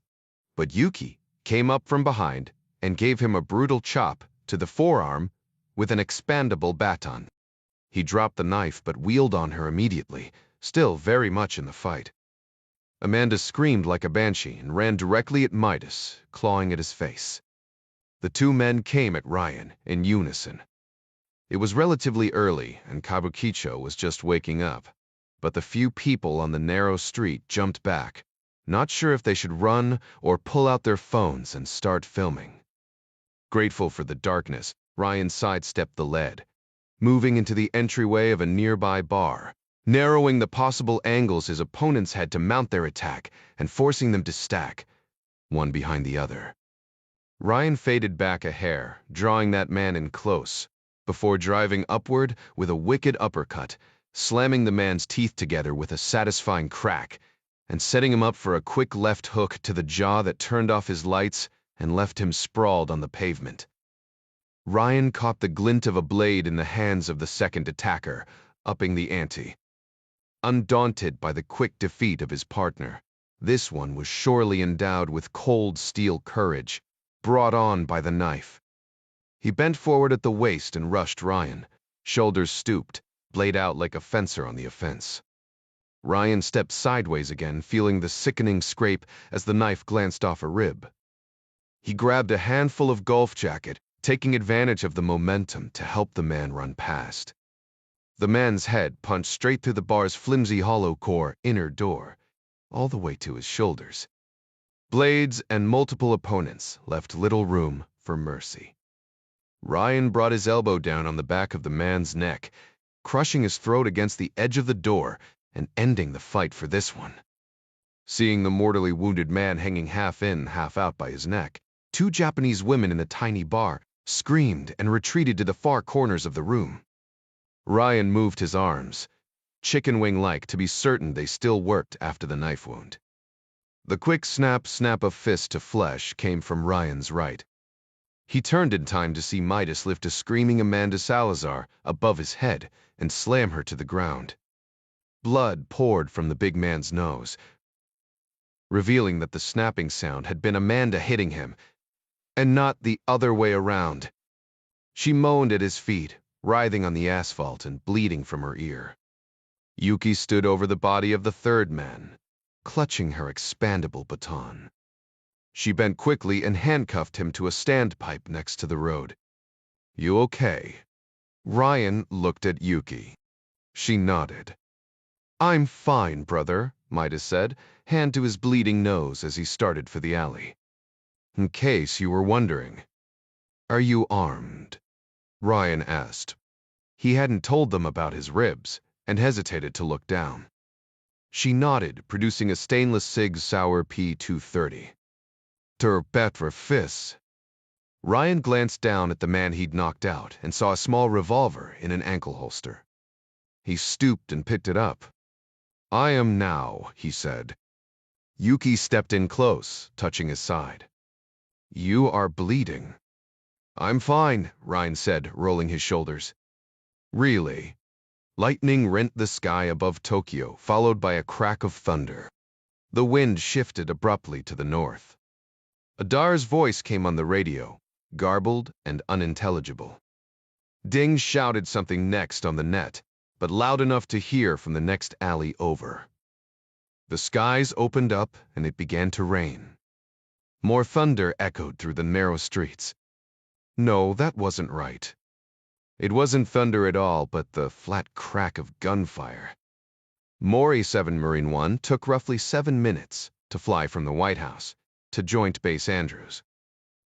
but Yuki came up from behind and gave him a brutal chop to the forearm with an expandable baton. He dropped the knife but wheeled on her immediately, still very much in the fight. Amanda screamed like a banshee and ran directly at Midas, clawing at his face. The 2 men came at Ryan in unison. It was relatively early and Kabukicho was just waking up, but the few people on the narrow street jumped back, not sure if they should run or pull out their phones and start filming. Grateful for the darkness, Ryan sidestepped the lead, moving into the entryway of a nearby bar, narrowing the possible angles his opponents had to mount their attack and forcing them to stack, one behind the other. Ryan faded back a hair, drawing that man in close, before driving upward with a wicked uppercut, slamming the man's teeth together with a satisfying crack, and setting him up for a quick left hook to the jaw that turned off his lights and left him sprawled on the pavement. Ryan caught the glint of a blade in the hands of the second attacker, upping the ante. Undaunted by the quick defeat of his partner, this one was surely endowed with cold steel courage, brought on by the knife. He bent forward at the waist and rushed Ryan, shoulders stooped, blade out like a fencer on the offense. Ryan stepped sideways again, feeling the sickening scrape as the knife glanced off a rib. He grabbed a handful of golf jacket, taking advantage of the momentum to help the man run past. The man's head punched straight through the bar's flimsy hollow core inner door, all the way to his shoulders. Blades and multiple opponents left little room for mercy. Ryan brought his elbow down on the back of the man's neck, crushing his throat against the edge of the door and ending the fight for this one. Seeing the mortally wounded man hanging half in, half out by his neck, 2 Japanese women in the tiny bar screamed and retreated to the far corners of the room. Ryan moved his arms, chicken wing-like to be certain they still worked after the knife wound. The quick snap of fist to flesh came from Ryan's right. He turned in time to see Midas lift a screaming Amanda Salazar above his head and slam her to the ground. Blood poured from the big man's nose, revealing that the snapping sound had been Amanda hitting him, and not the other way around. She moaned at his feet, writhing on the asphalt and bleeding from her ear. Yuki stood over the body of the 3rd man, clutching her expandable baton. She bent quickly and handcuffed him to a standpipe next to the road. "You okay?" Ryan looked at Yuki. She nodded. "I'm fine, brother," Midas said, hand to his bleeding nose as he started for the alley. "In case you were wondering." "Are you armed?" Ryan asked. He hadn't told them about his ribs and hesitated to look down. She nodded, producing a stainless Sig Sauer P230. "Der better fis." Ryan glanced down at the man he'd knocked out and saw a small revolver in an ankle holster. He stooped and picked it up. "I am now," he said. Yuki stepped in close, touching his side. "You are bleeding." "I'm fine," Ryan said, rolling his shoulders. "Really?" Lightning rent the sky above Tokyo, followed by a crack of thunder. The wind shifted abruptly to the north. Adar's voice came on the radio, garbled and unintelligible. Ding shouted something next on the net, but loud enough to hear from the next alley over. The skies opened up and it began to rain. More thunder echoed through the narrow streets. No, that wasn't right. It wasn't thunder at all, but the flat crack of gunfire. Mori 7 Marine 1 took roughly 7 minutes to fly from the White House to Joint Base Andrews.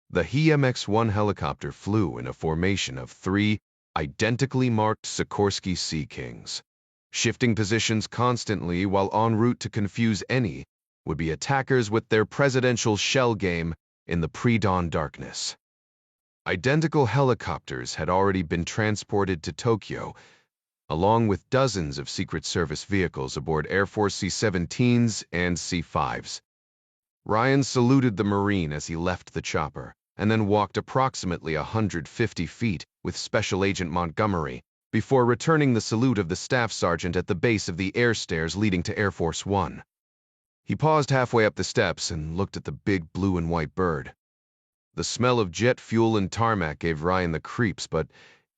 The HMX-1 helicopter flew in a formation of 3 identically marked Sikorsky Sea Kings, shifting positions constantly while en route to confuse any would-be attackers with their presidential shell game in the pre-dawn darkness. Identical helicopters had already been transported to Tokyo, along with dozens of Secret Service vehicles aboard Air Force C-17s and C-5s. Ryan saluted the Marine as he left the chopper, and then walked approximately 150 feet with Special Agent Montgomery before returning the salute of the staff sergeant at the base of the air stairs leading to Air Force One. He paused halfway up the steps and looked at the big blue and white bird. The smell of jet fuel and tarmac gave Ryan the creeps, but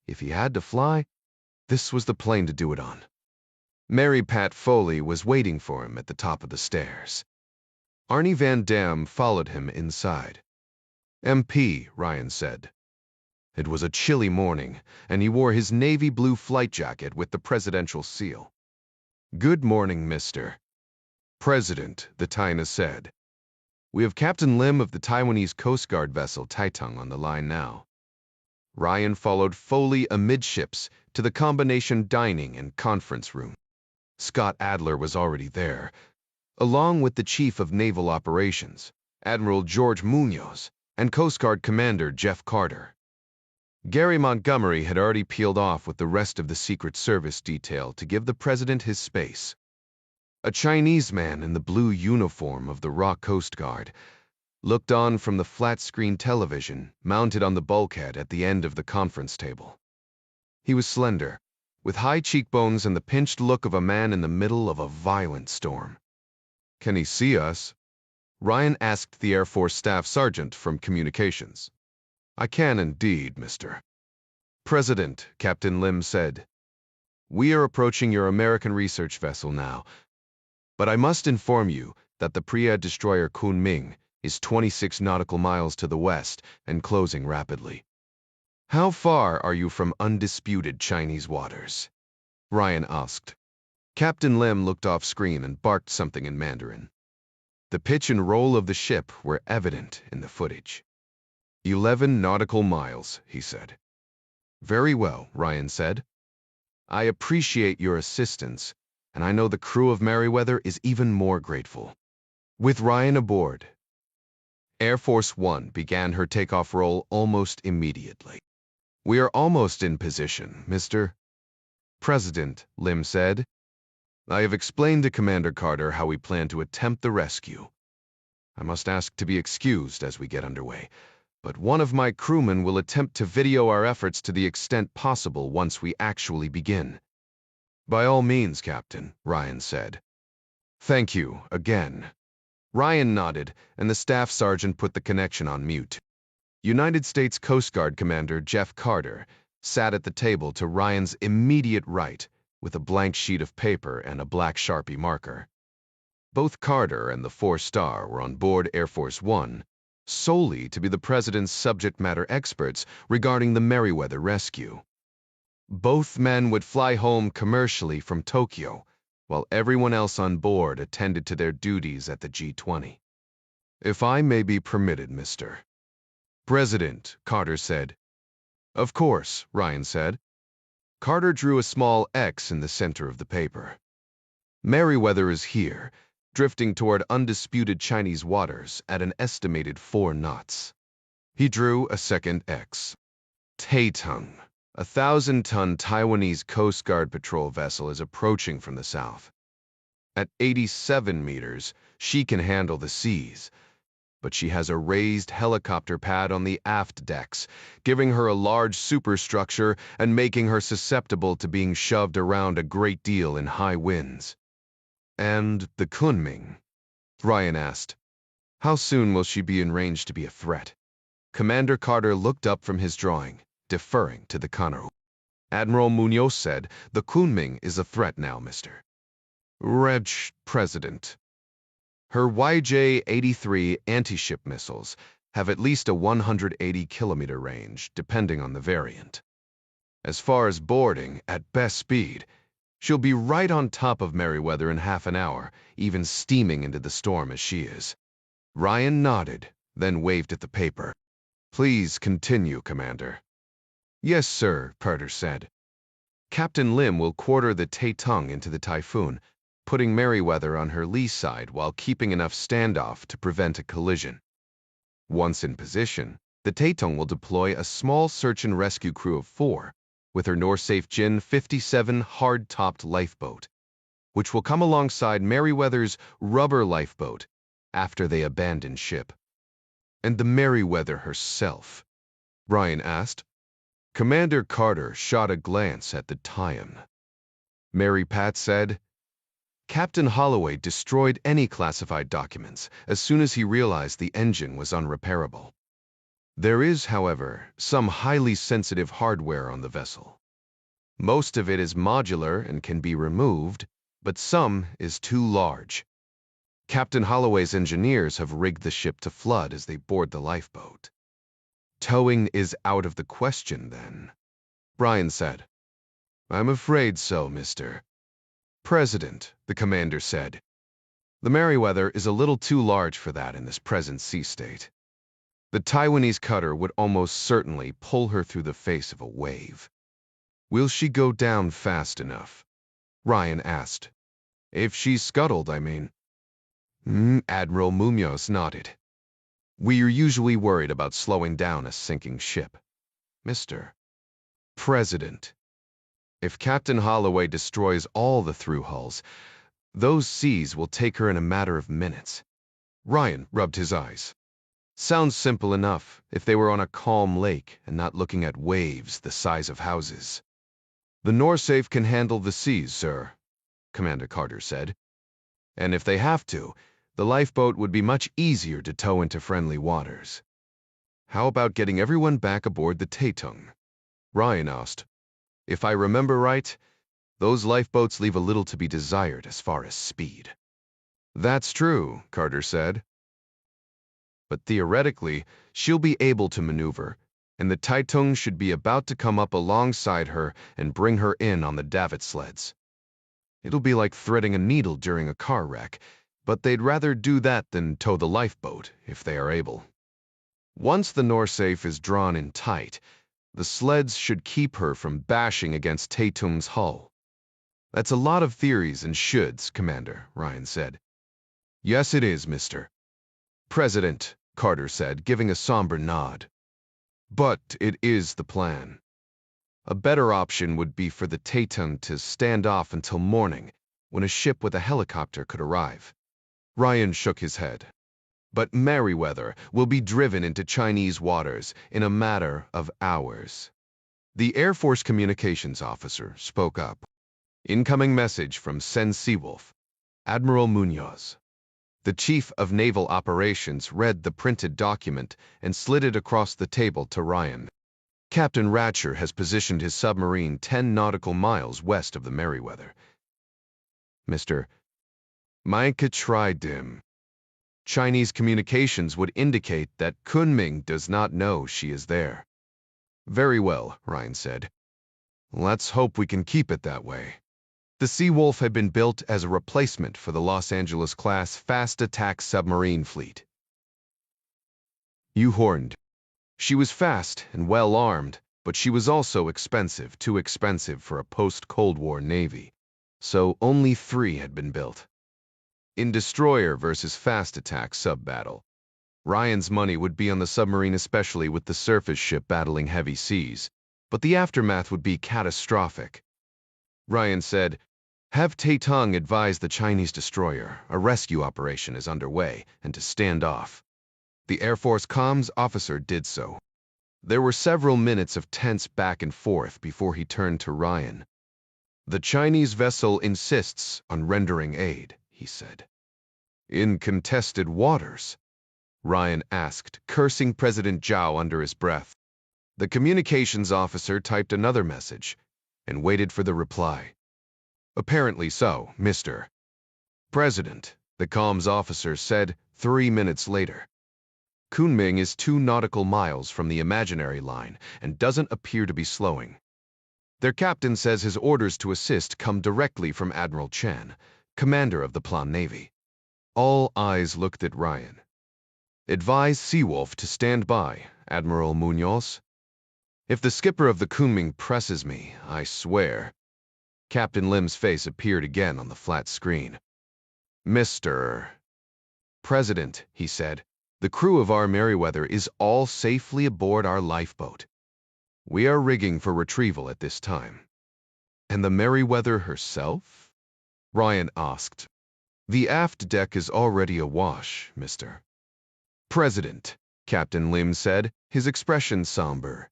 if he had to fly, this was the plane to do it on. Mary Pat Foley was waiting for him at the top of the stairs. Arnie Van Dam followed him inside. "MP," Ryan said. It was a chilly morning, and he wore his navy blue flight jacket with the presidential seal. "Good morning, Mr. President," the Taina said. "We have Captain Lim of the Taiwanese Coast Guard vessel Taitung on the line now." Ryan followed Foley amidships to the combination dining and conference room. Scott Adler was already there, along with the Chief of Naval Operations, Admiral George Munoz, and Coast Guard Commander Jeff Carter. Gary Montgomery had already peeled off with the rest of the Secret Service detail to give the president his space. A Chinese man in the blue uniform of the Raw Coast Guard looked on from the flat-screen television mounted on the bulkhead at the end of the conference table. He was slender, with high cheekbones and the pinched look of a man in the middle of a violent storm. "Can he see us?" Ryan asked the Air Force Staff Sergeant from Communications. "I can indeed, Mr. President," Captain Lim said. "We are approaching your American research vessel now, but I must inform you that the Priya destroyer Kunming is 26 nautical miles to the west and closing rapidly. How far are you from undisputed Chinese waters?" Ryan asked. Captain Lim looked off screen and barked something in Mandarin. The pitch and roll of the ship were evident in the footage. 11 nautical miles, he said. "Very well," Ryan said. "I appreciate your assistance, and I know the crew of Merryweather is even more grateful." With Ryan aboard, Air Force One began her takeoff roll almost immediately. "We are almost in position, Mr. President," Lim said. "I have explained to Commander Carter how we plan to attempt the rescue. I must ask to be excused as we get underway, but one of my crewmen will attempt to video our efforts to the extent possible once we actually begin." "By all means, Captain," Ryan said. "Thank you, again." Ryan nodded, and the staff sergeant put the connection on mute. United States Coast Guard Commander Jeff Carter sat at the table to Ryan's immediate right with a blank sheet of paper and a black Sharpie marker. Both Carter and the 4-star were on board Air Force One solely to be the president's subject matter experts regarding the Merryweather rescue. Both men would fly home commercially from Tokyo, while everyone else on board attended to their duties at the G20. "If I may be permitted, Mr. President," Carter said. "Of course," Ryan said. Carter drew a small X in the center of the paper. "Merryweather is here, drifting toward undisputed Chinese waters at an estimated 4 knots. He drew a second X. Teetering, a 1,000-ton Taiwanese Coast Guard patrol vessel, is approaching from the south. At 87 meters, she can handle the seas, but she has a raised helicopter pad on the aft decks, giving her a large superstructure and making her susceptible to being shoved around a great deal in high winds. And the Kunming? Ryan asked. How soon will she be in range to be a threat? Commander Carter looked up from his drawing, deferring to the Conor. Admiral Munoz said, the Kunming is a threat now, Mr. President. Her YJ-83 anti-ship missiles have at least a 180-kilometer range, depending on the variant. As far as boarding, at best speed, she'll be right on top of Merryweather in half an hour, even steaming into the storm as she is. Ryan nodded, then waved at the paper. Please continue, Commander. Yes, sir, Carter said. Captain Lim will quarter the Teetering into the Typhoon, putting Merryweather on her lee side while keeping enough standoff to prevent a collision. Once in position, the Teetering will deploy a small search and rescue crew of 4, with her Norsafe Jin 57 hard-topped lifeboat, which will come alongside Merryweather's rubber lifeboat after they abandon ship. And the Merryweather herself? Ryan asked. Commander Carter shot a glance at the tie-in. Mary Pat said, Captain Holloway destroyed any classified documents as soon as he realized the engine was unrepairable. There is, however, some highly sensitive hardware on the vessel. Most of it is modular and can be removed, but some is too large. Captain Holloway's engineers have rigged the ship to flood as they board the lifeboat. Towing is out of the question, then, Brian said. I'm afraid so, Mr. President, the commander said. The Merryweather is a little too large for that in this present sea state. The Taiwanese cutter would almost certainly pull her through the face of a wave. Will she go down fast enough? Ryan asked. If she's scuttled, I mean. Admiral Munoz nodded. We're usually worried about slowing down a sinking ship. Mr. President, if Captain Holloway destroys all the through hulls, those seas will take her in a matter of minutes. Ryan rubbed his eyes. Sounds simple enough if they were on a calm lake and not looking at waves the size of houses. The Norsafe can handle the seas, sir, Commander Carter said. And if they have to, the lifeboat would be much easier to tow into friendly waters. How about getting everyone back aboard the Teetering? Ryan asked. If I remember right, those lifeboats leave a little to be desired as far as speed. That's true, Carter said. But theoretically, she'll be able to maneuver, and the Teetering should be about to come up alongside her and bring her in on the davit sleds. It'll be like threading a needle during a car wreck, but they'd rather do that than tow the lifeboat, if they are able. Once the Norsafe is drawn in tight, the sleds should keep her from bashing against Teetering's hull. That's a lot of theories and shoulds, Commander, Ryan said. Yes, it is, Mr. President, Carter said, giving a somber nod. But it is the plan. A better option would be for the Teetering to stand off until morning, when a ship with a helicopter could arrive. Ryan shook his head. But Merryweather will be driven into Chinese waters in a matter of hours. The Air Force communications officer spoke up. Incoming message from Sen Seawolf, Admiral Munoz. The chief of naval operations read the printed document and slid it across the table to Ryan. Captain Ratcher has positioned his submarine 10 nautical miles west of the Merryweather. Mr. Micah tried dim. Chinese communications would indicate that Kunming does not know she is there. Very well, Ryan said. Let's hope we can keep it that way. The Seawolf had been built as a replacement for the Los Angeles-class fast attack submarine fleet. You horned. She was fast and well armed, but she was also expensive, too expensive for a post-Cold War Navy. So only 3 had been built. In destroyer versus fast attack sub-battle, Ryan's money would be on the submarine, especially with the surface ship battling heavy seas, but the aftermath would be catastrophic. Ryan said, "Have Taitong advise the Chinese destroyer a rescue operation is underway and to stand off." The Air Force comms officer did so. There were several minutes of tense back and forth before he turned to Ryan. "The Chinese vessel insists on rendering aid," he said. "In contested waters?" Ryan asked, cursing President Zhao under his breath. The communications officer typed another message and waited for the reply. "Apparently so, Mr. President," the comms officer said 3 minutes later. "Kunming is 2 nautical miles from the imaginary line and doesn't appear to be slowing. Their captain says his orders to assist come directly from Admiral Chen, commander of the Plan Navy." All eyes looked at Ryan. "Advise Seawolf to stand by, Admiral Munoz. If the skipper of the Kunming presses me, I swear." Captain Lim's face appeared again on the flat screen. "Mr. President," he said, "the crew of our Merryweather is all safely aboard our lifeboat. We are rigging for retrieval at this time." "And the Merryweather herself?" Ryan asked. "The aft deck is already awash, Mr. President," Captain Lim said, his expression somber.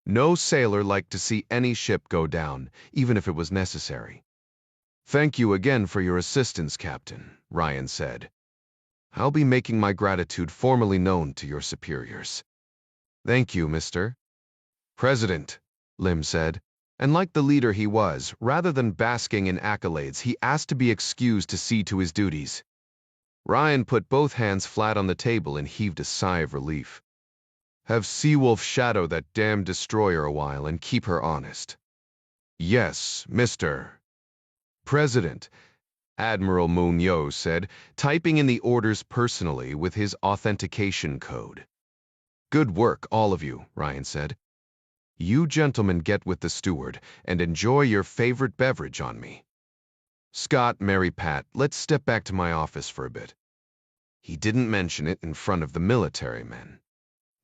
"No sailor liked to see any ship go down, even if it was necessary." "Thank you again for your assistance, Captain," Ryan said. "I'll be making my gratitude formally known to your superiors." "Thank you, Mr. President," Lim said, and like the leader he was, rather than basking in accolades, he asked to be excused to see to his duties. Ryan put both hands flat on the table and heaved a sigh of relief. "Have Seawolf shadow that damned destroyer a while and keep her honest." "Yes, Mr. President," Admiral Munoz said, typing in the orders personally with his authentication code. "Good work, all of you," Ryan said. "You gentlemen get with the steward and enjoy your favorite beverage on me. Scott, Mary Pat, let's step back to my office for a bit." He didn't mention it in front of the military men,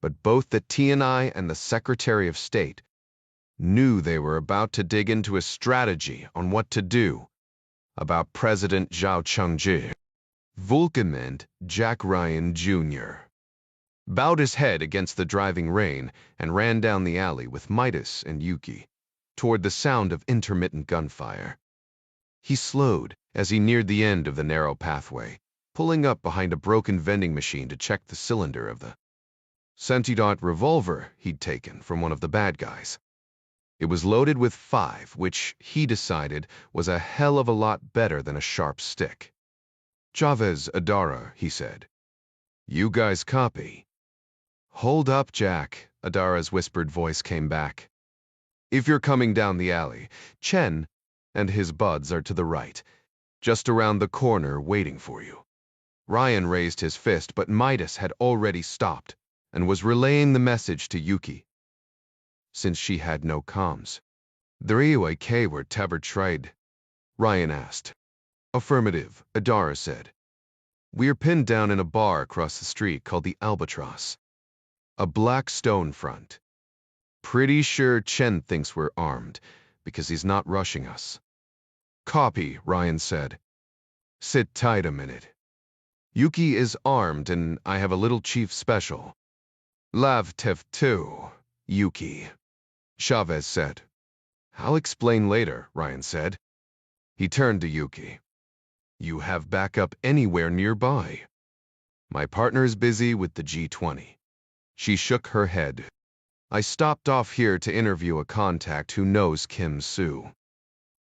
but both the TNI and the Secretary of State knew they were about to dig into a strategy on what to do about President Zhao Chengji. Vulcan meant Jack Ryan Jr. bowed his head against the driving rain and ran down the alley with Midas and Yuki toward the sound of intermittent gunfire. He slowed as he neared the end of the narrow pathway, pulling up behind a broken vending machine to check the cylinder of the sentidot revolver he'd taken from one of the bad guys. It was loaded with 5, which he decided was a hell of a lot better than a sharp stick. "Chavez, Adara," he said. "You guys copy?" "Hold up, Jack," Adara's whispered voice came back. "If you're coming down the alley, Chen and his buds are to the right, just around the corner waiting for you." Ryan raised his fist, but Midas had already stopped and was relaying the message to Yuki, since she had no comms. "The Ryuei were Taber tried?" Ryan asked. "Affirmative," Adara said. "We're pinned down in a bar across the street called the Albatross. A black stone front. Pretty sure Chen thinks we're armed, because he's not rushing us." "Copy," Ryan said. "Sit tight a minute. Yuki is armed and I have a little chief special." "Lav Tev too, Yuki," Chavez said. "I'll explain later," Ryan said. He turned to Yuki. "You have backup anywhere nearby?" "My partner is busy with the G20. She shook her head. "I stopped off here to interview a contact who knows Kim Soo.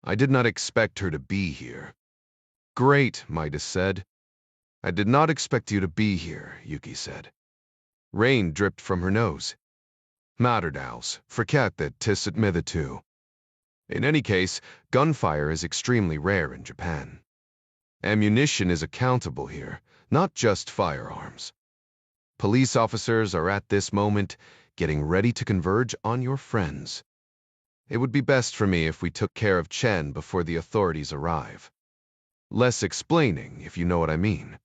I did not expect her to be here." "Great," Midas said. "I did not expect you to be here," Yuki said. Rain dripped from her nose. "Matterdaus, forget that tis at mither too. In any case, gunfire is extremely rare in Japan. Ammunition is accountable here, not just firearms. Police officers are at this moment getting ready to converge on your friends. It would be best for me if we took care of Chen before the authorities arrive. Less explaining, if you know what I mean."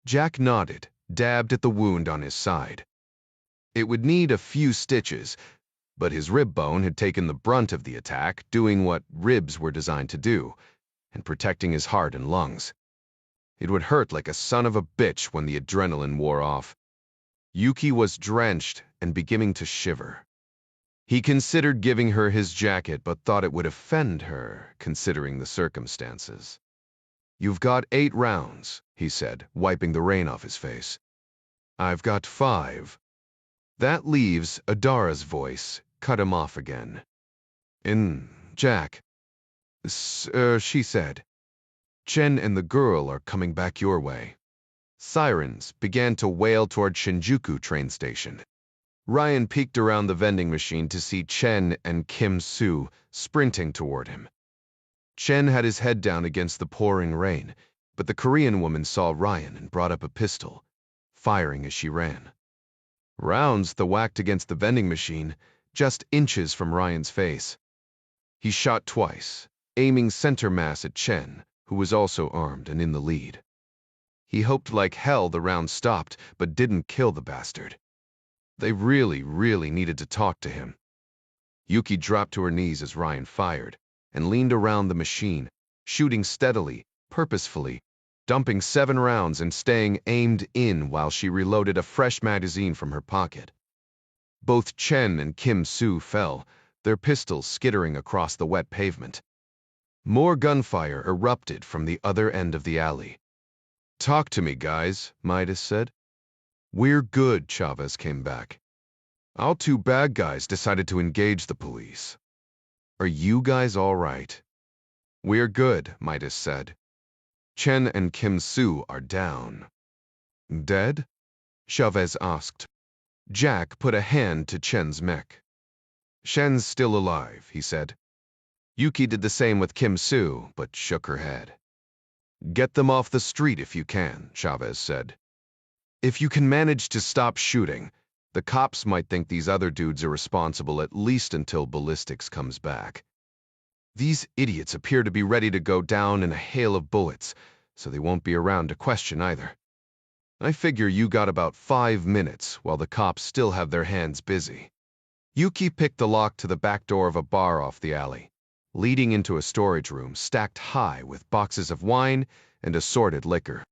Jack nodded, dabbed at the wound on his side. It would need a few stitches, but his rib bone had taken the brunt of the attack, doing what ribs were designed to do, and protecting his heart and lungs. It would hurt like a son of a bitch when the adrenaline wore off. Yuki was drenched and beginning to shiver. He considered giving her his jacket, but thought it would offend her, considering the circumstances. "You've got 8 rounds," he said, wiping the rain off his face. "I've got 5. That leaves Adara's voice cut him off again. Jack, she said. "Chen and the girl are coming back your way." Sirens began to wail toward Shinjuku train station. Ryan peeked around the vending machine to see Chen and Kim Soo sprinting toward him. Chen had his head down against the pouring rain, but the Korean woman saw Ryan and brought up a pistol, firing as she ran. Rounds thwacked against the vending machine, just inches from Ryan's face. He shot twice, aiming center mass at Chen, who was also armed and in the lead. He hoped like hell the round stopped, but didn't kill the bastard. They really needed to talk to him. Yuki dropped to her knees as Ryan fired, and leaned around the machine, shooting steadily, purposefully, dumping 7 rounds and staying aimed in while she reloaded a fresh magazine from her pocket. Both Chen and Kim Soo fell, their pistols skittering across the wet pavement. More gunfire erupted from the other end of the alley. "Talk to me, guys," Midas said. "We're good," Chavez came back. "Our 2 bad guys decided to engage the police. Are you guys all right?" "We're good," Midas said. "Chen and Kim Soo are down." "Dead?" Chavez asked. Jack put a hand to Chen's neck. "Shen's still alive," he said. Yuki did the same with Kim Soo, but shook her head. "Get them off the street if you can," Chavez said. "If you can manage to stop shooting, the cops might think these other dudes are responsible at least until ballistics comes back. These idiots appear to be ready to go down in a hail of bullets, so they won't be around to question either. I figure you got about 5 minutes while the cops still have their hands busy." Yuki picked the lock to the back door of a bar off the alley, leading into a storage room stacked high with boxes of wine and assorted liquor.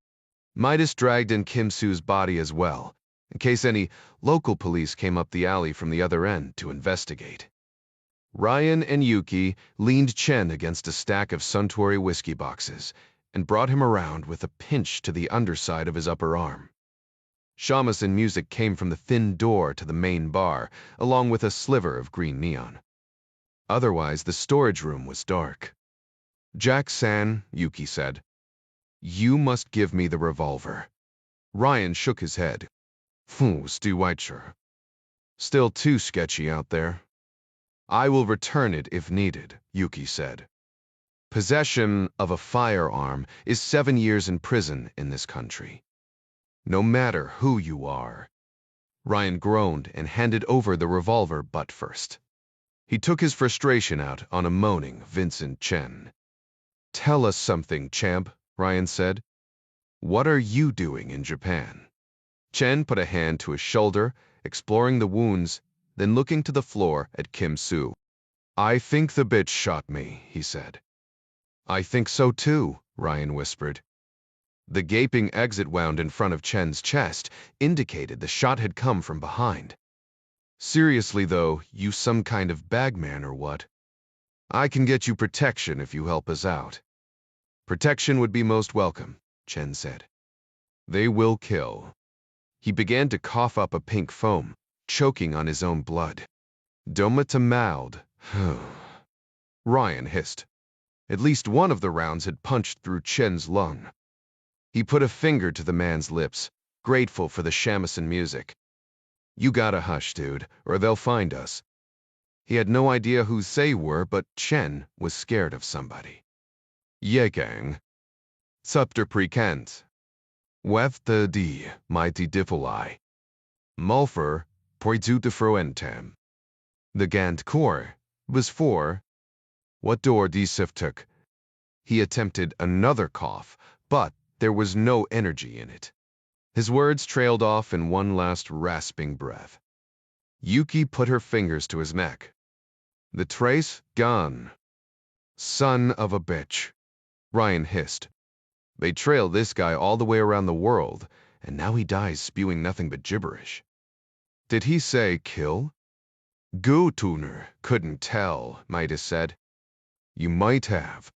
Midas dragged in Kim Soo's body as well, in case any local police came up the alley from the other end to investigate. Ryan and Yuki leaned Chen against a stack of Suntory whiskey boxes and brought him around with a pinch to the underside of his upper arm. Shamisen music came from the thin door to the main bar, along with a sliver of green neon. Otherwise, the storage room was dark. "Jack-san," Yuki said, "you must give me the revolver." Ryan shook his head. "Still too sketchy out there." "I will return it if needed," Yuki said. "Possession of a firearm is 7 years in prison in this country. No matter who you are." Ryan groaned and handed over the revolver butt first. He took his frustration out on a moaning Vincent Chen. "Tell us something, champ," Ryan said. "What are you doing in Japan?" Chen put a hand to his shoulder, exploring the wounds, then looking to the floor at Kim Soo. "I think the bitch shot me," he said. "I think so too," Ryan whispered. The gaping exit wound in front of Chen's chest indicated the shot had come from behind. "Seriously though, you some kind of bagman or what?" "I can get you protection if you help us out." "Protection would be most welcome," Chen said. "They will kill." He began to cough up a pink foam, choking on his own blood. "Domata maud." Ryan hissed. At least one of the rounds had punched through Chen's lung. He put a finger to the man's lips, grateful for the shamisen music. "You gotta hush, dude, or they'll find us." He had no idea who they were, but Chen was scared of somebody. "Yegang. Subter prekent. Wefte die, mighty diffolai. Mulfer, poizute froentem." The Gant Core was for what door die siftuk. He attempted another cough, but there was no energy in it. His words trailed off in one last rasping breath. Yuki put her fingers to his neck. The trace gone. Son of a bitch, Ryan hissed. They trailed this guy all the way around the world, and now he dies spewing nothing but gibberish. Did he say kill? Tuner couldn't tell, Midas said. You might have.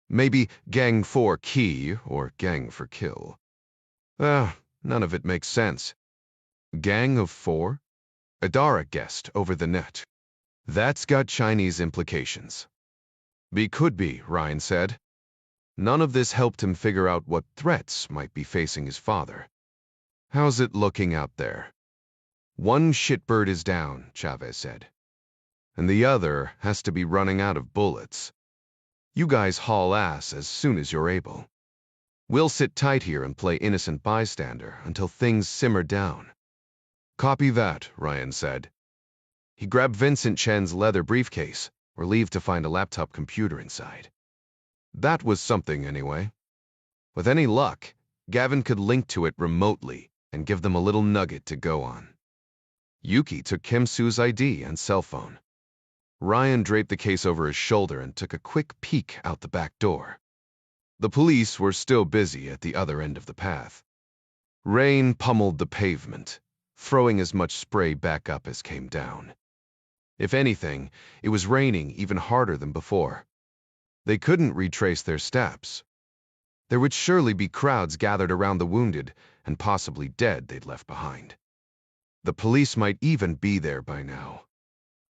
Maybe gang for key or gang for kill. None of it makes sense. Gang of four? Adara guessed over the net. That's got Chinese implications. Could be, Ryan said. None of this helped him figure out what threats might be facing his father. How's it looking out there? One shitbird is down, Chavez said. And the other has to be running out of bullets. You guys haul ass as soon as you're able. We'll sit tight here and play innocent bystander until things simmer down. Copy that, Ryan said. He grabbed Vincent Chen's leather briefcase, relieved to find a laptop computer inside. That was something, anyway. With any luck, Gavin could link to it remotely and give them a little nugget to go on. Yuki took Kim Sue's ID and cell phone. Ryan draped the case over his shoulder and took a quick peek out the back door. The police were still busy at the other end of the path. Rain pummeled the pavement, throwing as much spray back up as came down. If anything, it was raining even harder than before. They couldn't retrace their steps. There would surely be crowds gathered around the wounded and possibly dead they'd left behind. The police might even be there by now.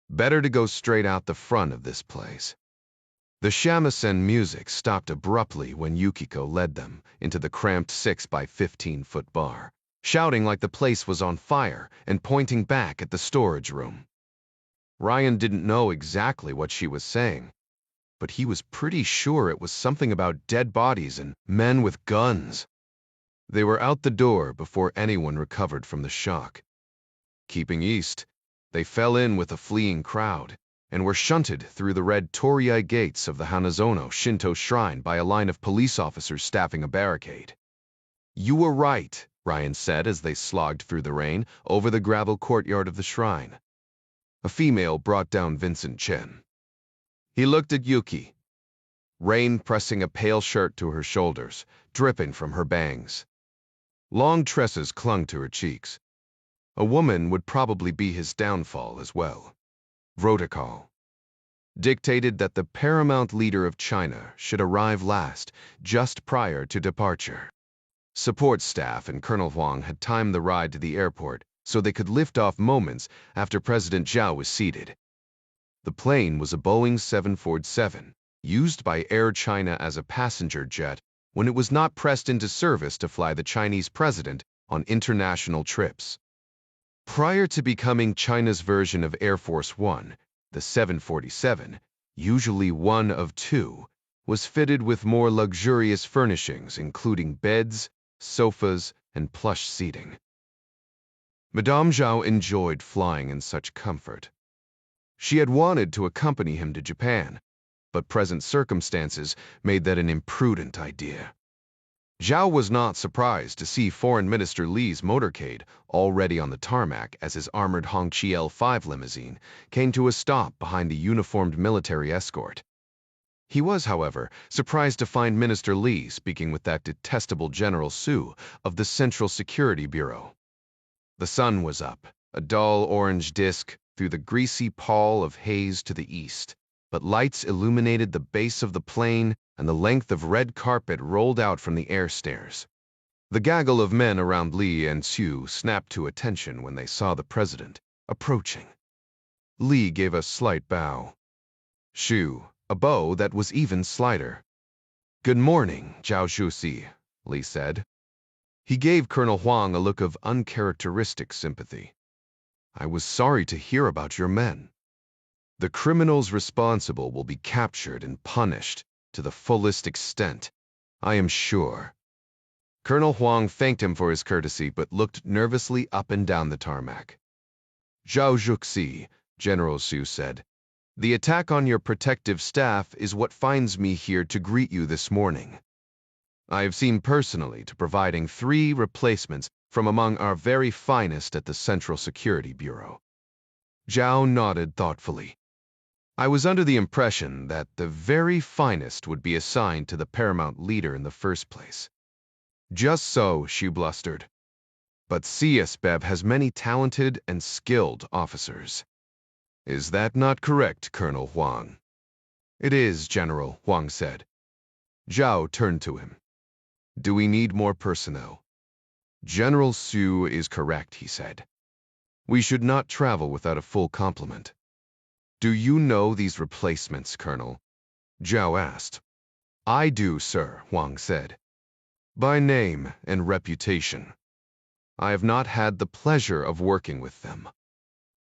Better to go straight out the front of this place. The shamisen music stopped abruptly when Yukiko led them into the cramped 6-by-15-foot bar, shouting like the place was on fire and pointing back at the storage room. Ryan didn't know exactly what she was saying, but he was pretty sure it was something about dead bodies and men with guns. They were out the door before anyone recovered from the shock. Keeping east, they fell in with a fleeing crowd and were shunted through the red torii gates of the Hanazono Shinto shrine by a line of police officers staffing a barricade. You were right, Ryan said as they slogged through the rain over the gravel courtyard of the shrine. A female brought down Vincent Chen. He looked at Yuki, rain pressing a pale shirt to her shoulders, dripping from her bangs. Long tresses clung to her cheeks. A woman would probably be his downfall as well. Protocol dictated that the paramount leader of China should arrive last, just prior to departure. Support staff and Colonel Huang had timed the ride to the airport so they could lift off moments after President Zhao was seated. The plane was a Boeing 747, used by Air China as a passenger jet when it was not pressed into service to fly the Chinese president on international trips. Prior to becoming China's version of Air Force One, the 747, usually one of two, was fitted with more luxurious furnishings including beds, sofas, and plush seating. Madame Zhao enjoyed flying in such comfort. She had wanted to accompany him to Japan, but present circumstances made that an imprudent idea. Zhao was not surprised to see Foreign Minister Li's motorcade already on the tarmac as his armored Hongqi L5 limousine came to a stop behind a uniformed military escort. He was, however, surprised to find Minister Li speaking with that detestable General Su of the Central Security Bureau. The sun was up, a dull orange disk through the greasy pall of haze to the east, but lights illuminated the base of the plane and the length of red carpet rolled out from the air stairs. The gaggle of men around Li and Su snapped to attention when they saw the president approaching. Li gave a slight bow. Shu, a bow that was even slighter. Good morning, Zhao Shuxi, Li said. He gave Colonel Huang a look of uncharacteristic sympathy. I was sorry to hear about your men. The criminals responsible will be captured and punished to the fullest extent, I am sure. Colonel Huang thanked him for his courtesy but looked nervously up and down the tarmac. Zhao Zhuxi, General Su said, the attack on your protective staff is what finds me here to greet you this morning. I have seen personally to providing 3 replacements from among our very finest at the Central Security Bureau. Zhao nodded thoughtfully. I was under the impression that the very finest would be assigned to the paramount leader in the first place. Just so, she blustered. But CSBEV has many talented and skilled officers. Is that not correct, Colonel Huang? It is, General, Huang said. Zhao turned to him. Do we need more personnel? General Su is correct, he said. We should not travel without a full complement. Do you know these replacements, Colonel? Zhao asked. I do, sir, Huang said. By name and reputation. I have not had the pleasure of working with them.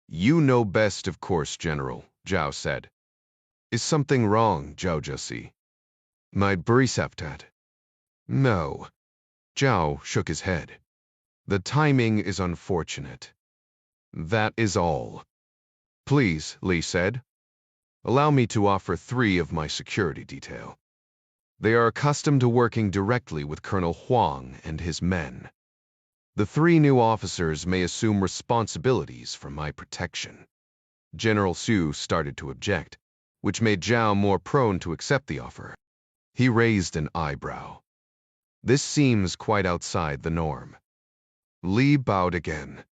You know best, of course, General, Zhao said. Is something wrong, Zhao Jesse? Might Briceptat? No. Zhao shook his head. The timing is unfortunate. That is all. Please, Li said. Allow me to offer 3 of my security detail. They are accustomed to working directly with Colonel Huang and his men. The 3 new officers may assume responsibilities for my protection. General Su started to object, which made Zhao more prone to accept the offer. He raised an eyebrow. This seems quite outside the norm. Li bowed again.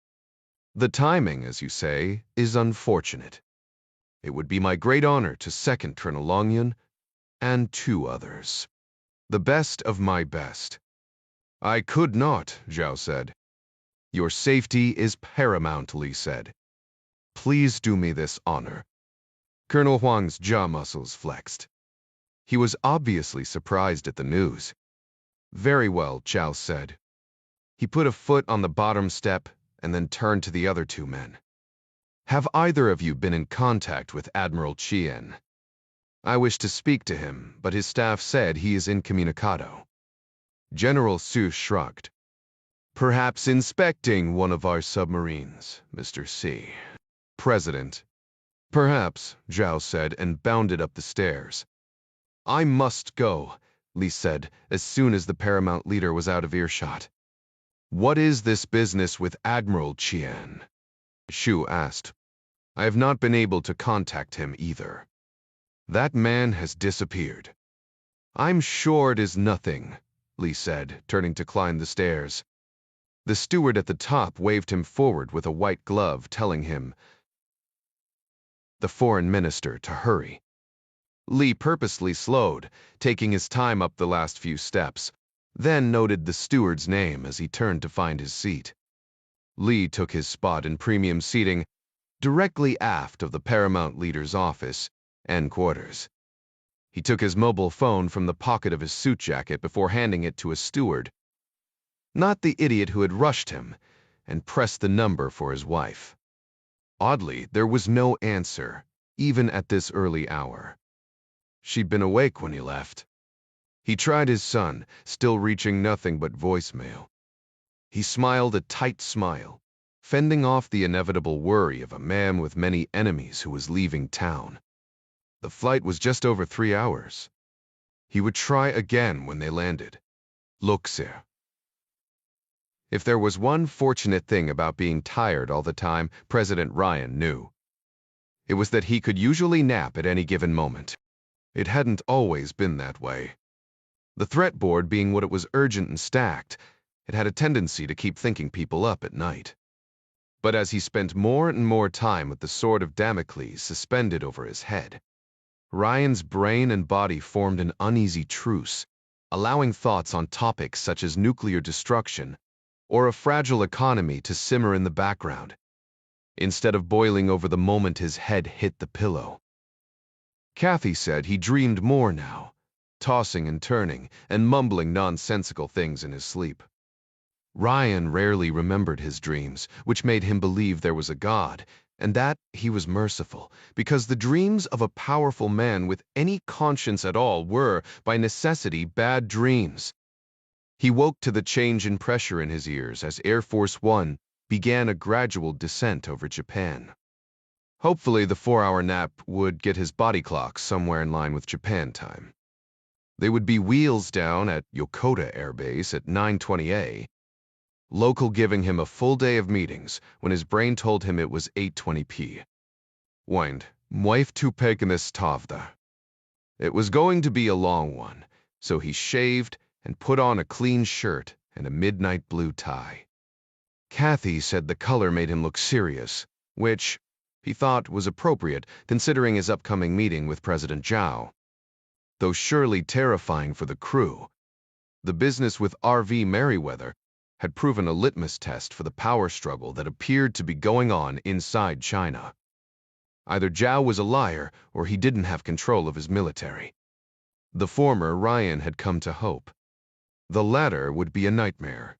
The timing, as you say, is unfortunate. It would be my great honor to second Colonel Longyun and 2 others. The best of my best. I could not, Zhao said. Your safety is paramount, Li said. Please do me this honor. Colonel Huang's jaw muscles flexed. He was obviously surprised at the news. Very well, Zhao said. He put a foot on the bottom step and then turned to the other 2 men. Have either of you been in contact with Admiral Chien? I wish to speak to him, but his staff said he is incommunicado. General Su shrugged. Perhaps inspecting one of our submarines, Mr. C. President. Perhaps, Zhao said and bounded up the stairs. I must go, Li said as soon as the paramount leader was out of earshot. What is this business with Admiral Chien? Shu asked. I have not been able to contact him either. That man has disappeared. I'm sure it is nothing, Li said, turning to climb the stairs. The steward at the top waved him forward with a white glove, telling him, the foreign minister, to hurry. Li purposely slowed, taking his time up the last few steps, then noted the steward's name as he turned to find his seat. Li took his spot in premium seating, directly aft of the paramount leader's office and quarters. He took his mobile phone from the pocket of his suit jacket before handing it to a steward, not the idiot who had rushed him, and pressed the number for his wife. Oddly, there was no answer, even at this early hour. She'd been awake when he left. He tried his son, still reaching nothing but voicemail. He smiled a tight smile, fending off the inevitable worry of a man with many enemies who was leaving town. The flight was just over 3 hours. He would try again when they landed. Look, sir. If there was one fortunate thing about being tired all the time, President Ryan knew. It was that he could usually nap at any given moment. It hadn't always been that way. The threat board being what it was urgent and stacked, it had a tendency to keep thinking people up at night. But as he spent more and more time with the sword of Damocles suspended over his head, Ryan's brain and body formed an uneasy truce, allowing thoughts on topics such as nuclear destruction or a fragile economy to simmer in the background, instead of boiling over the moment his head hit the pillow. Kathy said he dreamed more now, tossing and turning and mumbling nonsensical things in his sleep. Ryan rarely remembered his dreams, which made him believe there was a God, and that he was merciful, because the dreams of a powerful man with any conscience at all were, by necessity, bad dreams. He woke to the change in pressure in his ears as Air Force One began a gradual descent over Japan. Hopefully the 4-hour nap would get his body clock somewhere in line with Japan time. They would be wheels down at Yokota Air Base at 9:20 local, giving him a full day of meetings when his brain told him it was 8:20 Wind, wife to peganis tavda. It was going to be a long one, so he shaved and put on a clean shirt and a midnight blue tie. Kathy said the color made him look serious, which he thought was appropriate considering his upcoming meeting with President Zhao. Though surely terrifying for the crew, the business with R.V. Merriweather had proven a litmus test for the power struggle that appeared to be going on inside China. Either Zhao was a liar or he didn't have control of his military. The former Ryan had come to hope. The latter would be a nightmare.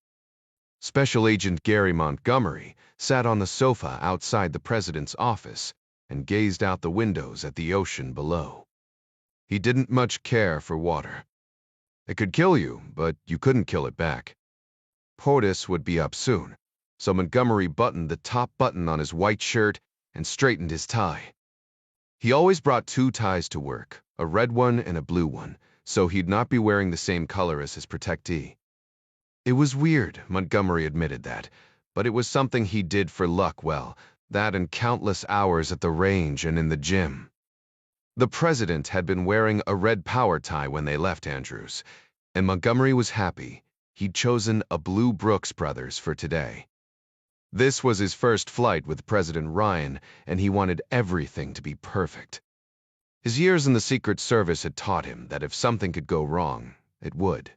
Special Agent Gary Montgomery sat on the sofa outside the president's office and gazed out the windows at the ocean below. He didn't much care for water. It could kill you, but you couldn't kill it back. POTUS would be up soon, so Montgomery buttoned the top button on his white shirt and straightened his tie. He always brought two ties to work, a red one and a blue one, so he'd not be wearing the same color as his protectee. It was weird, Montgomery admitted that, but it was something he did for luck, well, that and countless hours at the range and in the gym. The president had been wearing a red power tie when they left Andrews, and Montgomery was happy. He'd chosen a blue Brooks Brothers for today. This was his first flight with President Ryan, and he wanted everything to be perfect. His years in the Secret Service had taught him that if something could go wrong, it would.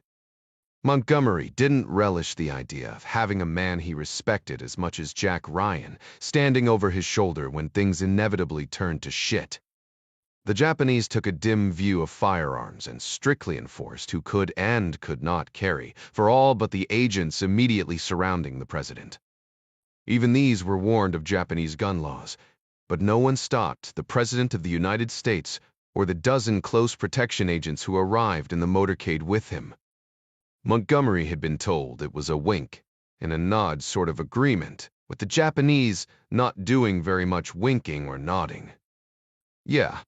Montgomery didn't relish the idea of having a man he respected as much as Jack Ryan standing over his shoulder when things inevitably turned to shit. The Japanese took a dim view of firearms and strictly enforced who could and could not carry for all but the agents immediately surrounding the president. Even these were warned of Japanese gun laws, but no one stopped the President of the United States or the dozen close protection agents who arrived in the motorcade with him. Montgomery had been told it was a wink and a nod sort of agreement, with the Japanese not doing very much winking or nodding. Yeah,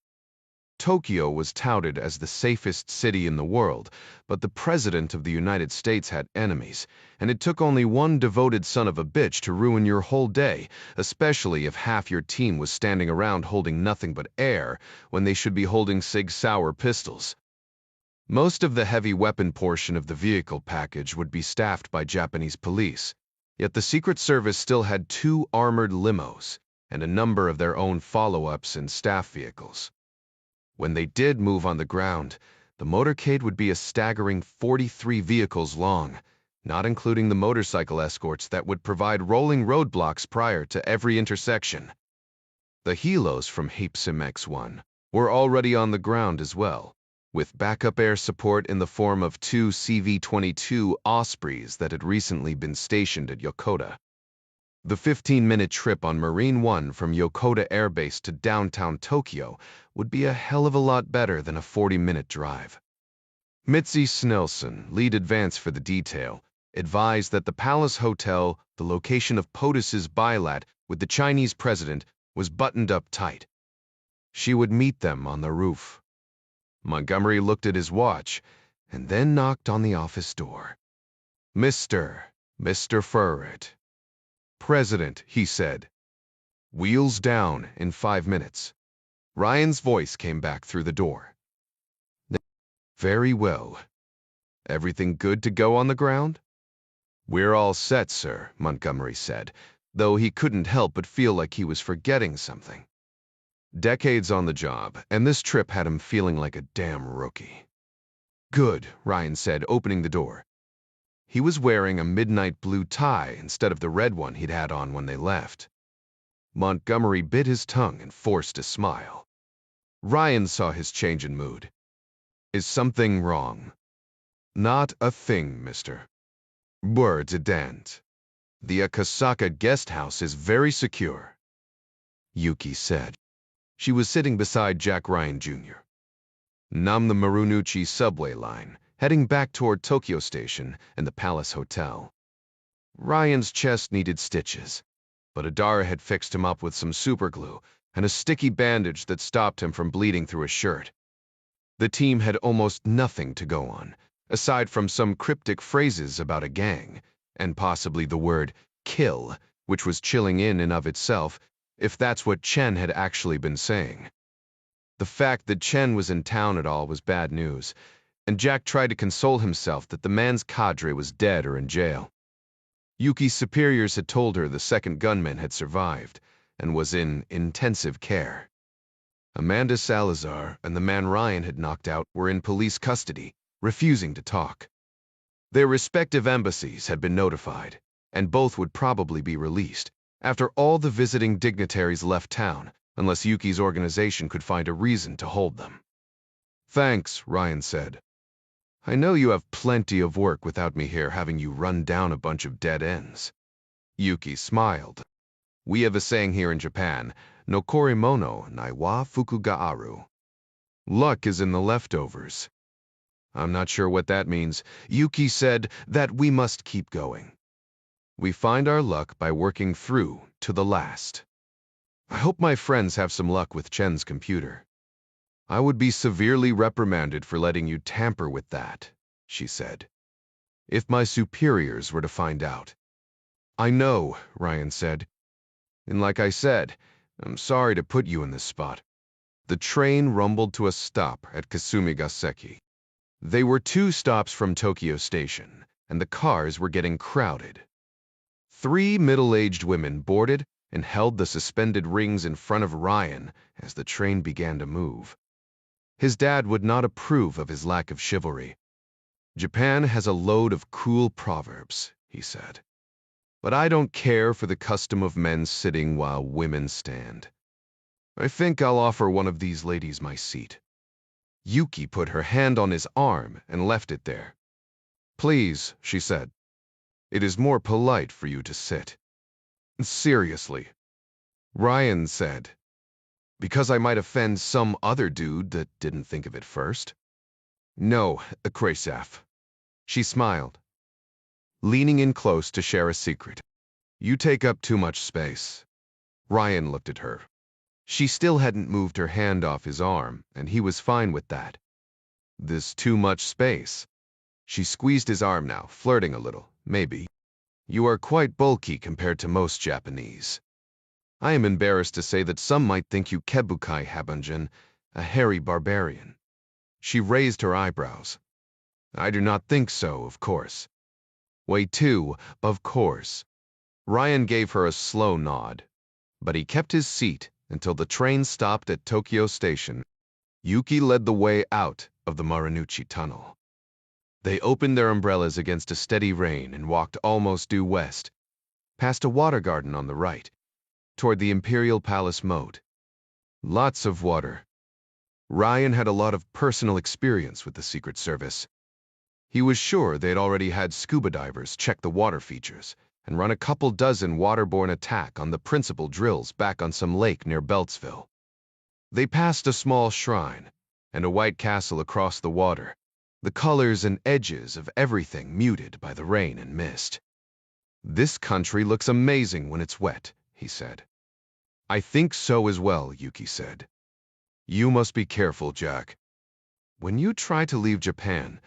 Tokyo was touted as the safest city in the world, but the President of the United States had enemies, and it took only one devoted son of a bitch to ruin your whole day, especially if half your team was standing around holding nothing but air when they should be holding Sig Sauer pistols. Most of the heavy weapon portion of the vehicle package would be staffed by Japanese police, yet the Secret Service still had 2 armored limos and a number of their own follow-ups and staff vehicles. When they did move on the ground, the motorcade would be a staggering 43 vehicles long, not including the motorcycle escorts that would provide rolling roadblocks prior to every intersection. The helos from Hapsim X1 were already on the ground as well, with backup air support in the form of 2 CV-22 Ospreys that had recently been stationed at Yokota. The 15-minute trip on Marine One from Yokota Air Base to downtown Tokyo would be a hell of a lot better than a 40-minute drive. Mitzi Snelson, lead advance for the detail, advised that the Palace Hotel, the location of POTUS's bilat with the Chinese president, was buttoned up tight. She would meet them on the roof. Montgomery looked at his watch and then knocked on the office door. Mr. Furret. President, he said. Wheels down in 5 minutes. Ryan's voice came back through the door. Very well. Everything good to go on the ground? We're all set, sir, Montgomery said, though he couldn't help but feel like he was forgetting something. Decades on the job, and this trip had him feeling like a damn rookie. Good, Ryan said, opening the door. He was wearing a midnight blue tie instead of the red one he'd had on when they left. Montgomery bit his tongue and forced a smile. Ryan saw his change in mood. Is something wrong? Not a thing, mister. Didn't. The Akasaka guest house is very secure, Yuki said. She was sitting beside Jack Ryan Jr. Nam the Marunouchi subway line, heading back toward Tokyo Station and the Palace Hotel. Ryan's chest needed stitches, but Adara had fixed him up with some superglue and a sticky bandage that stopped him from bleeding through his shirt. The team had almost nothing to go on, aside from some cryptic phrases about a gang, and possibly the word kill, which was chilling in and of itself, if that's what Chen had actually been saying. The fact that Chen was in town at all was bad news, and Jack tried to console himself that the man's cadre was dead or in jail. Yuki's superiors had told her the second gunman had survived and was in intensive care. Amanda Salazar and the man Ryan had knocked out were in police custody, refusing to talk. Their respective embassies had been notified, and both would probably be released after all the visiting dignitaries left town, unless Yuki's organization could find a reason to hold them. "Thanks," Ryan said. "I know you have plenty of work without me here having you run down a bunch of dead ends." Yuki smiled. "We have a saying here in Japan, no korimono nai wa fuku ga aru. Luck is in the leftovers." "I'm not sure what that means." Yuki said that we must keep going. "We find our luck by working through to the last. I hope my friends have some luck with Chen's computer." "I would be severely reprimanded for letting you tamper with that," she said, "if my superiors were to find out." "I know," Ryan said. "And like I said, I'm sorry to put you in this spot." The train rumbled to a stop at Kasumigaseki. They were 2 stops from Tokyo Station, and the cars were getting crowded. 3 middle-aged women boarded and held the suspended rings in front of Ryan as the train began to move. His dad would not approve of his lack of chivalry. "Japan has a load of cruel proverbs," he said. "But I don't care for the custom of men sitting while women stand. I think I'll offer one of these ladies my seat." Yuki put her hand on his arm and left it there. "Please," she said. "It is more polite for you to sit." "Seriously," Ryan said. "Because I might offend some other dude that didn't think of it first?" "No, Krasaf." She smiled, leaning in close to share a secret. "You take up too much space." Ryan looked at her. She still hadn't moved her hand off his arm, and he was fine with that. "This too much space?" She squeezed his arm now, flirting a little, maybe. "You are quite bulky compared to most Japanese. I am embarrassed to say that some might think you kebukai habanjin, a hairy barbarian." She raised her eyebrows. "I do not think so, of course." "Way too, of course." Ryan gave her a slow nod, but he kept his seat until the train stopped at Tokyo Station. Yuki led the way out of the Marunouchi Tunnel. They opened their umbrellas against a steady rain and walked almost due west, past a water garden on the right, toward the Imperial Palace moat. Lots of water. Ryan had a lot of personal experience with the Secret Service. He was sure they'd already had scuba divers check the water features and run a couple dozen waterborne attack on the principal drills back on some lake near Beltsville. They passed a small shrine and a white castle across the water, the colors and edges of everything muted by the rain and mist. "This country looks amazing when it's wet," he said. "I think so as well," Yuki said. "You must be careful, Jack. When you try to leave Japan,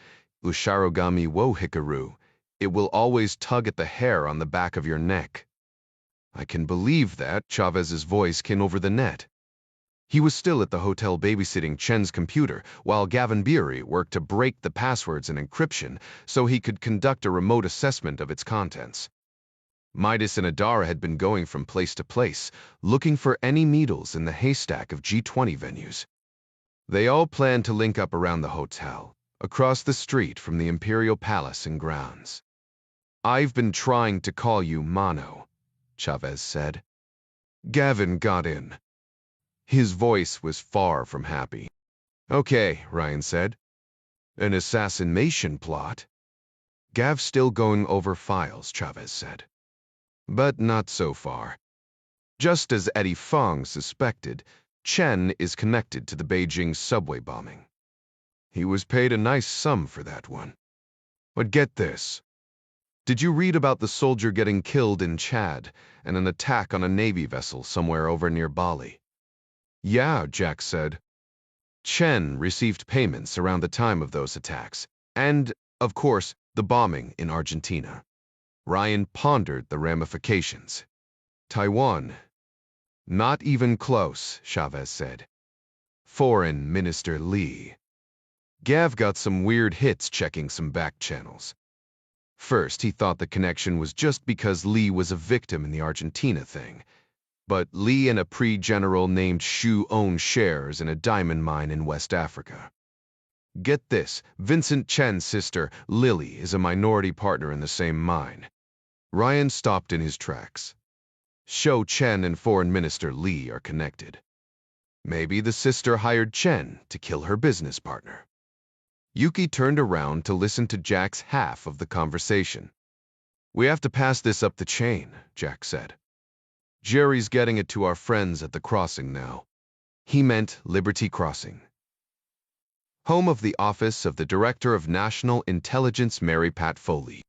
Usharogami wo hikaru, it will always tug at the hair on the back of your neck." "I can believe that," Chavez's voice came over the net. He was still at the hotel babysitting Chen's computer, while Gavin Beery worked to break the passwords and encryption so he could conduct a remote assessment of its contents. Midas and Adara had been going from place to place, looking for any needles in the haystack of G20 venues. They all planned to link up around the hotel, across the street from the Imperial Palace and grounds. "I've been trying to call you Mano," Chavez said. Gavin got in. His voice was far from happy. "Okay," Ryan said. "An assassination plot?" "Gav's still going over files," Chavez said. "But not so far. Just as Eddie Fong suspected, Chen is connected to the Beijing subway bombing. He was paid a nice sum for that one. But get this. Did you read about the soldier getting killed in Chad and an attack on a Navy vessel somewhere over near Bali?" "Yeah," Jack said. Chen received payments around the time of those attacks, and, of course, the bombing in Argentina. Ryan pondered the ramifications. Taiwan. Not even close, Chavez said. Foreign Minister Li. Gav got some weird hits checking some back channels. First, he thought the connection was just because Li was a victim in the Argentina thing. But Li and a pre-general named Xu own shares in a diamond mine in West Africa. Get this, Vincent Chen's sister, Lily, is a minority partner in the same mine. Ryan stopped in his tracks. Shou Chen and Foreign Minister Li are connected. Maybe the sister hired Chen to kill her business partner. Yuki turned around to listen to Jack's half of the conversation. We have to pass this up the chain, Jack said. Jerry's getting it to our friends at the crossing now. He meant Liberty Crossing. Home of the office of the Director of National Intelligence, Mary Pat Foley.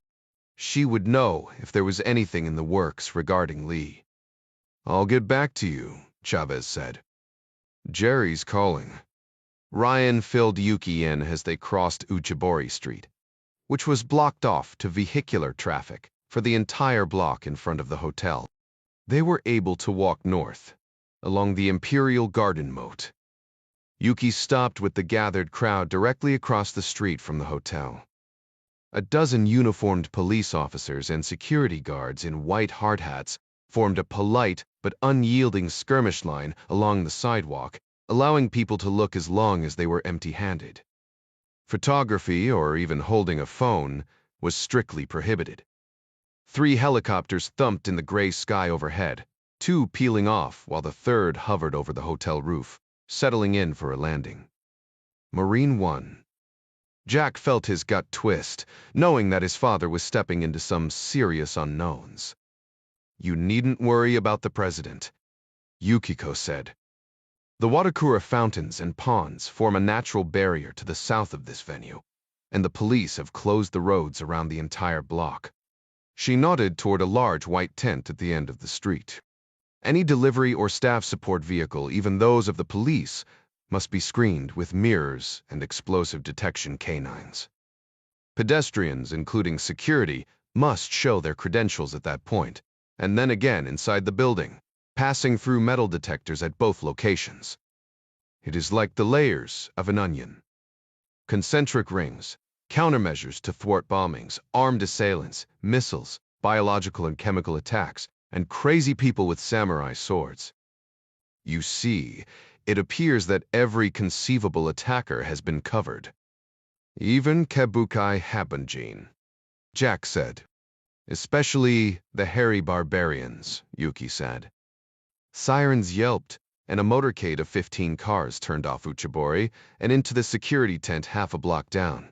She would know if there was anything in the works regarding Lee. I'll get back to you, Chavez said. Jerry's calling. Ryan filled Yuki in as they crossed Ujibori Street, which was blocked off to vehicular traffic for the entire block in front of the hotel. They were able to walk north, along the Imperial Garden Moat. Yuki stopped with the gathered crowd directly across the street from the hotel. A dozen uniformed police officers and security guards in white hard hats formed a polite but unyielding skirmish line along the sidewalk, allowing people to look as long as they were empty-handed. Photography, or even holding a phone, was strictly prohibited. 3 helicopters thumped in the gray sky overhead, 2 peeling off while the third hovered over the hotel roof, settling in for a landing. Marine 1. Jack felt his gut twist, knowing that his father was stepping into some serious unknowns. You needn't worry about the president, Yukiko said. The Watakura fountains and ponds form a natural barrier to the south of this venue, and the police have closed the roads around the entire block. She nodded toward a large white tent at the end of the street. Any delivery or staff support vehicle, even those of the police, must be screened with mirrors and explosive detection canines. Pedestrians, including security, must show their credentials at that point, and then again inside the building, passing through metal detectors at both locations. It is like the layers of an onion. Concentric rings, countermeasures to thwart bombings, armed assailants, missiles, biological and chemical attacks, and crazy people with samurai swords. You see, it appears that every conceivable attacker has been covered. Even Kabukai Habanjin, Jack said. Especially the hairy barbarians, Yuki said. Sirens yelped, and a motorcade of 15 cars turned off Uchibori and into the security tent half a block down.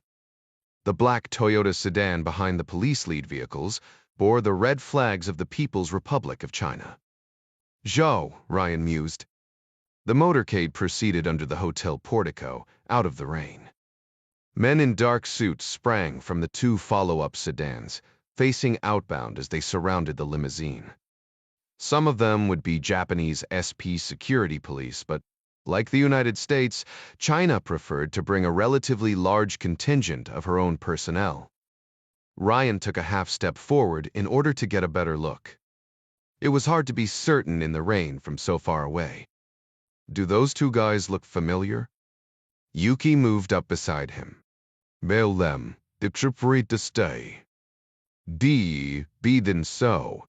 The black Toyota sedan behind the police lead vehicles bore the red flags of the People's Republic of China. Zhou, Ryan mused. The motorcade proceeded under the hotel portico, out of the rain. Men in dark suits sprang from the 2 follow-up sedans, facing outbound as they surrounded the limousine. Some of them would be Japanese SP security police, but like the United States, China preferred to bring a relatively large contingent of her own personnel. Ryan took a half step forward in order to get a better look. It was hard to be certain in the rain from so far away. Do those 2 guys look familiar? Yuki moved up beside him. Bail them, the trippery to stay. Be then so.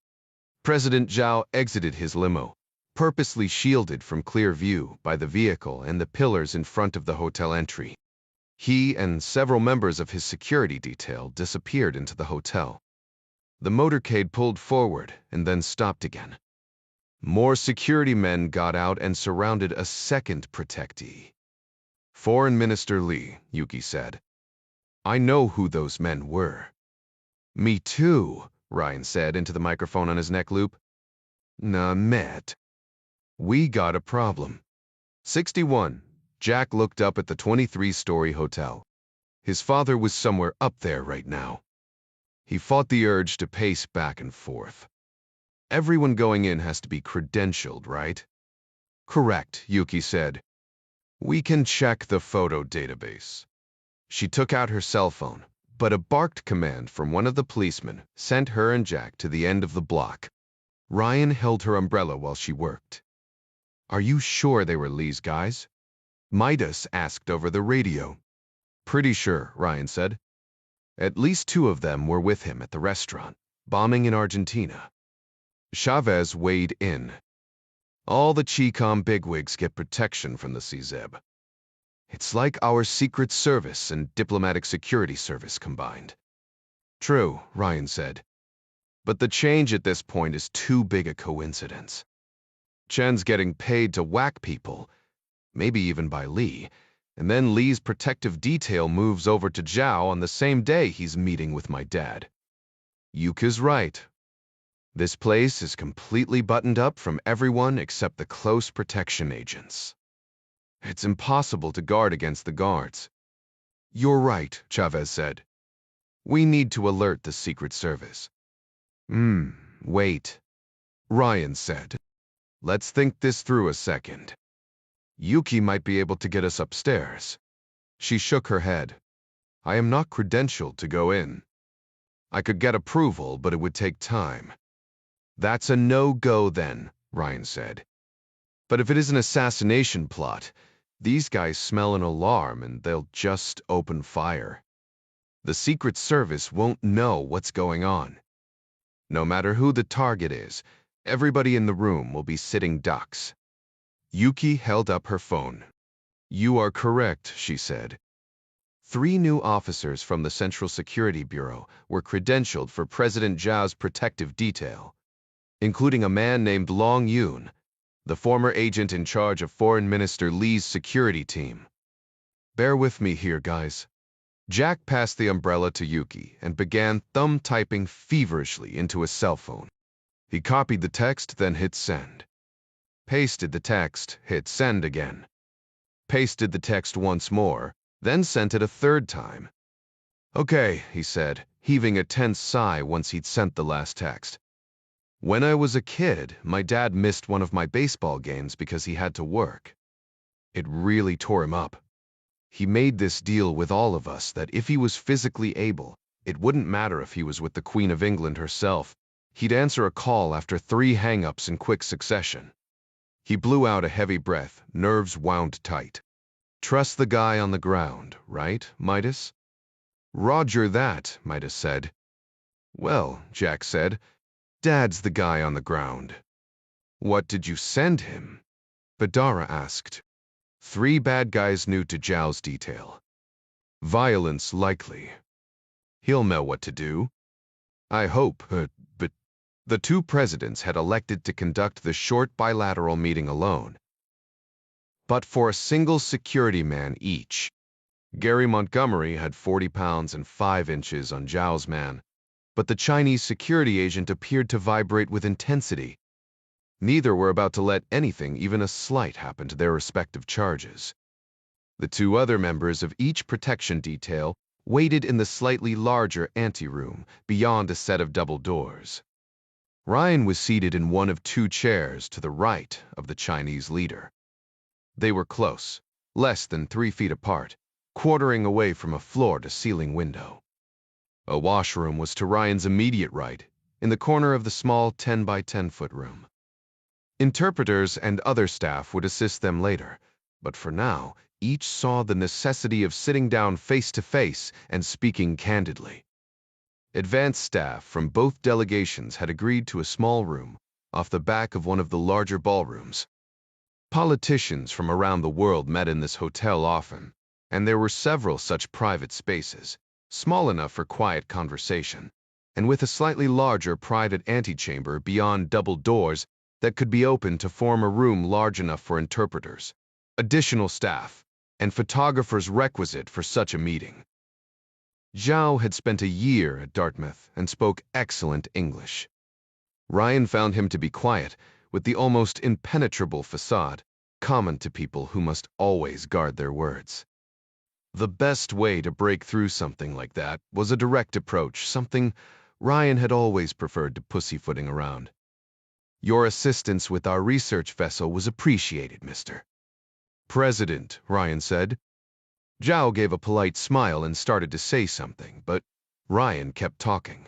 President Zhao exited his limo, purposely shielded from clear view by the vehicle and the pillars in front of the hotel entry. He and several members of his security detail disappeared into the hotel. The motorcade pulled forward and then stopped again. More security men got out and surrounded a second protectee. Foreign Minister Li, Yuki said. I know who those men were. Me too, Ryan said into the microphone on his neck loop. Nah, Matt. We got a problem. 61. Jack looked up at the 23-story hotel. His father was somewhere up there right now. He fought the urge to pace back and forth. Everyone going in has to be credentialed, right? Correct, Yuki said. We can check the photo database. She took out her cell phone, but a barked command from one of the policemen sent her and Jack to the end of the block. Ryan held her umbrella while she worked. Are you sure they were Lee's guys? Midas asked over the radio. Pretty sure, Ryan said. At least 2 of them were with him at the restaurant, bombing in Argentina. Chavez weighed in. All the Chicom bigwigs get protection from the CZEB. It's like our Secret Service and Diplomatic Security Service combined. True, Ryan said. But the change at this point is too big a coincidence. Chen's getting paid to whack people, maybe even by Lee, and then Lee's protective detail moves over to Zhao on the same day he's meeting with my dad. Yuka's right. This place is completely buttoned up from everyone except the close protection agents. It's impossible to guard against the guards. You're right, Chavez said. We need to alert the Secret Service. Wait, Ryan said. Let's think this through a second. Yuki might be able to get us upstairs. She shook her head. I am not credentialed to go in. I could get approval, but it would take time. That's a no-go then, Ryan said. But if it is an assassination plot, these guys smell an alarm and they'll just open fire. The Secret Service won't know what's going on. No matter who the target is, everybody in the room will be sitting ducks. Yuki held up her phone. You are correct, she said. 3 new officers from the Central Security Bureau were credentialed for President Zhao's protective detail, including a man named Long Yun, the former agent in charge of Foreign Minister Lee's security team. Bear with me here, guys. Jack passed the umbrella to Yuki and began thumb-typing feverishly into his cell phone. He copied the text, then hit send. Pasted the text, hit send again. Pasted the text once more, then sent it a 3rd time. Okay, he said, heaving a tense sigh once he'd sent the last text. When I was a kid, my dad missed one of my baseball games because he had to work. It really tore him up. He made this deal with all of us that if he was physically able, it wouldn't matter if he was with the Queen of England herself. He'd answer a call after 3 hang-ups in quick succession. He blew out a heavy breath, nerves wound tight. Trust the guy on the ground, right, Midas? Roger that, Midas said. Well, Jack said, Dad's the guy on the ground. What did you send him? Badara asked. 3 bad guys new to Zhao's detail. Violence likely. He'll know what to do. I hope, but the 2 presidents had elected to conduct the short bilateral meeting alone, but for a single security man each. Gary Montgomery had 40 pounds and 5 inches on Zhao's man, but the Chinese security agent appeared to vibrate with intensity. Neither were about to let anything, even a slight, happen to their respective charges. The 2 other members of each protection detail waited in the slightly larger anteroom beyond a set of double doors. Ryan was seated in one of 2 chairs to the right of the Chinese leader. They were close, less than 3 feet apart, quartering away from a floor-to-ceiling window. A washroom was to Ryan's immediate right, in the corner of the small 10-by-10-foot room. Interpreters and other staff would assist them later, but for now, each saw the necessity of sitting down face-to-face and speaking candidly. Advanced staff from both delegations had agreed to a small room off the back of one of the larger ballrooms. Politicians from around the world met in this hotel often, and there were several such private spaces, small enough for quiet conversation, and with a slightly larger private antechamber beyond double doors that could be opened to form a room large enough for interpreters, additional staff, and photographers requisite for such a meeting. Zhao had spent a year at Dartmouth and spoke excellent English. Ryan found him to be quiet, with the almost impenetrable facade, common to people who must always guard their words. The best way to break through something like that was a direct approach, something Ryan had always preferred to pussyfooting around. Your assistance with our research vessel was appreciated, mister. President, Ryan said. Zhao gave a polite smile and started to say something, but Ryan kept talking.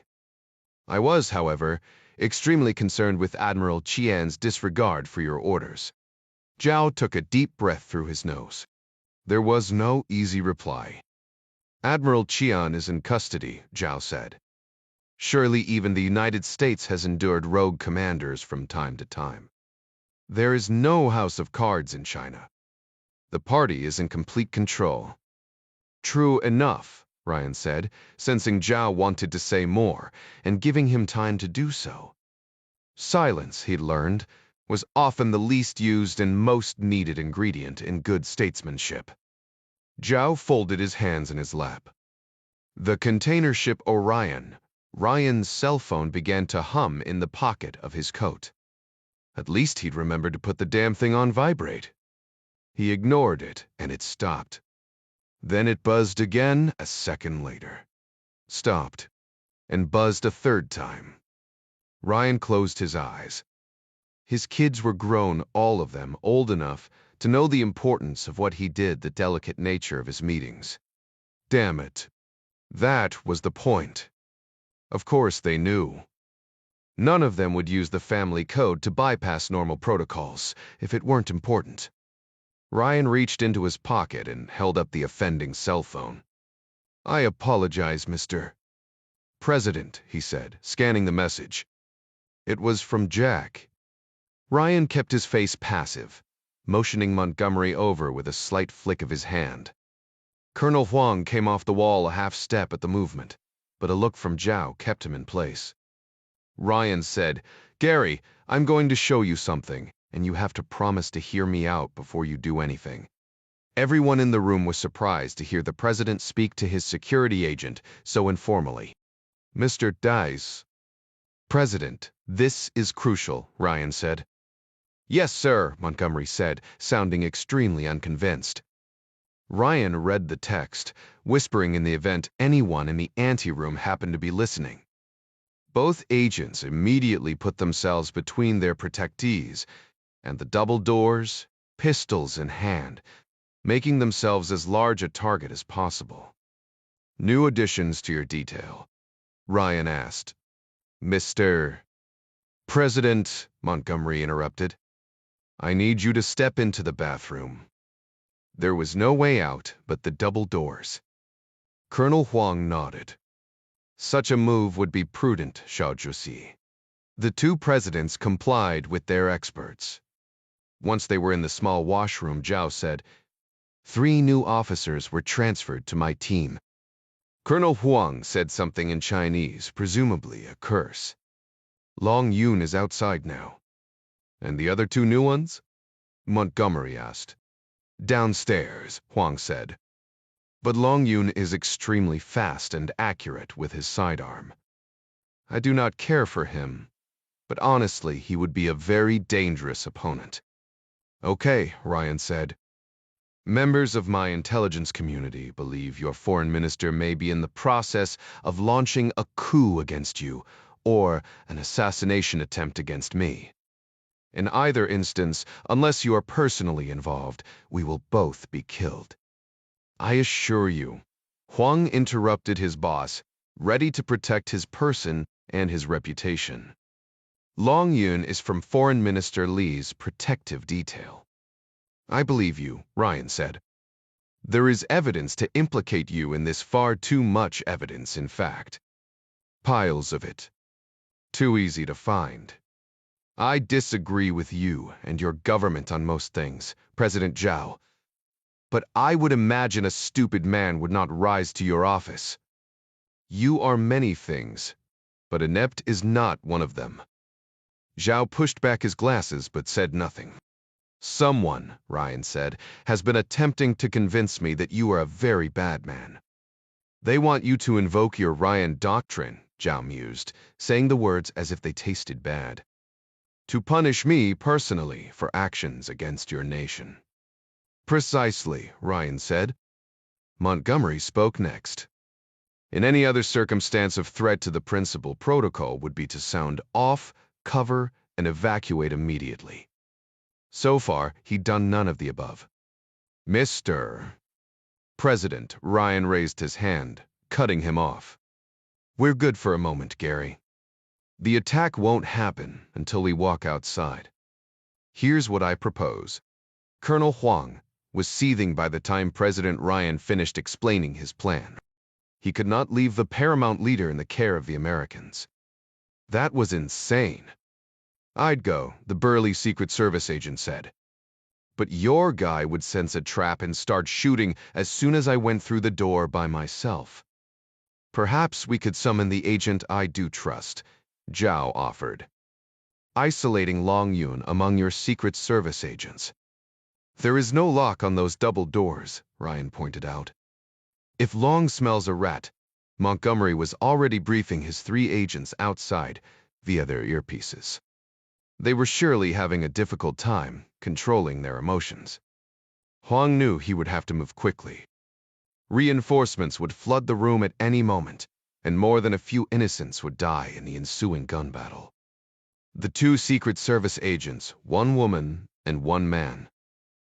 I was, however, extremely concerned with Admiral Qian's disregard for your orders. Zhao took a deep breath through his nose. There was no easy reply. Admiral Qian is in custody, Zhao said. Surely even the United States has endured rogue commanders from time to time. There is no house of cards in China. The party is in complete control. True enough, Ryan said, sensing Zhao wanted to say more and giving him time to do so. Silence, he'd learned, was often the least used and most needed ingredient in good statesmanship. Zhao folded his hands in his lap. The container ship Orion. Ryan's cell phone began to hum in the pocket of his coat. At least he'd remembered to put the damn thing on vibrate. He ignored it, and it stopped. Then it buzzed again a second later. Stopped, and buzzed a third time. Ryan closed his eyes. His kids were grown, all of them, old enough to know the importance of what he did, the delicate nature of his meetings. Damn it. That was the point. Of course they knew. None of them would use the family code to bypass normal protocols if it weren't important. Ryan reached into his pocket and held up the offending cell phone. I apologize, Mr. President, he said, scanning the message. It was from Jack. Ryan kept his face passive, motioning Montgomery over with a slight flick of his hand. Colonel Huang came off the wall a half step at the movement, but a look from Zhao kept him in place. Ryan said, Gary, I'm going to show you something, and you have to promise to hear me out before you do anything. Everyone in the room was surprised to hear the president speak to his security agent so informally. Mr. Dice. President, this is crucial, Ryan said. Yes, sir, Montgomery said, sounding extremely unconvinced. Ryan read the text, whispering in the event anyone in the anteroom happened to be listening. Both agents immediately put themselves between their protectees and the double doors, pistols in hand, making themselves as large a target as possible. New additions to your detail? Ryan asked. Mr. President, Montgomery interrupted. I need you to step into the bathroom. There was no way out but the double doors. Colonel Huang nodded. Such a move would be prudent, Shaojusi. The two presidents complied with their experts. Once they were in the small washroom, Zhao said, 3 new officers were transferred to my team. Colonel Huang said something in Chinese, presumably a curse. Long Yun is outside now. And the other 2 new ones? Montgomery asked. Downstairs, Huang said. But Long Yun is extremely fast and accurate with his sidearm. I do not care for him, but honestly, he would be a very dangerous opponent. Okay, Ryan said. Members of my intelligence community believe your foreign minister may be in the process of launching a coup against you or an assassination attempt against me. In either instance, unless you are personally involved, we will both be killed. I assure you, Huang interrupted his boss, ready to protect his person and his reputation. Long Yun is from Foreign Minister Li's protective detail. I believe you, Ryan said. There is evidence to implicate you in this, far too much evidence, in fact. Piles of it. Too easy to find. I disagree with you and your government on most things, President Zhao. But I would imagine a stupid man would not rise to your office. You are many things, but inept is not one of them. Zhao pushed back his glasses but said nothing. Someone, Ryan said, has been attempting to convince me that you are a very bad man. They want you to invoke your Ryan doctrine, Zhao mused, saying the words as if they tasted bad. To punish me personally for actions against your nation. Precisely, Ryan said. Montgomery spoke next. In any other circumstance of threat to the principal protocol would be to sound off, cover, and evacuate immediately. So far, he'd done none of the above. Mr. President, Ryan raised his hand, cutting him off. We're good for a moment, Gary. The attack won't happen until we walk outside. Here's what I propose. Colonel Huang was seething by the time President Ryan finished explaining his plan. He could not leave the paramount leader in the care of the Americans. That was insane. I'd go, the burly Secret Service agent said. But your guy would sense a trap and start shooting as soon as I went through the door by myself. Perhaps we could summon the agent I do trust, Zhao offered. Isolating Long Yun among your Secret Service agents. There is no lock on those double doors, Ryan pointed out. If Long smells a rat, Montgomery was already briefing his 3 agents outside via their earpieces. They were surely having a difficult time controlling their emotions. Huang knew he would have to move quickly. Reinforcements would flood the room at any moment, and more than a few innocents would die in the ensuing gun battle. The 2 Secret Service agents, 1 woman and 1 man,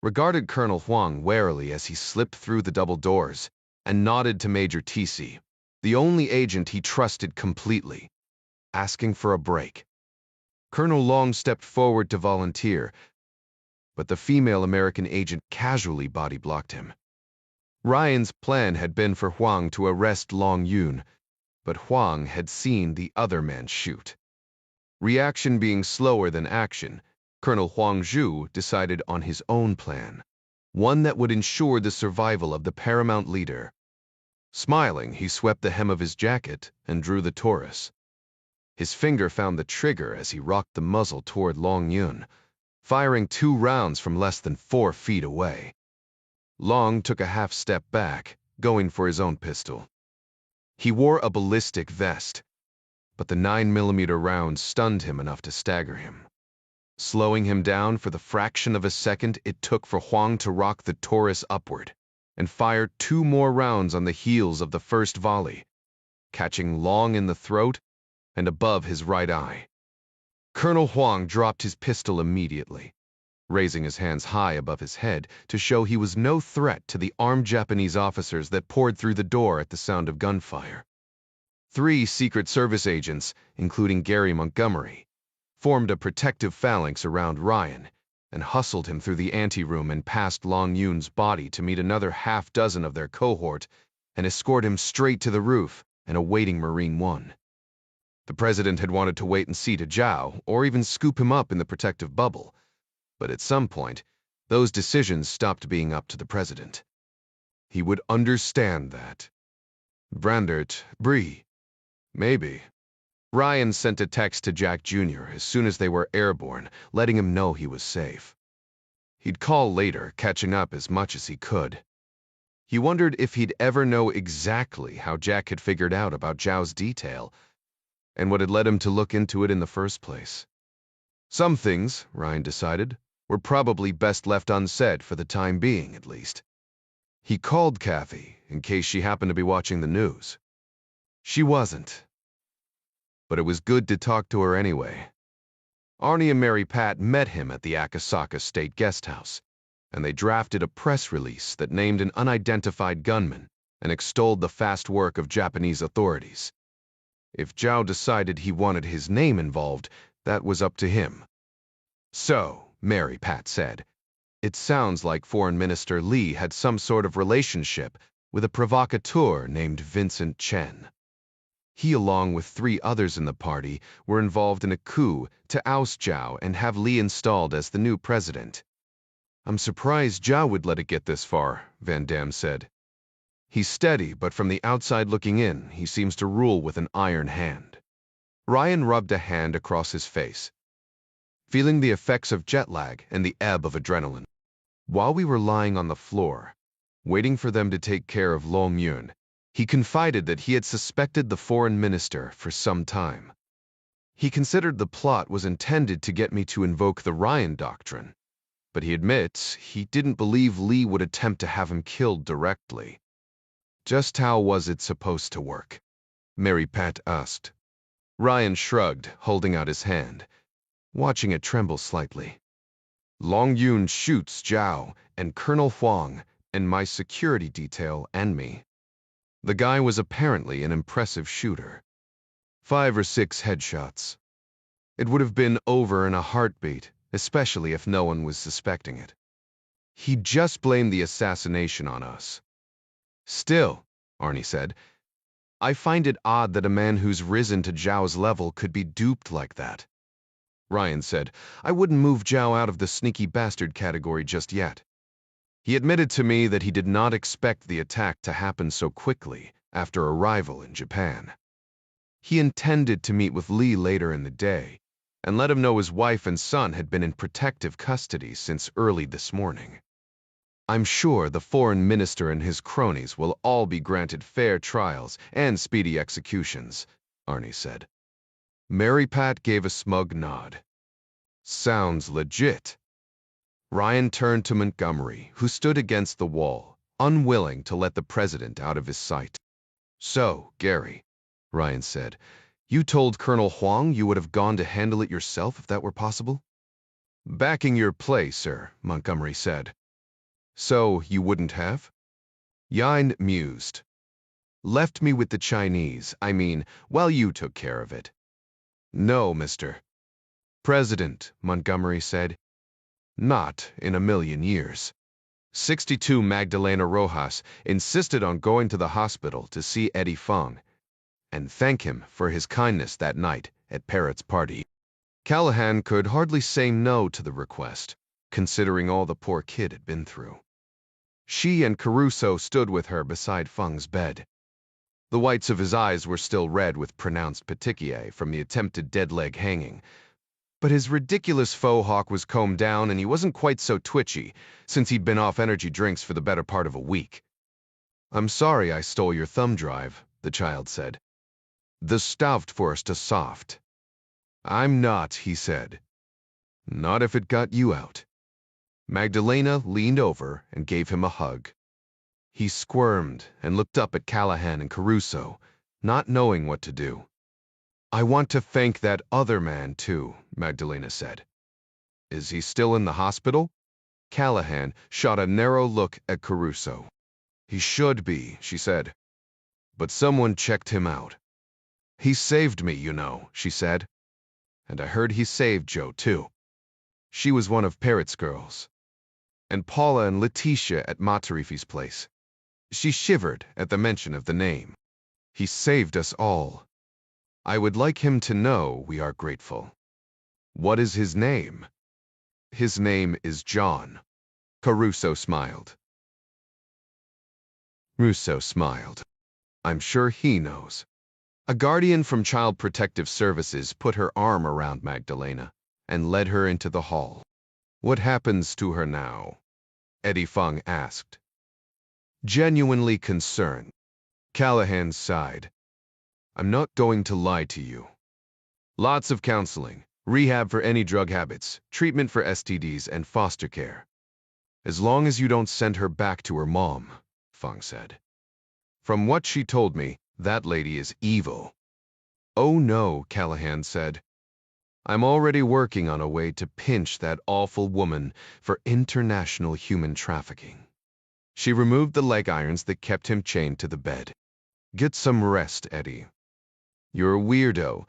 regarded Colonel Huang warily as he slipped through the double doors and nodded to Major TC, the only agent he trusted completely, asking for a break. Colonel Long stepped forward to volunteer, but the female American agent casually body-blocked him. Ryan's plan had been for Huang to arrest Long Yun, but Huang had seen the other man shoot. Reaction being slower than action, Colonel Huang Zhu decided on his own plan, one that would ensure the survival of the paramount leader. Smiling, he swept the hem of his jacket and drew the Taurus. His finger found the trigger as he rocked the muzzle toward Long Yun, firing 2 rounds from less than 4 feet away. Long took a half step back, going for his own pistol. He wore a ballistic vest, but the 9mm round stunned him enough to stagger him, slowing him down for the fraction of a second it took for Huang to rock the Taurus upward and fire 2 more rounds on the heels of the first volley, catching Long in the throat and above his right eye. Colonel Huang dropped his pistol immediately, raising his hands high above his head to show he was no threat to the armed Japanese officers that poured through the door at the sound of gunfire. 3 Secret Service agents, including Gary Montgomery, formed a protective phalanx around Ryan and hustled him through the anteroom and past Long Yun's body to meet another half-dozen of their cohort and escort him straight to the roof and awaiting Marine One. The president had wanted to wait and see to Zhao or even scoop him up in the protective bubble, but at some point, those decisions stopped being up to the president. He would understand that. Brandert, Bree. Maybe. Ryan sent a text to Jack Jr. as soon as they were airborne, letting him know he was safe. He'd call later, catching up as much as he could. He wondered if he'd ever know exactly how Jack had figured out about Zhao's detail and what had led him to look into it in the first place. Some things, Ryan decided, were probably best left unsaid for the time being, at least. He called Kathy in case she happened to be watching the news. She wasn't, but it was good to talk to her anyway. Arnie and Mary Pat met him at the Akasaka State Guesthouse, and they drafted a press release that named an unidentified gunman and extolled the fast work of Japanese authorities. If Zhao decided he wanted his name involved, that was up to him. So, Mary Pat said, it sounds like Foreign Minister Li had some sort of relationship with a provocateur named Vincent Chen. He, along with 3 others in the party, were involved in a coup to oust Zhao and have Li installed as the new president. I'm surprised Zhao would let it get this far, Van Damme said. He's steady, but from the outside looking in, he seems to rule with an iron hand. Ryan rubbed a hand across his face, feeling the effects of jet lag and the ebb of adrenaline. While we were lying on the floor, waiting for them to take care of Long Yun, he confided that he had suspected the foreign minister for some time. He considered the plot was intended to get me to invoke the Ryan Doctrine, but he admits he didn't believe Li would attempt to have him killed directly. Just how was it supposed to work? Mary Pat asked. Ryan shrugged, holding out his hand, watching it tremble slightly. Long Yun shoots Zhao and Colonel Huang and my security detail and me. The guy was apparently an impressive shooter. 5 or 6 headshots. It would have been over in a heartbeat, especially if no one was suspecting it. He just blamed the assassination on us. Still, Arnie said, I find it odd that a man who's risen to Zhao's level could be duped like that. Ryan said, I wouldn't move Zhao out of the sneaky bastard category just yet. He admitted to me that he did not expect the attack to happen so quickly after arrival in Japan. He intended to meet with Lee later in the day and let him know his wife and son had been in protective custody since early this morning. I'm sure the foreign minister and his cronies will all be granted fair trials and speedy executions, Arnie said. Mary Pat gave a smug nod. Sounds legit. Ryan turned to Montgomery, who stood against the wall, unwilling to let the president out of his sight. So, Gary, Ryan said, you told Colonel Huang you would have gone to handle it yourself if that were possible? Backing your play, sir, Montgomery said. So, you wouldn't have? Yine mused. Left me with the Chinese, while you took care of it. No, Mr. President, Montgomery said. Not in a million years. 62 Magdalena Rojas insisted on going to the hospital to see Eddie Fong and thank him for his kindness that night at Parrot's party. Callahan could hardly say no to the request, considering all the poor kid had been through. She and Caruso stood with her beside Feng's bed. The whites of his eyes were still red with pronounced petechiae from the attempted dead leg hanging, but his ridiculous faux hawk was combed down and he wasn't quite so twitchy since he'd been off energy drinks for the better part of a week. I'm sorry I stole your thumb drive, the child said. The Staufed forced us soft. I'm not, he said. Not if it got you out. Magdalena leaned over and gave him a hug. He squirmed and looked up at Callahan and Caruso, not knowing what to do. I want to thank that other man, too, Magdalena said. Is he still in the hospital? Callahan shot a narrow look at Caruso. He should be, she said. But someone checked him out. He saved me, you know, she said. And I heard he saved Joe, too. She was one of Parrot's girls. And Paula and Letitia at Matarifi's place. She shivered at the mention of the name. He saved us all. I would like him to know we are grateful. What is his name? His name is John. Caruso smiled. Russo smiled. I'm sure he knows. A guardian from Child Protective Services put her arm around Magdalena and led her into the hall. What happens to her now? Eddie Feng asked. Genuinely concerned. Callahan sighed. I'm not going to lie to you. Lots of counseling, rehab for any drug habits, treatment for STDs, and foster care. As long as you don't send her back to her mom, Feng said. From what she told me, that lady is evil. Oh no, Callahan said. I'm already working on a way to pinch that awful woman for international human trafficking. She removed the leg irons that kept him chained to the bed. Get some rest, Eddie. You're a weirdo,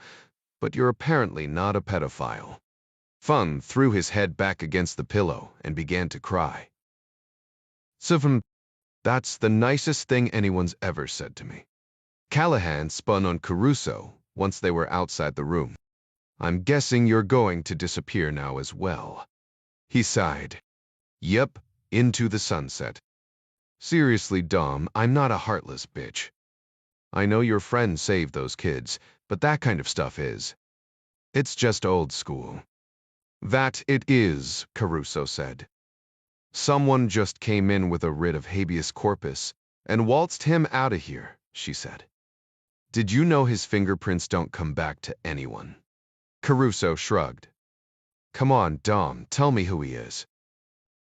but you're apparently not a pedophile. Feng threw his head back against the pillow and began to cry. Sivum, that's the nicest thing anyone's ever said to me. Callahan spun on Caruso once they were outside the room. I'm guessing you're going to disappear now as well. He sighed. Yep, into the sunset. Seriously, Dom, I'm not a heartless bitch. I know your friend saved those kids, but that kind of stuff is. It's just old school. That it is, Caruso said. Someone just came in with a writ of habeas corpus and waltzed him out of here, she said. Did you know his fingerprints don't come back to anyone? Caruso shrugged. Come on, Dom, tell me who he is.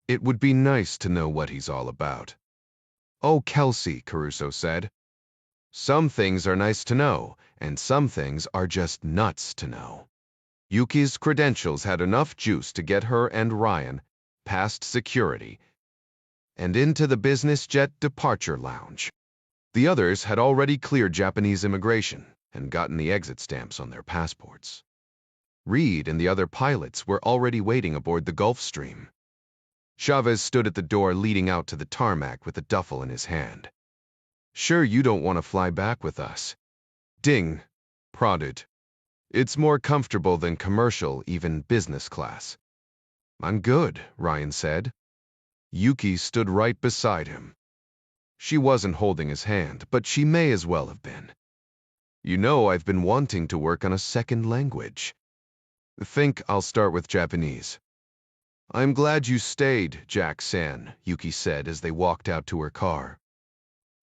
It would be nice to know what he's all about. Oh, Kelsey, Caruso said. Some things are nice to know, and some things are just nuts to know. Yuki's credentials had enough juice to get her and Ryan past security and into the business jet departure lounge. The others had already cleared Japanese immigration and gotten the exit stamps on their passports. Reed and the other pilots were already waiting aboard the Gulfstream. Chavez stood at the door leading out to the tarmac with a duffel in his hand. "Sure you don't want to fly back with us?" Ding prodded. "It's more comfortable than commercial, even business class." "I'm good," Ryan said. Yuki stood right beside him. She wasn't holding his hand, but she may as well have been. "You know, I've been wanting to work on a second language. Think I'll start with Japanese." "I'm glad you stayed, Jack-san," Yuki said as they walked out to her car.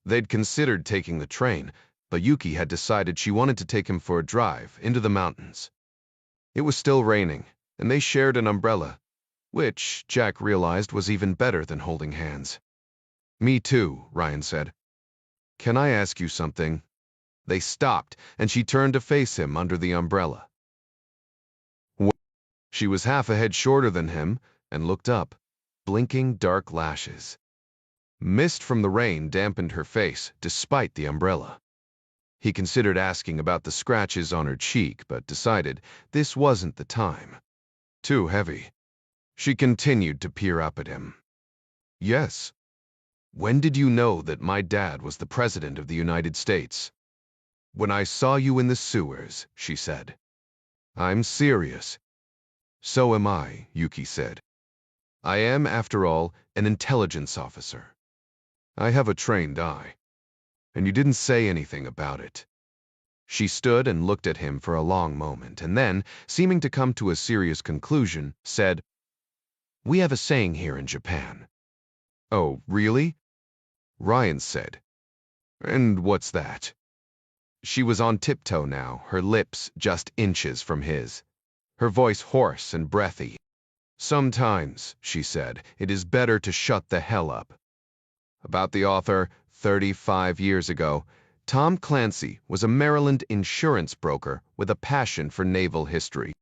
They'd considered taking the train, but Yuki had decided she wanted to take him for a drive into the mountains. It was still raining, and they shared an umbrella, which Jack realized was even better than holding hands. "Me too," Ryan said. "Can I ask you something?" They stopped, and she turned to face him under the umbrella. She was half a head shorter than him and looked up, blinking dark lashes. Mist from the rain dampened her face despite the umbrella. He considered asking about the scratches on her cheek, but decided this wasn't the time. Too heavy. She continued to peer up at him. "Yes. When did you know that my dad was the President of the United States?" "When I saw you in the sewers," she said. "I'm serious." "So am I," Yuki said. "I am, after all, an intelligence officer. I have a trained eye. And you didn't say anything about it." She stood and looked at him for a long moment, and then, seeming to come to a serious conclusion, said, "We have a saying here in Japan." "Oh, really?" Ryan said. "And what's that?" She was on tiptoe now, her lips just inches from his, her voice hoarse and breathy. "Sometimes," she said, "it is better to shut the hell up." About the author, 35 years ago, Tom Clancy was a Maryland insurance broker with a passion for naval history.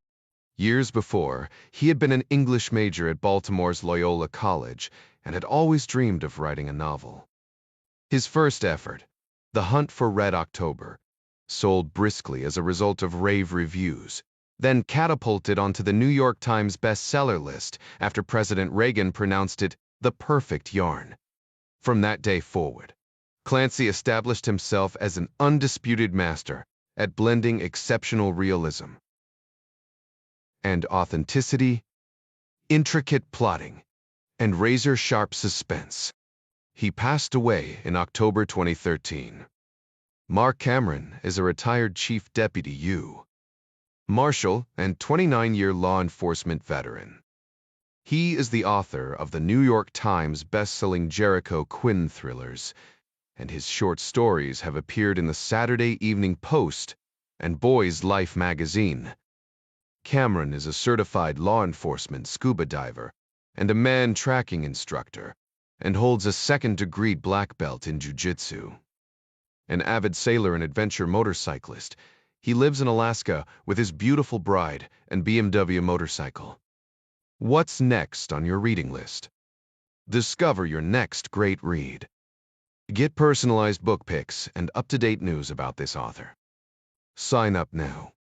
Years before, he had been an English major at Baltimore's Loyola College and had always dreamed of writing a novel. His first effort, The Hunt for Red October, sold briskly as a result of rave reviews, then catapulted onto the New York Times bestseller list after President Reagan pronounced it the perfect yarn. From that day forward, Clancy established himself as an undisputed master at blending exceptional realism and authenticity, intricate plotting, and razor-sharp suspense. He passed away in October 2013. Marc Cameron is a retired Chief Deputy U. Marshal and 29-year law enforcement veteran. He is the author of the New York Times best-selling Jericho Quinn thrillers, and his short stories have appeared in the Saturday Evening Post and Boys Life magazine. Cameron is a certified law enforcement scuba diver and a man tracking instructor, and holds a second-degree black belt in jiu-jitsu. An avid sailor and adventure motorcyclist, he lives in Alaska with his beautiful bride and BMW motorcycle. What's next on your reading list? Discover your next great read. Get personalized book picks and up-to-date news about this author. Sign up now.